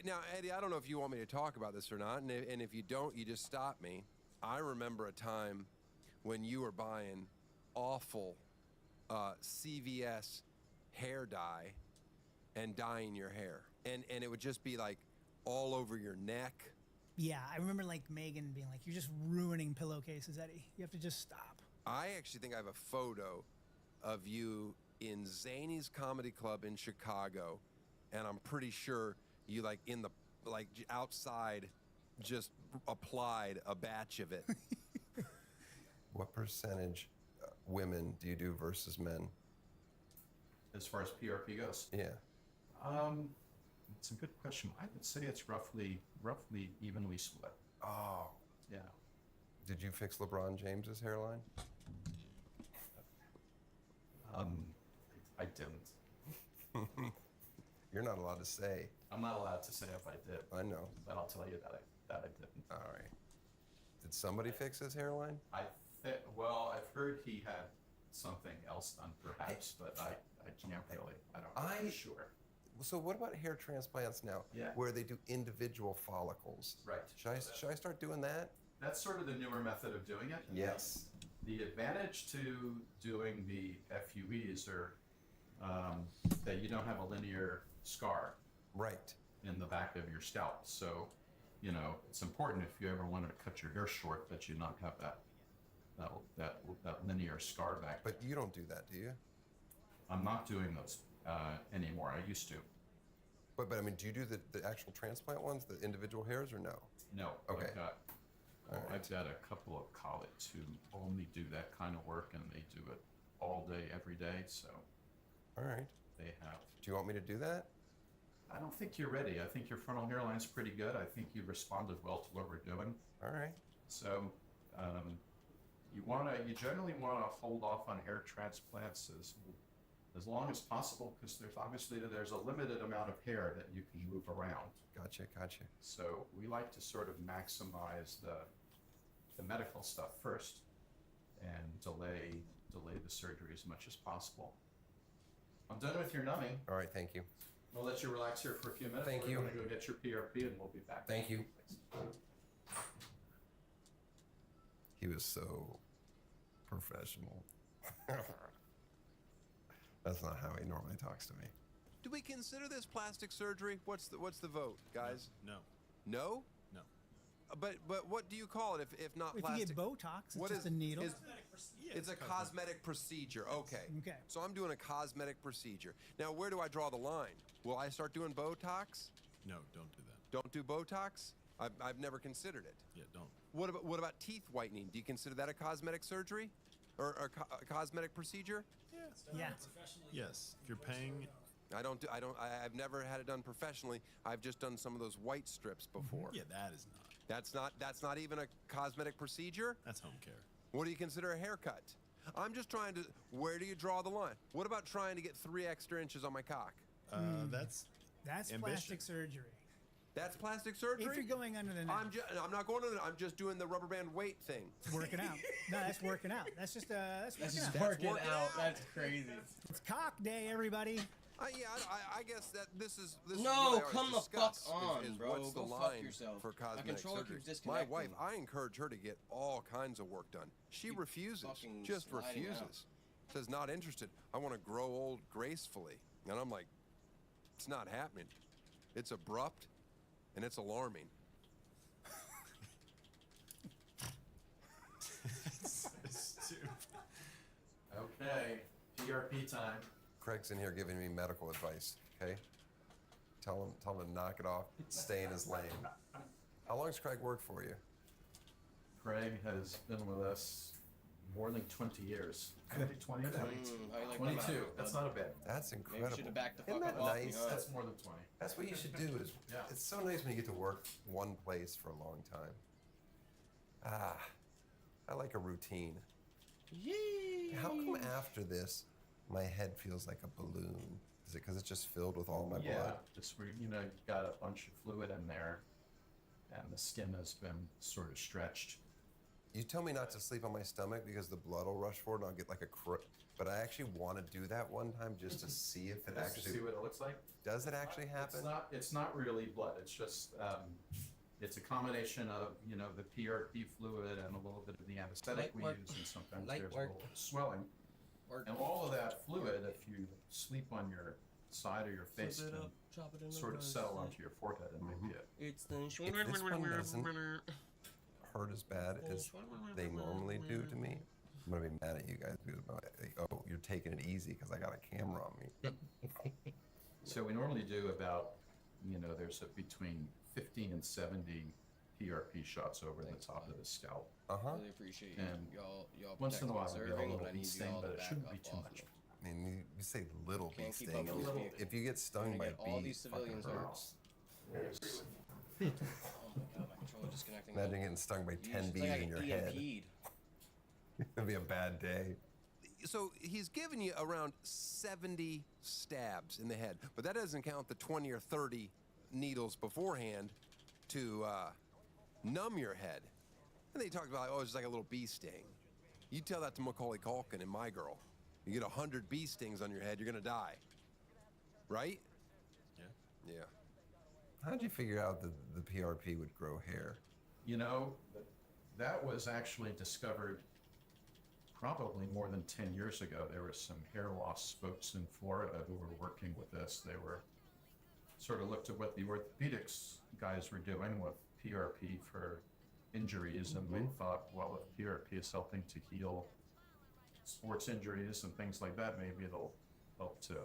Now, Eddie, I don't know if you want me to talk about this or not, and if you don't, you just stop me. I remember a time when you were buying awful CVS hair dye and dyeing your hair. And it would just be like all over your neck. Yeah, I remember like Megan being like, "You're just ruining pillowcases, Eddie. You have to just stop." I actually think I have a photo of you in Zany's Comedy Club in Chicago and I'm pretty sure you like in the outside just applied a batch of it. What percentage women do you do versus men? As far as PRP goes? Yeah. It's a good question. I would say it's roughly evenly split. Oh. Yeah. Did you fix LeBron James's hairline? I didn't. You're not allowed to say. I'm not allowed to say if I did. I know. But I'll tell you that I didn't. All right. Did somebody fix his hairline? Well, I've heard he had something else done, perhaps, but I can't really. I'm not sure. So what about hair transplants now? Yeah. Where they do individual follicles. Right. Should I start doing that? That's sort of the newer method of doing it. Yes. The advantage to doing the FUEs are that you don't have a linear scar. Right. In the back of your scalp. So, it's important if you ever wanted to cut your hair short that you not have that linear scar back. But you don't do that, do you? I'm not doing those anymore. I used to. But I mean, do you do the actual transplant ones, the individual hairs, or no? No. Okay. I've got a couple of colleagues who only do that kind of work, and they do it all day, every day. So. All right. They have. Do you want me to do that? I don't think you're ready. I think your frontal hairline's pretty good. I think you responded well to what we're doing. All right. So, you generally want to hold off on hair transplants as long as possible, because there's a limited amount of hair that you can move around. Gotcha. So we like to sort of maximize the medical stuff first, and delay the surgery as much as possible. I'm done with your numbing. All right, thank you. We'll let you relax here for a few minutes. Thank you. We're going to go get your PRP, and we'll be back. Thank you. He was so professional. That's not how he normally talks to me. Do we consider this plastic surgery? What's the vote, guys? No. No? No. But what do you call it if not If plastic? you get Botox, it's What just is- a needle. It's a cosmetic procedure. Okay. Okay. So I'm doing a cosmetic procedure. Now, where do I draw the line? Will I start doing Botox? No, don't do that. Don't do Botox? I've never considered it. Yeah, don't. What about teeth whitening? Do you consider that a cosmetic surgery or a cosmetic procedure? Yeah. Yes, if you're paying. I've never had it done professionally. I've just done some of those white strips before. Yeah, that is not. That's not even a cosmetic procedure? That's home care. What do you consider a haircut? I'm just trying to, where do you draw the line? What about trying to get 3 extra inches on my cock? That's plastic ambitious. surgery. That's plastic surgery? If you're going under the knife. I'm not going under. I'm just doing the rubber band weight thing. It's working out. No, that's working out. That's just That's working just out. working out. That's crazy. It's cock day, everybody. I guess that this is what I No, always come the fuck discuss on, is bro. what's the Go fuck line yourself. for My cosmetic controller surgery. keeps My disconnecting. wife, I encourage her to get all kinds of work done. She refuses, fucking just sliding refuses. out. Says not interested. I want to grow old gracefully, and I'm like, it's not happening. It's abrupt, and it's alarming. Okay, PRP time. Craig's in here giving me medical advice, okay? Tell him to knock it off, stay in his lane. How long has Craig worked for you? Craig has been with us more than 20 years. 20? how you like 22. that? That's not a bad. That's Maybe you incredible. should have backed the Isn't fuck that up off nice? me, huh? That's more than 20. That's what you should do. Yeah. It's so nice when you get to work one place for a long time. I like a routine. Yee. How come after this, my head feels like a balloon? Is it because it's just filled with all my blood? Just where, you've got a bunch of fluid in there, and the skin has been sort of stretched. You tell me not to sleep on my stomach because the blood will rush forward and I'll get like a but I actually want to do that one time just to see if it Just to actually. see what it looks like. Does it actually happen? It's not really blood. It's just it's a combination of the PRP fluid and a little bit of the anesthetic Light we work. use, and sometimes Light there's work. a little bit of swelling. And all of that fluid, if you sleep on your side or your face, Flip it can up, chop it in the sort of nose. settle onto your forehead and make you. It's the If this one doesn't hurt as bad as they normally do to me, I'm gonna be mad at you guys because you're taking it easy because I got a camera on me. So we normally do about, there's between 15 and 70 PRP shots over the top of the scalp. Really appreciate And y'all once in a while, protecting we get a and serving, little but I bee need sting, y'all to but it back shouldn't up be too off much. of I mean, you say little bee Can't keep sting. up with this vehicle. If you get stung Gonna by get all bee, these civilians fucking hurt. hurts. Oh my god, my controller disconnecting. Imagine getting stung by 10 bees in your head. It'd be a bad day. So he's given you around 70 stabs in the head, but that doesn't count the 20 or 30 needles beforehand to numb your head. And they talk about, it's just like a little bee sting. You tell that to Macaulay Culkin and My Girl. You get 100 bee stings on your head, you're gonna die. Right? Yeah. Yeah. How'd you figure out that the PRP would grow hair? That was actually discovered probably more than 10 years ago. There were some hair loss folks in Florida who were working with this. They were sort of looked at what the orthopedics guys were doing with PRP for injuries, and we thought, well, if PRP is helping to heal sports injuries and things like that, maybe it'll help to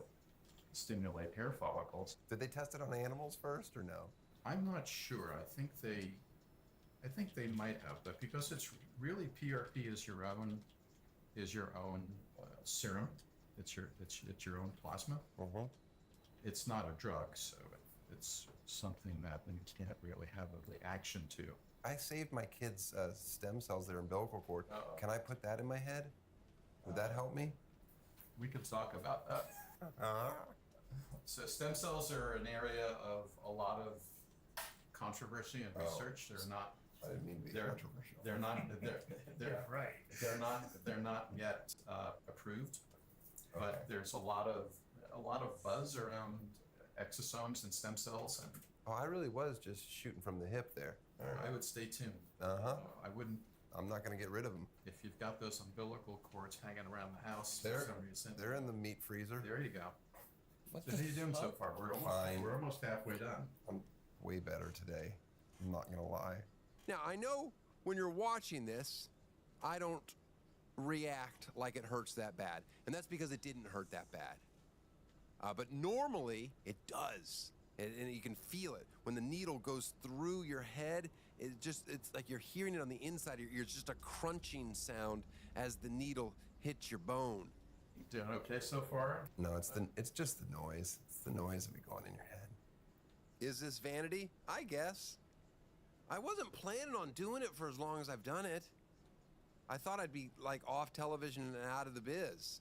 stimulate hair follicles. Did they test it on animals first or no? I'm not sure. I think they might have, but because it's really PRP is your own serum. It's your own plasma. It's not a drug, so it's something that you can't really have a reaction to. I saved my kids' stem cells, their umbilical cord. Can I put that in my head? Would that help me? We could talk about that. So stem cells are an area of a lot of controversy and research. They're not. I didn't mean to be controversial. They're not. Right. They're not yet approved. But there's a lot of buzz around exosomes and stem cells, and I really was just shooting from the hip there. I would stay tuned. I wouldn't. I'm not going to get rid of them. If you've got those umbilical cords hanging around the house They're, for some reason, they're in the meat freezer. There you go. So how are you doing so far? We're almost halfway done. I'm way better today. I'm not going to lie. Now, I know when you're watching this, I don't react like it hurts that bad. And that's because it didn't hurt that bad. But normally, it does. And you can feel it. When the needle goes through your head, it's like you're hearing it on the inside of your ears. It's just a crunching sound as the needle hits your bone. You doing okay so far? No, it's just the noise. It's the noise of it going in your head. Is this vanity? I guess. I wasn't planning on doing it for as long as I've done it. I thought I'd be like off television and out of the biz.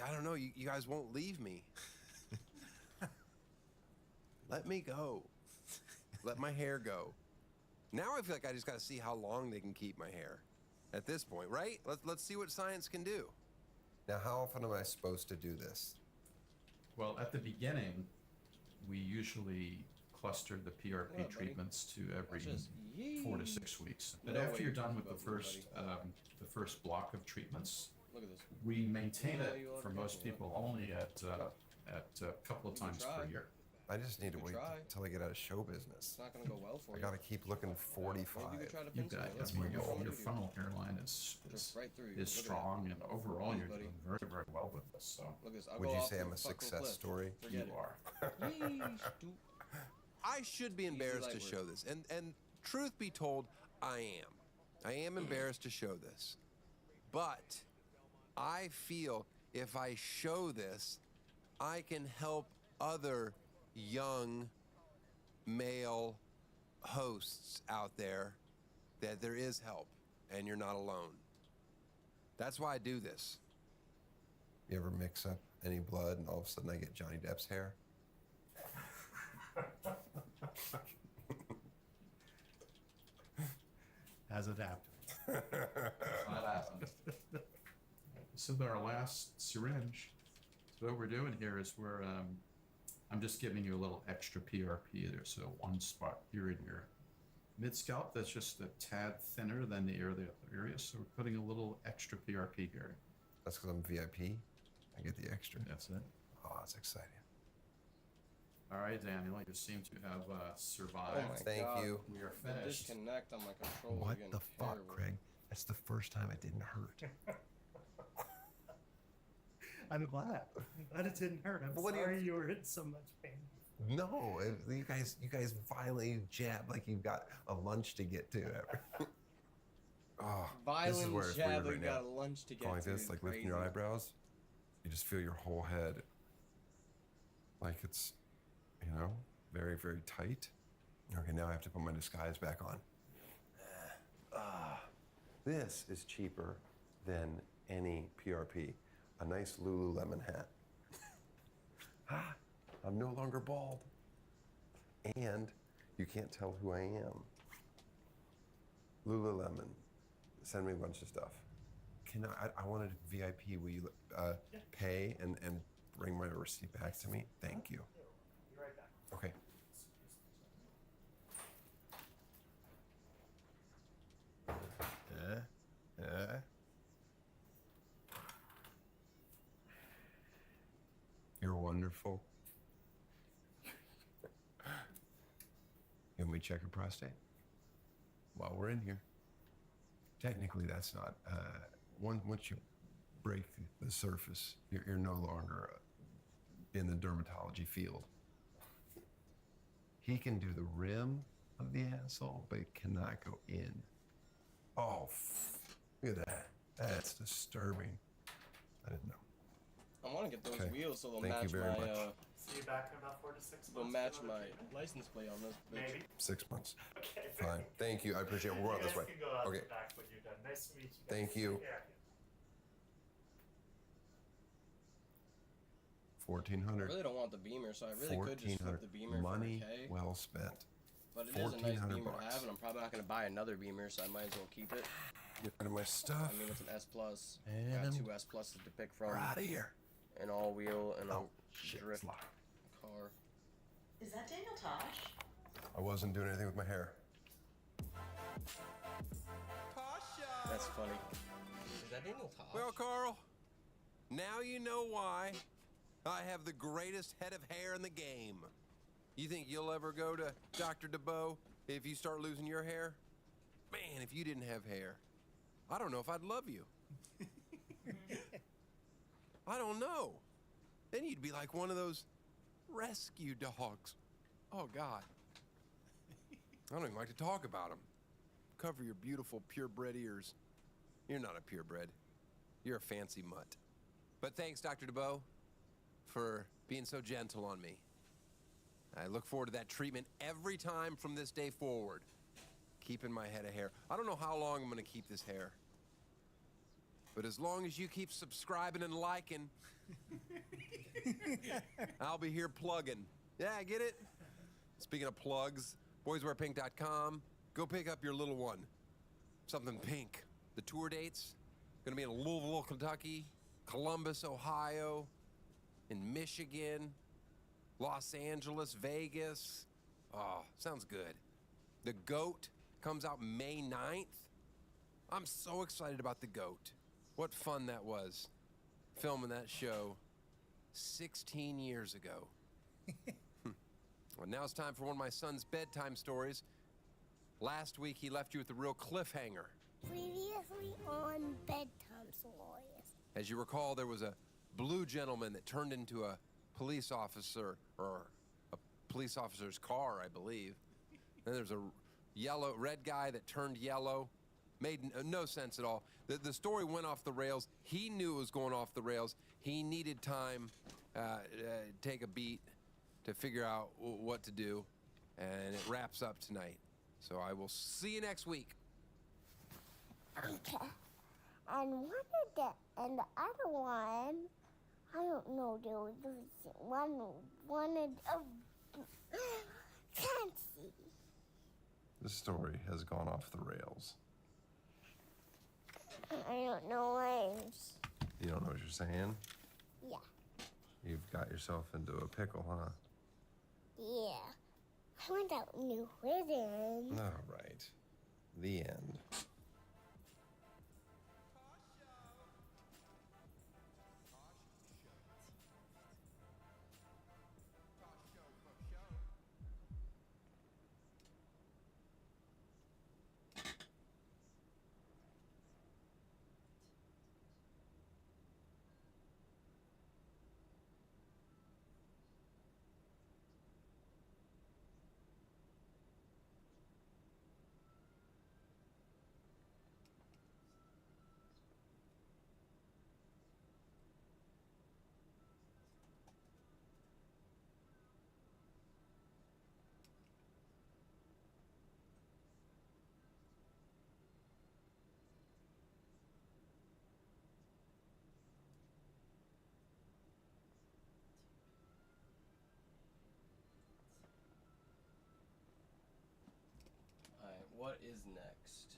I don't know, you guys won't leave me. Let me go. Let my hair go. Now I feel like I just gotta see how long they can keep my hair. At this point, right? Let's see what science can do. Now, how often am I supposed to do this? Well, at the beginning, we usually clustered the PRP treatments to every 4 to 6 weeks. But after you're done with the first block of treatments, Look at this. we maintain it for most people only at a couple of times per year. I just need to wait until I get out of show business. It's not gonna go well for you. I gotta keep looking 45. Maybe we try to You pencil got, it. Let's I mean, work on your it. frontal hairline is right through you. is Look at strong, and overall you're buddy. doing very, very well with this. So Look at this. I'll Would go you off say the I'm a fucking success cliff. story? Forget you it. are. Yeesh, dude. I should be embarrassed to light show this. And truth be told, I am. I am embarrassed to show this. But I feel if I show this, I can help other young male hosts out there that there is help and you're not alone. That's why I do this. You ever mix up any blood and all of a sudden I get Johnny Depp's hair? As it happened. That happened. This is our last syringe. So what we're doing here is I'm just giving you a little extra PRP there. So one spot here in your mid scalp that's just a tad thinner than the other areas. So we're putting a little extra PRP here. That's because I'm VIP. I get the extra. That's it. Oh, that's exciting. All right, Daniel, you seem to have survived. Oh my Thank God. you. We are The finished. disconnect on my controller What again. the fuck, Terrible. Craig? That's the first time it didn't hurt. I'm glad. I'm glad it didn't hurt. I'm What do you- sorry you were in so much pain. No, you guys violently jab like you've got a lunch to get to. Oh, this is where Violent it's jab weird like right you now. got a lunch to get Going like to this, is like lifting your crazy. eyebrows. You just feel your whole head, like it's, very, very tight. Okay, now I have to put my disguise back on. This is cheaper than any PRP. A nice Lululemon hat. I'm no longer bald. And you can't tell who I am. Lululemon, send me a bunch of stuff. I wanted VIP. Will you pay and bring my receipt back to me? Thank you. Be right back. Okay. You're wonderful. Can we check your prostate while we're in here? Technically, that's not. Once you break the surface, you're no longer in the dermatology field. He can do the rim of the asshole, but it cannot go in. Oh, look at that. That's disturbing. I didn't know. I want to get those Okay. wheels so they'll Thank you match very my. much. See you back in about 4 to 6 months. They'll for match another my treatment? license plate on this bitch. Maybe. 6 months. Okay. Fine. Thank you. I appreciate it. We'll go out You this way. guys can go out Okay. the back when you're done. Nice to meet you guys. Thank you. Yeah. 1,400. I really don't want the Beamer, so I really could just flip the Beamer Money for a K. well spent. But it is a nice 1,400 Beamer to bucks. have, and I'm probably not going to buy another Beamer, so I might as well keep it. Get rid of my stuff. I mean, it's an S Plus. And Got 2 S Pluses to pick from. we're outta here. An all-wheel and a shit, drift it's locked. car. Is that Daniel Tosh? I wasn't doing anything with my hair. That's funny. Is that Daniel Tosh? Well, Carl, now you know why I have the greatest head of hair in the game. You think you'll ever go to Dr. DeBow if you start losing your hair? Man, if you didn't have hair, I don't know if I'd love you. I don't know. Then you'd be like one of those rescue dogs. Oh, God. I don't even like to talk about them. Cover your beautiful purebred ears. You're not a purebred. You're a fancy mutt. But thanks, Dr. DeBow, for being so gentle on me. I look forward to that treatment every time from this day forward. Keeping my head of hair. I don't know how long I'm going to keep this hair. But as long as you keep subscribing and liking, I'll be here plugging. Yeah, I get it? Speaking of plugs, boyswearpink.com. Go pick up your little one. Something pink. The tour dates, gonna be in Louisville, Kentucky, Columbus, Ohio, in Michigan, Los Angeles, Vegas. Oh, sounds good. The GOAT comes out May 9th. I'm so excited about The GOAT. What fun that was, filming that show 16 years ago. Well, now it's time for one of my son's bedtime stories. Last week, he left you with a real cliffhanger. Previously on Bedtime Stories. As you recall, there was a blue gentleman that turned into a police officer, or a police officer's car, I believe. Then there's a red guy that turned yellow. Made no sense at all. The story went off the rails. He knew it was going off the rails. He needed time take a beat to figure out what to do. And it wraps up tonight. So I will see you next week. Okay. And and the other one, I don't know, there was one can't see. The story has gone off the rails. I don't know names. You don't know what you're saying? Yeah. You've got yourself into a pickle, huh? Yeah. I went out New Rhythm. All right. The end. is next?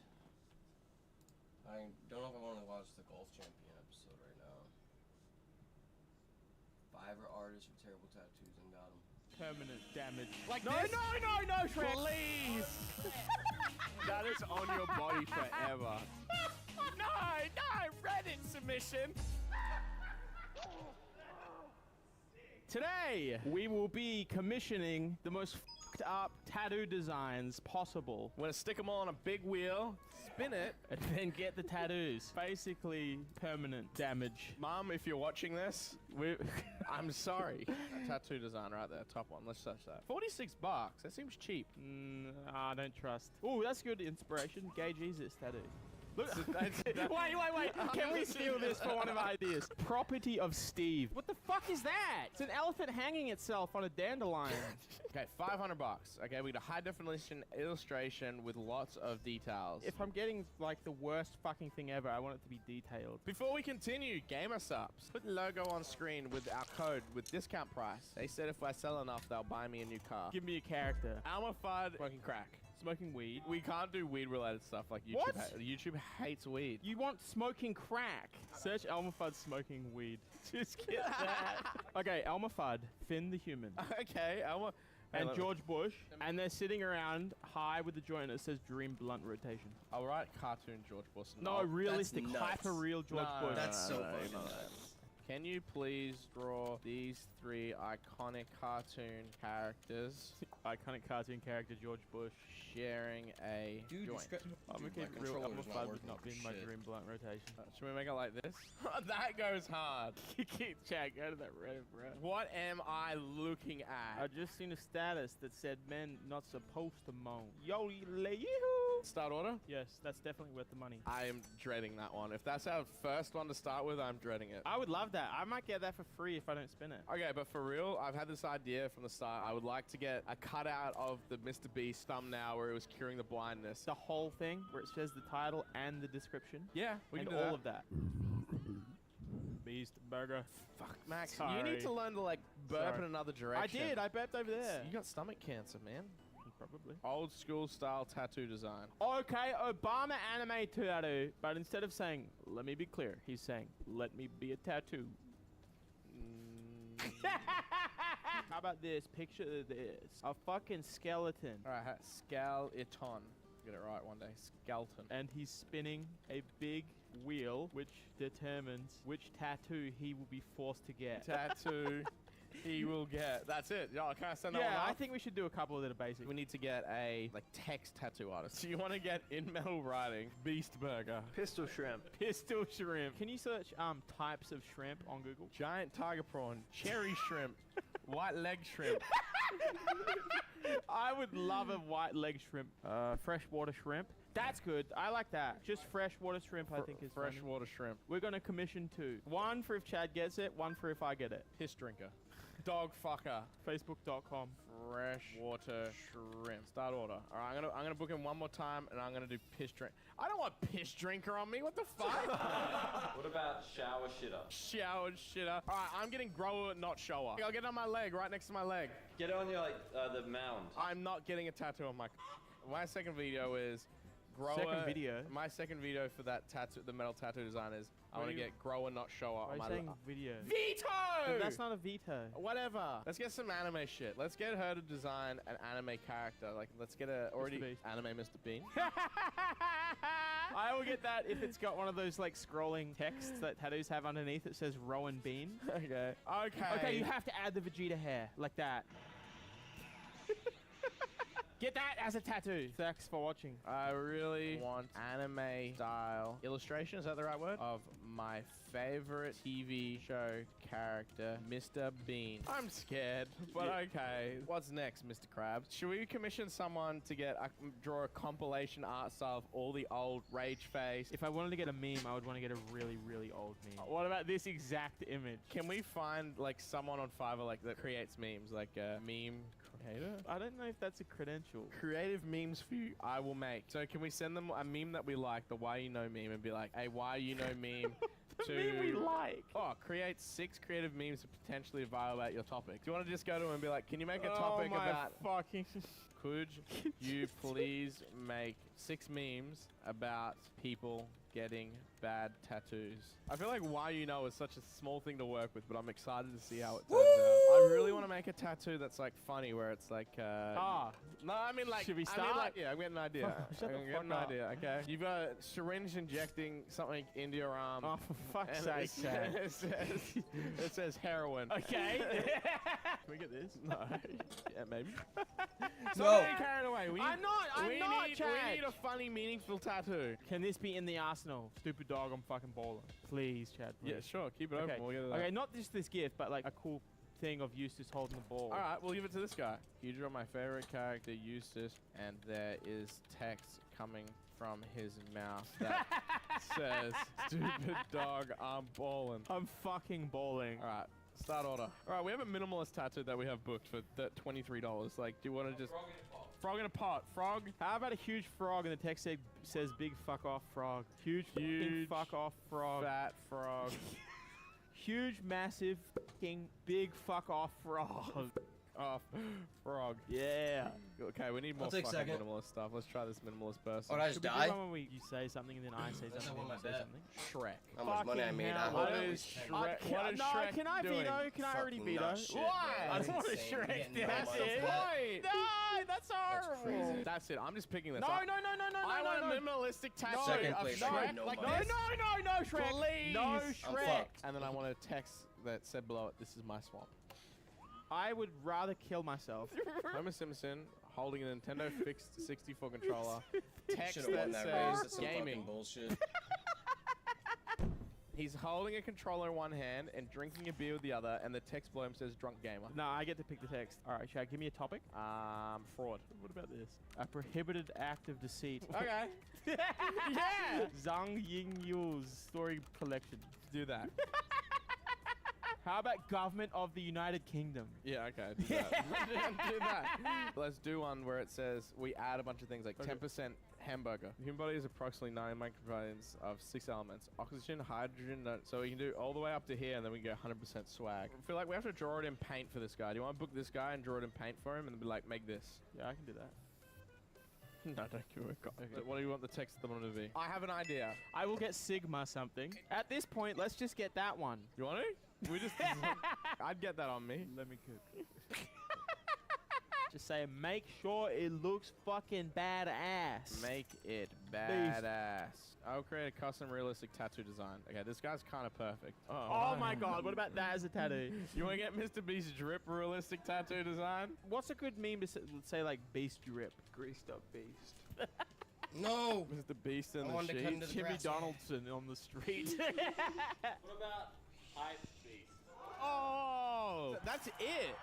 I don't know if I want to watch the golf champion episode right now. Fiverr artists with terrible tattoos and got them. Permanent damage. Like no, this? no, Shrek. Please. That is on your body forever. No, Reddit submission. Today, we will be commissioning the most f***ed up tattoo designs possible. We're gonna stick them all on a big wheel, spin it, and then get the tattoos. Basically, permanent damage. Mom, if you're watching this, I'm sorry. Tattoo design right there, top one. Let's search that. $46. That seems cheap. I don't trust. Oh, that's good inspiration. Gay Jesus tattoo. Look, wait. Can we steal this for one of our ideas? Property of Steve. What the fuck is that? It's an elephant hanging itself on a dandelion. Okay, $500. Okay, we got a high definition illustration with lots of details. If I'm getting like the worst fucking thing ever, I want it to be detailed. Before we continue, gamer subs. Put the logo on screen with our code with discount price. They said if I sell enough, they'll buy me a new car. Give me a character. Alma Fudd smoking crack. Smoking weed. We can't do weed-related stuff like YouTube. What? YouTube hates weed. You want smoking crack? Search Elmer Fudd smoking weed. Just get that. Okay, Elmer Fudd, Finn the human. Okay, Elmer. And George Bush. And they're sitting around high with the joint that says Dream Blunt Rotation. All right, cartoon George Bush. No, realistic, hyper-real George Bush. That's so fucking nuts. Can you please draw these 3 iconic cartoon characters? Iconic cartoon character George Bush sharing a joint. I'm gonna keep it real. Elmer Fudd would not be in my Dream Blunt rotation. Should we make it like this? That goes hard. Chat, go to that Reddit, bro. What am I looking at? I just seen a status that said men not supposed to moan. Yo, yoo-hoo! Start order? Yes, that's definitely worth the money. I am dreading that one. If that's our first one to start with, I'm dreading it. I would love that. I might get that for free if I don't spin it. Okay, but for real, I've had this idea from the start. I would like to get a cutout of the Mr. Beast thumbnail where it was curing the blindness. The whole thing where it says the title and the description. Yeah, we can do all of that. Beast burger. Fuck, Max. Sorry. You need to learn to like burp in another direction. I did. I burped over there. You got stomach cancer, man. Probably. Old school style tattoo design. Okay, Obama anime tattoo. But instead of saying, let me be clear, he's saying, let me be a tattoo. How about this? Picture this. A fucking skeleton. Alright, skeleton. Get it right one day. Skeleton. And he's spinning a big wheel which determines which tattoo he will be forced to get. Tattoo. He will get. That's it. Yo, can I send that one off? I think we should do a couple that are basic. We need to get a like text tattoo artist. So you want to get in metal writing, Beast Burger, Pistol Shrimp, Pistol Shrimp. Can you search types of shrimp on Google? Giant tiger prawn, cherry shrimp, white leg shrimp. I would love a white leg shrimp. Freshwater shrimp. That's good. I like that. Just freshwater shrimp, I think is freshwater shrimp. We're going to commission 2. 1 for if Chad gets it, 1 for if I get it. Piss drinker. Dog fucker. Facebook.com. Freshwater shrimp. Start order. All right, I'm gonna book him one more time, and I'm gonna do piss drink. I don't want piss drinker on me. What the fuck? What about shower shitter? Shower shitter. All right, I'm getting grower, not shower. I'll get it on my leg, right next to my leg. Get it on your the mound. I'm not getting a tattoo on my. My second video is. Grower, my second video for that tattoo, the metal tattoo design is I want to get grower, not shower. Why are you saying video? Veto! That's not a veto. Whatever. Let's get some anime shit. Let's get her to design an anime character. Like, let's get a anime Mr. Bean. I will get that if it's got one of those like scrolling texts that tattoos have underneath. It says Rowan Bean. Okay. Okay, you have to add the Vegeta hair like that. Get that as a tattoo. Thanks for watching. I really want anime style illustration, is that the right word? Of my favorite TV show character, Mr. Bean. I'm scared, but okay. What's next, Mr. Krabs? Should we commission someone to draw a compilation art style of all the old Rage Face? If I wanted to get a meme, I would want to get a really, really old meme. What about this exact image? Can we find like someone on Fiverr like that creates memes, like a meme creator? I don't know if that's a credential. Creative memes for you, I will make. So can we send them a meme that we like, the Why You Know meme, and be like, hey, Why You Know meme to... meme we like. Oh, create 6 creative memes to potentially violate your topic. Do you want to just go to them and be like, can you make a topic about... fucking could you please make 6 memes about people getting bad tattoos? I feel like why you know is such a small thing to work with, but I'm excited to see how it turns out. I really want to make a tattoo that's like funny, where it's like no, I mean like should we I start? mean, like, yeah, I'm getting an idea. Shut the I'm fuck getting an up. idea. Okay, you've got a syringe injecting something into your arm. Oh, for fuck's and sake, it says heroin. Okay. Can we get this? No. Yeah, maybe. No. Not getting carried away. I'm not, we Chad. need a funny, meaningful tattoo. Can this be in the arsenal? Stupid dog, I'm fucking balling. Please, Chad. Please. Yeah, sure. Keep it okay. open. We'll get to that. Okay, not just this gift, but like a cool thing of Eustace holding the ball. All right, we'll give it to this guy. You draw my favorite character, Eustace, and there is text coming from his mouth that says, "Stupid dog, I'm balling." I'm fucking balling. All right. Start order. All right, we have a minimalist tattoo that we have booked for $23. Like, do you want to just... Frog in a pot. Frog. How about a huge frog and the text says big fuck off frog. Huge fuck off frog. Fat frog. Huge, massive, fucking big fuck off frog. Off frog. Yeah. Okay, we need more I'll take fucking second. minimalist stuff. Let's try this minimalist person. Oh, did I just Should we do die? one when you say something and then I say something and you say something? Shrek. How much money I made? I hope What it is was Shrek? What is No, Shrek can I doing? veto? Can I already Fucking veto? nut shit. Why? I That's don't want to insane. Shrek. Getting no That's money it. for that. No, that's horrible. crazy. That's it. I'm just picking this No, up. no, I want a minimalistic tattoo Second of place, Shrek. right? No Like money. this. No, Shrek. Please. No, I'm Shrek. fucked. And then I want a text that said below it, "This is my swamp." I would rather kill myself. Homer Simpson holding a Nintendo fixed 64 controller. Text Should've won that that race. says That's some gaming. fucking bullshit. He's holding a controller in one hand and drinking a beer with the other, and the text below him says drunk gamer. No, I get to pick the text. All right, Chad, give me a topic. Fraud. What about this? A prohibited act of deceit. Okay. Yeah! Zhang Yingyu's story collection. Do that. How about government of the United Kingdom? Yeah, okay. Do that. Do that. Let's do one where it says we add a bunch of things like 10% hamburger. The human body is approximately 9 microprotons of 6 elements: oxygen, hydrogen. So we can do all the way up to here, and then we can go 100% swag. I feel like we have to draw it in paint for this guy. Do you want to book this guy and draw it in paint for him, and be like, make this? Yeah, I can do that. No, don't give it a copy. What do you want the text of the one to be? I have an idea. I will get Sigma something. At this point, let's just get that one. You want to? We just. I'd get that on me. Let me cook. Just say, make sure it looks fucking badass. Make it badass. I'll create a custom realistic tattoo design. Okay, this guy's kind of perfect. Oh my god, what about that as a tattoo? You want to get Mr. Beast's drip realistic tattoo design? What's a good meme to say like Beast drip? Greased up Beast. No. Mr. Beast in I the wanted to cut sheet. into the Jimmy grass. Donaldson on the street. What about Hype Beast? Oh, that's it.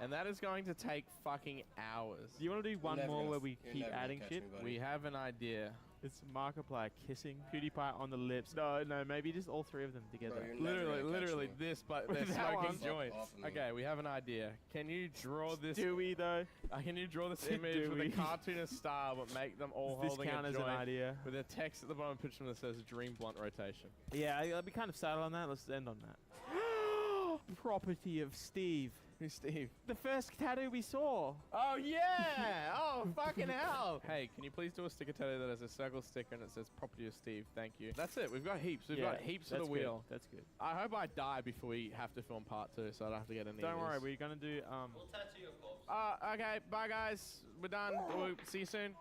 And that is going to take fucking hours. Do you want to do one never more gonna- where we you're keep never gonna adding catch shit? me, buddy. We have an idea. It's Markiplier kissing PewDiePie on the lips. No, maybe just all three of them together. Bro, you're never gonna catch Literally me. this, but With they're that smoking one. joints. Fuck off of me. Okay, we have an idea. Can you draw this? Do we though? Can you draw this Do image with a we? cartoonist style, but make them all Does this holding count a as joint an idea? with a text at the bottom picture that says "Dream Blunt Rotation"? Yeah, I'll be kind of sad on that. Let's end on that. Property of Steve. Who's Steve? The first tattoo we saw. Oh yeah! Oh fucking hell! Hey, can you please do a sticker tattoo that has a circle sticker and it says "Property of Steve"? Thank you. That's it. We've got heaps. We've got heaps of the that's wheel. Good. That's good. I hope I die before we have to film part 2, so I don't have to get any. Don't of worry, this. we're gonna do We'll tattoo your corpse. Okay, bye guys. We're done. We'll see you soon.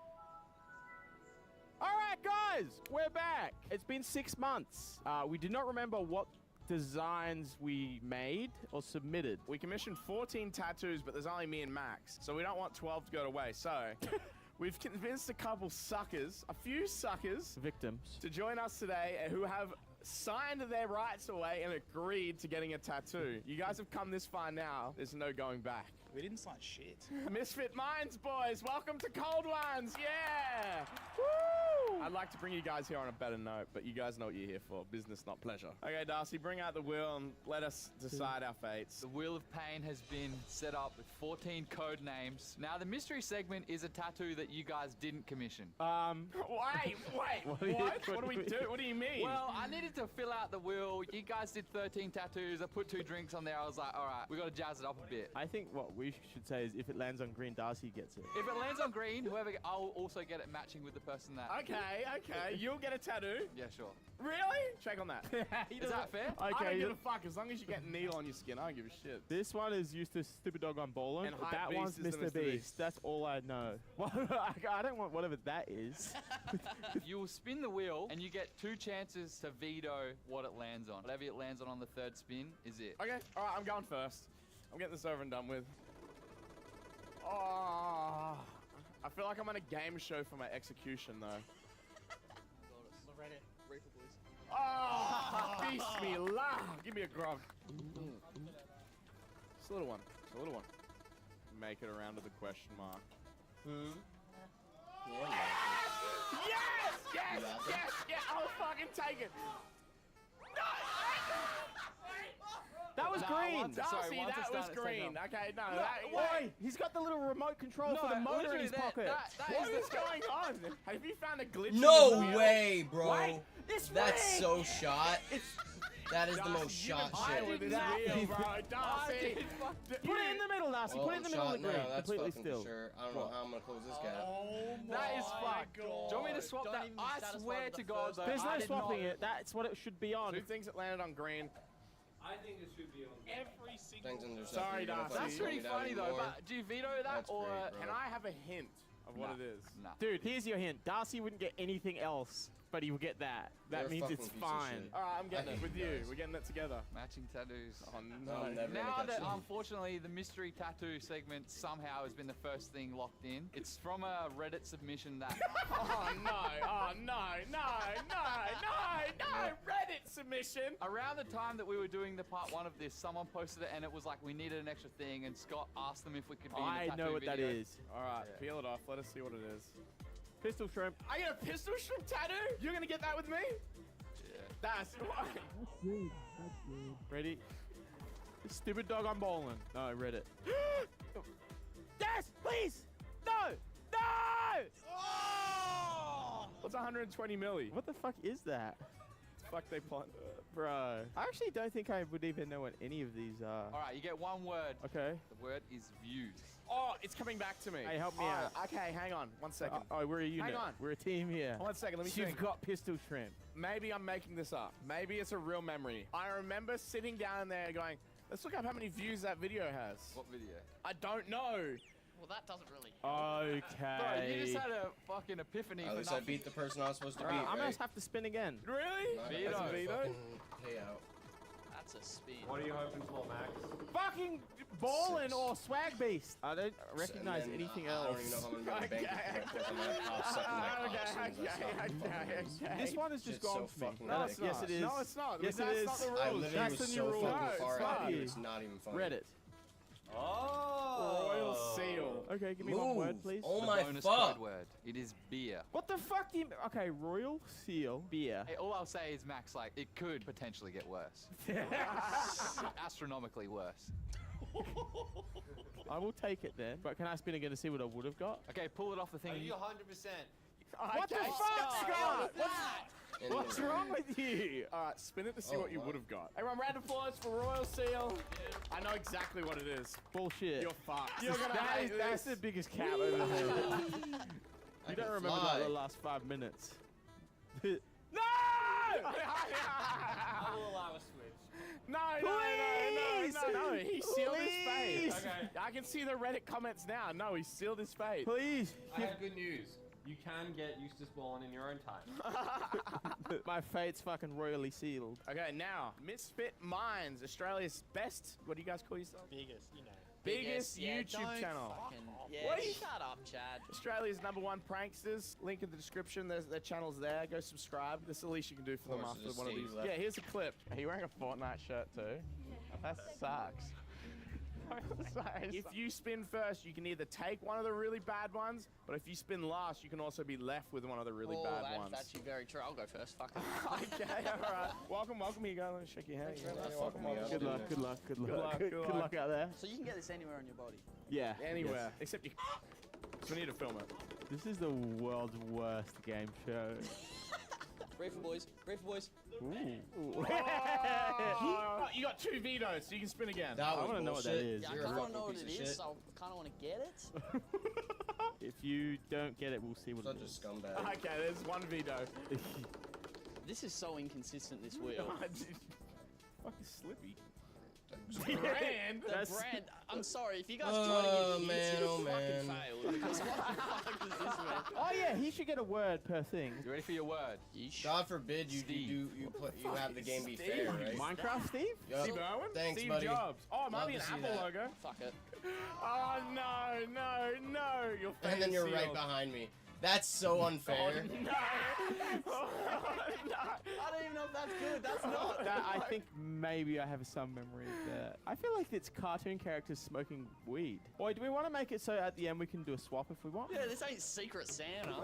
All right, guys, we're back. It's been 6 months. We did not remember what designs we made or submitted. We commissioned 14 tattoos, but there's only me and Max, so we don't want 12 to go to waste. So we've convinced a few suckers, Victims. to join us today who have signed their rights away and agreed to getting a tattoo. You guys have come this far now. There's no going back. We didn't sign shit. Misfit Minds, boys. Welcome to Cold Ones. Yeah. Woo! I'd like to bring you guys here on a better note, but you guys know what you're here for. Business, not pleasure. Okay, Darcy, bring out the wheel and let us decide our fates. The Wheel of Pain has been set up with 14 code names. Now, the mystery segment is a tattoo that you guys didn't commission. Wait, what? What do we do? What do you mean? Well, I needed to fill out the wheel. You guys did 13 tattoos. I put 2 drinks on there. I was like, all right, we got to jazz it up a bit. I think what we should say is if it lands on green, Darcy gets it. If it lands on green, I'll also get it matching with the person that... Okay. You'll get a tattoo? Yeah, sure. Really? Check on that. Is that fair? Okay. I don't give a fuck. As long as you get a needle on your skin, I don't give a shit. This one is Eustace Stupid Dog on Bowling. And that one's Mr. Beast. That's all I know. I don't want whatever that is. You will spin the wheel and you get 2 chances to veto what it lands on. Whatever it lands on the 3rd spin is it. Okay. All right, I'm going first. I'm getting this over and done with. Oh, I feel like I'm on a game show for my execution, though. Oh, bismillah. Give me a grog. Just a little one. Just a little one. Make it around to the question mark. Yes! I'll fucking take it. That was green. Darcy, that was green. Okay, no. Wait, he's got the little remote control for the motor in his pocket. What is going on? Have you found a glitch? No way, bro. Wait, That's so shot. That is the most shot shit. With this wheel, bro. Darcy. Put it in the middle, Darcy. Put it in the middle of the green. Completely still. Sure. I don't know how I'm going to close this gap. That is fucked. Do you want me to swap that? I swear to God, though. There's no swapping it. That's what it should be on. 2 things that landed on green. I think it should be on every single. Sorry, Darcy. That's pretty funny though. But do you veto that, or can I have a hint of what it is? Nah. Dude, here's your hint. Darcy wouldn't get anything else, but he will get that. That means it's fine. All right, I'm getting it with you. We're getting it together. Matching tattoos. Oh no. Now that unfortunately the mystery tattoo segment somehow has been the first thing locked in. It's from a Reddit submission that. Oh no. Reddit submission. Around the time that we were doing the part 1 of this, someone posted it and it was like we needed an extra thing, and Scott asked them if we could be in the tattoo know what video. that is. All right, peel it off. Let us see what it is. Pistol shrimp. I get a pistol shrimp tattoo? You're gonna get that with me? Yeah. That's ready? Stupid Dog on Bowling. No, I read it. Yes, please! No! Oh! What's 120 milli? What the fuck is that? Fuck they plot. Bro. I actually don't think I would even know what any of these are. All right, you get 1 word. Okay. The word is views. Oh, it's coming back to me. Hey, help me out. Okay, hang on. 1 second. We're a unit. Hang on. We're a team here. 1 second, let me think. You've got pistol shrimp. Maybe I'm making this up. Maybe it's a real memory. I remember sitting down there going, let's look up how many views that video has. What video? I don't know. Well, that doesn't really. Okay. Bro, you just had a fucking epiphany. At least I beat the person I was supposed to beat. I'm gonna have to spin again. Really? Veto. That's a veto? Payout. That's a speed. What are you hoping for, Max? Fucking Ballin' or Swag Beast. I don't recognize anything else. I don't even know if I'm gonna be able to bank it. I'm gonna pop sucking my Okay. This one is just gone for me. No, it's not. Yes, it is. No, it's not. Yes, it is. I literally was so fucking far out here. It's not even funny. Reddit. Oh! Royal Seal. Okay, give me one word, please. Oh the my bonus fuck! code word. It is beer. What the fuck do you... Okay, Royal Seal, beer. Hey, all I'll say is, Max, like, it could potentially get worse. Astronomically worse. I will take it then. But can I spin again to see what I would have got? Okay, pull it off the thing. Are you 100%? What the fuck, Scott? What's wrong with you? Oh, All right, spin it to see what you would have got. Everyone, round of applause for Royal Seal. I know exactly what it is. Bullshit. You're fucked. That's the biggest cap over there. You don't remember like the last 5 minutes. No! I will allow a switch. No, he sealed his face. Okay. I can see the Reddit comments now. No, he sealed his face. Please. I have good news. You can get Eustace Ballin in your own time. My fate's fucking royally sealed. Okay, now, Misfit Minds, Australia's best, what do you guys call yourself? Biggest, you know. Biggest YouTube channel. Yeah, What are you- shut up, Chad. Australia's #1 pranksters. Link in the description. Their channel's there. Go subscribe. That's the least you can do for them course, after there's one of Steve these. left. Yeah, here's a clip. Are you wearing a Fortnite shirt too? That sucks. If you spin first, you can either take one of the really bad ones, but if you spin last, you can also be left with one of the really bad ones. That's actually very true. I'll go first. Fuck it. Okay, all right. Welcome. Here you go. Let me shake your hand. Welcome. Good luck out there. So you can get this anywhere on your body. Yeah, anywhere except you. So we need to film it. This is the world's worst game show. Brave for boys. Ooh. You got 2 vetoes, so you can spin again. That I was want to know what that bullshit. is. Yeah, I kind of want to know what it is, so I kind of want to get it. If you don't get it, we'll see what Such it a is. scumbag. Okay, there's 1 veto. This is so inconsistent, this wheel. Fucking slippy. The brand. I'm sorry, if you guys try to get hints, you fucking fail. Because what the fuck is this, man? Oh yeah, he should get a word per thing. You ready for your word? God forbid you have the game be fair, right? Minecraft Steve? Yep. Steve Irwin? Thanks, Steve buddy. Jobs. Oh, it might Love be an to see Apple that. logo. Fuck it. Oh, no. Your face And then you're is right sealed. behind me. That's so unfair. Oh, no. I don't even know if that's good. That's not. I think maybe I have some memory of that. I feel like it's cartoon characters smoking weed. Boy, do we want to make it so at the end we can do a swap if we want? Yeah, this ain't Secret Santa.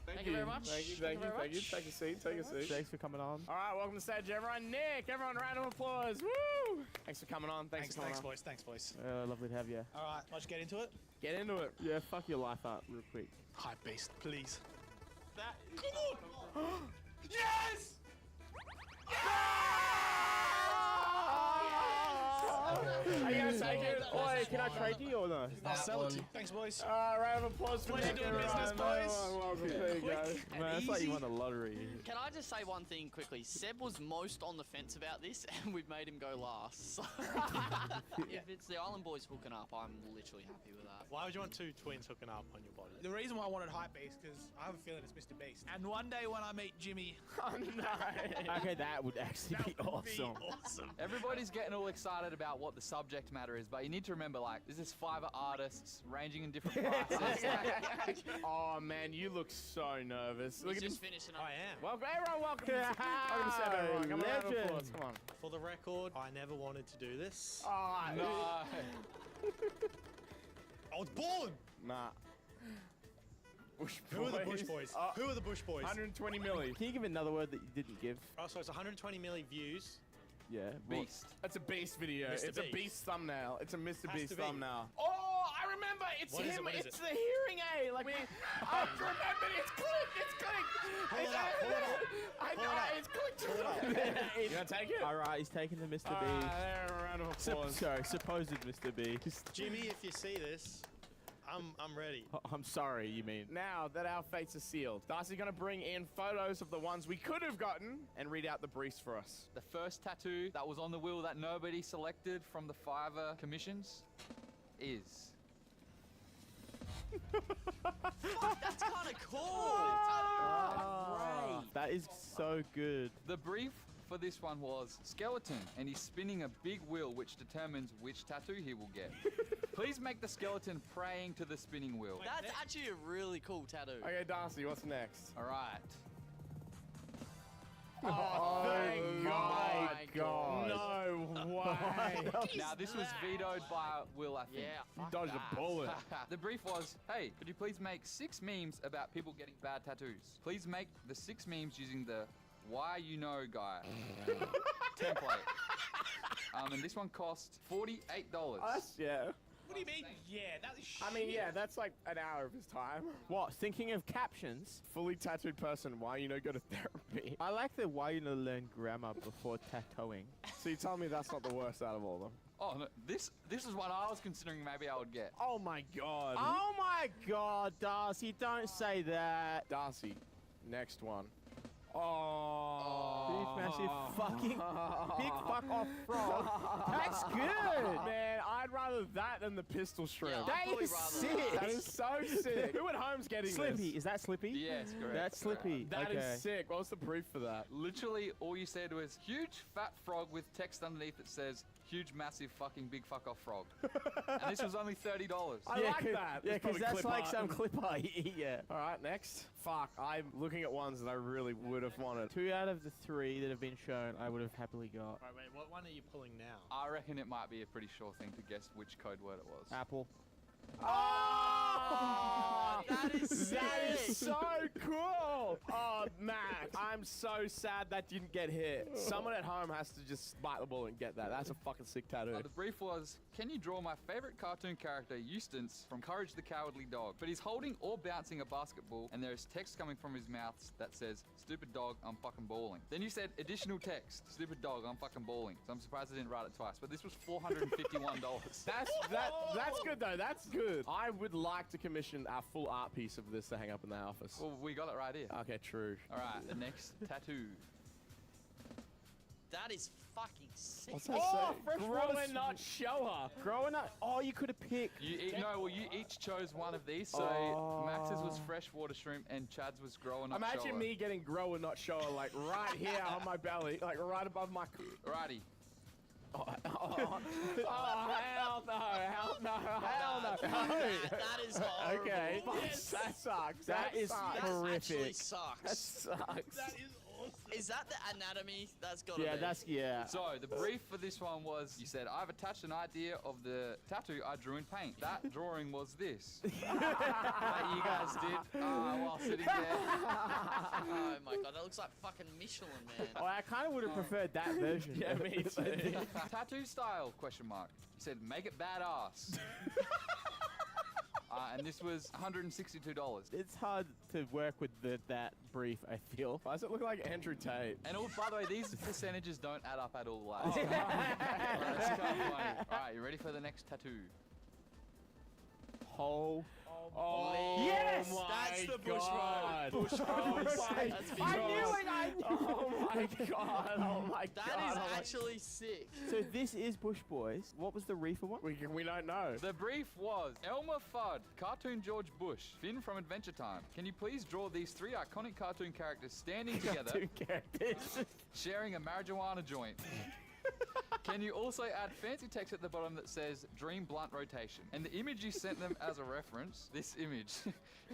Thank you very much. Thank you. Take a seat. Thanks for coming on. All right, welcome to stage, everyone. Nick, everyone, round of applause. Woo! Thanks for coming on. Thanks for coming on. boys. Thanks, boys. Lovely to have you. All right, I'll just get into it. Get into it. Yeah, fuck your life up real quick. Hype beast, please. Come on! Yes! Are you gonna take it? Oi, can I trade you or no? I'll sell it to you. Thanks, boys. Round of applause for Nick. doing business, boys. Welcome. There you go. Man, it's like you won the lottery. Can I just say one thing quickly? Seb was most on the fence about this, and we've made him go last. So if it's the Island Boys hooking up, I'm literally happy with that. Why would you want 2 twins hooking up on your body? The reason why I wanted hype beast because I have a feeling it's Mr. Beast. And one day when I meet Jimmy, Oh, no. Okay, that would actually be awesome. Everybody's getting all excited about what the subject matter is, but you need to remember, like, this is Fiverr artists ranging in different prices. Oh, man, you look so nervous. Look He's at just finishing up. I am. Welcome, everyone. Welcome to Seb, everyone. Come on, round of applause. Come on. For the record, I never wanted to do this. Oh, No. I was born. Nah. Bush Who are the Bush Boys? Who are the Bush Boys? 120 milli. Can you give another word that you didn't give? Oh, so it's 120 milli views. Yeah. Beast. That's a Beast video. Mr. It's a Beast. Beast thumbnail. It's a Mr. Has Beast to be. thumbnail. Oh, I remember. It's What is it? him. What is It's it? the hearing aid. Like, I remember. It's clicked. It's clicked. Pull it up, pull it up. I Pull know. it up. It's clicked. Pull it up. You gonna take it? All right, he's taking the Mr. B. There, a round of applause. Sorry, supposed Mr. Beast. Jimmy, if you see this, I'm ready. I'm sorry, you mean. Now that our fates are sealed, Darcy's gonna bring in photos of the ones we could have gotten and read out the briefs for us. The first tattoo that was on the wheel that nobody selected from the Fiverr commissions is... Fuck, that's kind of cool. Great. That is so good. The brief for this one was skeleton, and he's spinning a big wheel which determines which tattoo he will get. Please make the skeleton praying to the spinning wheel. That's actually a really cool tattoo. Okay, Darcy, what's next? All right. Oh, thank God. my God. No way. Now, this was vetoed by Will, I think. Yeah, You fuck dodged that. a bullet. The brief was, hey, could you please make 6 memes about people getting bad tattoos? Please make the 6 memes using the why you know guy template. And this one cost $48. Yeah. What do you mean? Yeah, that is shit. I mean, yeah, that's like an hour of his time. What? Thinking of captions? Fully tattooed person, why you know go to therapy? I like the why you know learn grammar before tattooing. So you tell me that's not the worst out of all of them. Oh, no, this is one I was considering maybe I would get. Oh my God. Oh my God, Darcy, don't say that. Darcy, next one. Oh. Big massive fucking big fuck off frog. That's good. Man, I'd rather that than the pistol shrimp. Yeah, That I'd probably is rather sick. That is so sick. Who at home's getting Slippy, this? is that Slippy? Yes, correct. That's Slippy. That okay. is sick. What was the brief for that? Literally, all you said was huge fat frog with text underneath that says huge, massive, fucking big fuck off frog. And this was only $30. I like that. Yeah, because that's clip like art. some clip art. Yeah. All right, next. Fuck, I'm looking at ones that I really would have wanted. 2 out of the 3 that have been shown, I would have happily got. All right, wait, what one are you pulling now? I reckon it might be a pretty sure thing to guess which code word it was. Apple. Oh, that is sick. That is so cool. Oh, Max, I'm so sad that didn't get hit. Someone at home has to just bite the bullet and get that. That's a fucking sick tattoo. The brief was, can you draw my favorite cartoon character, Eustace, from Courage the Cowardly Dog? But he's holding or bouncing a basketball, and there is text coming from his mouth that says, stupid dog, I'm fucking balling. Then you said, additional text, stupid dog, I'm fucking balling. So I'm surprised I didn't write it twice, but this was $451. That's good, though. That's good. I would like to commission a full art piece of this to hang up in the office. Well, we got it right here. Okay, true. All right, the next tattoo. That is fucking sick. What's that say? Grow and not shower. Grow and not. Oh, you could have picked. You each chose one of these. So Max's was freshwater shrimp and Chad's was grow and not shower. Imagine me getting grow and not shower like right here on my belly, like right above my. Righty. Oh, hell no, hell no, hell no. That is horrible. Okay, that sucks. That is horrific. That actually sucks. That sucks. That is awesome. Is that the anatomy? That's gotta be. Yeah. So the brief for this one was, you said, I've attached an idea of the tattoo I drew in paint. That drawing was this. That you guys did while sitting there. Oh my god, that looks like fucking Michelin, man. Oh, I kind of would have preferred that version. Yeah, me too. Tattoo style, question mark. You said, make it badass. And this was $162. It's hard to work with that brief, I feel. Why does it look like Andrew Tate? And by the way, these percentages don't add up at all. Like, it's kind of funny. All right, you ready for the next tattoo? Oh, yes! My That's the God. bush road. That's big. I knew it! Oh my God. Oh my God. That is actually sick. So this is Bush Boys. What was the reefer one? We don't know. The brief was Elmer Fudd, Cartoon George Bush, Finn from Adventure Time. Can you please draw these 3 iconic cartoon characters standing together, sharing a marijuana joint? Can you also add fancy text at the bottom that says Dream Blunt Rotation? And the image you sent them as a reference, this image.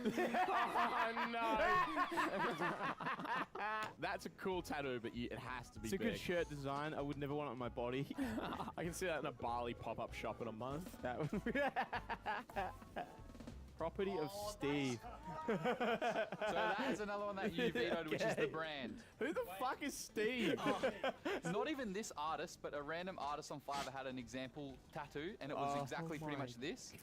Oh no! That's a cool tattoo, but it has to be It's a big. good shirt design. I would never want it on my body. I can see that in a Bali pop-up shop in a month. That would Property of Steve. So that is another one that you vetoed, which is the brand. Who the fuck is Steve? Not even this artist, but a random artist on Fiverr had an example tattoo, and it was exactly pretty much this.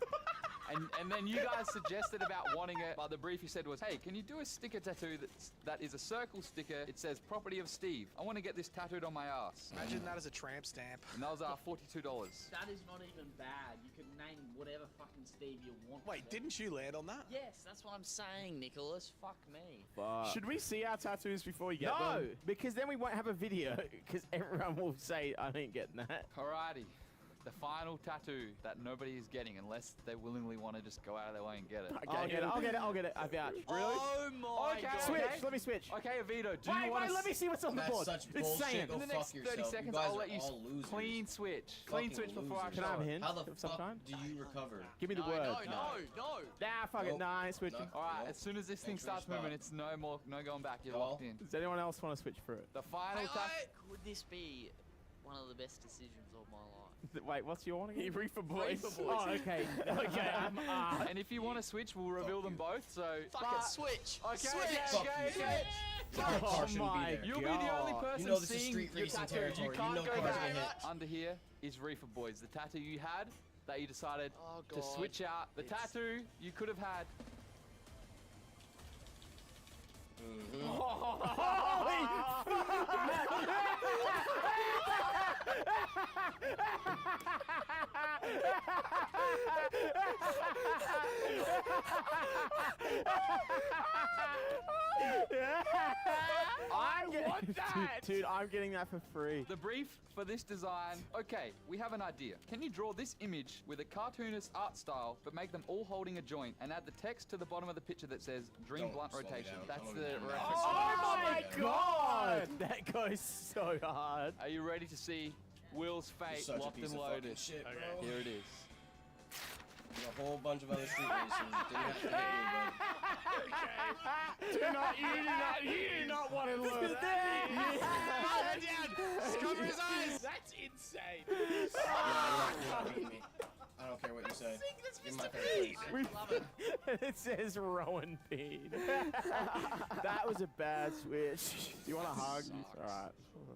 And then you guys suggested about wanting it, but the brief you said was, hey, can you do a sticker tattoo that is a circle sticker? It says property of Steve. I want to get this tattooed on my ass. Imagine that as a tramp stamp. And that was $42. That is not even bad. You can name whatever fucking Steve you want. Wait, didn't you land on that? Yes, that's what I'm saying, Nicholas. Fuck me. Should we see our tattoos before we get them? No, because then we won't have a video, because everyone will say, I ain't getting that. Alrighty. The final tattoo that nobody is getting unless they willingly want to just go out of their way and get it. Okay, I'll get it. I vouch. Really? Oh my god. Switch. Let me switch. Okay, Avito, do you Wait, want to... let me see what's on the board. That's such It's bullshit. saying. Go In the next fuck 30 yourself. seconds, You guys I'll are let you all losers. clean switch. Fucking Clean switch before I losers. Can I have a hint How the of some fuck kind? do you recover? Give me the No, word. no. Nah, fuck it. Nope. Nah, I ain't switching. No. Alright, as soon as this thing Thanks for your starts moving, spot. it's no going back. You're Go. locked in. Does anyone else want to switch for it? The final tattoo... Could this be one of the best decisions of my life? Wait, what's your one again? Reefer Boys. Oh, okay. Okay, And if you want to switch, we'll reveal them both, so... Fucking switch! Okay, Switch! okay. Oh my God. You'll be the only person You know this is seeing street your racing tattoo. territory. You You can't know go cars back. get hit. Under here is Reefer Boys, the tattoo you had that you decided Oh, to God. switch out. The tattoo you could have had. I want that! Dude, I'm getting that for free. The brief for this design, okay, we have an idea. Can you draw this image with a cartoonist art style, but make them all holding a joint and add the text to the bottom of the picture that says Dream Don't Blunt slow me Rotation? down. That's Don't the slow me down. reference. Oh my God! That goes so hard. Are you ready to see Will's fate Such a locked piece and of fucking loaded. shit, bro. Here it is. There's a whole bunch of other street racers. Didn't have to hit me, You do not want to lose. Head down. Cover his eyes. That's insane. but yeah, you're not beating me. I don't care what you say. Give me my favorite place. It says Rowan Bean. That was a bad switch. Do you want a hug? Alright.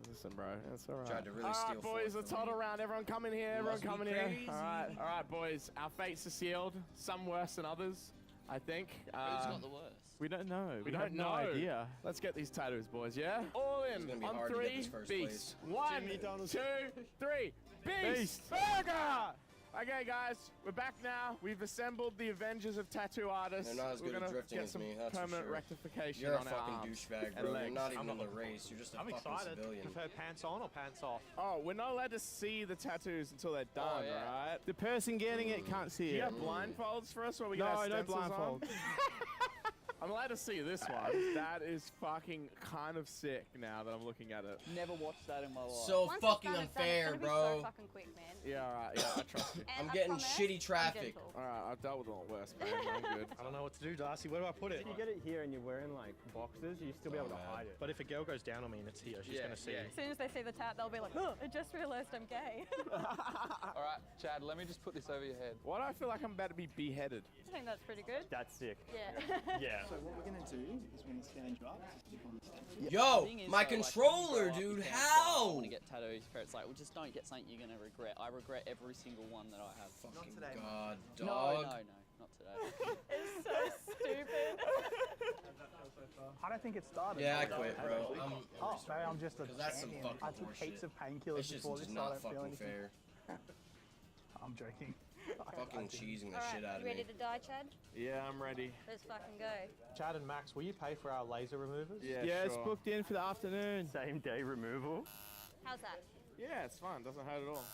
Listen, bro. That's alright. Tried to really Alright, steal boys, fourth let's from hold me. around. Everyone come in here. You Everyone must be come in here. crazy. Alright, boys. Our fates are sealed. Some worse than others, I think. Who's got the worst? We don't know. We have don't no know. idea. Let's get these tattoos, boys, yeah? All in. It's gonna be On hard to get three. this first Beast. place. 1, 2, 3. Beast. Burger! Okay, guys, we're back now. We've assembled the Avengers of Tattoo Artists. They're not as We're good at gonna drifting get as some me, that's for permanent sure. rectification You're a on our fucking arms douchebag, and bro. You're legs. not even in the race. You're just a I'm fucking excited. civilian. Prefer pants on or pants off? Oh, we're not allowed to see the tattoos until they're done, yeah. right? The person getting it can't see it. You have blindfolds for us, or we No, got no stencils on? blindfolds. I'm allowed to see this one. That is fucking kind of sick now that I'm looking at it. Never watched that in my life. So Once fucking it's done, it's done. unfair, It's gonna be bro. so fucking quick, man. Yeah, alright, yeah, I trust you. And I'm I getting promise, shitty I'm traffic. gentle. Alright, I've dealt with a lot worse, man. I'm good. I don't know what to do, Darcy. Where do I put it? If you get it here and you're wearing like boxers, you still be able to hide it. But if a girl goes down on me and it's here, she's gonna see. As soon as they see the tat, they'll be like, oh, I just realized I'm gay. All right, Chad, let me just put this over your head. Why do I feel like I'm about to be beheaded? I think that's pretty good. That's sick. Yeah. Yeah. So what we're gonna do is when we stand you up, click on the statue. Yo, Thing is, my though, like, controller, when you grow up, dude. you can't say, I How? want to get tattoos. But it's like, well, just don't get something you're gonna regret. I regret every single one that I have. Fucking today, God, No, dog. not today. It's so stupid. I don't think it started. Yeah, I quit, bro. Oh, maybe I'm just a Because that's some champion. fucking I took heaps horseshit. of painkillers It's just before this, so I not don't feel fucking anything. fair. I'm joking. Fucking cheesing the shit Alright, out you of ready me. to die, Chad? Yeah, I'm ready. Let's fucking go. Chad and Max, will you pay for our laser removers? Yeah, it's booked in for the afternoon. Same day removal. How's that? Yeah, it's fun. Doesn't hurt at all.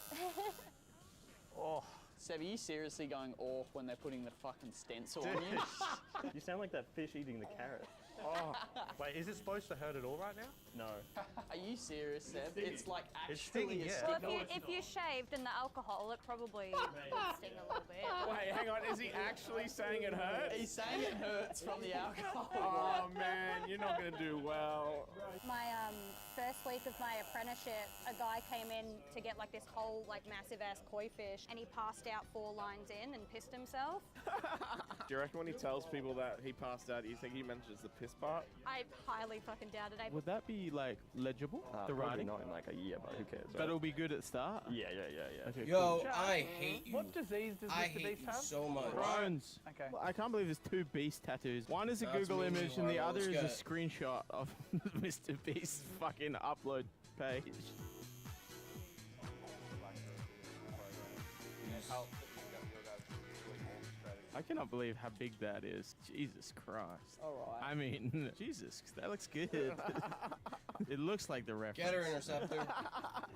Oh, Seb, are you seriously going off when they're putting the fucking stencil on you? You sound like that fish eating the carrot. oh. Wait, is it supposed to hurt at all right now? No. Are you serious, Seb? It's like It's actually stinging, a yeah. Well, stick. if you shaved in the alcohol, it probably would sting a little bit. Wait, hang on. Is he actually saying it hurts? He's saying it hurts from the alcohol. Oh man, you're not gonna do well. My first week of my apprenticeship, a guy came in to get like this whole like massive ass koi fish, and he passed out 4 lines in and pissed himself. Do you reckon when he tells people that he passed out, you think he mentions the piss part? I highly fucking doubted it. Would that be like legible? The Probably writing? not in like a year, but who cares? But it'll be good at start. Yeah. Okay, Yo, cool. I hate you. What disease does I Mr. hate Beast you have? so much. Crohn's. Okay. I can't believe there's 2 Beast tattoos. One is a That's Google me, image and the Marvel. other is a Let's screenshot of Mr. Beast's fucking upload page. I cannot believe how big that is. Jesus Christ. All right. I mean, Jesus, that looks good. It looks like the reference. Get her, Interceptor.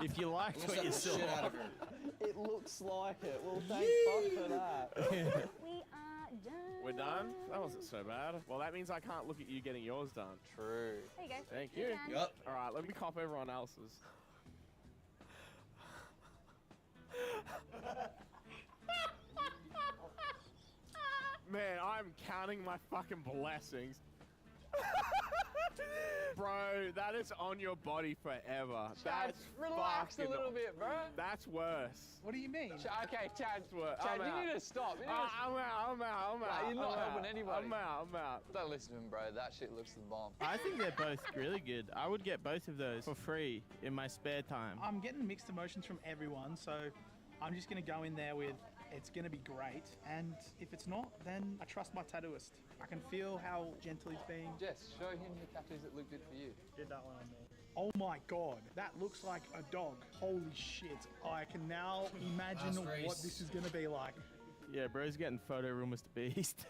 If you liked what you Intercept the saw. shit out of her. It looks like it. Well, thank fuck for that. We are done. We're done? That wasn't so bad. Well, that means I can't look at you getting yours done. True. There you go. Thank You're you. done. Yup. All right, let me cop everyone else's. Man, I'm counting my fucking blessings. Bro, that is on your body forever. Chad, That's relax a fucking- little bit, bro. That's worse. What do you mean? Okay, Chad. Worse. Chad, I'm you out. need to stop. You need to I'm out. Like, you're not I'm helping out. anybody. I'm out. Don't listen to him, bro. That shit looks the bomb. I think they're both really good. I would get both of those for free in my spare time. I'm getting mixed emotions from everyone, so I'm just gonna go in there with it's gonna be great, and if it's not, then I trust my tattooist. I can feel how gentle he's being. Jess, show him the tattoos that look good for you. Did that one on me. Oh my god, that looks like a dog. Holy shit. I can now imagine Last race. what this is gonna be like. Yeah, bro's getting photo room Mr. Beast.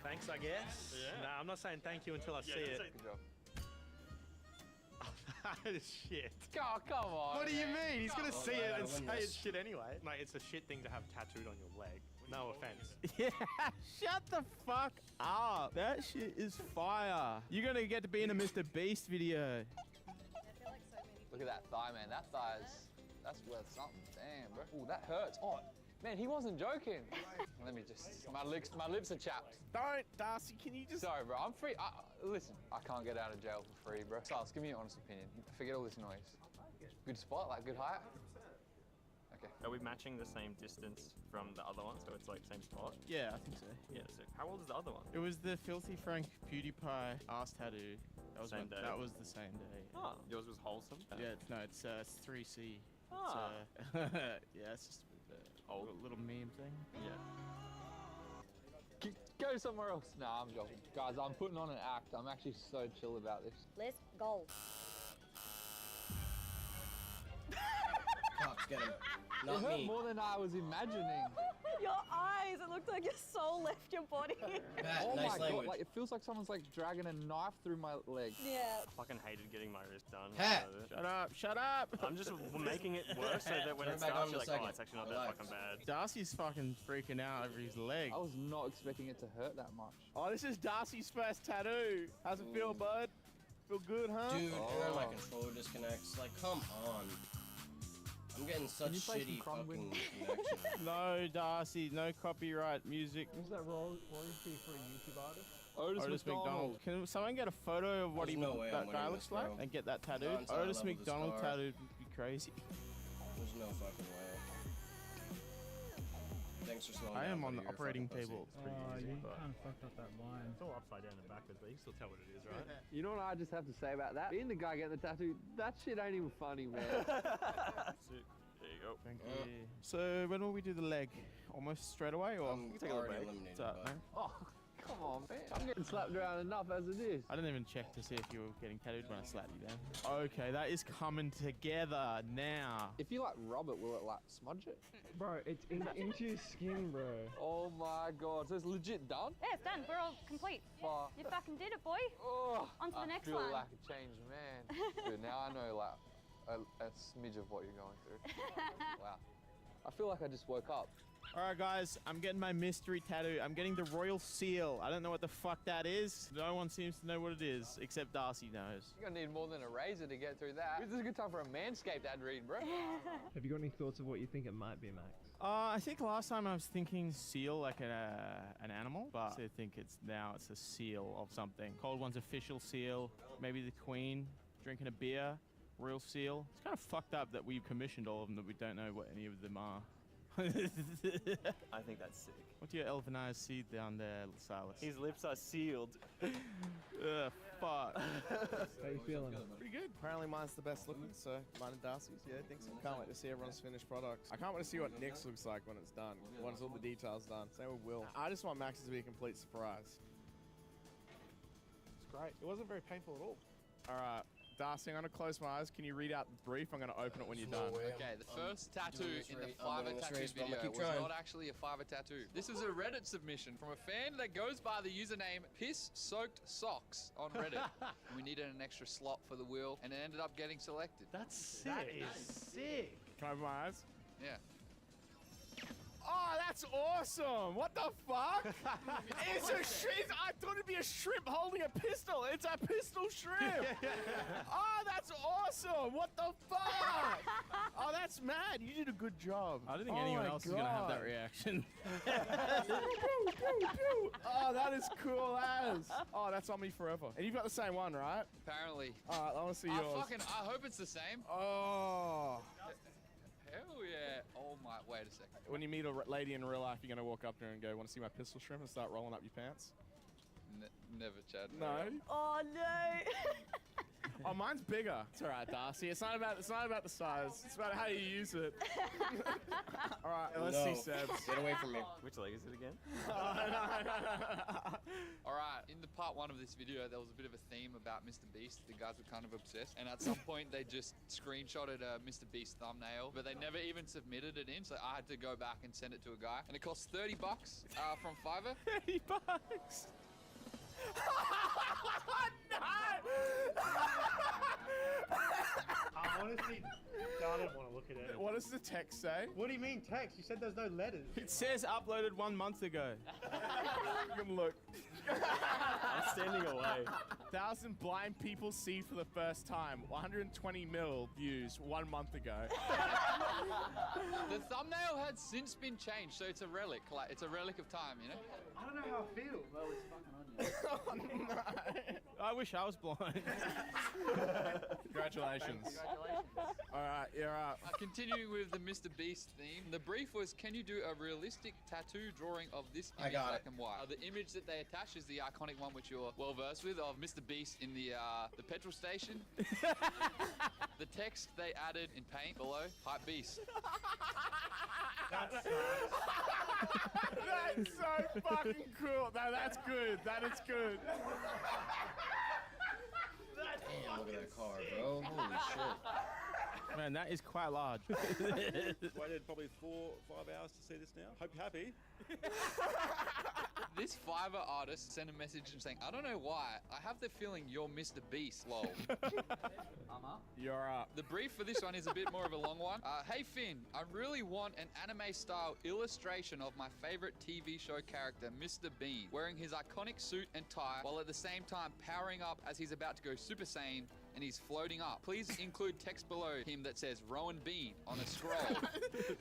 Thanks, I guess. Yeah. Nah, I'm not saying thank you until I see it. Good job. Shit. Oh, come on. What do you man. mean? He's gonna see it and say this. it's shit anyway. Mate, it's a shit thing to have tattooed on your leg. No offense. Yeah, shut the fuck up. That shit is fire. You're gonna get to be in a Mr. Beast video. Look at that thigh, man. That that's worth something. Damn, bro. Ooh, that hurts. Oh, man, he wasn't joking. Let me just, my lips are chapped. Don't, Darcy, can you just... Sorry, bro, I'm free. Listen, I can't get out of jail for free, bro. Silas, give me your honest opinion. Forget all this noise. Good spot, like good height? Okay. Are we matching the same distance from the other one, so it's like same spot? Yeah, I think so. Yeah, sick. How old is the other one? It was the Filthy Frank PewDiePie ass tattoo. That was Same day? That was the same day. Oh, yours was wholesome? Yeah, it's 3C. Ah. Yeah, it's just a little meme thing. Yeah. Go somewhere else. Nah, I'm joking. Guys, I'm putting on an act. I'm actually so chill about this. Let's go. Cops, get him. It Not hurt me. more than I was imagining. Your eyes, it looked like your soul left your body. Pat, Oh nice my language. god, like it feels like someone's like dragging a knife through my leg. Yeah. I fucking hated getting my wrist done. Pat! Shut up, shut up! I'm just making it worse so that when Turn it it back on starts, in you're a like, second. oh, it's actually not that Relax. fucking bad. Darcy's fucking freaking out over his leg. I was not expecting it to hurt that much. Oh, this is Darcy's first tattoo. How's it feel, bud? Feel good, huh? Dude, and then my controller disconnects. Like, come on. I'm getting such you play some shitty Chrome fucking Win? connection. No, Darcy, no copyright music. Who's that royalty for a YouTube artist? Otis McDonald. Can someone get a photo of what There's no way I'm that guy winning looks this, like bro. and get that tattooed? Not until I Otis level this McDonald car. tattooed would be crazy. There's no fucking way. Thanks for slowing I down, am on buddy. the You're a operating fucking table. pussy. It's pretty easy. You kind of fucked up that line. It's all upside down and backwards, but you can still tell what it is, right? You know what I just have to say about that? Being the guy getting the tattoo, that shit ain't even funny, man. Sick. There you go. Thank you. So when will we do the leg? Almost straight away, or I'm take a already break? eliminated, What's up, bud. man? Oh, come on, man. I'm getting slapped around enough as it is. I didn't even check to see if you were getting tattooed when I slapped you down. Okay, that is coming together now. If you like rub it, will it like smudge it? Bro, it's into your skin, bro. Oh my god, so it's legit done? Yeah, it's done. We're all complete. Fuck. You fucking did it, boy. Oh, On to the next I feel one. like a changed man. Dude, now I know like a smidge of what you're going through. Wow. I feel like I just woke up. All right, guys, I'm getting my mystery tattoo. I'm getting the royal seal. I don't know what the fuck that is. No one seems to know what it is, except Darcy knows. You're gonna need more than a razor to get through that. This is a good time for a Manscaped ad read, bro. Have you got any thoughts of what you think it might be, Max? I think last time I was thinking seal, like an animal, but I think it's a seal of something. Cold One's official seal, maybe the Queen drinking a beer, royal seal. It's kind of fucked up that we've commissioned all of them that we don't know what any of them are. I think that's sick. What do your elven eyes see down there, Silas? His lips are sealed. Ugh, fuck. How you feeling? Pretty good. Apparently mine's the best looking, so mine and Darcy's, yeah, I think so. Can't wait to see everyone's finished products. I can't wait to see what Nick's looks like when it's done, once all the details done. Same with Will. I just want Max's to be a complete surprise. It's great. It wasn't very painful at all. All right. Darcy, I'm going to close my eyes. Can you read out the brief? I'm going to open it when you're done. Okay, the first tattoo in the I'm Fiverr winning this tattoo race, but I'm video gonna keep was trying. not actually a Fiverr tattoo. This is a Reddit submission from a fan that goes by the username Piss-Soaked Socks on Reddit. We needed an extra slot for the wheel, and it ended up getting selected. That's sick. That is sick. Can I open my eyes? Yeah. Oh, that's awesome! What the fuck? It's a shrimp. I thought it'd be a shrimp holding a pistol. It's a pistol shrimp. Oh, that's awesome! What the fuck? Oh, that's mad. You did a good job. I don't think anyone else is going to have that reaction. Oh, that is cool as. Oh, that's on me forever. And you've got the same one, right? Apparently. All right, I want to see yours. I hope it's the same. Oh. Hell yeah. Oh my, wait a second. When you meet a lady in real life, you're going to walk up to her and go, want to see my pistol shrimp, and start rolling up your pants? Never, Chad. No. Oh no. Oh, mine's bigger. It's all right, Darcy. It's not about the size. It's about how you use it. All right, let's see Seb's. Get away from me. Which leg is it again? All right, in the part one of this video, there was a bit of a theme about Mr. Beast. The guys were kind of obsessed. And at some point, they just screenshotted a Mr. Beast thumbnail, but they never even submitted it in. So I had to go back and send it to a guy. And it cost $30 from Fiverr. $30. honestly don't want to look at it. What does the text say? What do you mean text? You said there's no letters. It says uploaded 1 month ago. You can look. I'm standing away. 1,000 blind people see for the first time. 120 mil views 1 month ago. The thumbnail had since been changed, so it's a relic. Like, it's a relic of time, you know? I don't know how I feel. Well, it's fucking on you. Oh, no. I wish I was blind. Congratulations. All right, you're up. Continuing with the Mr. Beast theme, the brief was, can you do a realistic tattoo drawing of this I image got black it. and white? The image that they attach is the iconic one which you're well versed with of Mr. Beast in the petrol station. The text they added in paint below, hype beast. That's so fucking cool. No, that's good. That is good. Damn, look at that car, bro. Holy shit. Man, that is quite large. Waited probably 4 or 5 hours to see this now. Hope you're happy. This Fiverr artist sent a message saying, I don't know why, I have the feeling you're Mr. Beast, lol. I'm up. You're up. The brief for this one is a bit more of a long one. Hey Finn, I really want an anime-style illustration of my favorite TV show character, Mr. Bean, wearing his iconic suit and tie, while at the same time powering up as he's about to go Super Saiyan and he's floating up. Please include text below him that says Rowan Bean on a scroll.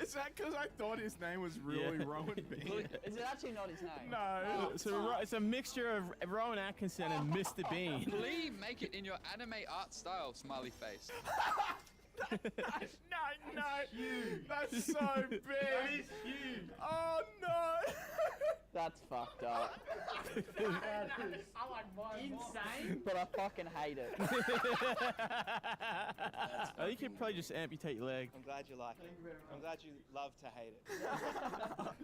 Is that because I thought his name was really Rowan Bean? Is it actually not his name? No. It's a mixture of Rowan Atkinson and Mr. Bean. Please make it in your anime art style, smiley face. No. That's so big. That is huge. Oh, no. That's fucked up. I like mine more. Insane, but I fucking hate it. I think you could probably just amputate your leg. I'm glad you like it. I'm glad you love to hate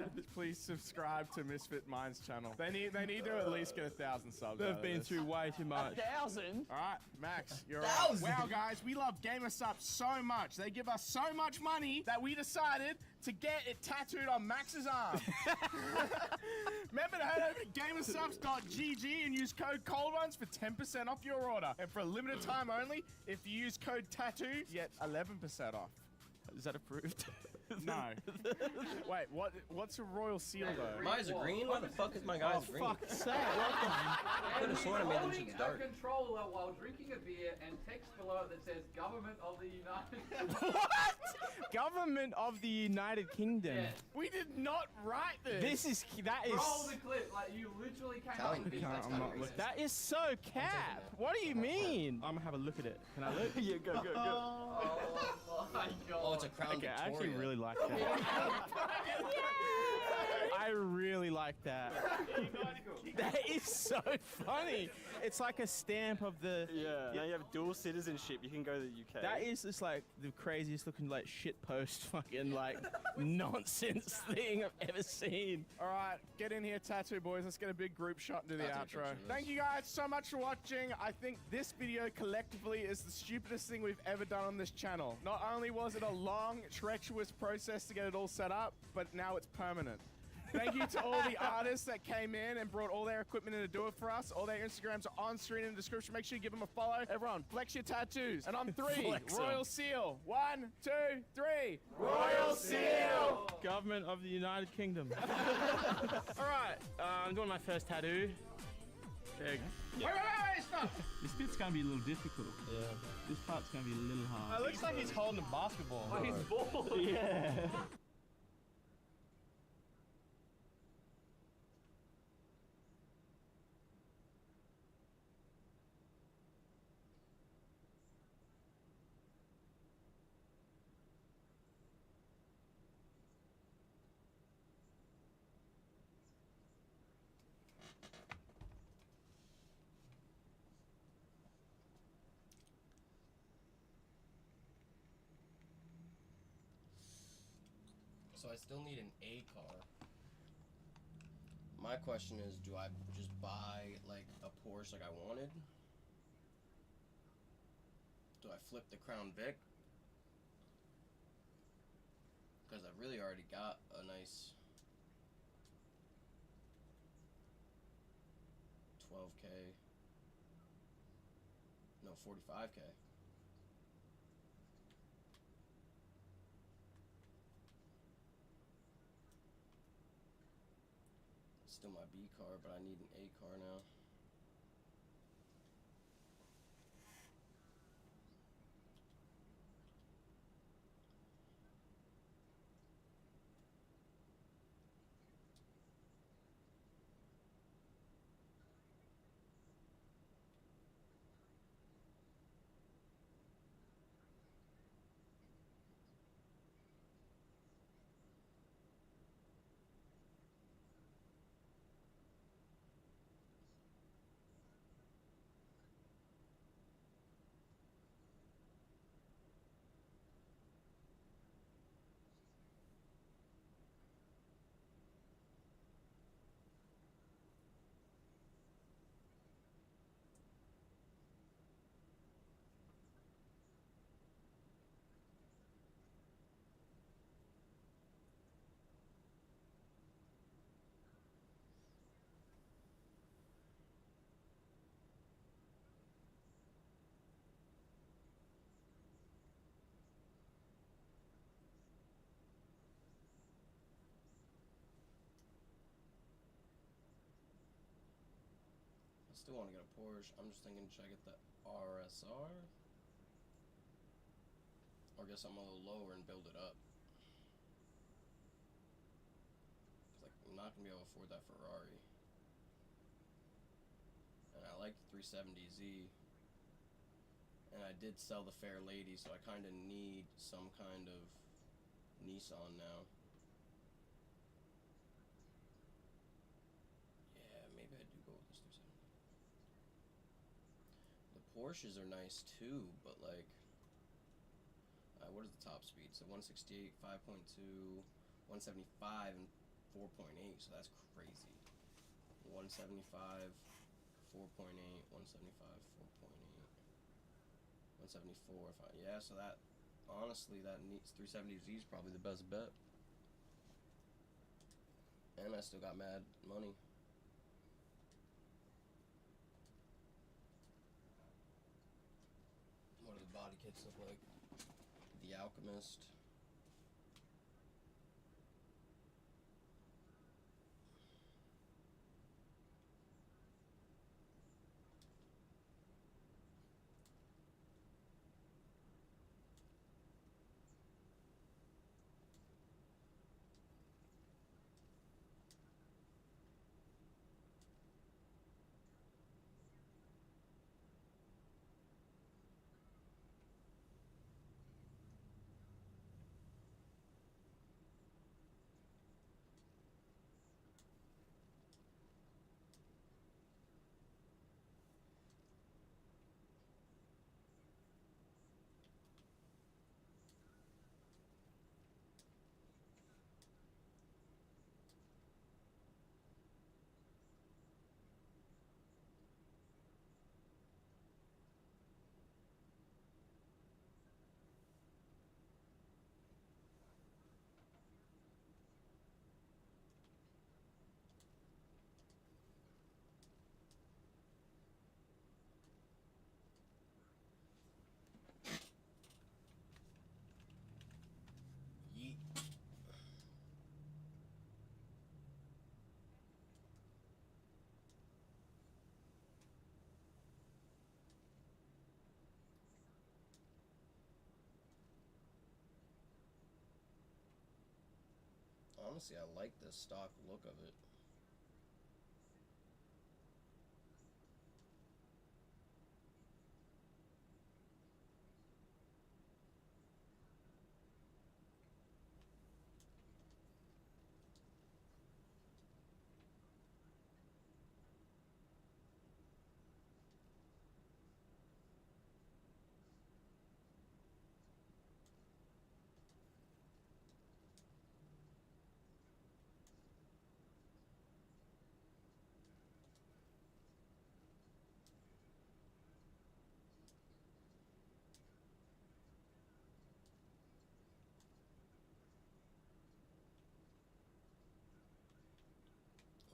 it. Please subscribe to Misfit Minds channel. They need to at least get 1,000 subs. They've been through way too much. 1,000? All right, Max, you're up. Wow, guys, we love Gamer Subs so much. They give us so much money that we decided to get it tattooed on Max's arm. Remember to head over to gamersubs.gg and use code COLDONES for 10% off your order. And for a limited time only, if you use code TATTOO, you get 11% off. Is that approved? No. Wait, what's a royal seal though? Mine's a green? Why the fuck is my guy's green? Fuck's sake. I could have sworn I made them shits dark. Controller while drinking a beer and text below it that says Government of the United What? Government of the United Kingdom. Yes. We did not write this. That is. Roll the clip, like you literally came up with this. I'm not looking. That is so cap. What do you mean? I'm gonna have a look at it. Can I look? Yeah, go. Oh my god. Oh, it's a Crown Okay, Victoria. I actually really like that. I really like that. That is so funny. It's like a stamp of the. Yeah. Now you have dual citizenship. You can go to the UK. That is just like the craziest looking like shit post fucking like nonsense thing I've ever seen. All right, get in here, Tattoo Boys. Let's get a big group shot into the outro. Thank you guys so much for watching. I think this video collectively is the stupidest thing we've ever done on this channel. Not only was it a long, treacherous process to get it all set up, but now it's permanent. Thank you to all the artists that came in and brought all their equipment in to do it for us. All their Instagrams are on screen in the description. Make sure you give them a follow. Everyone, flex your tattoos. And on 3, Flex 'em. Royal Seal. 1, 2, 3. Royal Seal! Government of the United Kingdom. All right, I'm doing my first tattoo. There you go. Wait, stop! This bit's gonna be a little difficult. Yeah. This part's gonna be a little hard. It looks like he's holding a basketball. Oh, he's bald. Yeah. So I still need an A car. My question is, do I just buy like a Porsche like I wanted? Do I flip the Crown Vic? Because I really already got a nice 12K. No, 45K. Still my B car, but I need an A car now. I still want to get a Porsche. I'm just thinking, should I get the RSR? Or get something a little lower and build it up? 'Cause, like, I'm not going to be able to afford that Ferrari. And I like the 370Z. And I did sell the Fair Lady, so I kind of need some kind of Nissan now. Yeah, maybe I do go with this 370. The Porsches are nice too, but like, what is the top speed? So 168, 5.2, 175, and 4.8. So that's crazy. 175, 4.8, 175, 4.8, 174. Yeah, so that honestly, that 370Z is probably the best bet. And I still got mad money. What do the body kits look like? The Alchemist. Honestly, I like the stock look of it.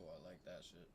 Oh, I like that shit.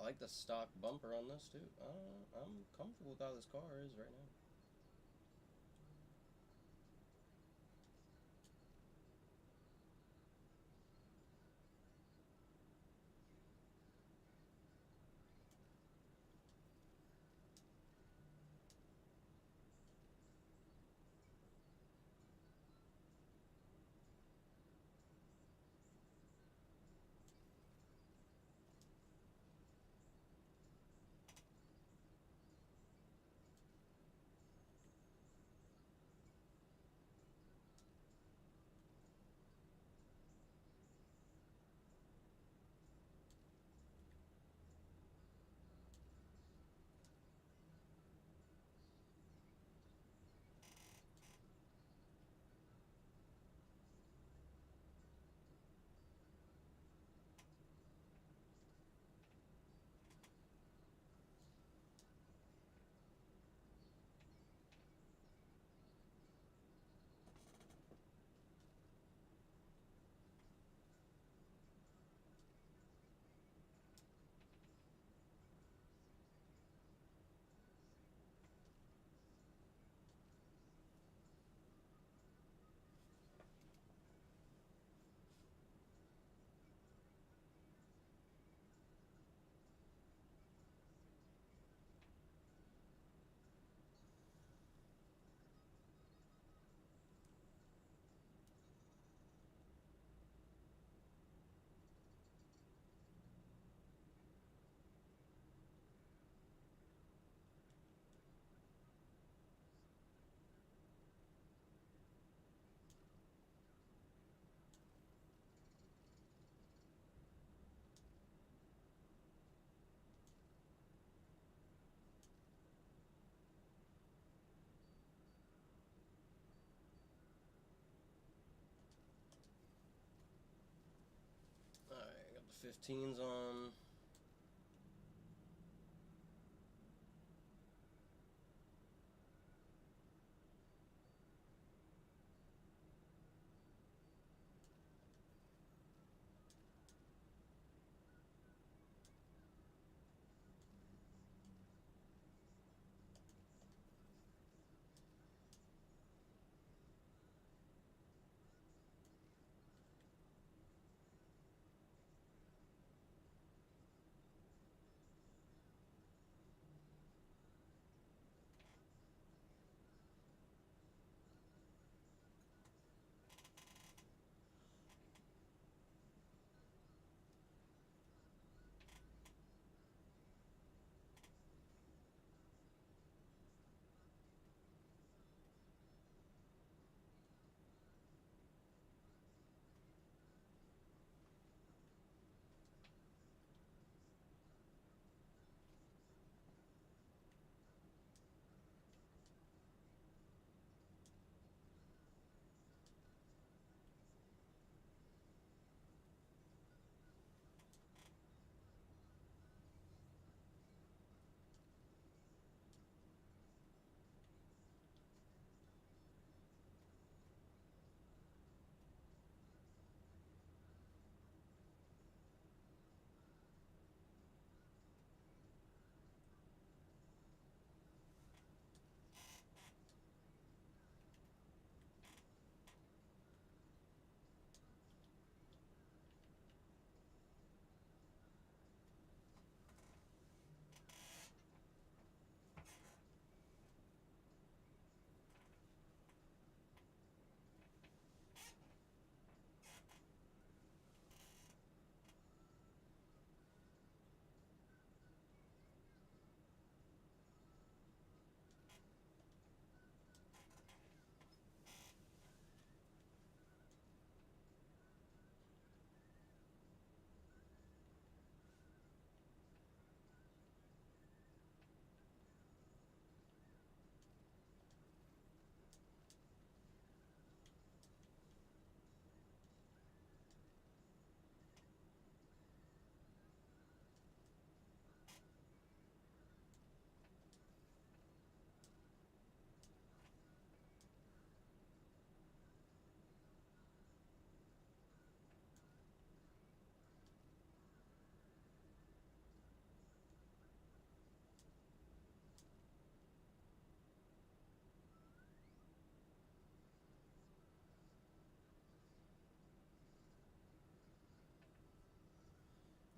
like the stock bumper on this too. I'm comfortable with how this car is right now. Alright, I got the 15s on.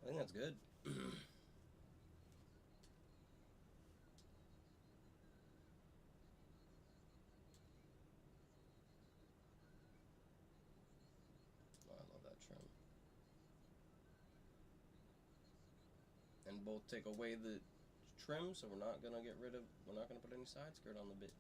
think that's good. Oh, I love that trim. And both take away the trim, so we're not gonna put any side skirt on the bit.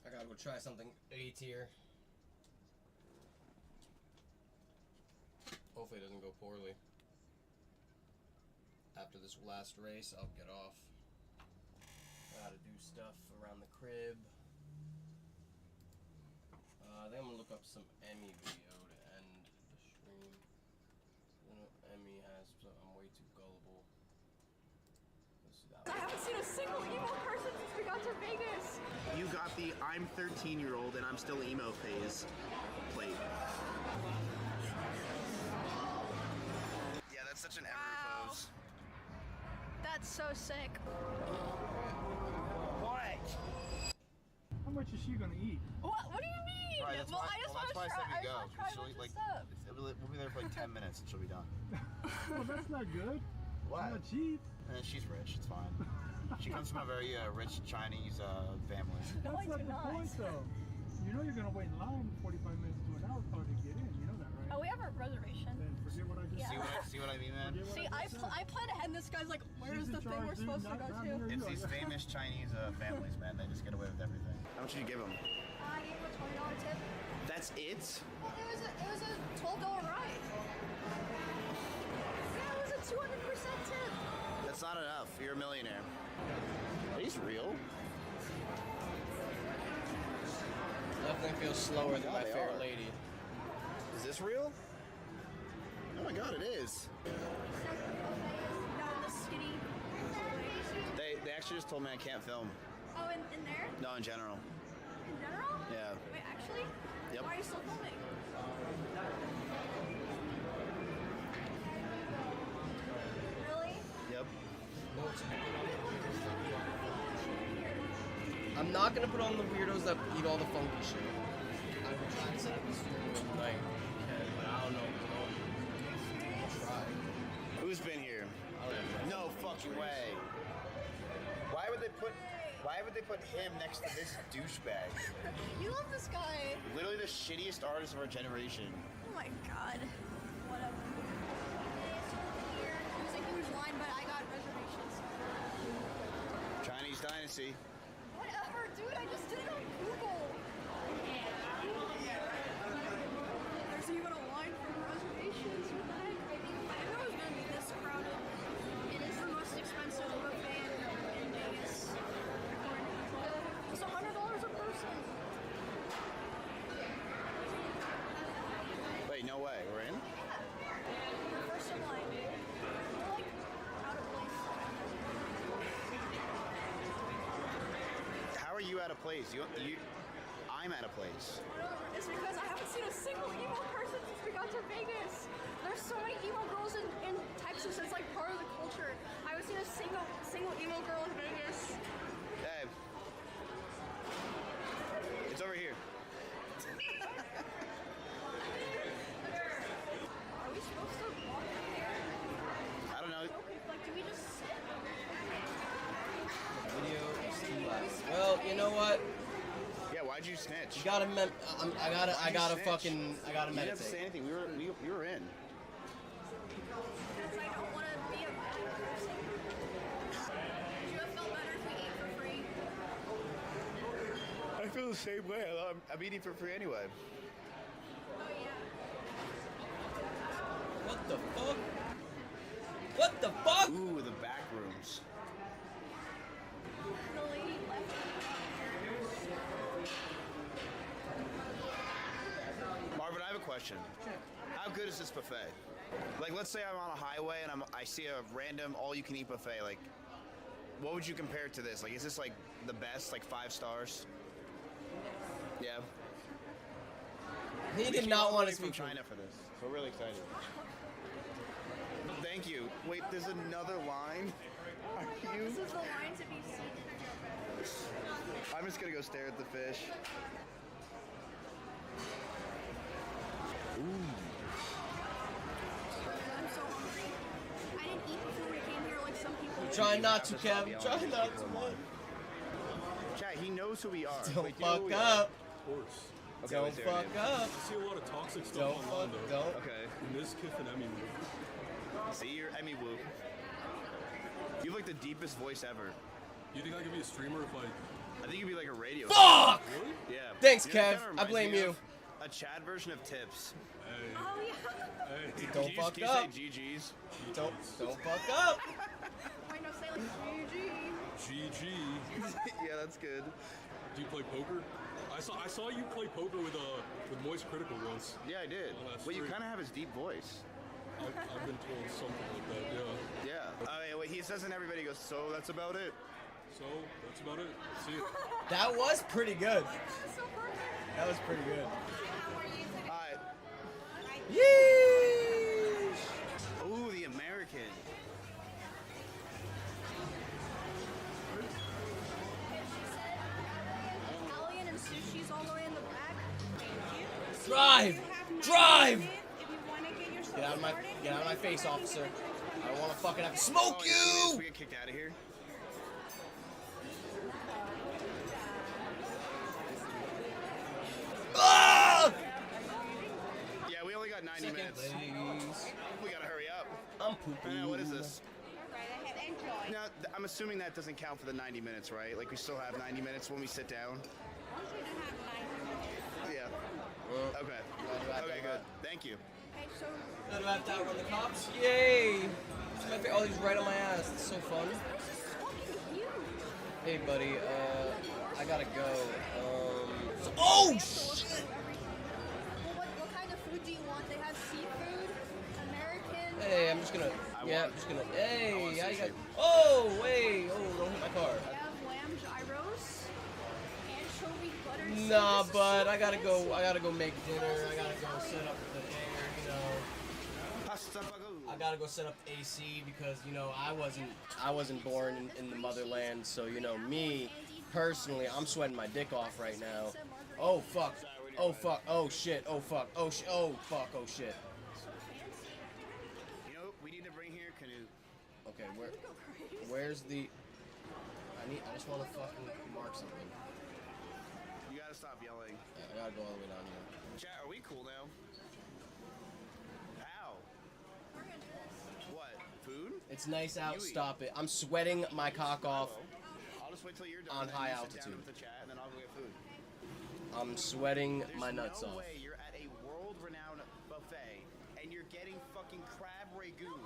I gotta go try something A tier. Hopefully it doesn't go poorly. After this last race, I'll get off. Gotta do stuff around the crib. Then I'm gonna look up some Emmy video to end the stream. I know Emmy has, so I'm way too gullible. Let's see that I haven't seen a single emo person since we got to Vegas. You got the I'm 13-year-old and I'm still emo phase plate. Yeah, that's such an Emery pose. That's so sick. What? How much is she gonna eat? What do you mean? Right, Well, I just want to try. I just want to try a bunch of stuff. We'll be there for like 10 minutes and she'll be done. Well, that's not good. What? It's not cheap. She's rich, it's fine. She comes from a very rich Chinese family. That's not the point, though. You know you're gonna wait in line 45 minutes to an hour probably to get in. You know that, right? Oh, we have a reservation. Then forget what I just said. See what I mean, man? See, I plan ahead, and this guy's like, "Where's the thing we're supposed to go to?" It's these famous Chinese families, man. They just get away with everything. How much did you give them? I gave him a $20 tip. That's it? Well, it was a $12 ride. Yeah, it was a 200% tip. That's not enough. You're a millionaire. Are these real? Definitely feels slower than my they fair are. lady. Is this real? Oh my god, it is. Not in the skinny. They actually just told me I can't film. Oh, in there? No, in general. In general? Yeah. Wait, actually? Yep. Why are you still filming? I'm not gonna put on the weirdos that eat all the funky shit. I've been trying to set up this stream tonight, but I don't know. I'll try. Who's been here? No fucking way. Why would they put him next to this douchebag? You love this guy. Literally the shittiest artist of our generation. Oh my god. Whatever. It was a huge line, but I got reservations. Chinese Dynasty. Whatever, dude. I just did it on Google. There's even a line for reservations. What the heck? I didn't know it was gonna be this crowded. It is the most expensive buffet in Vegas. It's $100 a person. Wait, no way. We're in? First in line. We're like out of place. How are you out of place? I'm out of place. It's because I haven't seen a single emo person since we got to Vegas. There's so many emo girls in Texas. It's like part of the culture. I haven't seen a single emo girl in Vegas. Hey. It's over here. Are we supposed to walk there? I don't know. Okay, like, do we just sit? Video is too loud. Well, you know what? Yeah, why'd you snitch? You gotta I gotta snitch? I gotta You didn't meditate. have to say anything. We were in. Because I don't want to be a bad person. Would you have felt better if we ate for free? I feel the same way. I'm eating for free anyway. Oh, yeah. What the fuck? What the fuck? Ooh, the back rooms. The lady left. Marvin, I have a question. How good is this buffet? Like, let's say I'm on a highway and I see a random all-you-can-eat buffet. Like, what would you compare it to this? Like, is this like the best? Like 5 stars? Yeah. He did not want to from speak China for this. So we're really excited. Thank you. Wait, there's another line? Are you? This is the line to be seen. I'm just gonna go stare at the fish. Ooh. I'm so hungry. I didn't eat before we came here like some people. Try not to, Kev. Try not to, man. Chat, he knows who we are. Don't Like, you know fuck who we up. are. Of course. Okay, Don't what's your fuck name? up. I see a lot of toxic stuff Don't online, fuck. though. Don't. Okay. Miss Kiff and Emmy movie. See, you're Emmy Woo. You have like the deepest voice ever. You think I could be a streamer if I think you'd be like a radio. Fuck! Really? Yeah. Thanks, You know, it Kev. kinda I reminds blame me you. of A Chad version of Tips. Hey. Oh, yeah. Hey. Don't Can you fuck say up. GG's? Don't fuck up. Why not say like GG? GG. Yeah, that's good. Do you play poker? I saw you play poker with Moist Critical once. Yeah, I did. Oh, that's Well, you great. kind of have his deep voice. I've been told something like that, yeah. Yeah. Oh, yeah, wait, he says, and everybody goes, so that's about it. So, that's about it. See it. That was pretty good. That's so perfect. That was pretty good. Alright. Yeesh. Ooh, the American. Italian and sushi's all the way in the back. Drive! Drive! If you want to get yourself Get out of my face, officer. I don't want to fucking have to smoke you! We get kicked out of here. Ah! Yeah, we only got 90 minutes. Please. We gotta hurry up. I'm pooping. Now, what is this? Now, I'm assuming that doesn't count for the 90 minutes, right? Like, we still have 90 minutes when we sit down? Yeah. Okay. Okay, good. Thank you. Okay, so Now do I have to outrun the cops? Yay! Oh, he's right on my ass. It's so fun. Hey, buddy. I gotta go. Oh, shit! Well, what kind of food do you want? They have seafood, American. Hey, I'm just gonna. I'm just gonna. Hey, how you got? Oh, wait. Oh, don't hit my car. They have lamb gyros, anchovy buttered. Nah, bud. I gotta go. I gotta go make dinner. I gotta go set up the dinner. You know. Pasta I gotta go set up the AC because you know I wasn't born in the motherland, so you know me personally, I'm sweating my dick off right now. Oh fuck! Oh fuck! Oh shit! Oh fuck! Oh shit! Oh fuck! Oh shit! You know, we need to bring here Canute. Okay, where's the? I just want to fucking mark something. You gotta stop yelling. Yeah, I gotta go all the way down here. Chat, are we cool now? How? What? Food? It's nice out. Stop it. I'm sweating my cock off I'll just wait till you're done. on and high you sit down altitude. with the chat, and then I'll go get food. I'm sweating my There's nuts no off. way you're at a world-renowned buffet and you're getting fucking crab ragout.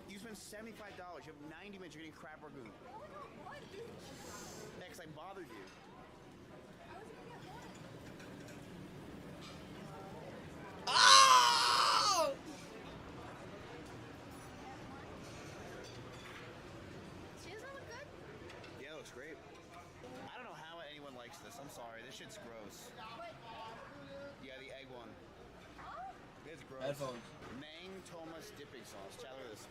You spend $75. You have 90 minutes. You're getting crab ragout. Next, I bothered you. Oh! Yeah, it looks great. I don't know how anyone likes this. I'm sorry. This shit's gross. Yeah, the egg one. It's gross. Headphones. Mang Thomas dipping sauce. Chat, look at this.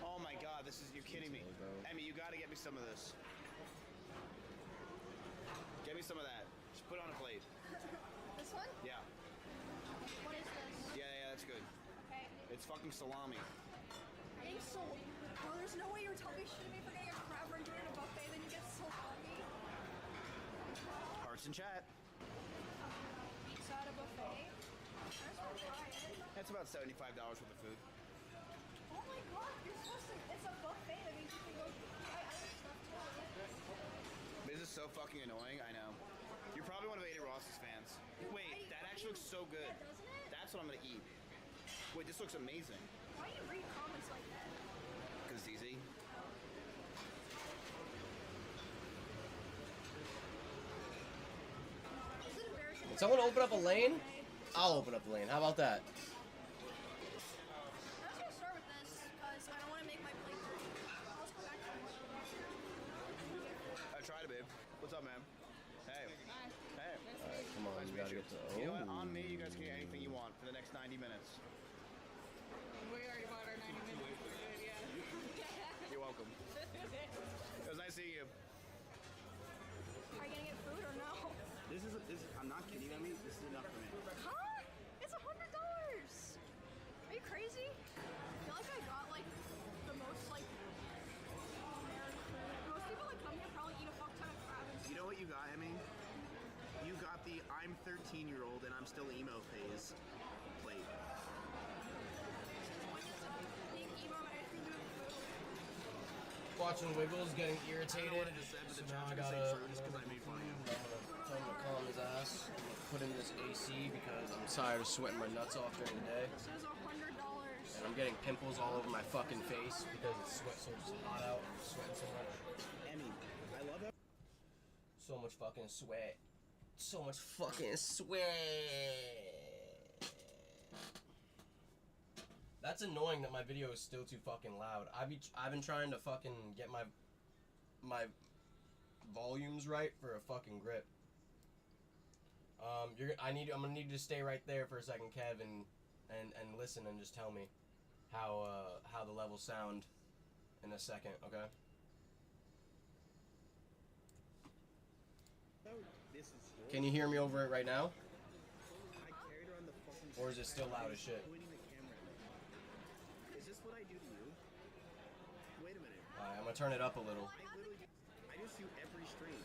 Oh my god, this is, you're kidding me. Emmy, you gotta get me some of this. Get me some of that. Just put it on a plate. This one? Yeah. What is this? Yeah, that's good. Okay. It's fucking salami. Getting so. Oh, there's no way you were telling me shit me for getting a crab burger at a buffet, then you get salami. Hearts in chat. Pizza at a buffet. I just want to try it. That's about $75 worth of food. Oh my god, you're supposed to. It's a buffet. That means you can go try other stuff too. This is so fucking annoying, I know. You're probably one of Ada Ross's fans. Wait, that actually looks so good. That's what I'm gonna eat. Wait, this looks amazing. Why do you read comments like that? Because it's easy. Is it embarrassing? Can someone open up a lane? I'll open up a lane. How about that? I'm just gonna start with this because I don't want to make my plate dirty. Let's go back to I tried it, babe. What's up, man? Hey. Hey. Alright, come on. You gotta get to. You know what? On me, you guys can get anything you want for the next 90 minutes. We already bought our 90 minutes. We're good, yeah. You're welcome. It was nice seeing you. Are you gonna get food or no? I'm not kidding, I mean, this is enough for me. Huh? It's $100. Are you crazy? I feel like I got like the most like American food. Most people that come here probably eat a fuck ton of crab and You know what you got, Emmy? You got the I'm 13-year-old and I'm still emo phase plate. being emo and everything to do with food. Watching Wiggles getting irritated. So now I gotta. Just because I made fun of you. Tell him to calm his ass. Put in this AC because I'm tired of sweating my nuts off during the day. This is $100. And I'm getting pimples all over my fucking face because it's so hot out. I'm sweating so much. Emmy, I love it. So much fucking sweat. So much fucking sweat. That's annoying that my video is still too fucking loud. I've been trying to fucking get my volumes right for a fucking grip. I'm gonna need you to stay right there for a second, Kev, and listen and just tell me how the levels sound in a second, okay? Can you hear me over it right now? Or is it still loud as shit? Is this what I do to you? Wait a minute. Alright, I'm gonna turn it up a little. I just do every stream.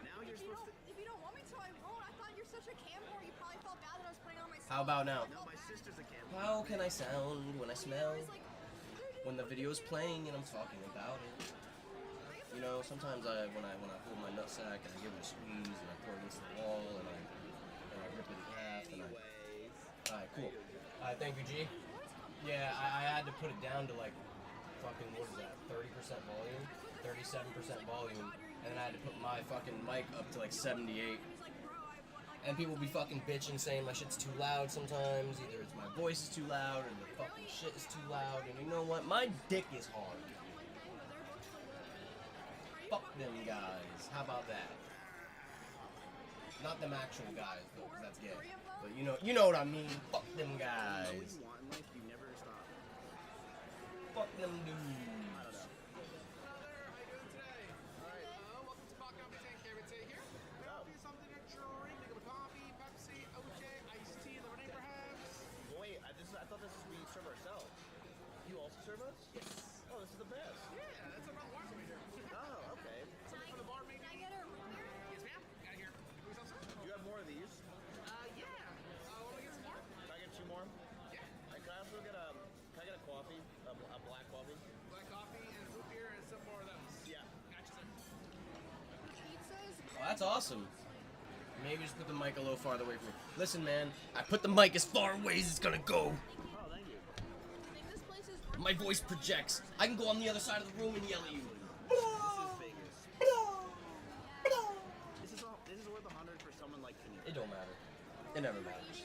Now you're supposed to. If you don't want me to, I won't. I thought you're such a cam whore. You probably felt bad that I was putting on my. How about now? No, my sister's a camera. How can I sound when I smell? When the video's playing and I'm talking about it. You know, sometimes when I hold my nutsack and I give it a squeeze and I throw it against the wall and I rip it in half and I. Alright, cool. Alright, thank you, G. Yeah, I had to put it down to like fucking, what is that, 30% volume? 37% volume. And then I had to put my fucking mic up to like 78. And people be fucking bitching saying my shit's too loud sometimes. Either it's my voice is too loud or the fucking shit is too loud. And you know what? My dick is hard. Fuck them guys. How about that? Not them actual guys, though, 'cause that's gay. But you know what I mean. Fuck them guys. Fuck them dudes. Wait, I thought this was we serve ourselves. You also serve us? Yes. Oh, this is the best. Yeah, that's about Warframe here. Oh, okay. Something for the bar, maybe? Can I get a root beer? Yes, ma'am. Got it here. Please also? Do you have more of these? Yeah. Want to get some more? Can I get 2 more? Yeah. And can I also get a coffee? A black coffee? Black coffee and root beer and some more of those. Yeah. Gotcha, sir. Oh, that's awesome. Maybe just put the mic a little farther away from me. Listen, man, I put the mic as far away as it's gonna go. Oh, thank you. My voice projects. I can go on the other side of the room and yell at you. This is Vegas. This is worth 100 for someone like me. It don't matter. It never matters.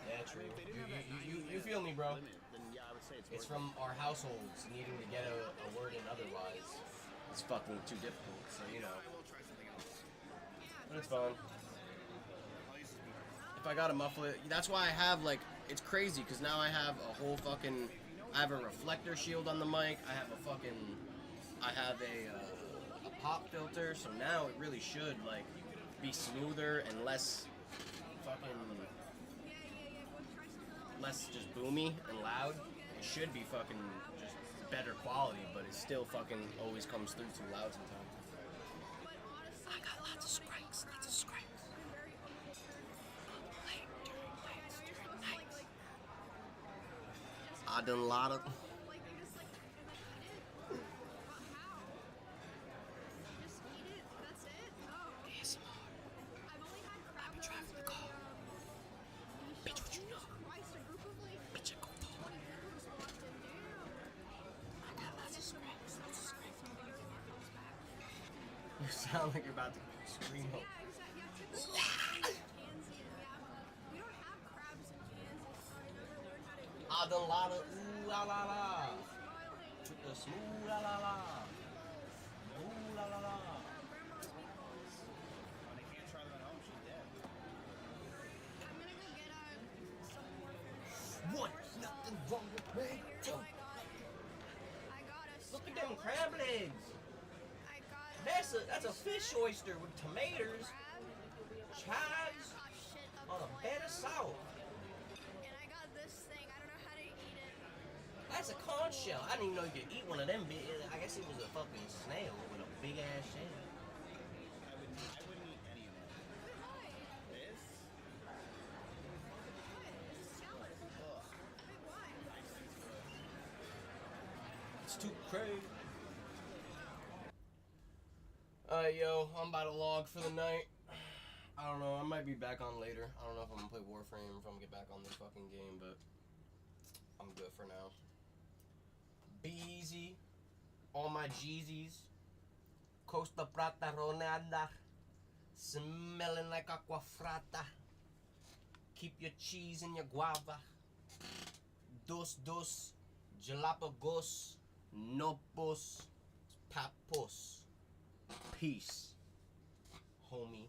Yeah, true. You feel me, bro. Then yeah, I would say It's from our households needing to get a word in otherwise. It's fucking too difficult, so you know. But it's fun. If I gotta muffle it, that's why I have like, it's crazy because now I have a whole fucking, I have a reflector shield on the mic. I have a pop filter, so now it really should like be smoother and less just boomy and loud. It should be fucking just better quality, but it still fucking always comes through too loud sometimes. I got lots of scranks, I done a lot of. You sound like you're about to scream. I done a lot of ooh la la la. With the smooth la la la. Ooh la la la. They can't try them at home. She's dead. What? Nothing wrong with me. Look at them crab legs. That's a fish oyster with tomatoes, chives, on a bed of salt. And I got this thing. I don't know how to eat it. That's a conch shell. I didn't even know you could eat one of them. I guess it was a fucking snail with a big ass shell. I wouldn't eat any of them. This? It's too crazy. Yo, I'm about to log for the night. I don't know, I might be back on later. I don't know if I'm gonna play Warframe or if I'm gonna get back on this fucking game, but I'm good for now. Be easy. All my Jeezys. Costa Prata Ronada. Smelling like aqua frata. Keep your cheese in your guava. Dos. Jalapagos. Nopos. Papos. Peace, homie.